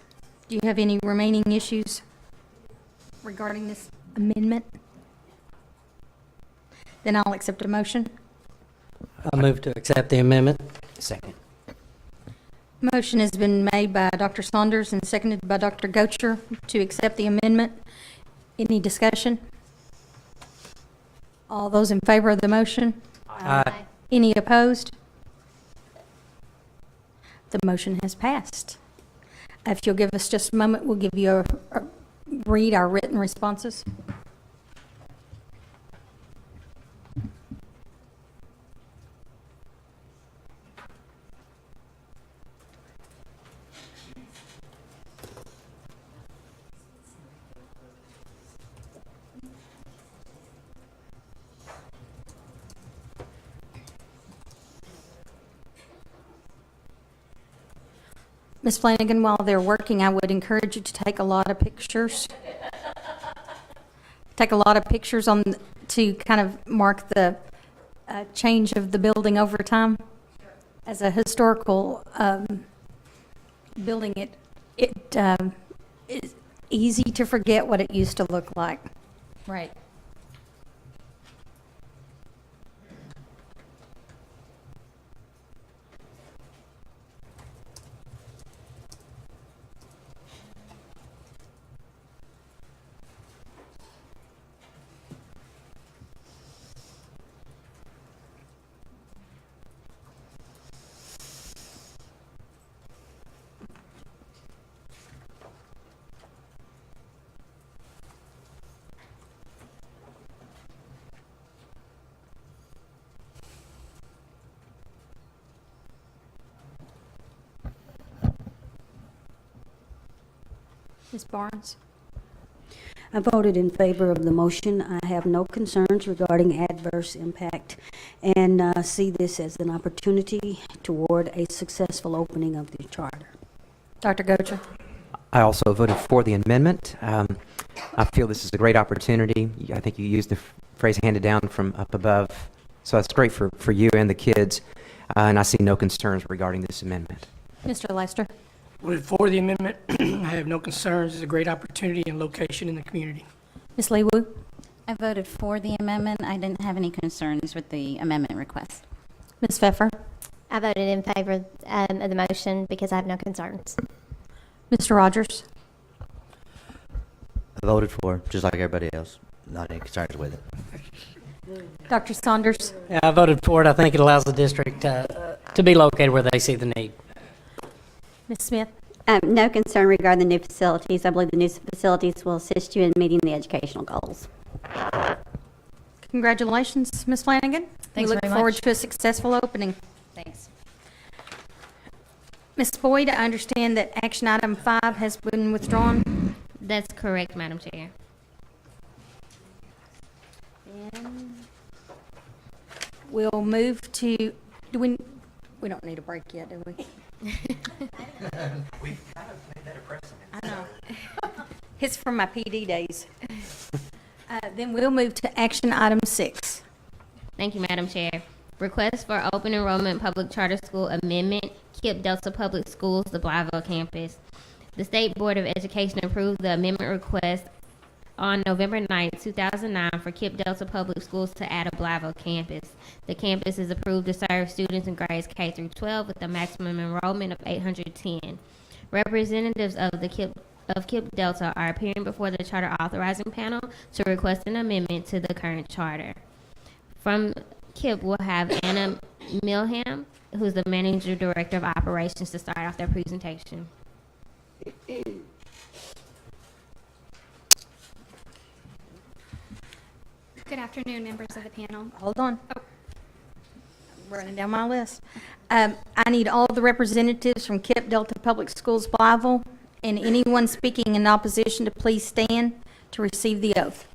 do you have any remaining issues regarding this amendment? Then I'll accept a motion. I move to accept the amendment. Second. Motion has been made by Dr. Saunders and seconded by Dr. Gocher to accept the amendment. Any discussion? All those in favor of the motion? Aye. Any opposed? The motion has passed. If you'll give us just a moment, we'll give you read our written responses. Ms. Flanagan, while they're working, I would encourage you to take a lot of pictures. Take a lot of pictures to kind of mark the change of the building over time. As a historical building, it is easy to forget what it used to look like. Right. Ms. Barnes? I voted in favor of the motion. I have no concerns regarding adverse impact and see this as an opportunity toward a successful opening of the charter. Dr. Gocher? I also voted for the amendment. I feel this is a great opportunity. I think you used the phrase handed down from up above. So that's great for you and the kids. And I see no concerns regarding this amendment. Mr. Lester? Voted for the amendment. I have no concerns. It's a great opportunity and location in the community. Ms. Lee Wu? I voted for the amendment. I didn't have any concerns with the amendment request. Ms. Pfeffer? I voted in favor of the motion because I have no concerns. Mr. Rogers? I voted for, just like everybody else. Not any concerns with it. Dr. Saunders? Yeah, I voted for it. I think it allows the district to be located where they see the need. Ms. Smith? No concern regarding the new facilities. I believe the new facilities will assist you in meeting the educational goals. Congratulations, Ms. Flanagan. Thanks We look very forward much. to a successful opening. Thanks. Ms. Boyd, I understand that action item 5 has been withdrawn. That's correct, Madam Chair. We'll move to, we don't need a break yet, do we? I know. It's from my PD days. Then we'll move to action item 6. Thank you, Madam Chair. Request for open enrollment public charter school amendment, KIPP Delta Public Schools, the Blytheville campus. The State Board of Education approved the amendment request on November 9, 2009 for KIPP Delta Public Schools to add a Blytheville campus. The campus is approved to serve students in grades K through 12 with a maximum enrollment of 810. Representatives of the KIPP Delta are appearing before the charter authorizing panel to request an amendment to the current charter. From KIPP, we'll have Anna Milham, who's the Manager Director of Operations, to start off their presentation. Good afternoon, members of the panel. Hold on. Oh. I'm running down my list. I need all the representatives from KIPP Delta Public Schools Blytheville and anyone speaking in opposition to please stand to receive the oath.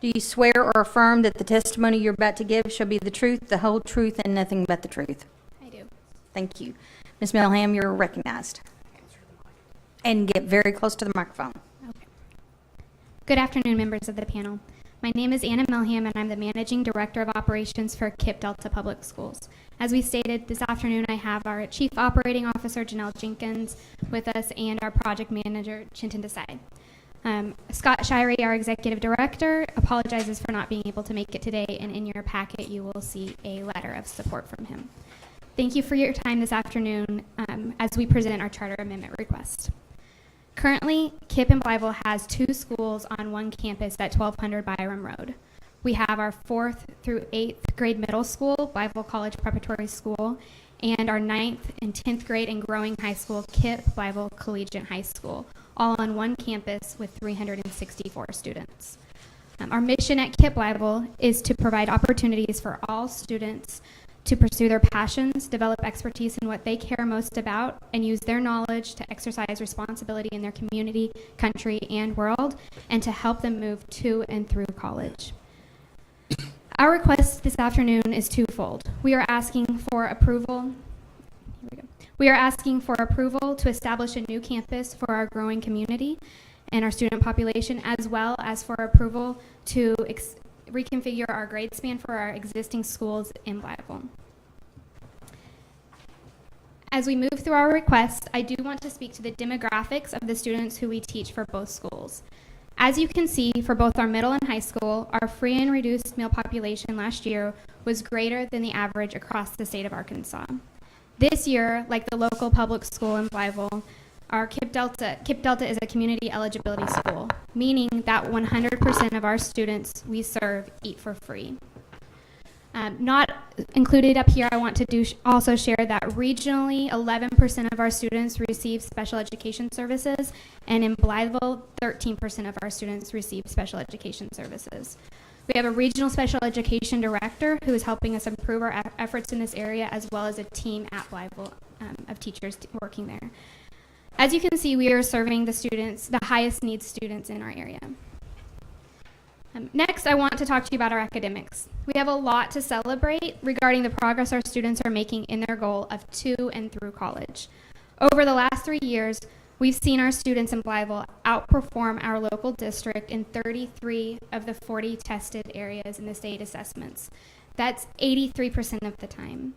Do you swear or affirm that the testimony you're about to give shall be the truth, the whole truth, and nothing but the truth? I do. Thank you. Ms. Melham, you're recognized. And get very close to the microphone. Okay. Good afternoon, members of the panel. My name is Anna Melham, and I'm the Managing Director of Operations for KIPP Delta Public Schools. As we stated, this afternoon I have our Chief Operating Officer, Janelle Jenkins, with us, and our Project Manager, Chintan Desai. Scott Shirey, our Executive Director, apologizes for not being able to make it today, and in your packet you will see a letter of support from him. Thank you for your time this afternoon as we present our charter amendment request. Currently, KIPP in Blytheville has 2 schools on one campus at 1200 Byram Road. We have our 4th through 8th grade middle school, Blytheville College Preparatory School, and our 9th and 10th grade and growing high school, KIPP Blytheville Collegiate High School, all on one campus with 364 students. Our mission at KIPP Blytheville is to provide opportunities for all students to pursue their passions, develop expertise in what they care most about, and use their knowledge to exercise responsibility in their community, country, and world, and to help them move to and through college. Our request this afternoon is twofold. We are asking for approval. We are asking for approval to establish a new campus for our growing community and our student population, as well as for approval to reconfigure our grade span for our existing schools in Blytheville. As we move through our requests, I do want to speak to the demographics of the students who we teach for both schools. As you can see, for both our middle and high school, our free and reduced meal population last year was greater than the average across the state of Arkansas. This year, like the local public school in Blytheville, our KIPP Delta is a community eligibility school, meaning that 100% of our students we serve eat for free. Not included up here, I want to also share that regionally, 11% of our students receive special education services, and in Blytheville, 13% of our students receive special education services. We have a regional special education director who is helping us improve our efforts in this area, as well as a team at Blytheville of teachers working there. As you can see, we are serving the students, the highest needs students in our area. Next, I want to talk to you about our academics. We have a lot to celebrate regarding the progress our students are making in their goal of to and through college. Over the last 3 years, we've seen our students in Blytheville outperform our local district in 33 of the 40 tested areas in the state assessments. That's 83% of the time.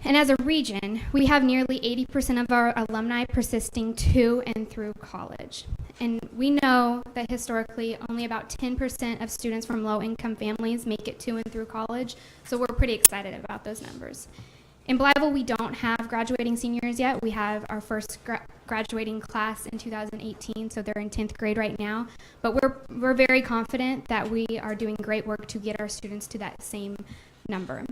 And as a region, we have nearly 80% of our alumni persisting to and through college. And we know that historically, only about 10% of students from low-income families make it to and through college, so we're pretty excited about those numbers. In Blytheville, we don't have graduating seniors yet. We have our first graduating class in 2018, so they're in 10th grade right now. But we're very confident that we are doing great work to get our students to that same number.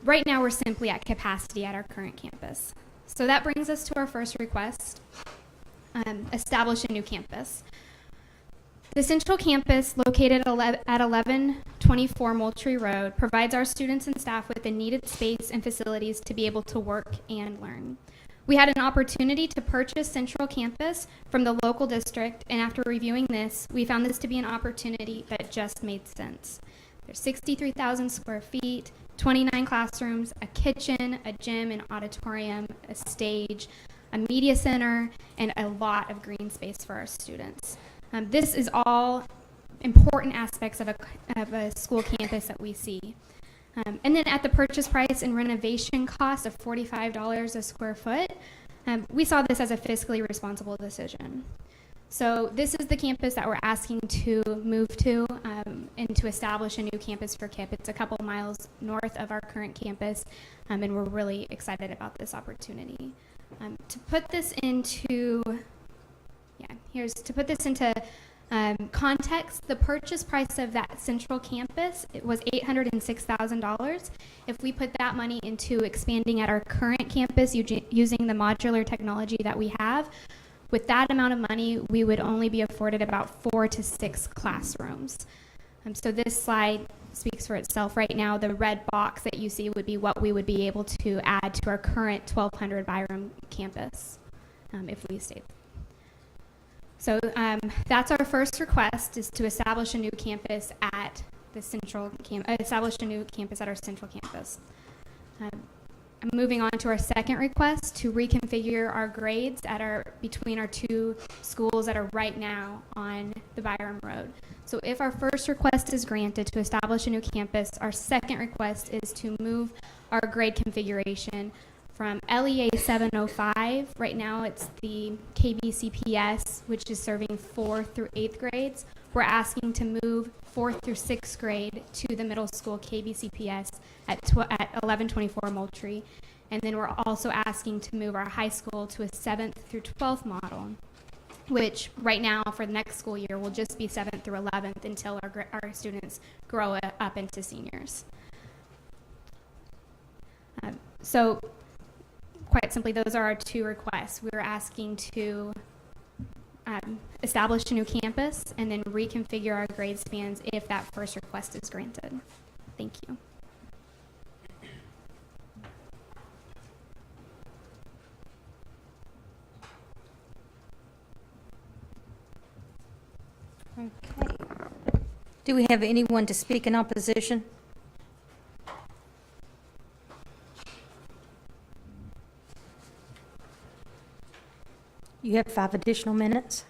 Right now, we're simply at capacity at our current campus. So that brings us to our first request, establish a new campus. The central campus, located at 1124 Moultrie Road, provides our students and staff with the needed space and facilities to be able to work and learn. We had an opportunity to purchase Central Campus from the local district, and after reviewing this, we found this to be an opportunity that just made sense. There's 63,000 square feet, 29 classrooms, a kitchen, a gym, an auditorium, a stage, a media center, and a lot of green space for our students. This is all important aspects of a school campus that we see. And then at the purchase price and renovation cost of $45 a square foot, we saw this as a fiscally responsible decision. So this is the campus that we're asking to move to and to establish a new campus for KIPP. It's a couple miles north of our current campus, and we're really excited about this opportunity. To put this into context, the purchase price of that central campus, it was $806,000. If we put that money into expanding at our current campus using the modular technology that we have, with that amount of money, we would only be afforded about 4 to 6 classrooms. So this slide speaks for itself. Right now, the red box that you see would be what we would be able to add to our current 1200 Byram campus. if we stay. So that's our first request, is to establish a new campus at the establish a new campus at our central campus. I'm moving on to our second request, to reconfigure our grades between our two schools that are right now on the Byram Road. So if our first request is granted to establish a new campus, our second request is to move our grade configuration from LEA 705, right now it's the KBCPS, which is serving 4th through 8th grades. We're asking to move 4th through 6th grade to the middle school KBCPS at 1124 Moultrie. And then we're also asking to move our high school to a 7th through 12th model, which right now for the next school year will just be 7th through 11th until our students grow up into seniors. So quite simply, those are our two requests. We're asking to establish a new campus and then reconfigure our grade spans if that first request is granted. Thank you. Okay. Do we have anyone to speak in opposition? You have 5 additional minutes.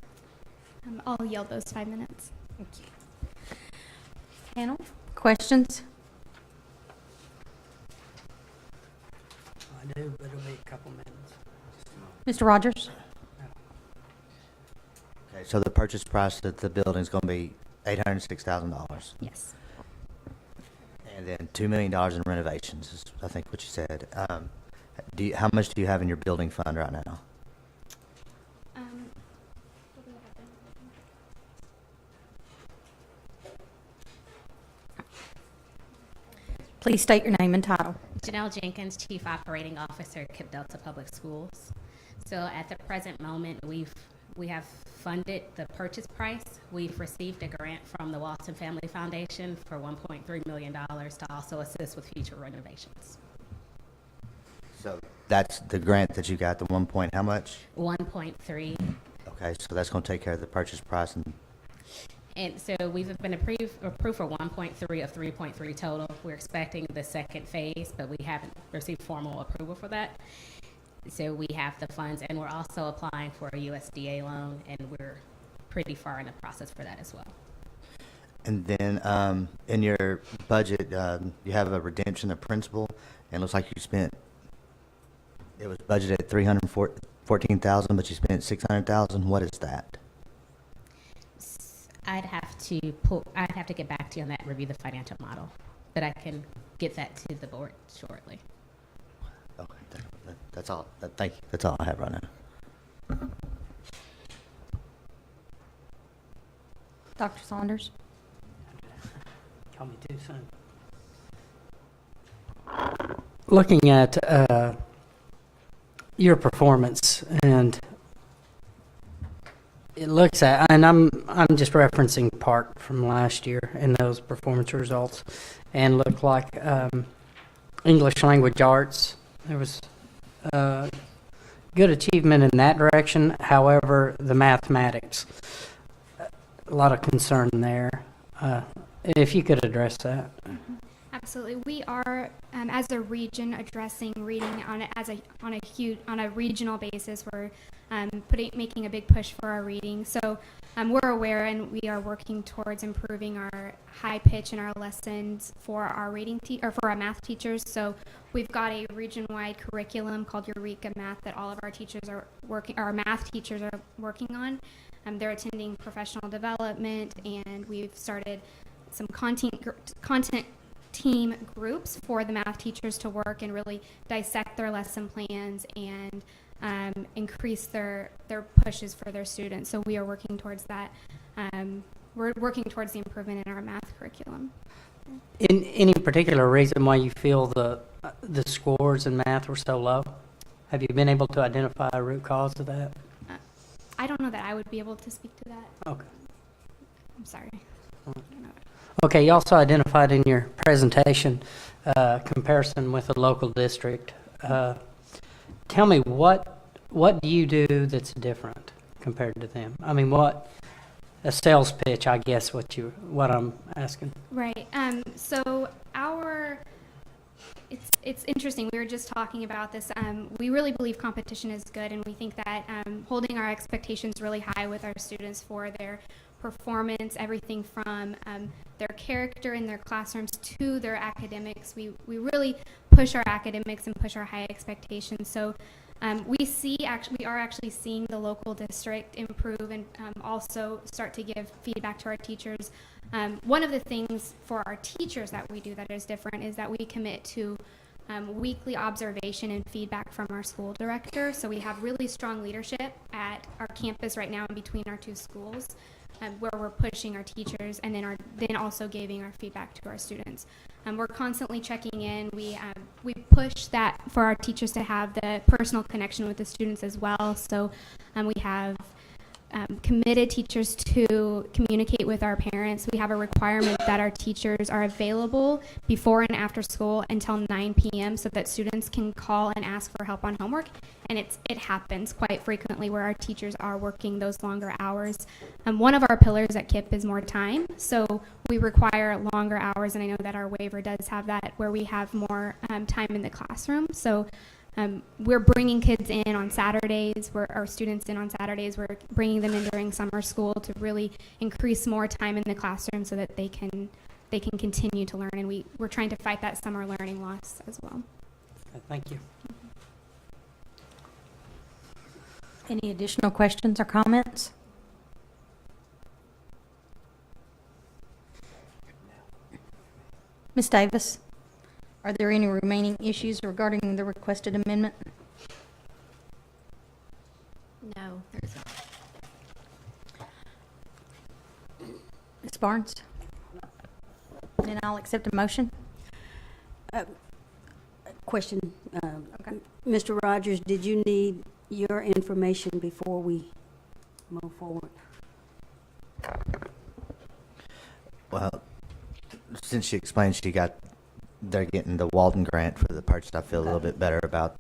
I'll yield those 5 minutes. Thank you. Panel, questions? I do, but it'll be a couple minutes. Mr. Rogers? Okay, so the purchase price of the building is going to be $806,000. Yes. And then $2 million in renovations is, I think, what you said. How much do you have in your building fund right now? Please state your name and title. Janelle Jenkins, Chief Operating Officer at Kip Delta Public Schools. So at the present moment, we have funded the purchase price. We've received a grant from the Walton Family Foundation for $1.3 million to also assist with future renovations. So that's the grant that you got, the 1 point, how much? 1.3. Okay, so that's going to take care of the purchase price. And so we've been approved for 1.3 of 3.3 total. We're expecting the second phase, but we haven't received formal approval for that. So we have the funds, and we're also applying for a USDA loan, and we're pretty far in the process for that as well. And then in your budget, you have a redemption of principal, and it looks like you spent, it was budgeted at $314,000, but you spent $600,000. What is that? I'd have to get back to you on that, review the financial model, but I can get that to the board shortly. Okay, that's all. Thank you. That's all I have right now. Dr. Saunders? Call me too soon. Looking at your performance, and it looks at, and I'm just referencing part from last year in those performance results, and look like English language arts, there was good achievement in that direction. However, the mathematics, a lot of concern there. If you could address that. Absolutely. We are, as a region, addressing reading on a regional basis. We're making a big push for our reading. So we're aware, and we are working towards improving our high pitch in our lessons for our for our math teachers. So we've got a region-wide curriculum called Eureka Math that all of our teachers our math teachers are working on. They're attending professional development, and we've started some content team groups for the math teachers to work and really dissect their lesson plans and increase their pushes for their students. So we are working towards that. We're working towards the improvement in our math curriculum. In any particular reason why you feel the scores in math were so low? Have you been able to identify a root cause of that? I don't know that I would be able to speak to that. Okay. I'm sorry. Okay, you also identified in your presentation comparison with a local district. Tell me what what do you do that's different compared to them? I mean, what, a sales pitch, I guess, what I'm asking. Right. So it's interesting. We were just talking about this. We really believe competition is good, and we think that holding our expectations really high with our students for their performance, everything from their character in their classrooms to their academics. We really push our academics and push our high expectations. So we are actually seeing the local district improve and also start to give feedback to our teachers. One of the things for our teachers that we do that is different is that we commit to weekly observation and feedback from our school director. So we have really strong leadership at our campus right now in between our two schools, where we're pushing our teachers and then also giving our feedback to our students. We're constantly checking in. We push that for our teachers to have the personal connection with the students as well. So we have committed teachers to communicate with our parents. We have a requirement that our teachers are available before and after school until 9 p.m. so that students can call and ask for help on homework. And it happens quite frequently where our teachers are working those longer hours. One of our pillars at KIPP is more time. So we require longer hours, and I know that our waiver does have that, where we have more time in the classroom. So we're bringing kids in on Saturdays, our students in on Saturdays. We're bringing them in during summer school to really increase more time in the classroom so that they can continue to learn. And we're trying to fight that summer learning loss as well. Thank you. Any additional questions or comments? Ms. Davis, are there any remaining issues regarding the requested amendment? No, there's not. Ms. Barnes? Then I'll accept a motion. Question, Okay. Mr. Rogers, did you need your information before we move forward? Well, since she explained they're getting the Walden grant for the purchase, I feel a little bit better about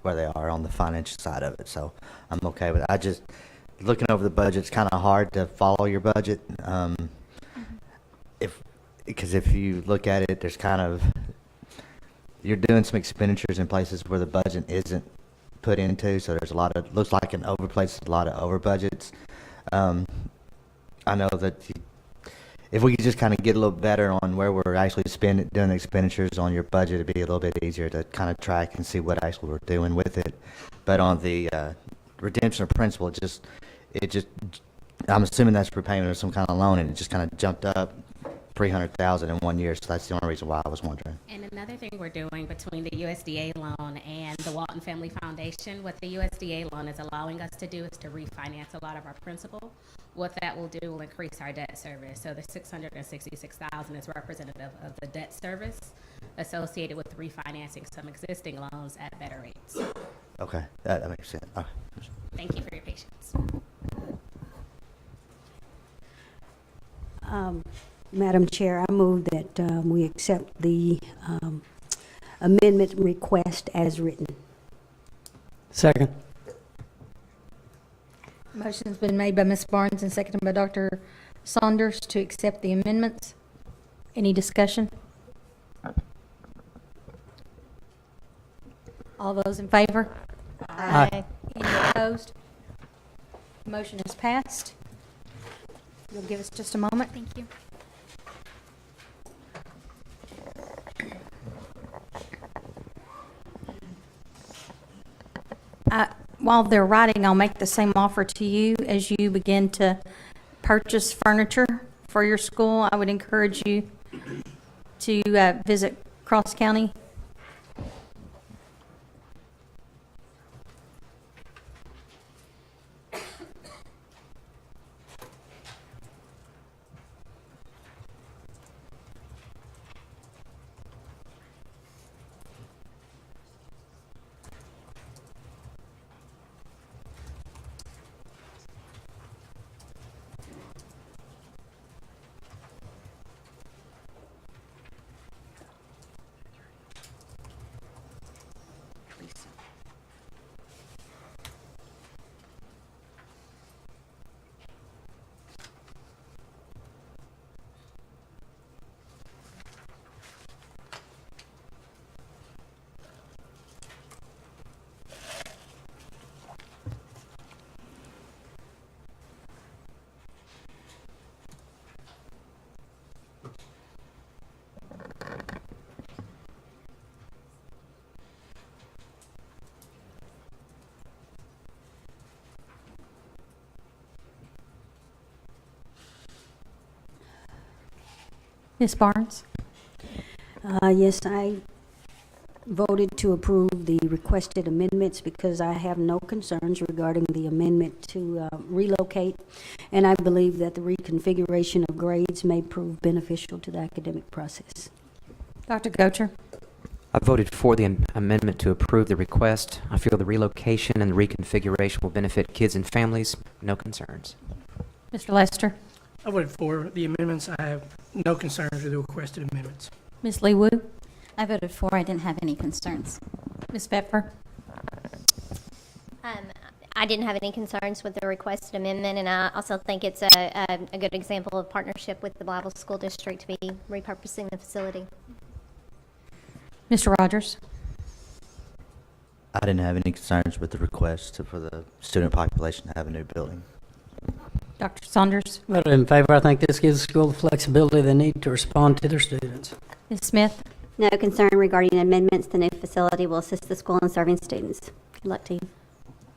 where they are on the financial side of it. So I'm okay with it. I just, looking over the budget, it's kind of hard to follow your budget. Because if you look at it, there's you're doing some expenditures in places where the budget isn't put into. So there's looks like in over places, a lot of over budgets. I know that if we could just kind of get a little better on where we're actually doing expenditures on your budget, it'd be a little bit easier to kind of track and see what actually we're doing with it. But on the redemption of principal, I'm assuming that's repayment of some kind of loan, and it just kind of jumped up $300,000 in 1 year. So that's the only reason why I was wondering. And another thing we're doing between the USDA loan and the Walton Family Foundation, what the USDA loan is allowing us to do is to refinance a lot of our principal. What that will do will increase our debt service. So the $666,000 is representative of the debt service associated with refinancing some existing loans at better rates. Okay, that makes sense. Okay. Thank you for your patience. Madam Chair, I move that we accept the amendment request as written. Second. Motion's been made by Ms. Barnes and seconded by Dr. Saunders to accept the amendments. Any discussion? All those in favor? Aye. Any opposed? Motion is passed. You'll give us just a moment. Thank you. While they're writing, I'll make the same offer to you as you begin to purchase furniture for your school. I would encourage you to visit Cross County. Ms. Barnes? Yes, I voted to approve the requested amendments because I have no concerns regarding the amendment to relocate, and I believe that the reconfiguration of grades may prove beneficial to the academic process. Dr. Gocher? I voted for the amendment to approve the request. I feel the relocation and reconfiguration will benefit kids and families. No concerns. Mr. Lester? I voted for the amendments. I have no concerns with the requested amendments. Ms. Lee Wu? I voted for. I didn't have any concerns. Ms. Pfeffer? I didn't have any concerns with the requested amendment, and I also think it's a good example of partnership with the Bible School District to be repurposing the facility. Mr. Rogers? I didn't have any concerns with the request for the student population to have a new building. Dr. Saunders? Voted in favor. I think this gives the school the flexibility they need to respond to their students. Ms. Smith? No concern regarding amendments. The new facility will assist the school in serving students. Good luck to you.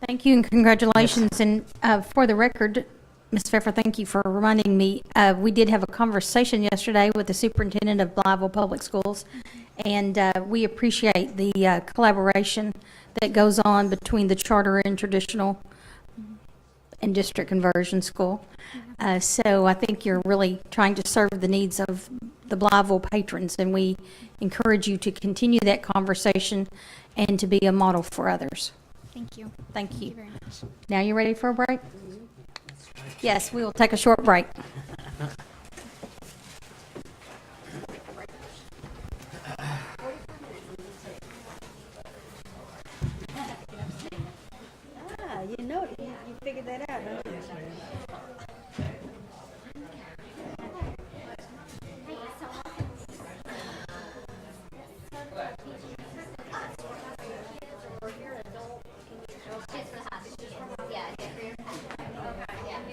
Thank you and congratulations. And for the record, Ms. Pfeffer, thank you for reminding me. We did have a conversation yesterday with the superintendent of Blytheville Public Schools, and we appreciate the collaboration that goes on between the charter and traditional and district conversion school. So I think you're really trying to serve the needs of the Blytheville patrons, and we encourage you to continue that conversation and to be a model for others. Thank you. Thank you. Very much. Now you ready for a break? Yes, we will take a short break. You know, you figured that out, huh?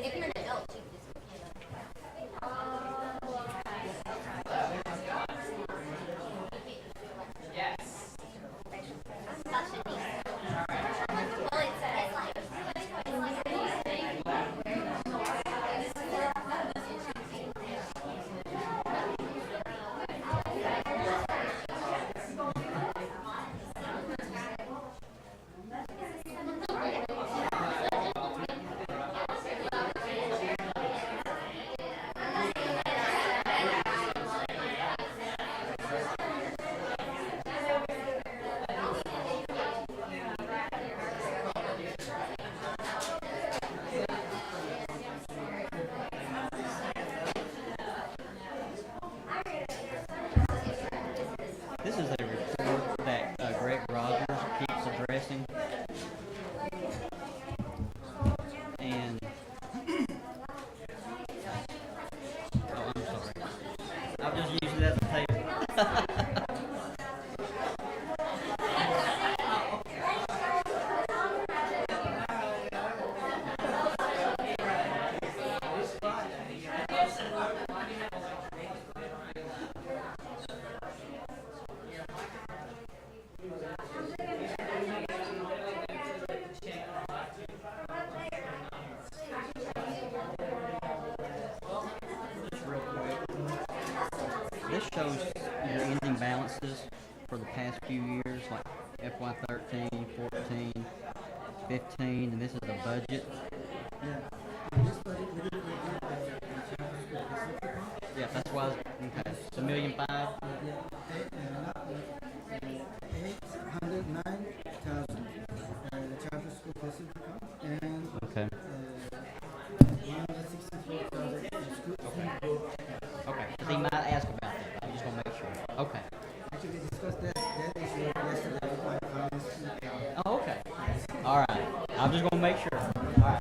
If you're an adult, you This is a report that Greg Rogers keeps addressing. And, oh, I'm sorry. I'll just use it as a table. Just real quick. This shows your ending balances for the past few years, like FY 13, 14, 15, and this is the budget. Yeah, that's why. Okay, it's $1,000,005. Okay. Okay, 'cause he might ask about that. I just want to make sure. Okay. Actually, we discussed that issue yesterday with my finance. Oh, okay. All right. I'm just going to make sure. All right.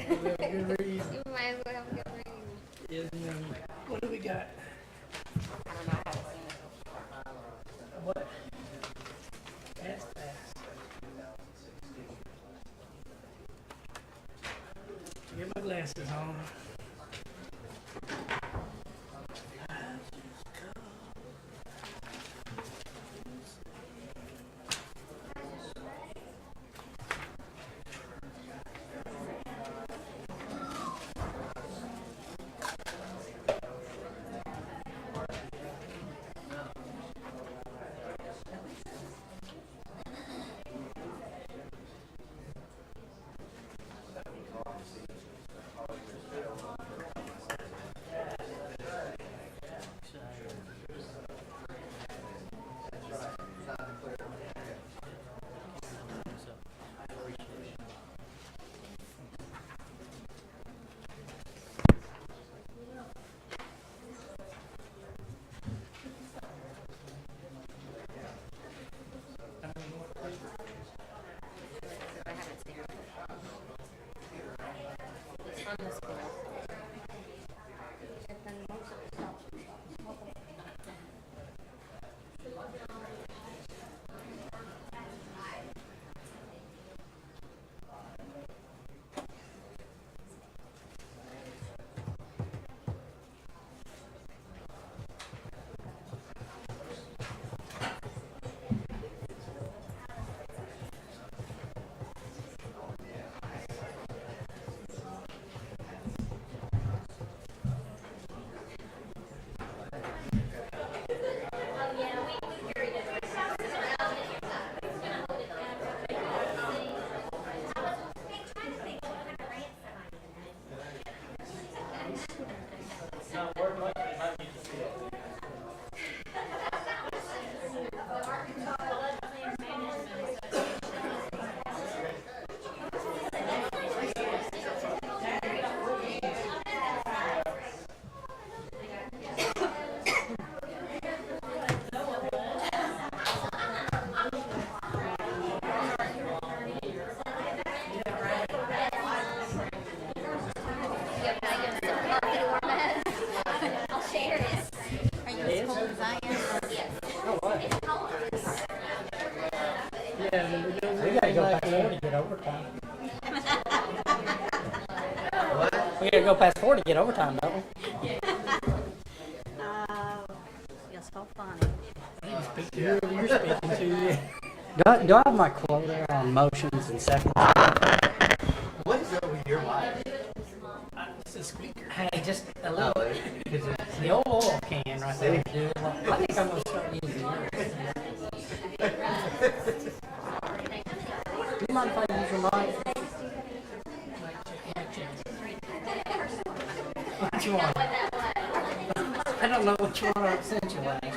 Good reason. You might as well have a good reason. Yes, ma'am. What do we got? I don't know, I haven't seen it. What? That's fast. Get my glasses on. I haven't seen it. It's from the school. We gotta go past 4 to get overtime. We gotta go past 4 to get overtime, don't we? You're so funny. Speak to whoever you're speaking to. Do I have my quota on motions and seconds? What is up with your mic? It's a squeaker. Hey, just a little. The old oil can right there. Dude. I think I'm gonna start using yours. Do you mind if I use your mic? What you want? I don't know what you want to accentuate.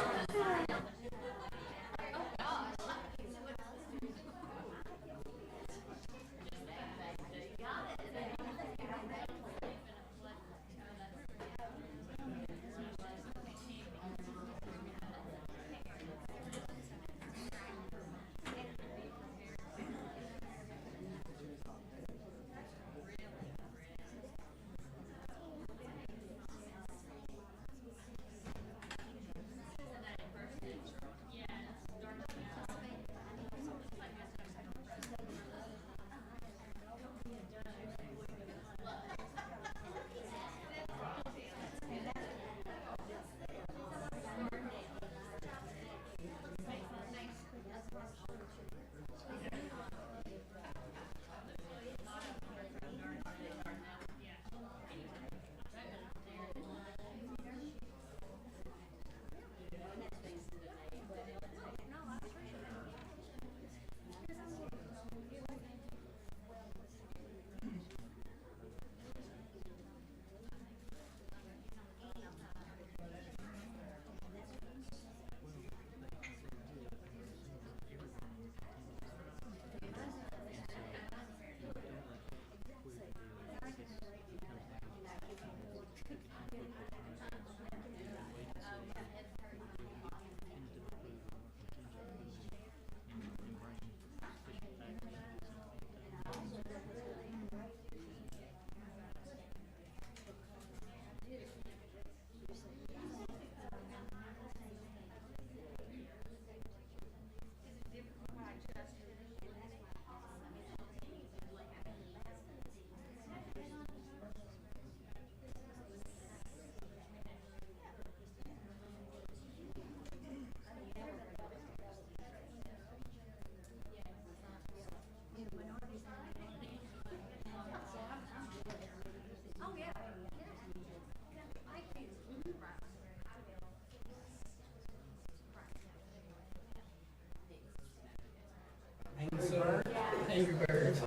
Angry Birds.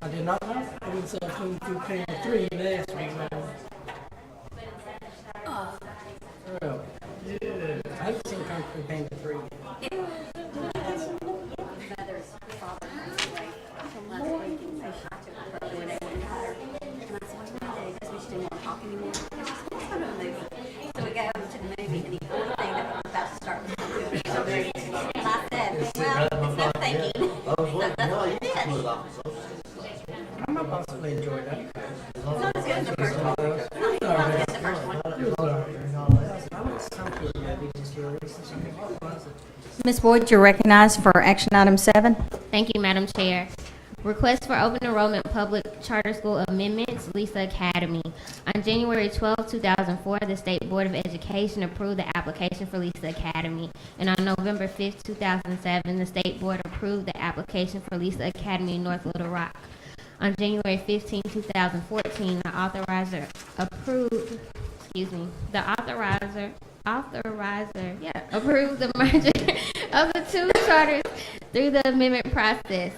I did not know. I was going through paying 3 last week. Oh, yeah. I haven't seen Kung Fu Panda 3 yet. I might possibly enjoy that. Ms. Boyd, you're recognized for action item 7. Thank you, Madam Chair. Request for open enrollment public charter school amendments, Lisa Academy. On January 12, 2004, the State Board of Education approved the application for Lisa Academy. And on November 5, 2007, the State Board approved the application for Lisa Academy in North Little Rock. On January 15, 2014, the authorizer approved, approved the merger of the 2 charters through the amendment process.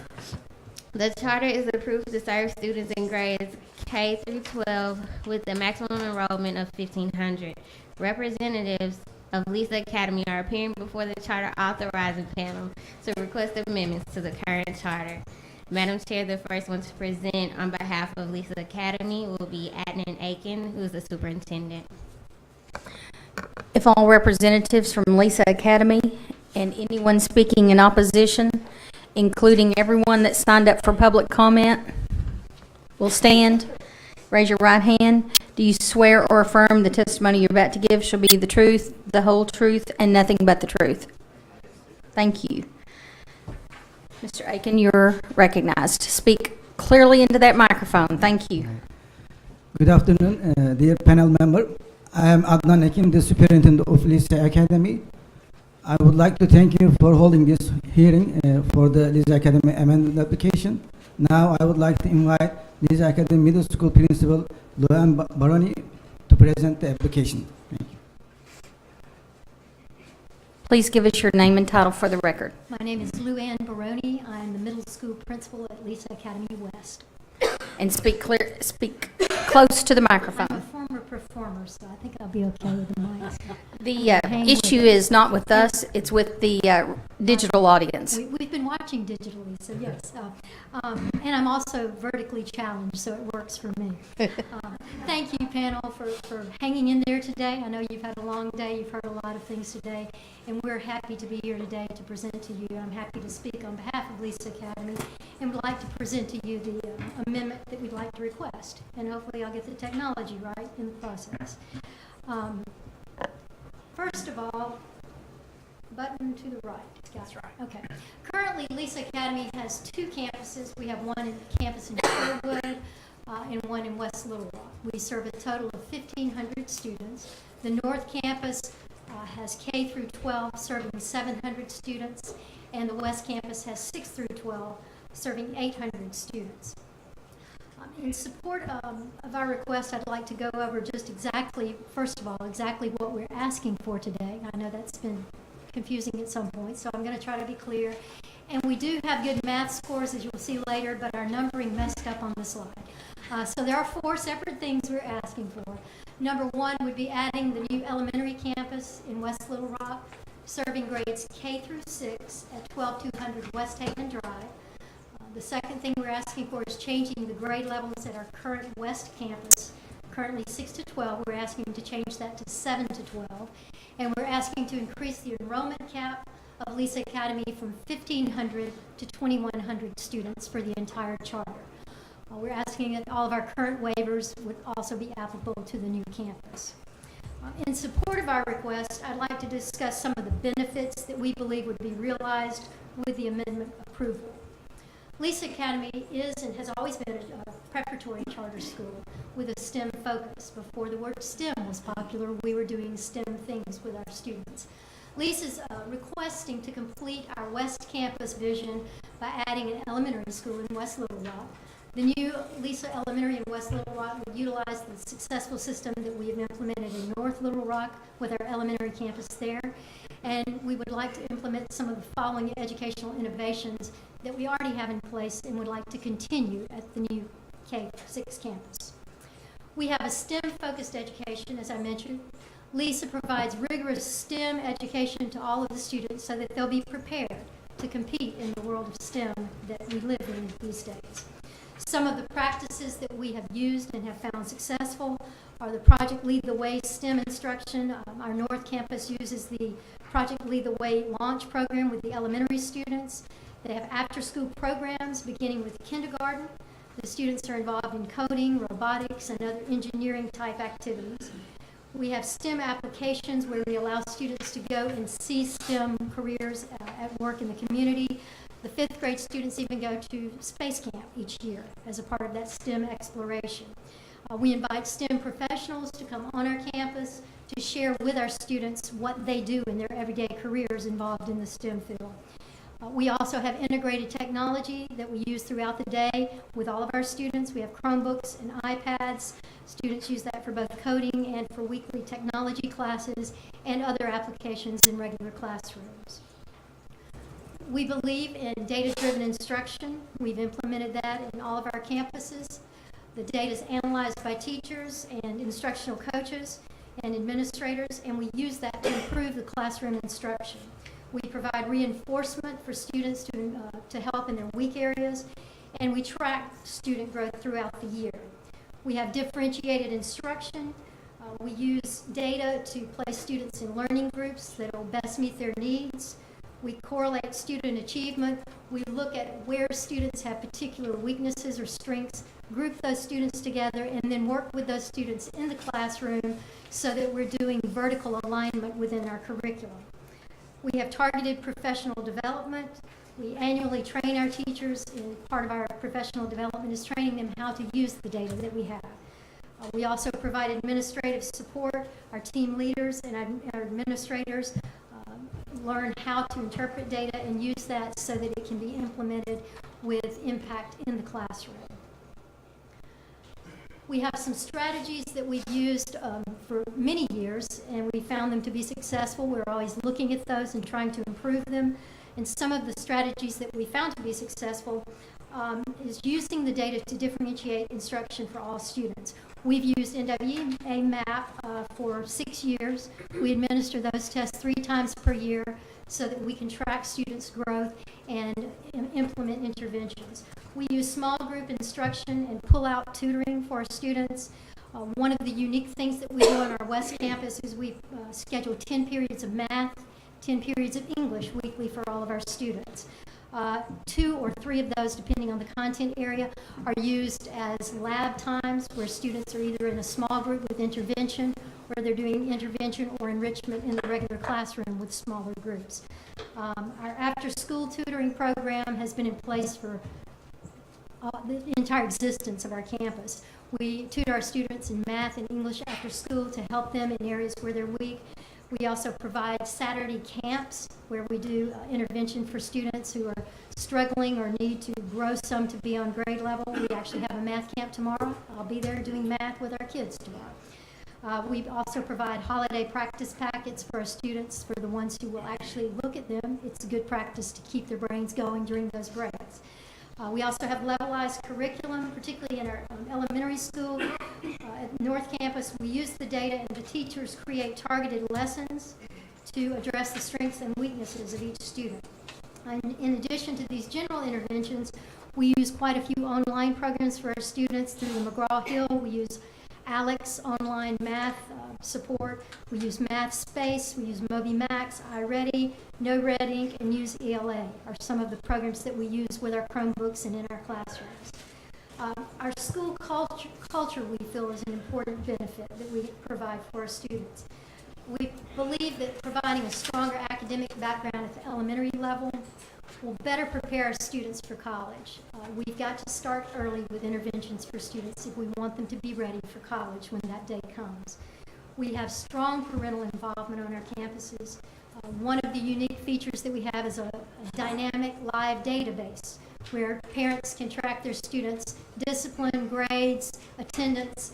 The charter is approved to serve students in grades K through 12 with a maximum enrollment of 1,500. Representatives of Lisa Academy are appearing before the charter authorizing panel to request amendments to the current charter. Madam Chair, the first one to present on behalf of Lisa Academy will be Adnan Aiken, who is the superintendent. If all representatives from Lisa Academy and anyone speaking in opposition, including everyone that signed up for public comment, will stand. Raise your right hand. Do you swear or affirm the testimony you're about to give shall be the truth, the whole truth, and nothing but the truth? Thank you. Mr. Aiken, you're recognized. Speak clearly into that microphone. Thank you. Good afternoon, dear panel member. I am Adnan Aiken, the superintendent of Lisa Academy. I would like to thank you for holding this hearing for the Lisa Academy amendment application. Now I would like to invite Lisa Academy Middle School Principal Luan Baroni to present the application. Thank you. Please give us your name and title for the record. My name is Luann Baroni. I'm the middle school principal at Lisa Academy West. And speak close to the I'm microphone. a former performer, so I think I'll be okay with the mic. The issue is not with us, it's with the digital audience. We've been watching digitally, so yes. And I'm also vertically challenged, so it works for me. Thank you, panel, for hanging in there today. I know you've had a long day, you've heard a lot of things today, and we're happy to be here today to present to you. I'm happy to speak on behalf of Lisa Academy and would like to present to you the amendment that we'd like to request. And hopefully I'll get the technology right in the process. First of all, button to the right. That's right. Okay. Currently, Lisa Academy has 2 campuses. We have one campus in Sherwood and one in West Little Rock. We serve a total of 1,500 students. The North Campus has K through 12, serving 700 students, and the West Campus has 6 through 12, serving 800 students. In support of our request, I'd like to go over just exactly, first of all, exactly what we're asking for today. I know that's been confusing at some point, so I'm going to try to be clear. And we do have good math scores, as you'll see later, but our numbering messed up on the slide. So there are 4 separate things we're asking for. Number 1 would be adding the new elementary campus in West Little Rock, serving grades K through 6 at 12200 West Haven Drive. The second thing we're asking for is changing the grade levels at our current West Campus. Currently 6 to 12, we're asking to change that to 7 to 12. And we're asking to increase the enrollment cap of Lisa Academy from 1,500 to 2,100 students for the entire charter. We're asking that all of our current waivers would also be applicable to the new campus. In support of our request, I'd like to discuss some of the benefits that we believe would be realized with the amendment approval. Lisa Academy is and has always been a preparatory charter school with a STEM focus. Before the word STEM was popular, we were doing STEM things with our students. Lisa's requesting to complete our West Campus vision by adding an elementary school in West Little Rock. The new Lisa Elementary in West Little Rock would utilize the successful system that we have implemented in North Little Rock with our elementary campus there. And we would like to implement some of the following educational innovations that we already have in place and would like to continue at the new K-6 campus. We have a STEM-focused education, as I mentioned. LISA provides rigorous STEM education to all of the students so that they'll be prepared to compete in the world of STEM that we live in these days. Some of the practices that we have used and have found successful are the Project Lead the Way STEM instruction. Our North Campus uses the Project Lead the Way launch program with the elementary students. They have after-school programs beginning with kindergarten. The students are involved in coding, robotics, and other engineering-type activities. We have STEM applications where we allow students to go and see STEM careers at work in the community. The 5th grade students even go to space camp each year as a part of that STEM exploration. We invite STEM professionals to come on our campus to share with our students what they do in their everyday careers involved in the STEM field. We also have integrated technology that we use throughout the day with all of our students. We have Chromebooks and iPads. Students use that for both coding and for weekly technology classes and other applications in regular classrooms. We believe in data-driven instruction. We've implemented that in all of our campuses. The data is analyzed by teachers and instructional coaches and administrators, and we use that to improve the classroom instruction. We provide reinforcement for students to help in their weak areas, and we track student growth throughout the year. We have differentiated instruction. We use data to place students in learning groups that will best meet their needs. We correlate student achievement. We look at where students have particular weaknesses or strengths, group those students together, and then work with those students in the classroom so that we're doing vertical alignment within our curriculum. We have targeted professional development. We annually train our teachers, and part of our professional development is training them how to use the data that we have. We also provide administrative support. Our team leaders and our administrators learn how to interpret data and use that so that it can be implemented with impact in the classroom. We have some strategies that we've used for many years, and we found them to be successful. We're always looking at those and trying to improve them. And some of the strategies that we found to be successful is using the data to differentiate instruction for all students. We've used NWA MAP for 6 years. We administer those tests 3 times per year so that we can track students' growth and implement interventions. We use small group instruction and pull-out tutoring for our students. One of the unique things that we do on our West Campus is we schedule 10 periods of math, 10 periods of English weekly for all of our students. 2 or 3 of those, depending on the content area, are used as lab times where students are either in a small group with intervention or they're doing intervention or enrichment in the regular classroom with smaller groups. Our after-school tutoring program has been in place for the entire existence of our campus. We tutor our students in math and English after school to help them in areas where they're weak. We also provide Saturday camps where we do intervention for students who are struggling or need to grow some to be on grade level. We actually have a math camp tomorrow. I'll be there doing math with our kids tomorrow. We also provide holiday practice packets for our students, for the ones who will actually look at them. It's a good practice to keep their brains going during those breaks. We also have levelized curriculum, particularly in our elementary school. At North Campus, we use the data and the teachers create targeted lessons to address the strengths and weaknesses of each student. And in addition to these general interventions, we use quite a few online programs for our students through the McGraw-Hill. We use Alex online math support. We use Math Space. We use MobyMax, iReady, No Red Ink, and Use ELA are some of the programs that we use with our Chromebooks and in our classrooms. Our school culture, we feel, is an important benefit that we provide for our students. We believe that providing a stronger academic background at the elementary level will better prepare our students for college. We've got to start early with interventions for students if we want them to be ready for college when that day comes. We have strong parental involvement on our campuses. One of the unique features that we have is a dynamic live database where parents can track their students' discipline, grades, attendance,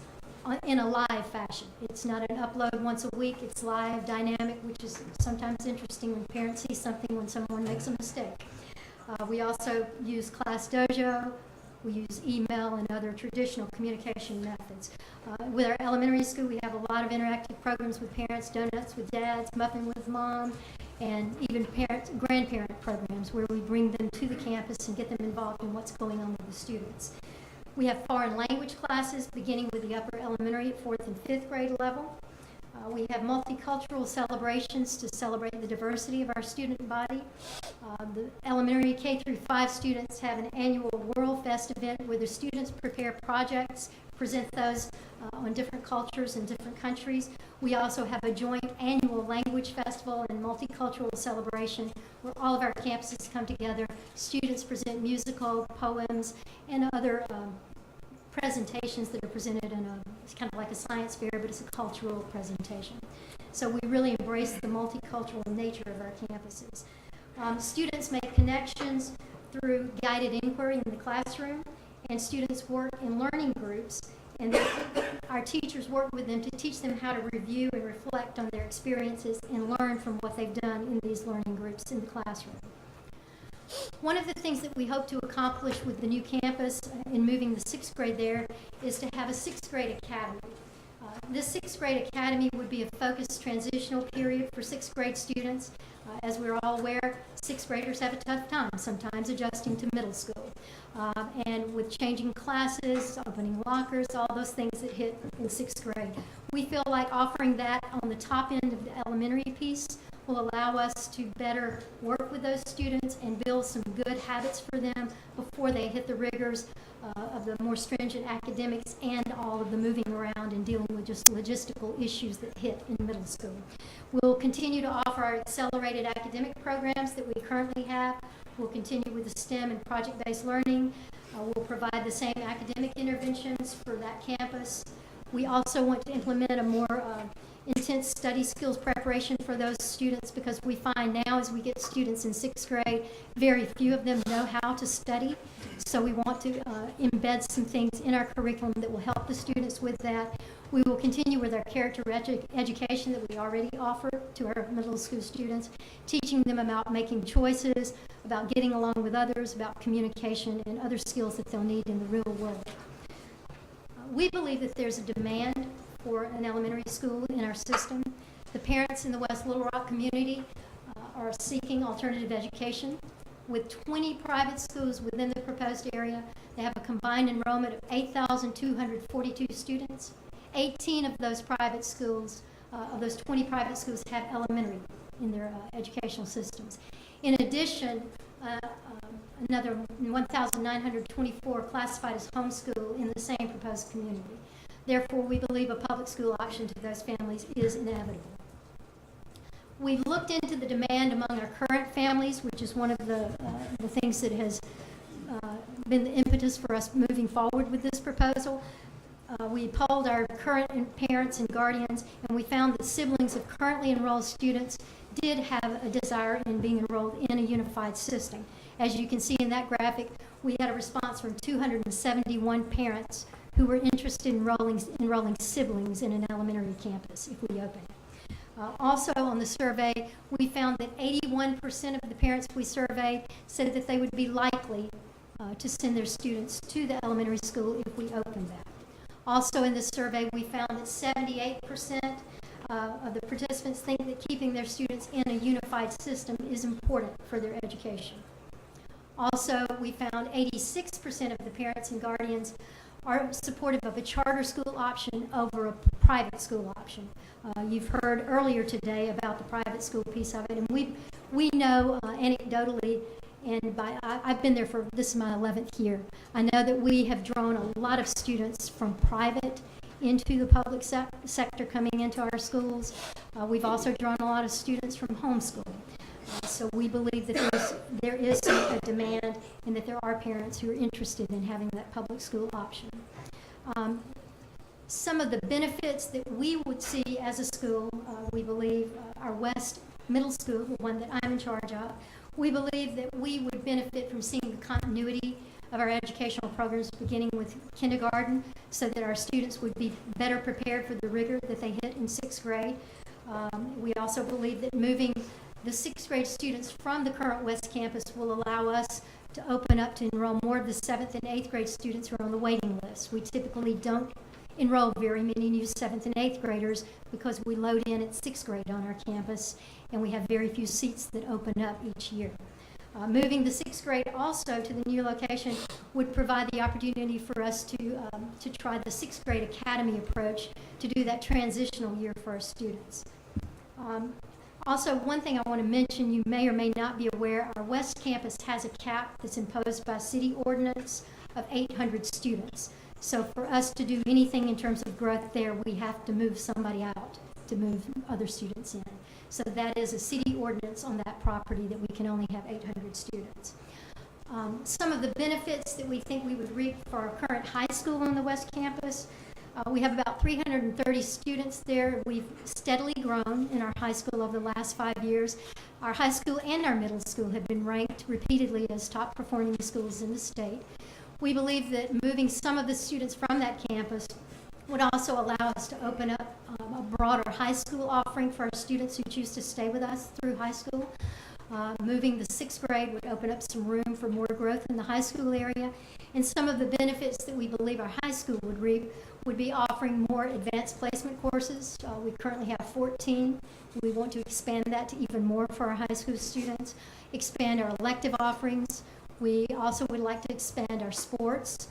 in a live fashion. It's not an upload once a week. It's live, dynamic, which is sometimes interesting when parents see something when someone makes a mistake. We also use Class Dojo. We use email and other traditional communication methods. With our elementary school, we have a lot of interactive programs with parents, donuts with dads, muffin with mom, and even grandparent programs where we bring them to the campus and get them involved in what's going on with the students. We have foreign language classes beginning with the upper elementary at 4th and 5th grade level. We have multicultural celebrations to celebrate the diversity of our student body. The elementary K through 5 students have an annual World Fest event where the students prepare projects, present those on different cultures and different countries. We also have a joint annual language festival and multicultural celebration where all of our campuses come together. Students present musical, poems, and other presentations that are presented in it's kind of like a science fair, but it's a cultural presentation. So we really embrace the multicultural nature of our campuses. Students make connections through guided inquiry in the classroom, and students work in learning groups, and our teachers work with them to teach them how to review and reflect on their experiences and learn from what they've done in these learning groups in the classroom. One of the things that we hope to accomplish with the new campus in moving the 6th grade there is to have a 6th grade academy. This 6th grade academy would be a focused transitional period for 6th grade students. As we're all aware, 6th graders have a tough time sometimes adjusting to middle school. And with changing classes, opening lockers, all those things that hit in 6th grade. We feel like offering that on the top end of the elementary piece will allow us to better work with those students and build some good habits for them before they hit the rigors of the more stringent academics and all of the moving around and dealing with just logistical issues that hit in middle school. We'll continue to offer our accelerated academic programs that we currently have. We'll continue with the STEM and project-based learning. We'll provide the same academic interventions for that campus. We also want to implement a more intense study skills preparation for those students, because we find now as we get students in 6th grade, very few of them know how to study. So we want to embed some things in our curriculum that will help the students with that. We will continue with our character education that we already offer to our middle school students, teaching them about making choices, about getting along with others, about communication, and other skills that they'll need in the real world. We believe that there's a demand for an elementary school in our system. The parents in the West Little Rock community are seeking alternative education. With 20 private schools within the proposed area, they have a combined enrollment of 8,242 students. 18 of those private schools, of those 20 private schools, have elementary in their educational systems. In addition, another 1,924 classified as homeschool in the same proposed community. Therefore, we believe a public school option to those families is inevitable. We've looked into the demand among our current families, which is one of the things that has been the impetus for us moving forward with this proposal. We polled our current parents and guardians, and we found that siblings of currently enrolled students did have a desire in being enrolled in a unified system. As you can see in that graphic, we had a response from 271 parents who were interested in enrolling siblings in an elementary campus if we open it. Also on the survey, we found that 81% of the parents we surveyed said that they would be likely to send their students to the elementary school if we opened that. Also in this survey, we found that 78% of the participants think that keeping their students in a unified system is important for their education. Also, we found 86% of the parents and guardians are supportive of a charter school option over a private school option. You've heard earlier today about the private school piece of it, and we know anecdotally, and I've been there for, this is my 11th year, I know that we have drawn a lot of students from private into the public sector coming into our schools. We've also drawn a lot of students from homeschooling. So we believe that there is a demand and that there are parents who are interested in having that public school option. Some of the benefits that we would see as a school, we believe our West Middle School, the one that I'm in charge of, we believe that we would benefit from seeing the continuity of our educational programs, beginning with kindergarten, so that our students would be better prepared for the rigor that they hit in 6th grade. We also believe that moving the 6th grade students from the current West Campus will allow us to open up to enroll more of the 7th and 8th grade students who are on the waiting list. We typically don't enroll very many new 7th and 8th graders because we load in at 6th grade on our campus, and we have very few seats that open up each year. Moving the 6th grade also to the new location would provide the opportunity for us to try the 6th grade academy approach to do that transitional year for our students. Also, one thing I want to mention, you may or may not be aware, our West Campus has a cap that's imposed by city ordinance of 800 students. So for us to do anything in terms of growth there, we have to move somebody out to move other students in. So that is a city ordinance on that property that we can only have 800 students. Some of the benefits that we think we would reap for our current high school on the West Campus, we have about 330 students there. We've steadily grown in our high school over the last 5 years. Our high school and our middle school have been ranked repeatedly as top performing schools in the state. We believe that moving some of the students from that campus would also allow us to open up a broader high school offering for our students who choose to stay with us through high school. Moving the 6th grade would open up some room for more growth in the high school area. And some of the benefits that we believe our high school would reap would be offering more advanced placement courses. We currently have 14. We want to expand that to even more for our high school students, expand our elective offerings. We also would like to expand our sports,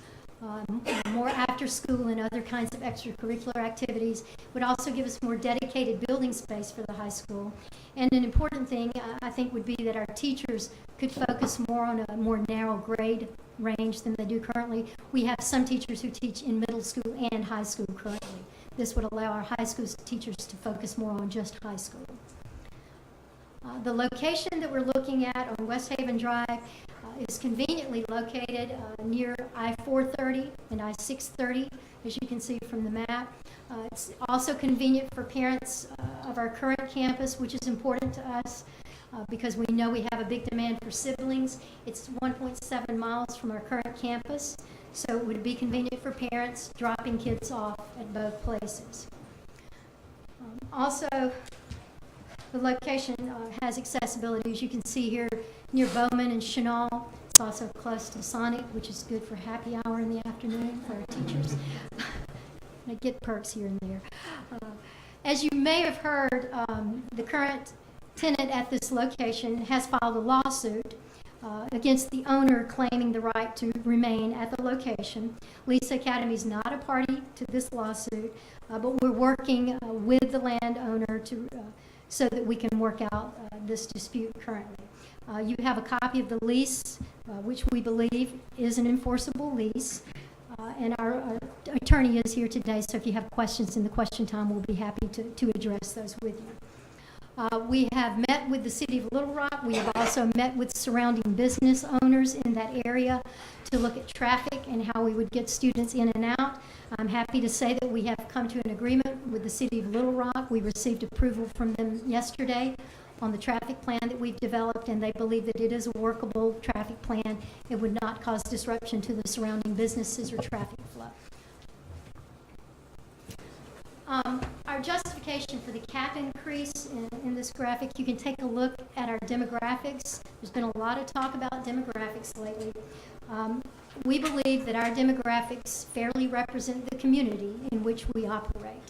more after school and other kinds of extracurricular activities. Would also give us more dedicated building space for the high school. And an important thing, I think, would be that our teachers could focus more on a more narrow grade range than they do currently. We have some teachers who teach in middle school and high school currently. This would allow our high school teachers to focus more on just high school. The location that we're looking at on West Haven Drive is conveniently located near I-430 and I-630, as you can see from the map. It's also convenient for parents of our current campus, which is important to us because we know we have a big demand for siblings. It's 1.7 miles from our current campus, so it would be convenient for parents dropping kids off at both places. Also, the location has accessibility, as you can see here, near Bowman and Chenal. It's also close to Sonic, which is good for happy hour in the afternoon for our teachers. They get perks here and there. As you may have heard, the current tenant at this location has filed a lawsuit against the owner claiming the right to remain at the location. Lisa Academy is not a party to this lawsuit, but we're working with the landowner to so that we can work out this dispute currently. You have a copy of the lease, which we believe is an enforceable lease, and our attorney is here today, so if you have questions in the question time, we'll be happy to address those with you. We have met with the City of Little Rock. We have also met with surrounding business owners in that area to look at traffic and how we would get students in and out. I'm happy to say that we have come to an agreement with the City of Little Rock. We received approval from them yesterday on the traffic plan that we've developed, and they believe that it is a workable traffic plan. It would not cause disruption to the surrounding businesses or traffic flow. Our justification for the cap increase in this graphic, you can take a look at our demographics. There's been a lot of talk about demographics lately. We believe that our demographics fairly represent the community in which we operate.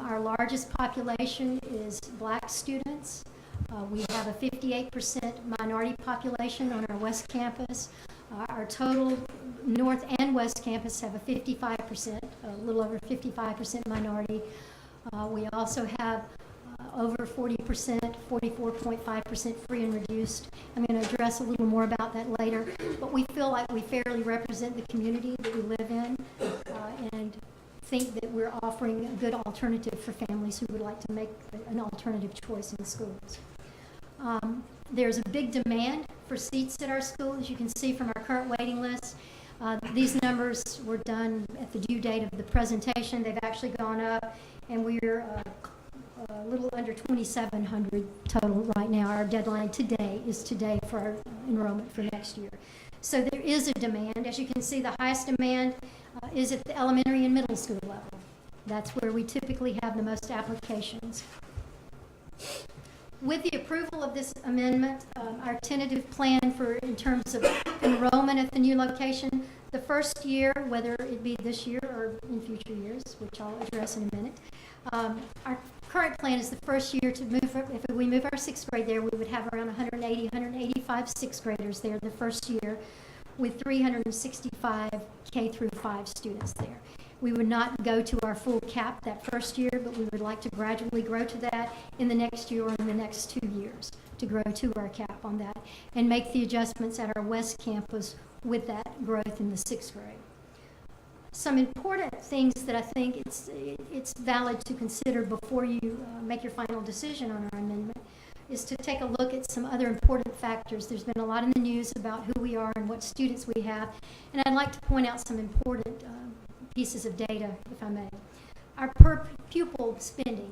Our largest population is black students. We have a 58% minority population on our West Campus. Our total North and West Campus have a 55%, a little over 55% minority. We also have over 40%, 44.5% free and reduced. I'm going to address a little more about that later, but we feel like we fairly represent the community that we live in and think that we're offering a good alternative for families who would like to make an alternative choice in schools. There's a big demand for seats at our school, as you can see from our current waiting list. These numbers were done at the due date of the presentation. They've actually gone up, and we're a little under 2,700 total right now. Our deadline today is today for our enrollment for next year. So there is a demand. As you can see, the highest demand is at the elementary and middle school level. That's where we typically have the most applications. With the approval of this amendment, our tentative plan in terms of enrollment at the new location, the first year, whether it be this year or in future years, which I'll address in a minute, our current plan is the first year to move, if we move our sixth grade there, we would have around 185 sixth graders there the first year, with 365 K through 5 students there. We would not go to our full cap that first year, but we would like to gradually grow to that in the next year or in the next 2 years to grow to our cap on that and make the adjustments at our West campus with that growth in the sixth grade. Some important things that I think it's valid to consider before you make your final decision on our amendment is to take a look at some other important factors. There's been a lot in the news about who we are and what students we have, and I'd like to point out some important pieces of data, if I may. Our per pupil spending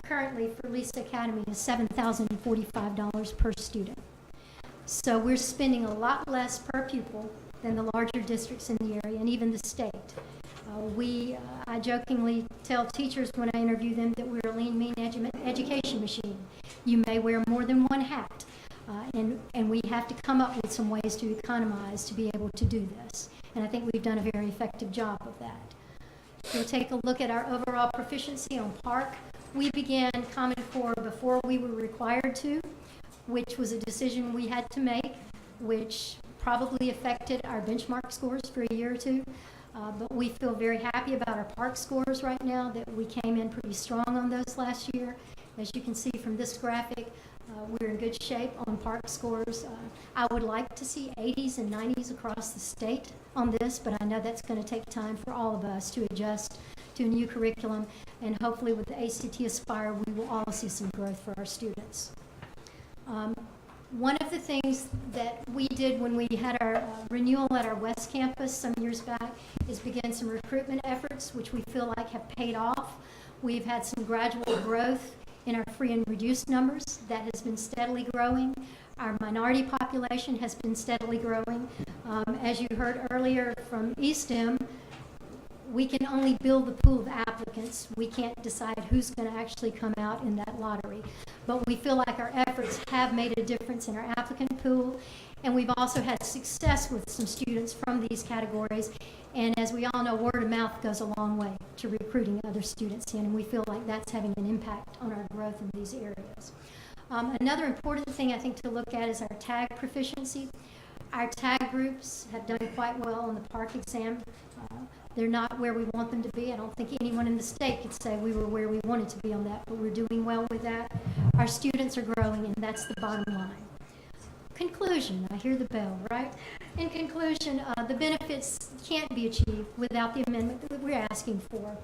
currently for Lisa Academy is $7,045 per student. So we're spending a lot less per pupil than the larger districts in the area and even the state. I jokingly tell teachers when I interview them that we're a lean, mean education machine. You may wear more than one hat, and we have to come up with some ways to economize to be able to do this. And I think we've done a very effective job of that. We'll take a look at our overall proficiency on PARC. We began Common Core before we were required to, which was a decision we had to make, which probably affected our benchmark scores for a year or two. But we feel very happy about our PARC scores right now, that we came in pretty strong on those last year. As you can see from this graphic, we're in good shape on PARC scores. I would like to see 80s and 90s across the state on this, but I know that's going to take time for all of us to adjust to a new curriculum, and hopefully with the ACT Aspire, we will all see some growth for our students. One of the things that we did when we had our renewal at our West Campus some years back is begin some recruitment efforts, which we feel like have paid off. We've had some gradual growth in our free and reduced numbers. That has been steadily growing. Our minority population has been steadily growing. As you heard earlier from ESTEM, we can only build the pool of applicants. We can't decide who's going to actually come out in that lottery. But we feel like our efforts have made a difference in our applicant pool, and we've also had success with some students from these categories. And as we all know, word of mouth goes a long way to recruiting other students in, and we feel like that's having an impact on our growth in these areas. Another important thing I think to look at is our tag proficiency. Our tag groups have done quite well on the PARC exam. They're not where we want them to be. I don't think anyone in the state could say we were where we wanted to be on that, but we're doing well with that. Our students are growing, and that's the bottom line. Conclusion, I hear the bell, right? In conclusion, the benefits can't be achieved without the amendment that we're asking for.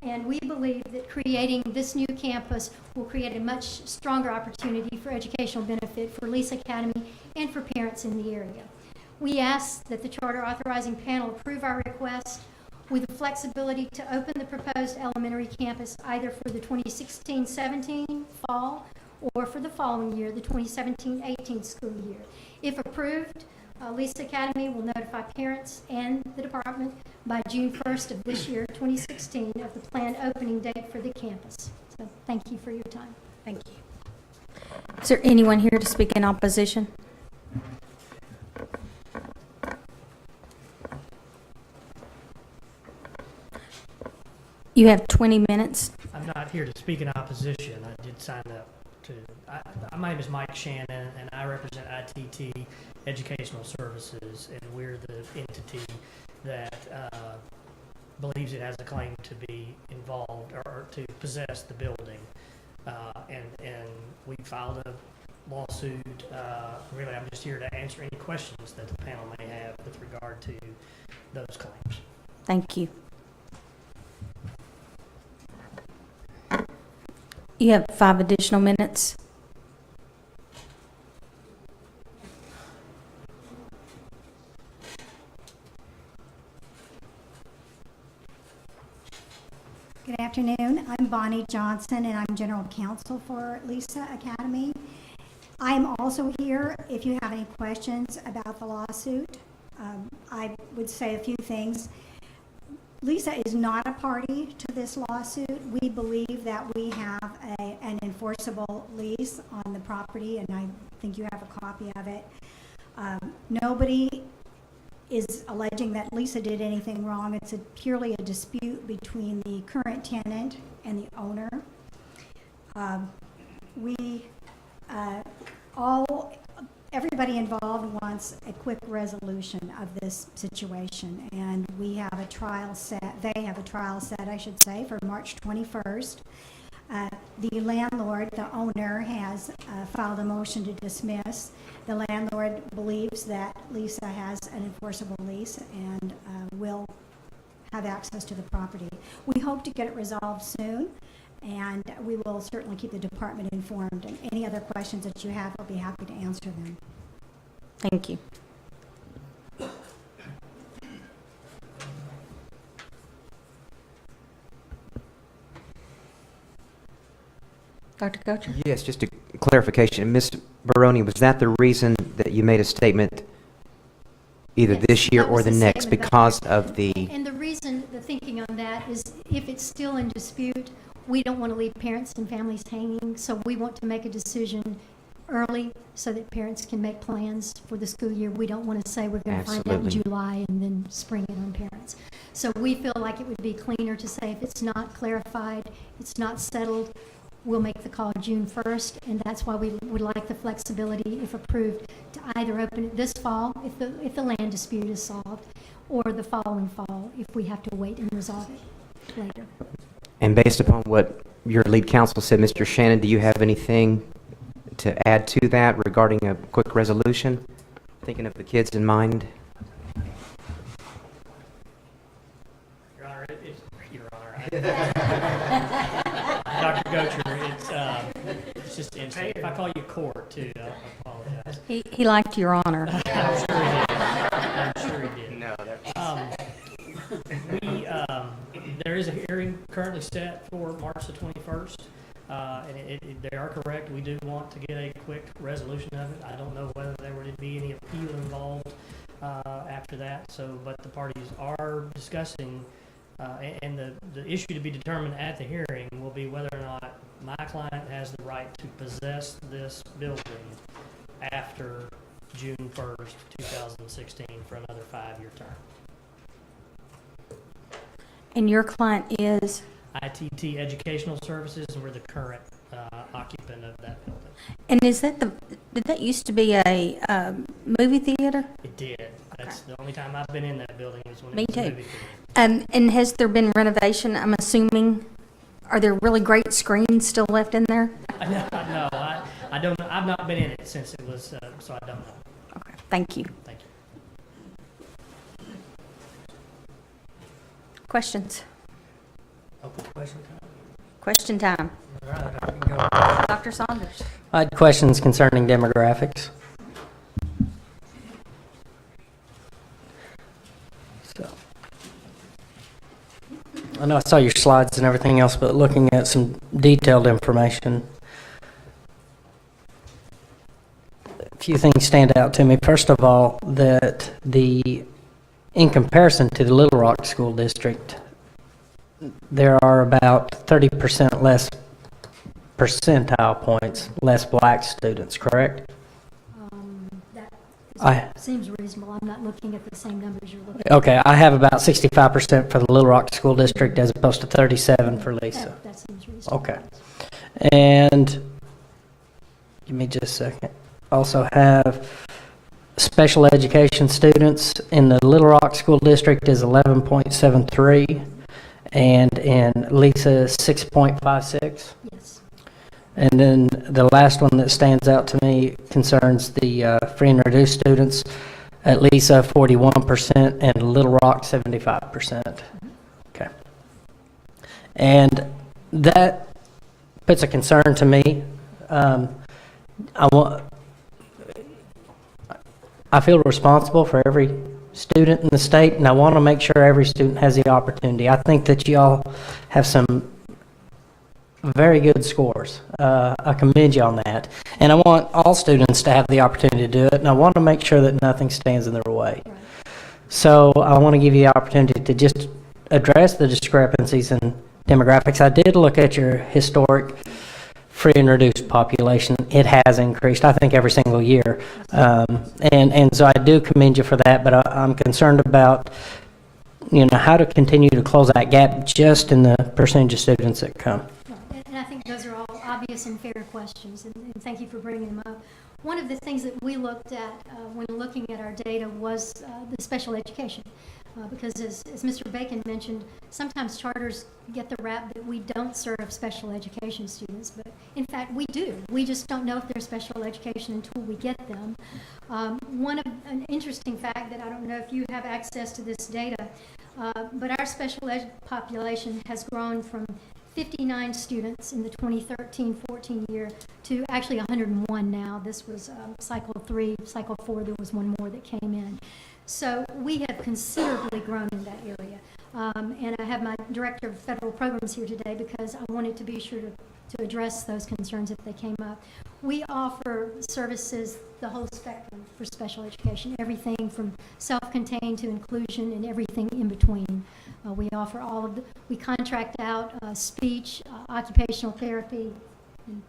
And we believe that creating this new campus will create a much stronger opportunity for educational benefit for Lisa Academy and for parents in the area. We ask that the Charter Authorizing Panel approve our request with the flexibility to open the proposed elementary campus either for the 2016-17 fall or for the following year, the 2017-18 school year. If approved, Lisa Academy will notify parents and the department by June 1st of this year, 2016, of the planned opening date for the campus. So thank you for your time. Thank you. Is there anyone here to speak in opposition? You have 20 minutes. I'm not here to speak in opposition. I did sign up to. My name is Mike Shannon, and I represent ITT Educational Services, and we're the entity that believes it has a claim to be involved or to possess the building. And we filed a lawsuit. Really, I'm just here to answer any questions that the panel may have with regard to those claims. Thank you. You have 5 additional minutes. Good afternoon. I'm Bonnie Johnson, and I'm General Counsel for Lisa Academy. I'm also here if you have any questions about the lawsuit. I would say a few things. Lisa is not a party to this lawsuit. We believe that we have an enforceable lease on the property, and I think you have a copy of it. Nobody is alleging that Lisa did anything wrong. It's purely a dispute between the current tenant and the owner. Everybody involved wants a quick resolution of this situation, and we have a trial set, they have a trial set, I should say, for March 21st. The landlord, the owner, has filed a motion to dismiss. The landlord believes that Lisa has an enforceable lease and will have access to the property. We hope to get it resolved soon, and we will certainly keep the department informed. And any other questions that you have, I'll be happy to answer them. Thank you. Dr. Kocher? Yes, just a clarification. Ms. Baroni, was that the reason that you made a statement either Yes, this year that or was the the next statement because of the... And the reason, the thinking on that is if it's still in dispute, we don't want to leave parents and families hanging, so we want to make a decision early so that parents can make plans for the school year. We don't want to say we're going to find out in Absolutely. July and then spring it on parents. So we feel like it would be cleaner to say if it's not clarified, it's not settled, we'll make the call June 1st, and that's why we would like the flexibility, if approved, to either open it this fall if the land dispute is solved, or the following fall if we have to wait and resolve it later. And based upon what your lead counsel said, Mr. Shannon, do you have anything to add to that regarding a quick resolution? Thinking of the kids in mind? Your Honor, Your Honor. Dr. Gocher, it's just insane. If I call you court, too, I apologize. He liked your honor. I'm sure he did. I'm sure he did. No, There is a hearing currently set for March the 21st, and they are correct. We do want to get a quick resolution of it. I don't know whether there would be any appeal involved after that. But the parties are discussing, and the issue to be determined at the hearing will be whether or not my client has the right to possess this building after June 1st, 2016, for another 5-year term. And your client is? ITT Educational Services, and we're the current occupant of that building. And is that did that used to be a movie theater? It did. That's the only time I've been in that building is when Me it was a too. movie theater. And has there been renovation, I'm assuming? Are there really great screens still left in there? No, I don't know. I've not been in it since it was, so I don't know. Okay, thank you. Thank you. Questions? Open question time. Question time. All right, I can go. Dr. Saunders? I had questions concerning demographics. So, I know I saw your slides and everything else, but looking at some detailed information, a few things stand out to me. First of all, that in comparison to the Little Rock School District, there are about 30% less percentile points, less black students, correct? That seems reasonable. I'm not looking at the same numbers you're looking at. Okay, I have about 65% for the Little Rock School District as opposed to 37 for Lisa. That seems reasonable. Okay. And give me just a second. Also have special education students in the Little Rock School District is 11.73, and in Lisa 6.56. Yes. And then the last one that stands out to me concerns the free and reduced students, at Lisa 41% and Little Rock 75%. Okay. And that puts a concern to me. I feel responsible for every student in the state, and I want to make sure every student has the opportunity. I think that y'all have some very good scores. I commend you on that. And I want all students to have the opportunity to do it, and I want to make sure that nothing stands in their way. So I want to give you the opportunity to just address the discrepancies in demographics. I did look at your historic free and reduced population. It has increased, I think, every single year. And so I do commend you for that, but I'm concerned about, how to continue to close that gap just in the percentage of students that come. And I think those are all obvious and fair questions, and thank you for bringing them up. One of the things that we looked at when looking at our data was the special education. Because as Mr. Bacon mentioned, sometimes charters get the rap that we don't serve special education students, but in fact we do. We just don't know if they're special education until we get them. An interesting fact that I don't know if you have access to this data, but our special ed population has grown from 59 students in the 2013-14 year to actually 101 now. This was cycle 3, cycle 4, there was one more that came in. So we have considerably grown in that area. And I have my Director of Federal Programs here today because I wanted to be sure to address those concerns if they came up. We offer services, the whole spectrum for special education, everything from self-contained to inclusion and everything in between. We offer all of we contract out speech, occupational therapy, and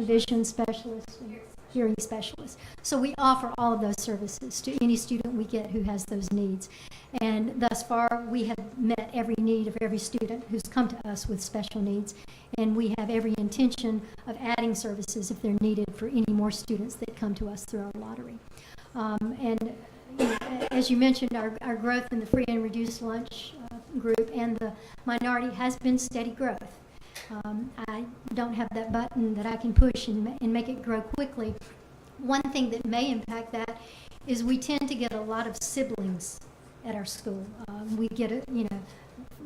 vision specialists, and hearing specialists. So we offer all of those services to any student we get who has those needs. And thus far, we have met every need of every student who's come to us with special needs. And we have every intention of adding services if they're needed for any more students that come to us through our lottery. And as you mentioned, our growth in the free and reduced lunch group and the minority has been steady growth. I don't have that button that I can push and make it grow quickly. One thing that may impact that is we tend to get a lot of siblings at our school. We get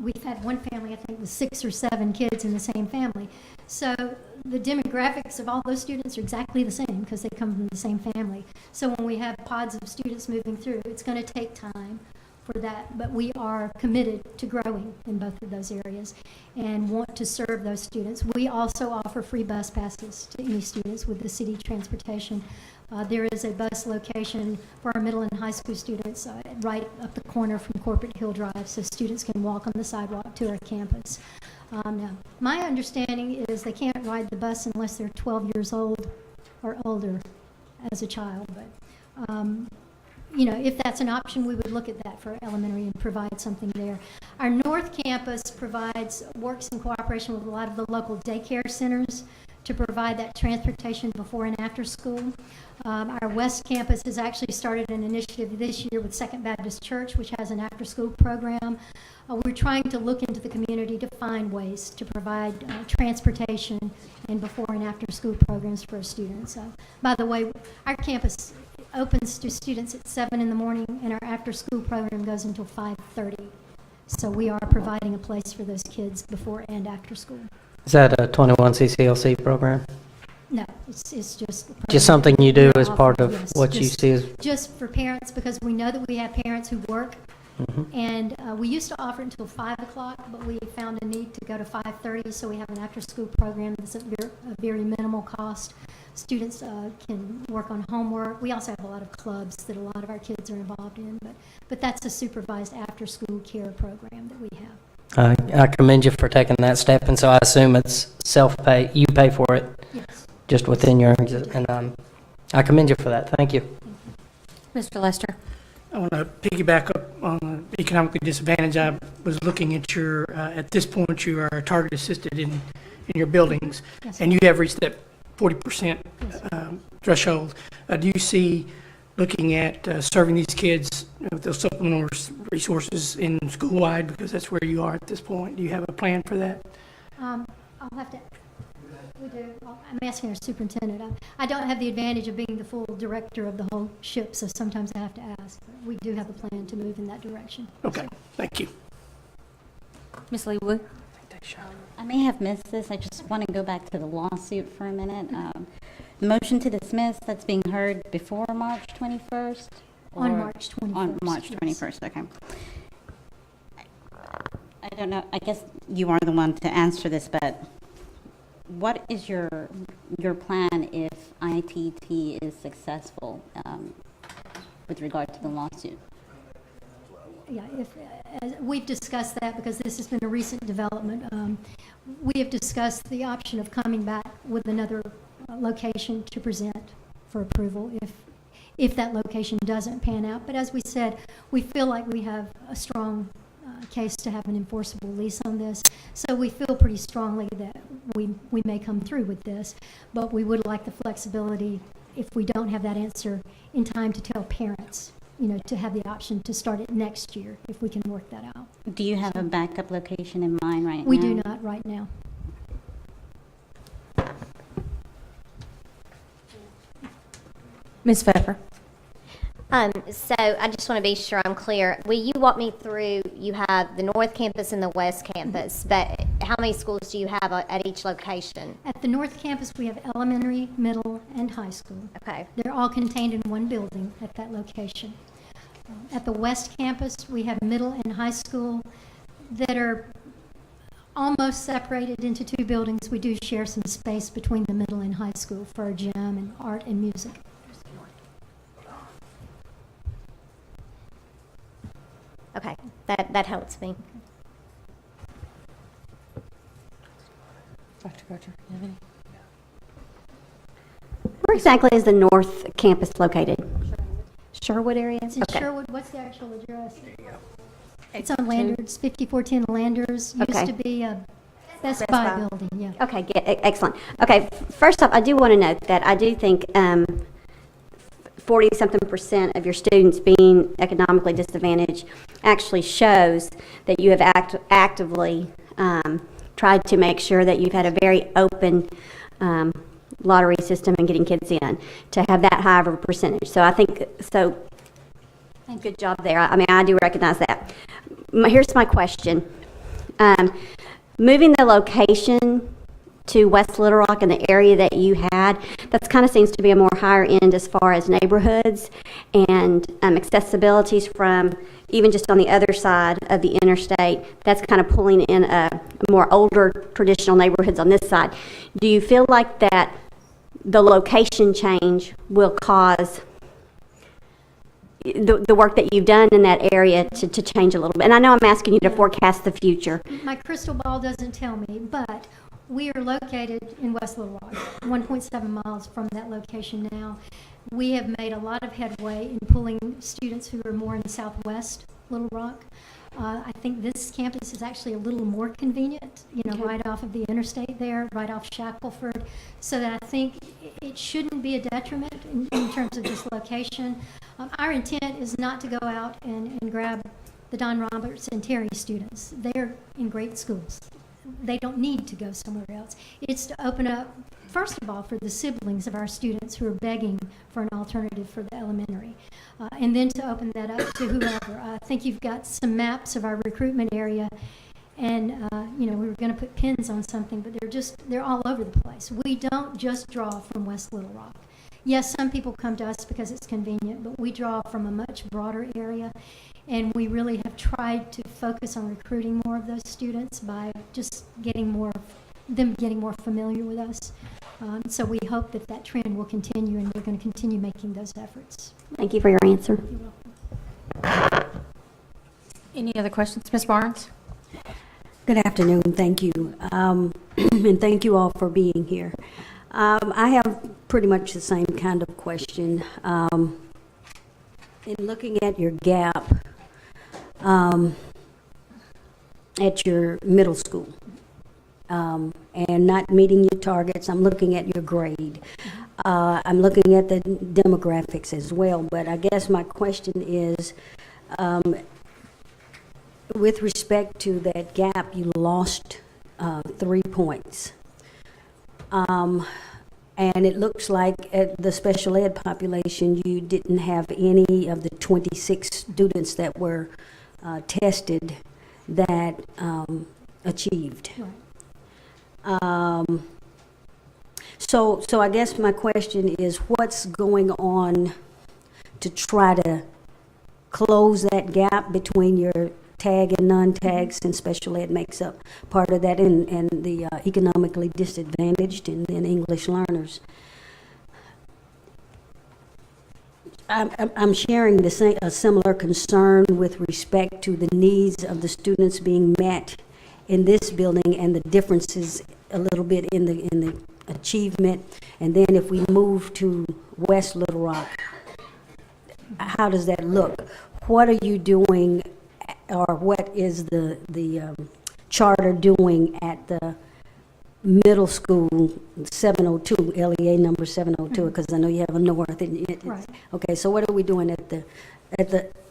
we've had one family, I think, with 6 or 7 kids in the same family. So the demographics of all those students are exactly the same because they come from the same family. So when we have pods of students moving through, it's going to take time for that, but we are committed to growing in both of those areas and want to serve those students. We also offer free bus passes to any students with the city transportation. There is a bus location for our middle and high school students right up the corner from Corporate Hill Drive, so students can walk on the sidewalk to our campus. Now, my understanding is they can't ride the bus unless they're 12 years old or older as a child, but if that's an option, we would look at that for elementary and provide something there. Our North Campus works in cooperation with a lot of the local daycare centers to provide that transportation before and after school. Our West Campus has actually started an initiative this year with Second Baptist Church, which has an after-school program. We're trying to look into the community to find ways to provide transportation and before and after school programs for our students. By the way, our campus opens to students at 7 in the morning, and our after-school program goes until 5:30. So we are providing a place for those kids before and after school. Is that a 21 CCLC program? No, it's just something you do as part of yes, what you see as... Just for parents, because we know that we have parents who work, and we used to offer it until 5 o'clock, but we found a need to go to 5:30, so we have an after-school program that's at a very minimal cost. Students can work on homework. We also have a lot of clubs that a lot of our kids are involved in, but that's a supervised after-school care program that we have. I commend you for taking that step, and so I assume it's self-pay. You pay for it, yes, just within your, and I commend you for that. Thank you. Mr. Lester. I want to piggyback up on the economically disadvantaged. I was looking at your, at this point, you are target assisted in your buildings, yes, and you have reached that 40% threshold. Do you see looking at serving these kids with those supplemental resources in school-wide, because that's where you are at this point? Do you have a plan for that? I'll have to. We do. I'm asking our superintendent. I don't have the advantage of being the full director of the whole ship, so sometimes I have to ask. But we do have a plan to move in that direction. Okay, thank you. Ms. Lee Wu. I may have missed this. I just want to go back to the lawsuit for a minute. The motion to dismiss, that's being heard before March 21st? On March 21st. On March 21st, okay. I don't know. I guess you are the one to answer this, but what is your plan if ITT is successful with regard to the lawsuit? Yeah, as we've discussed that because this has been a recent development. We have discussed the option of coming back with another location to present for approval if that location doesn't pan out. But as we said, we feel like we have a strong case to have an enforceable lease on this. So we feel pretty strongly that we may come through with this, but we would like the flexibility if we don't have that answer in time to tell parents, to have the option to start it next year if we can work that out. Do you have a backup location in mind right now? We do not right now. Ms. Pfeffer? So I just want to be sure I'm clear. Will you walk me through, you have the North Campus and the West Campus, but how many schools do you have at each location? At the North Campus, we have elementary, middle, and high school. Okay. They're all contained in one building at that location. At the West Campus, we have middle and high school that are almost separated into two buildings. We do share some space between the middle and high school for our gym and art and music. Okay, that helps me. Dr. Gotcher, you have any? Where exactly is the North Campus located? Sherwood area? It's in Sherwood. What's the actual address? It's on Landers, 5410 Landers. Used to be a Best Buy building, yeah. Okay, excellent. Okay, first off, I do want to note that I do think 40-something% of your students being economically disadvantaged actually shows that you have actively tried to make sure that you've had a very open lottery system and getting kids in to have that high of a percentage. So I think, good job there. I mean, I do recognize that. Here's my question. Moving the location to West Little Rock in the area that you had, that kind of seems to be a more higher end as far as neighborhoods and accessibilities from even just on the other side of the interstate. That's kind of pulling in a more older traditional neighborhoods on this side. Do you feel like that the location change will cause the work that you've done in that area to change a little bit? And I know I'm asking you to forecast the future. My crystal ball doesn't tell me, but we are located in West Little Rock, 1.7 miles from that location now. We have made a lot of headway in pulling students who are more in the southwest Little Rock. I think this campus is actually a little more convenient, right off of the interstate there, right off Shackleford, so that I think it shouldn't be a detriment in terms of this location. Our intent is not to go out and grab the Don Roberts and Terry students. They're in great schools. They don't need to go somewhere else. It's to open up, first of all, for the siblings of our students who are begging for an alternative for the elementary, and then to open that up to whoever. I think you've got some maps of our recruitment area, and we were going to put pins on something, but they're all over the place. We don't just draw from West Little Rock. Yes, some people come to us because it's convenient, but we draw from a much broader area. And we really have tried to focus on recruiting more of those students by just getting more familiar with us. So we hope that trend will continue, and we're going to continue making those efforts. Thank you for your answer. You're welcome. Any other questions? Ms. Barnes? Good afternoon, thank you. And thank you all for being here. I have pretty much the same kind of question. In looking at your gap at your middle school and not meeting your targets, I'm looking at your grade. I'm looking at the demographics as well, but I guess my question is, with respect to that gap, you lost 3 points. And it looks like at the special ed population, you didn't have any of the 26 students that were tested that achieved. Right. So I guess my question is, what's going on to try to close that gap between your tag and non-tags, and special ed makes up part of that, and the economically disadvantaged and then English learners. I'm sharing a similar concern with respect to the needs of the students being met in this building and the differences a little bit in the achievement. And then if we move to West Little Rock, how does that look? What are you doing, or what is the charter doing at the middle school 702, LEA number 702, because I know you have a north. Right. Okay, so what are we doing at the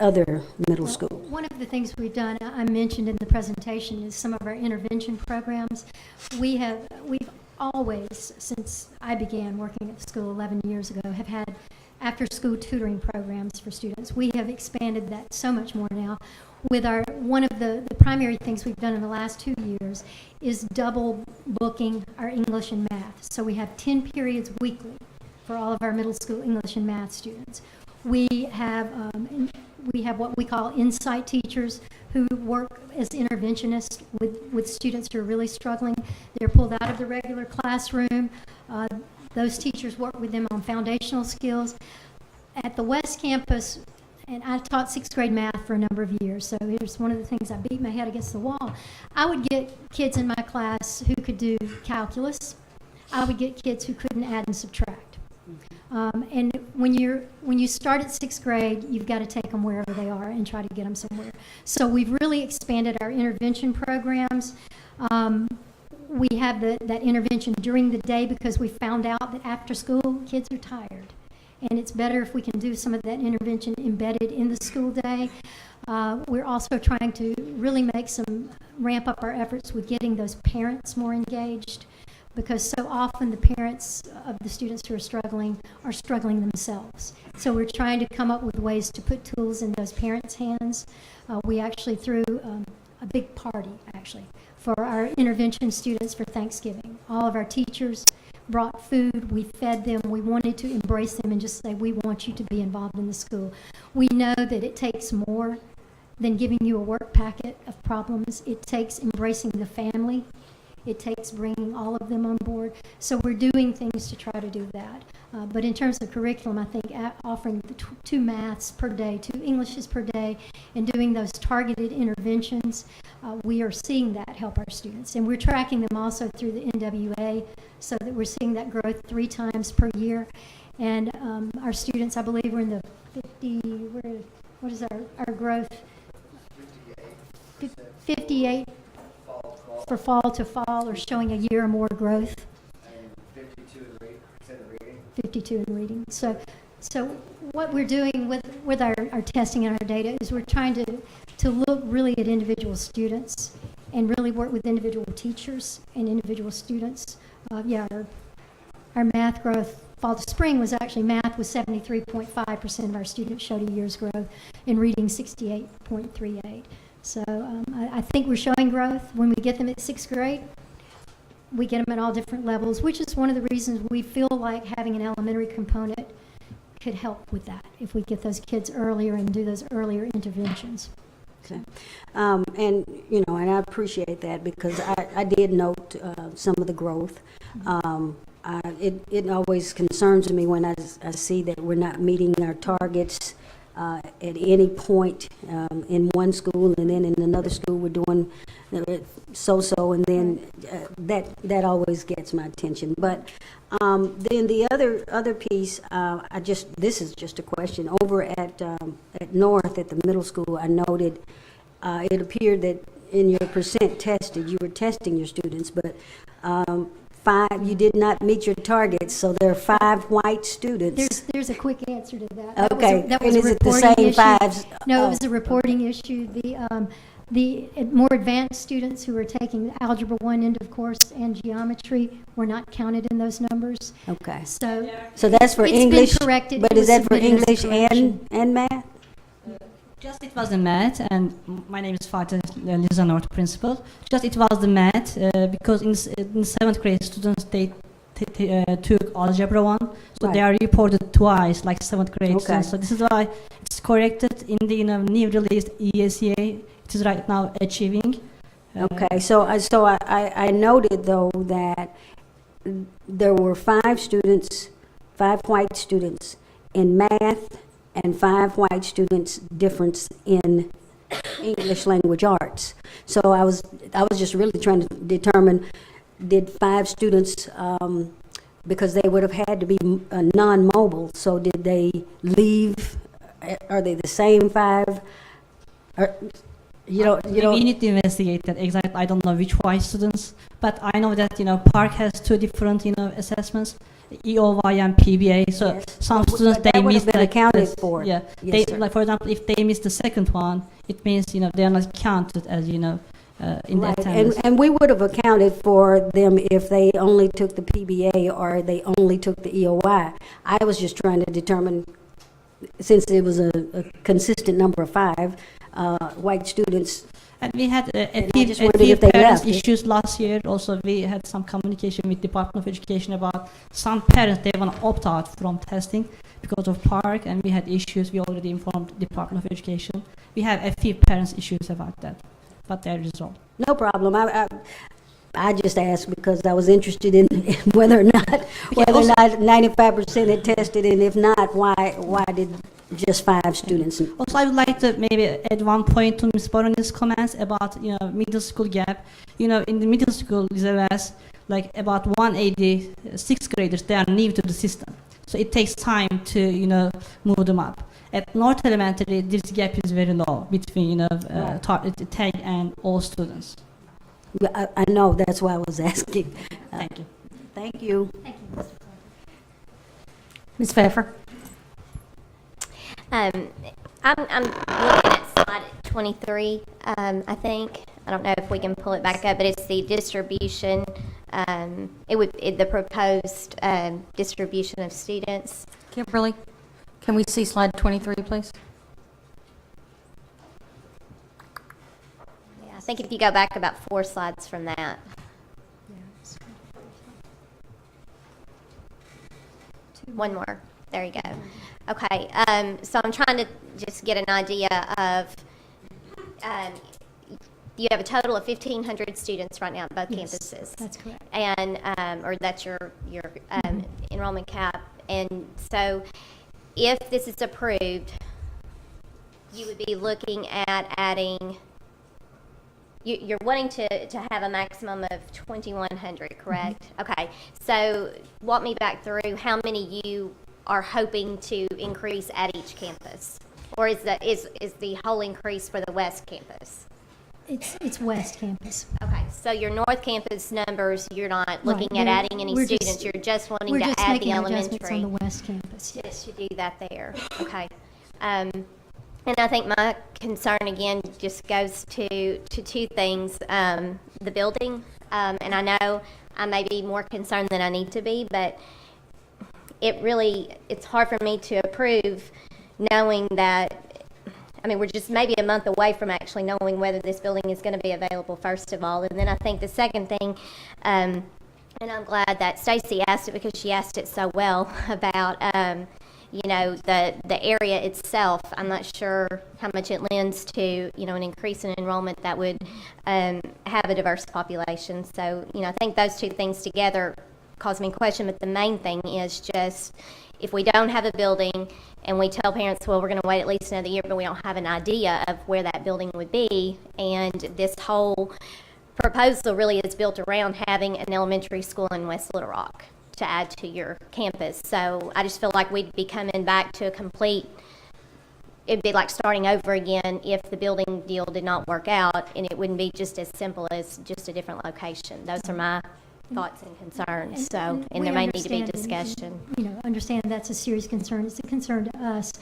other middle school? One of the things we've done, I mentioned in the presentation, is some of our intervention programs. We've always, since I began working at the school 11 years ago, have had after-school tutoring programs for students. We have expanded that so much more now. With one of the primary things we've done in the last 2 years is double booking our English and math. So we have 10 periods weekly for all of our middle school English and math students. We have what we call insight teachers who work as interventionists with students who are really struggling. They're pulled out of the regular classroom. Those teachers work with them on foundational skills. At the West Campus, and I taught 6th grade math for a number of years, so here's one of the things I beat my head against the wall. I would get kids in my class who could do calculus. I would get kids who couldn't add and subtract. And when you start at 6th grade, you've got to take them wherever they are and try to get them somewhere. So we've really expanded our intervention programs. We have that intervention during the day because we found out that after school, kids are tired. And it's better if we can do some of that intervention embedded in the school day. We're also trying to really ramp up our efforts with getting those parents more engaged, because so often the parents of the students who are struggling themselves. So we're trying to come up with ways to put tools in those parents' hands. We actually threw a big party, actually, for our intervention students for Thanksgiving. All of our teachers brought food, we fed them, we wanted to embrace them and just say, we want you to be involved in the school. We know that it takes more than giving you a work packet of problems. It takes embracing the family. It takes bringing all of them on board. So we're doing things to try to do that. But in terms of curriculum, I think offering the 2 maths per day, 2 Englishes per day, and doing those targeted interventions, we are seeing that help our students. And we're tracking them also through the NWA so that we're seeing that growth 3 times per year. And our students, I believe, we're in the 50, what is our growth? 58 for fall to fall, or showing a year or more growth. And 52 in reading. So what we're doing with our testing and our data is we're trying to look really at individual students and really work with individual teachers and individual students. Our math growth fall to spring was actually, math was 73.5% of our students showed a year's growth, in reading 68.38. So I think we're showing growth. When we get them at 6th grade, we get them at all different levels, which is one of the reasons we feel like having an elementary component could help with that, if we get those kids earlier and do those earlier interventions. Okay. And I appreciate that, because I did note some of the growth. It always concerns me when I see that we're not meeting our targets at any point in one school, and then in another school we're doing so-so, and then that always gets my attention. But then the other piece, this is just a question. Over at North, at the middle school, I noted it appeared that in your percent tested, you were testing your students, but 5, you did not meet your targets, so there are 5 white students. There's a quick answer to that. Okay, That was and a is it the reporting same issue. 5s? No, it was a reporting issue. The more advanced students who were taking Algebra 1 end of course and geometry were not counted in those numbers. Okay. So that's for it's English, been corrected. but It is was that for submitted as a English correction. and math? Just it was the math, and my name is Fatih Liza North principal. Just it was the math, because in 7th grade students, they took Algebra 1, so they are reported twice, like 7th grade students. So this is why it's corrected in the new released ESEA it is right now achieving. Okay, so I noted though that there were 5 white students in math and 5 white students difference in English language arts. So I was just really trying to determine, did 5 students, because they would have had to be non-mobile, so did they leave? Are they the same 5? Or, We need to investigate that exactly. I don't know which white students, but I know that Park has 2 different assessments, EOY and PBA. So Yes. some But students that they would miss have been accounted this- for. Yeah, Yes, they sir. like for example, if they miss the second one, it means they are not counted as in the Right, attendance. and we would have accounted for them if they only took the PBA or they only took the EOY. I was just trying to determine, since it was a consistent number of 5 white students. And we had a And I just wondered few if they parents left. issues last year. Also, we had some communication with Department of Education about some parents, they want to opt out from testing because of Park, and we had issues. We already informed Department of Education. We have a few parents issues about that, but they're resolved. No problem. I just asked because I was interested in whether or not 95% had tested, and if not, why did just 5 students? Also, I would like to maybe add one point to Ms. Baroni's comments about middle school gap. In the middle school, West, like about 180 sixth graders, they are new to the system, so it takes time to move them up. At North Elementary, this gap is very low between TAG and all students. I know, that's why I was asking. Thank you. Thank you. Ms. Pfeffer? I'm looking at slide 23, I think. I don't know if we can pull it back up, but it's the distribution. The proposed distribution of students. Kimberly, can we see slide 23, please? Yeah, I think if you go back about 4 slides from that. One more. There you go. Okay, so I'm trying to just get an idea of, you have a total of 1,500 students right now at both campuses. That's correct. And, or that's your enrollment cap. And so if this is approved, you would be looking at adding, you're wanting to have a maximum of 2,100, correct? Okay, so walk me back through how many you are hoping to increase at each campus? Or is the whole increase for the West Campus? It's West Campus. Okay, so your North Campus numbers, you're not looking at adding any we're students, just- you're just wanting We're to just add the making adjustments on elementary. the West Campus. Yes, you do that there, okay. And I think my concern again just goes to 2 things. The building, and I know I may be more concerned than I need to be, but it's hard for me to approve knowing that, we're just maybe a month away from actually knowing whether this building is going to be available, first of all. And then I think the second thing, and I'm glad that Stacy asked it because she asked it so well about, the area itself. I'm not sure how much it lends to, an increase in enrollment that would have a diverse population. So, I think those 2 things together cause me question, but the main thing is just if we don't have a building and we tell parents, well, we're going to wait at least another year, but we don't have an idea of where that building would be, and this whole proposal really is built around having an elementary school in West Little Rock to add to your campus. So I just feel like we'd be coming back to it'd be like starting over again if the building deal did not work out, and it wouldn't be just as simple as just a different location. Those are my thoughts and concerns. And we there may need to be understand discussion. Understand that's a serious concern. It's a concern to us,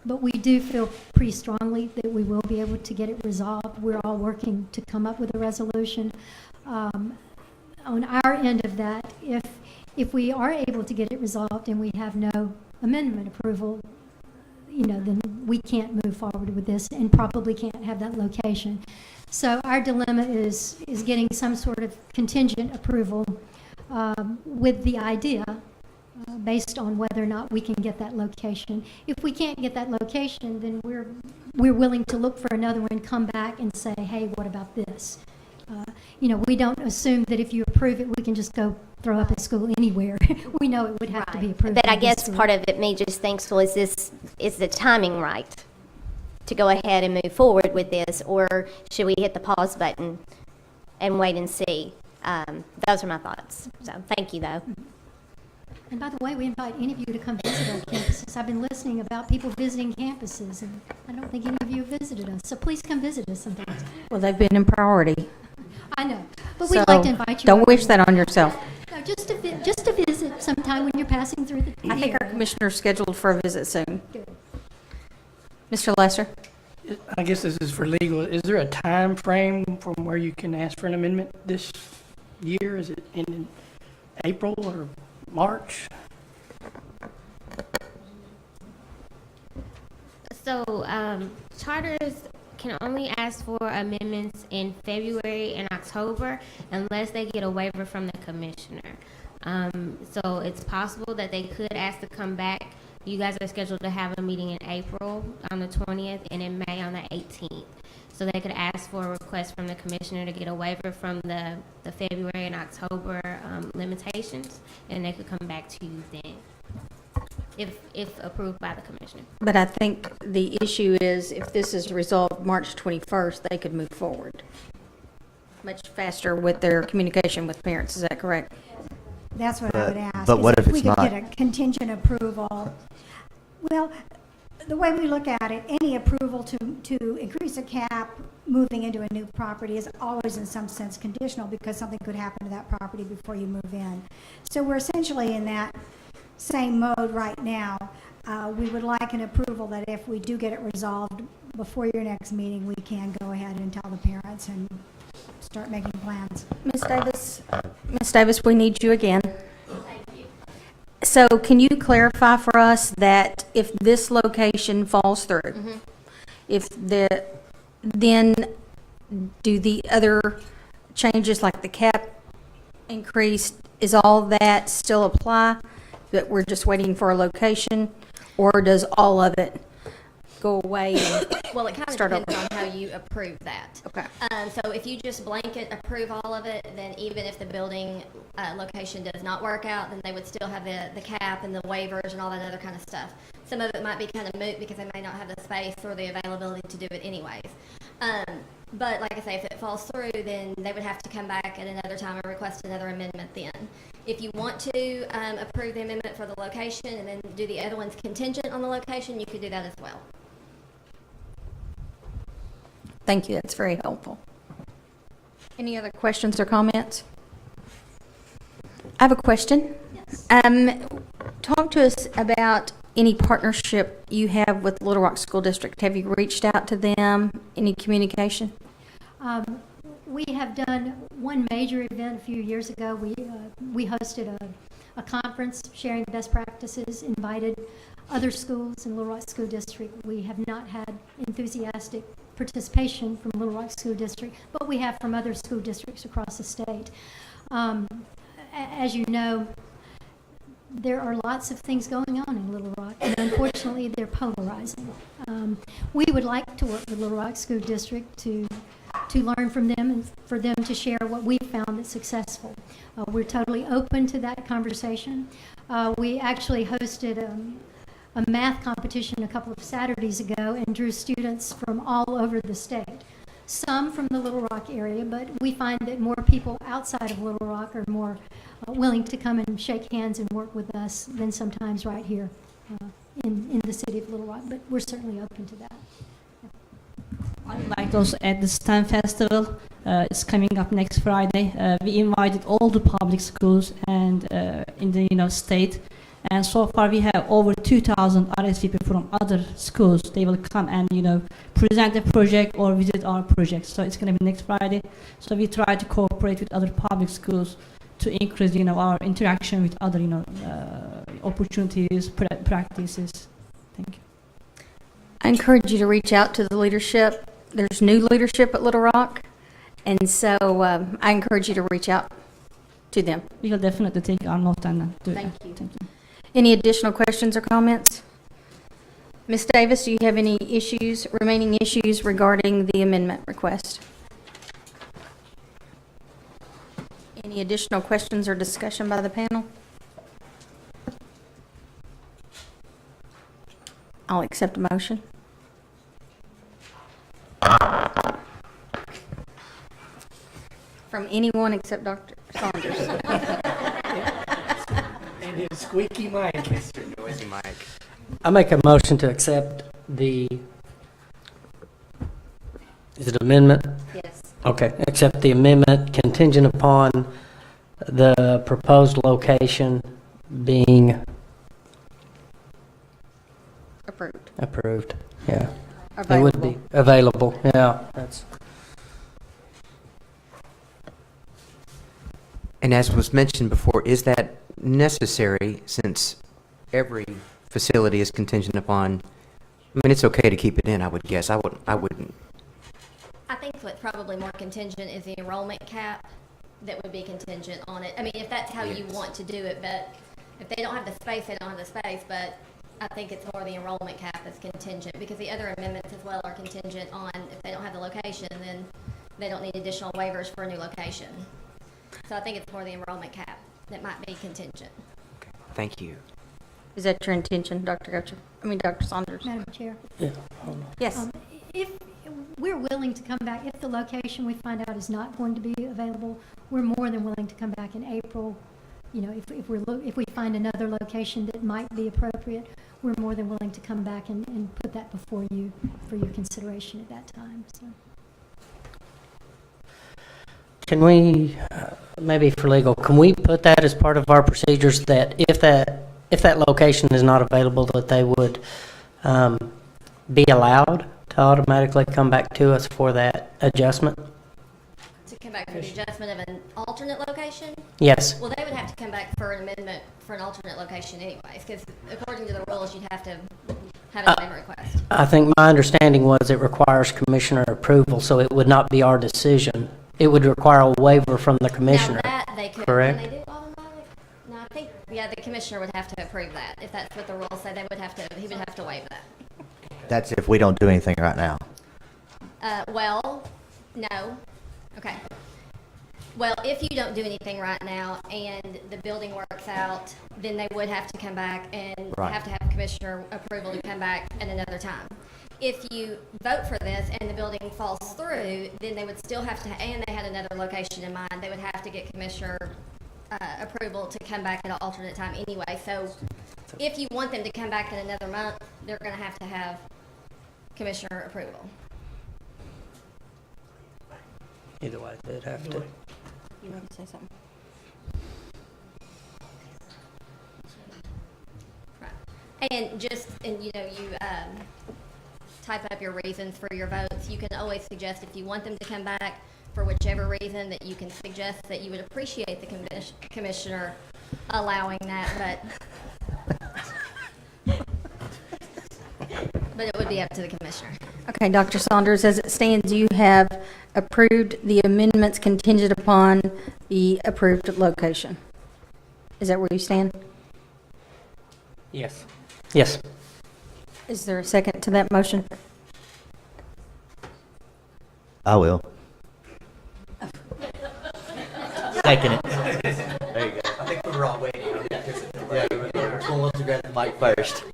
but we do feel pretty strongly that we will be able to get it resolved. We're all working to come up with a resolution. On our end of that, if we are able to get it resolved and we have no amendment approval, then we can't move forward with this and probably can't have that location. So our dilemma is getting some sort of contingent approval with the idea based on whether or not we can get that location. If we can't get that location, then we're willing to look for another one, come back and say, hey, what about this? You know, we don't assume that if you approve it, we can just go throw up a school anywhere. We know it would have to be approved. But I by the guess school. part of it, me just thinks, well, is the timing right to go ahead and move forward with this, or should we hit the pause button and wait and see? Those are my thoughts. So thank you, though. And by the way, we invite any of you to come visit our campuses. I've been listening about people visiting campuses, and I don't think any of you have visited us. So please come visit us sometime. Well, they've been in priority. I know, but we'd So like to invite you. don't over. wish that on yourself. No, just to visit sometime when you're passing through the I think our area. commissioner's scheduled for a visit soon. Good. Mr. Lesser? I guess this is for legal. Is there a time frame from where you can ask for an amendment this year? Is it in April or March? So, charters can only ask for amendments in February and October unless they get a waiver from the commissioner. So it's possible that they could ask to come back. You guys are scheduled to have a meeting in April on the 20th and in May on the 18th. So they could ask for a request from the commissioner to get a waiver from the February and October limitations, and they could come back to you then, if approved by the commissioner. But I think the issue is if this is resolved March 21st, they could move forward much faster with their communication with parents. Is that correct? That's what I would ask. but is what if we it's could not? get a contingent approval? Well, the way we look at it, any approval to increase a cap moving into a new property is always in some sense conditional because something could happen to that property before you move in. So we're essentially in that same mode right now. We would like an approval that if we do get it resolved before your next meeting, we can go ahead and tell the parents and start making plans. Ms. Davis, we need you again. So can you clarify for us that if this location falls through, then do the other changes like the cap increase, is all that still apply, that we're just waiting for a location, or does all of it go away and Well, it kind of start depends over? on how you approve that. Okay. So if you just blanket approve all of it, then even if the building location does not work out, then they would still have the cap and the waivers and all that other kind of stuff. Some of it might be kind of moot because they may not have the space or the availability to do it anyways. But like I say, if it falls through, then they would have to come back at another time and request another amendment then. If you want to approve the amendment for the location and then do the other ones contingent on the location, you could do that as well. Thank you, that's very helpful. Any other questions or comments? I have a question. Yes. Talk to us about any partnership you have with Little Rock School District. Have you reached out to them? Any communication? We have done one major event a few years ago. We hosted a conference sharing best practices, invited other schools in Little Rock School District. We have not had enthusiastic participation from Little Rock School District, but we have from other school districts across the state. As you know, there are lots of things going on in Little Rock, and unfortunately, they're polarizing. We would like to work with Little Rock School District to learn from them and for them to share what we found that's successful. We're totally open to that conversation. We actually hosted a math competition a couple of Saturdays ago and drew students from all over the state. Some from the Little Rock area, but we find that more people outside of Little Rock are more willing to come and shake hands and work with us than sometimes right here in the city of Little Rock, but we're certainly open to that. I'd like to also add the STEM Festival. It's coming up next Friday. We invited all the public schools and in the state, and so far we have over 2,000 RSVP from other schools. They will come and present the project or visit our project. So it's going to be next Friday. So we try to cooperate with other public schools to increase our interaction with other opportunities, practices. Thank you. I encourage you to reach out to the leadership. There's new leadership at Little Rock, and so I encourage you to reach out to them. We will definitely take our note and do Thank that. you. Thank you. Any additional questions or comments? Ms. Davis, do you have any remaining issues regarding the amendment request? Any additional questions or discussion by the panel? I'll accept a motion. From anyone except Dr. Saunders. And his squeaky mic. Mr. Noisy Mike. I make a motion to accept the, is it amendment? Yes. Okay, accept the amendment contingent upon the proposed location being Approved. approved. Yeah. It Available. would be available, yeah. That's. And as was mentioned before, is that necessary since every facility is contingent upon, I mean, it's okay to keep it in, I would guess. I wouldn't. I think what's probably more contingent is the enrollment cap that would be contingent on it. I mean, if that's how you want to do it, but if they don't have the space, they don't have the space, but I think it's more the enrollment cap that's contingent, because the other amendments as well are contingent on if they don't have the location, then they don't need additional waivers for a new location. So I think it's more the enrollment cap that might be contingent. Thank you. Is that your intention, Dr. Saunders? Madam Chair, Yes. if we're willing to come back, if the location we find out is not going to be available, we're more than willing to come back in April. You know, if we find another location that might be appropriate, we're more than willing to come back and put that before you for your consideration at that time. So. Can we, maybe for legal, can we put that as part of our procedures that if that location is not available, that they would be allowed to automatically come back to us for that adjustment? To come back for the adjustment of an alternate location? Yes. Well, they would have to come back for an amendment for an alternate location anyways, because according to the rules, you'd have to have an amendment request. I think my understanding was it requires commissioner approval, so it would not be our decision. It would require a waiver from the commissioner. Now that they could, correct? Can they do automatic? No, I think, yeah, the commissioner would have to approve that. If that's what the rules say, they would have to, he would have to waive that. That's if we don't do anything right now. Well, no. Okay. Well, if you don't do anything right now and the building works out, then they would have to come back and Right. have to have commissioner approval to come back at another time. If you vote for this and the building falls through, then they would still have to, and they had another location in mind, they would have to get commissioner approval to come back at an alternate time anyway. So if you want them to come back in another month, they're going to have commissioner approval. Either way, they'd have to. You want to say something? Right. And you know, you type up your reasons for your votes. You can always suggest if you want them to come back for whichever reason that you can suggest that you would appreciate the commissioner allowing that, but it would be up to the commissioner. Okay, Dr. Saunders, as it stands, you have approved the amendments contingent upon the approved location. Is that where you stand? Yes. Yes. Is there a second to that motion? I will. Second it. There you go. I think we were all waiting. Yeah, who wants to grab the mic first?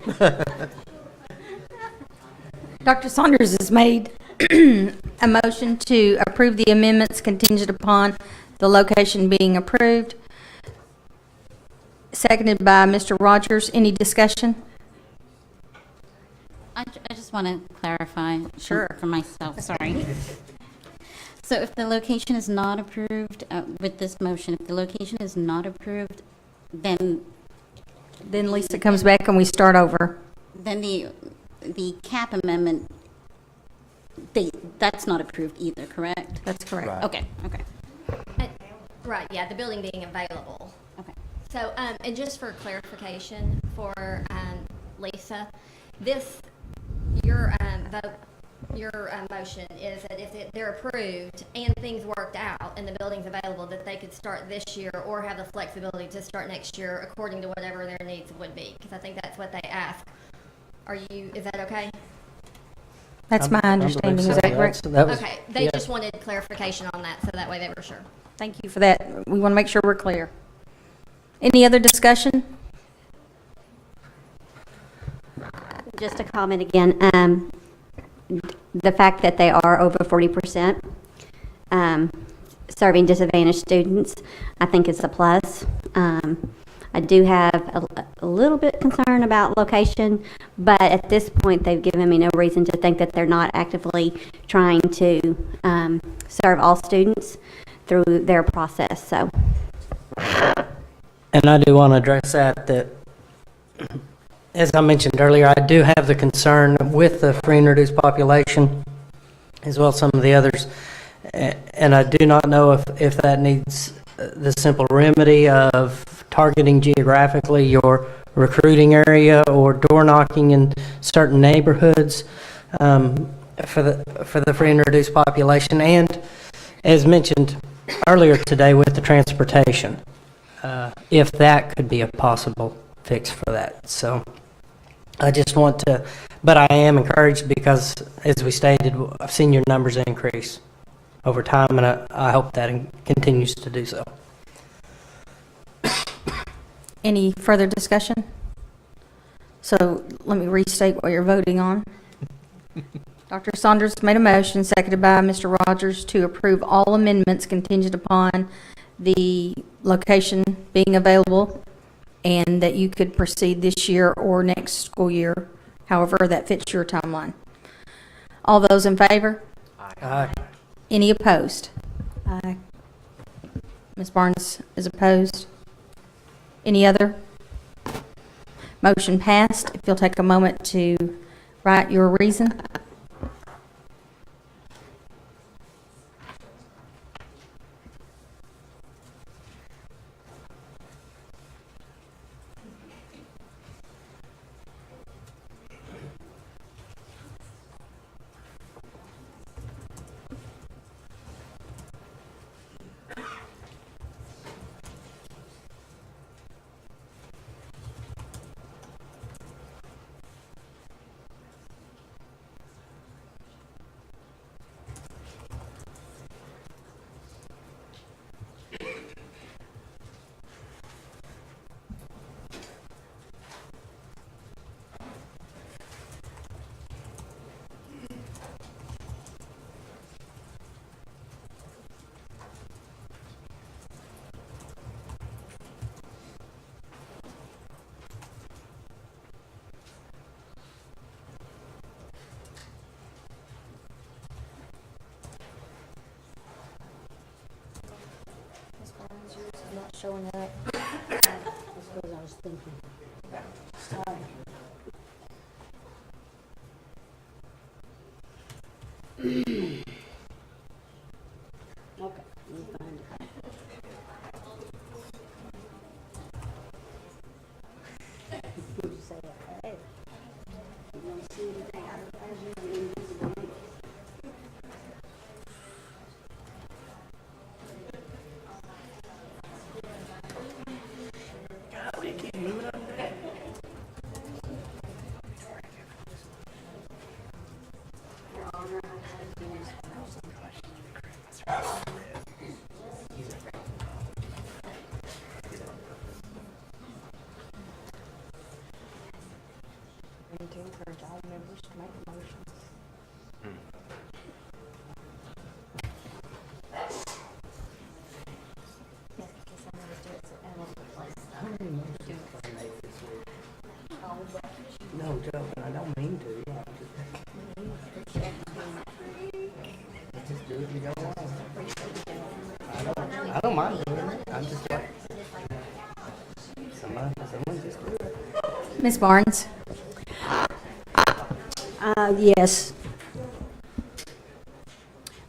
Dr. Saunders has made a motion to approve the amendments contingent upon the location being approved. Seconded by Mr. Rogers. Any discussion? I just want to clarify Sure. for myself, sorry. So if the location is not approved with this motion, if the location is not approved, then Lisa comes back and we start over. then the cap amendment, that's not approved either, correct? That's correct. Right. Okay. Right, yeah, the building being available. Okay. So, and just for clarification for Lisa, your vote your motion is that if they're approved and things worked out and the building's available, that they could start this year or have the flexibility to start next year according to whatever their needs would be, because I think that's what they ask. Is that okay? That's my understanding. Is that correct? Okay, they just wanted clarification on that, so that way they were sure. Thank you for that. We want to make sure we're clear. Any other discussion? Just a comment again, the fact that they are over 40% serving disadvantaged students, I think is a plus. I do have a little bit concern about location, but at this point, they've given me no reason to think that they're not actively trying to serve all students through their process. So, And I do want to address that as I mentioned earlier, I do have the concern with the free and reduced population, as well as some of the others, and I do not know if that needs the simple remedy of targeting geographically your recruiting area or door knocking in certain neighborhoods for the free and reduced population, and as mentioned earlier today with the transportation, if that could be a possible fix for that. So I just want to, but I am encouraged because, as we stated, I've seen your numbers increase over time, and I hope that continues to do so. Any further discussion? So let me restate what you're voting on. Dr. Saunders made a motion, seconded by Mr. Rogers, to approve all amendments contingent upon the location being available and that you could proceed this year or next school year, however that fits your timeline. All those in favor? Aye. Any opposed? Aye. Ms. Barnes is opposed. Any other? Motion passed. If you'll take a moment to write your reason. Not showing up. That's because I was thinking. Sorry. Okay, let me find it. Would you say, hey, you don't see anything advertising on invisible ink? To encourage all members to make motions. No joking, I don't mean to. Just do it and go on. I don't mind doing it. I'm just like, someone just do it. Ms. Barnes? Yes.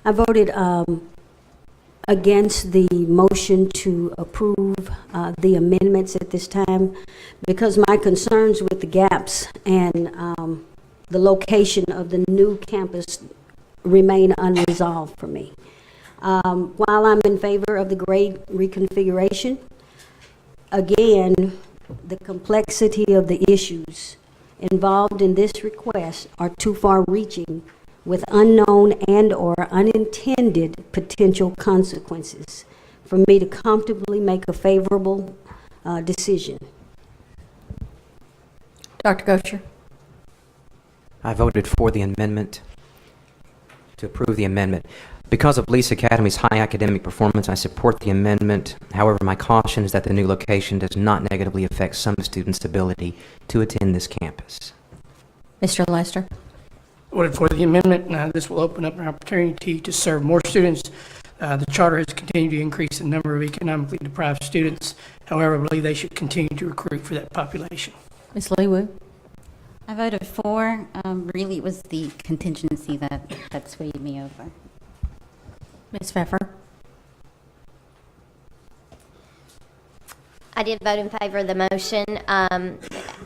I voted against the motion to approve the amendments at this time because my concerns with the gaps and the location of the new campus remain unresolved for me. While I'm in favor of the grade reconfiguration, again, the complexity of the issues involved in this request are too far-reaching with unknown and/or unintended potential consequences for me to comfortably make a favorable decision. Dr. Gosher. I voted for the amendment, to approve the amendment. Because of Lease Academy's high academic performance, I support the amendment. However, my caution is that the new location does not negatively affect some students' ability to attend this campus. Mr. Lester. Voted for the amendment. This will open up an opportunity to serve more students. The charter has continued to increase the number of economically deprived students. However, I believe they should continue to recruit for that population. Ms. Leewood. I voted for. Really, it was the contingency that swayed me over. Ms. Pfeffer. I did vote in favor of the motion.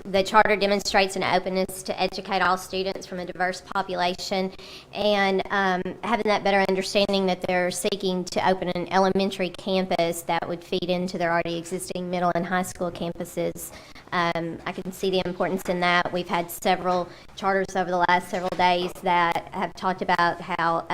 The charter demonstrates an openness to educate all students from a diverse population, and having that better understanding that they're seeking to open an elementary campus that would feed into their already existing middle and high school campuses. I can see the importance in that. We've had several charters over the last several days that have talked about how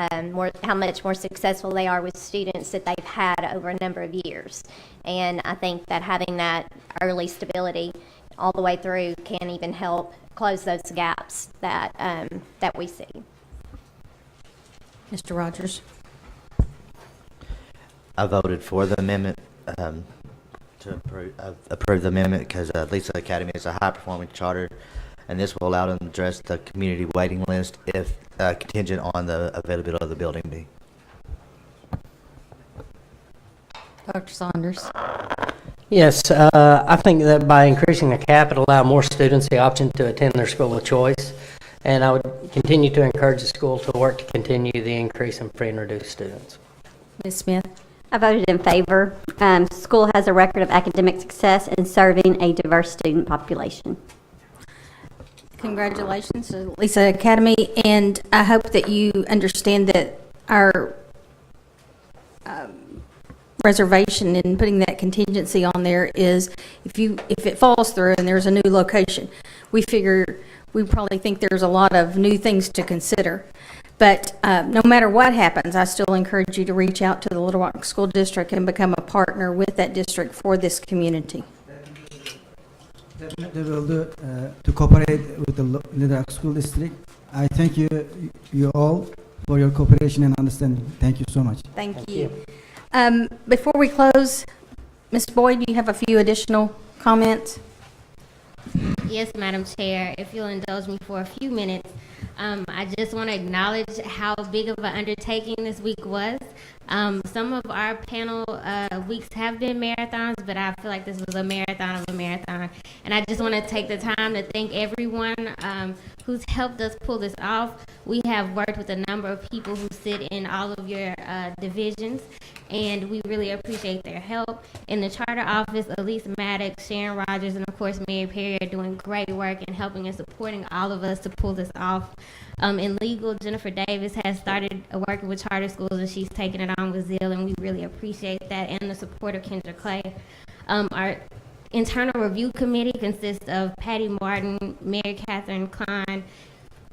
much more successful they are with students that they've had over a number of years. And I think that having that early stability all the way through can even help close those gaps that that we see. Mr. Rogers. I voted for the amendment, to approve the amendment because Lisa Academy is a high-performing charter, and this will allow them to address the community waiting list if contingent on the availability of the building B. Dr. Saunders. Yes, I think that by increasing the cap, it allow more students the option to attend their school of choice, and I would continue to encourage the school to work to continue the increase in free and reduced students. Ms. Smith. I voted in favor. School has a record of academic success in serving a diverse student population. Congratulations to Lisa Academy, and I hope that you understand that our reservation in putting that contingency on there is if it falls through and there's a new location, we probably think there's a lot of new things to consider. But no matter what happens, I still encourage you to reach out to the Little Rock School District and become a partner with that district for this community. Definitely will do to cooperate with the Little Rock School District. I thank you all for your cooperation and understanding. Thank you so much. Thank you. Before we close, Ms. Boyd, do you have a few additional comments? Yes, Madam Chair. If you'll indulge me for a few minutes, I just want to acknowledge how big of an undertaking this week was. Some of our panel weeks have been marathons, but I feel like this was a marathon of a marathon. And I just want to take the time to thank everyone who's helped us pull this off. We have worked with a number of people who sit in all of your divisions, and we really appreciate their help. In the charter office, Elise Maddox, Sharon Rogers, and of course Mary Perry are doing great work in helping and supporting all of us to pull this off. In legal, Jennifer Davis has started working with charter schools, and she's taken it on with zeal, and we really appreciate that, and the support of Kendra Clay. Our internal review committee consists of Patty Martin, Mary Catherine Klein,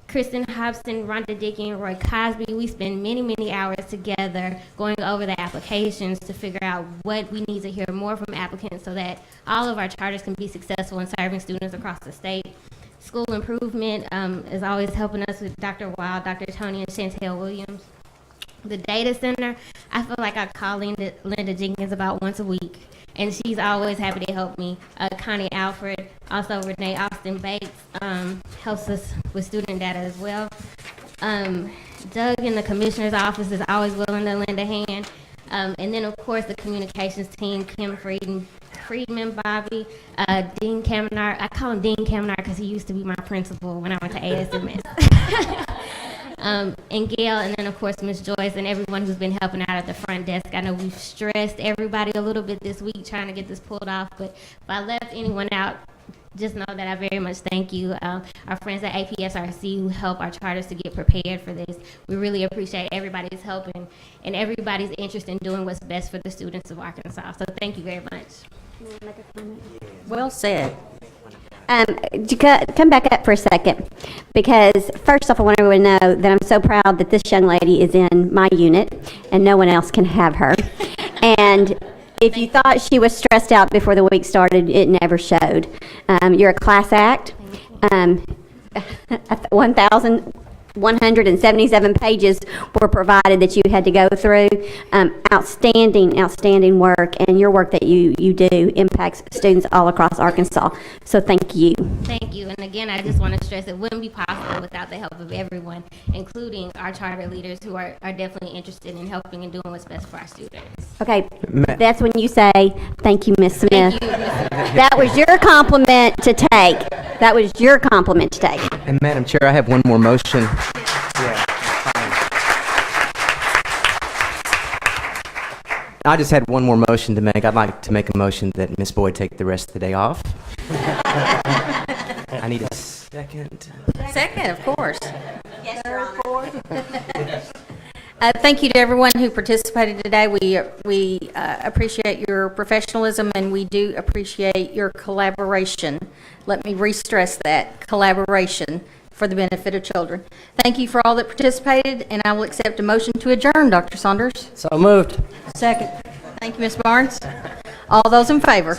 Kristen Hobson, Rhonda Dickey, and Roy Cosby. We spend many, many hours together going over the applications to figure out what we need to hear more from applicants so that all of our charters can be successful in serving students across the state. School improvement is always helping us with Dr. Wild, Dr. Tony, and Chantel Williams. The data center, I feel like I call Linda Jenkins about once a week, and she's always happy to help me. Connie Alfred, also Renee Austin Bates, helps us with student data as well. Doug in the commissioner's office is always willing to lend a hand. And then, of course, the communications team, Kim Friedman, Bobby, Dean Kamenar. I call him Dean Kamenar because he used to be my principal when I went to ASMS. And Gail, and then, of course, Ms. Joyce and everyone who's been helping out at the front desk. I know we've stressed everybody a little bit this week trying to get this pulled off, but if I left anyone out, just know that I very much thank you. Our friends at APSRC who help our charters to get prepared for this. We really appreciate everybody's help and everybody's interest in doing what's best for the students of Arkansas. So thank you very much. Well said. Come back up for a second, because first off, I want everyone to know that I'm so proud that this young lady is in my unit and no one else can have her. And if you thought she was stressed out before the week started, it never showed. You're a class act. 1,177 pages were provided that you had to go through. Outstanding work, and your work that you do impacts students all across Arkansas. So thank you. Thank you. And again, I just want to stress it wouldn't be possible without the help of everyone, including our charter leaders who are definitely interested in helping and doing what's best for our students. Okay, that's when you say, thank you, Miss Smith. Thank you, Ms. Smith. That was your compliment to take. That was your compliment to take. And Madam Chair, I have one more motion. I just had one more motion to make. I'd like to make a motion that Ms. Boyd take the rest of the day off. I need a second. Second, of course. Yes, Your Honor. Thank you to everyone who participated today. We appreciate your professionalism, and we do appreciate your collaboration. Let me re-stress that, collaboration for the benefit of children. Thank you for all that participated, and I will accept a motion to adjourn, Dr. Saunders. So moved. Second. Thank you, Ms. Barnes. All those in favor?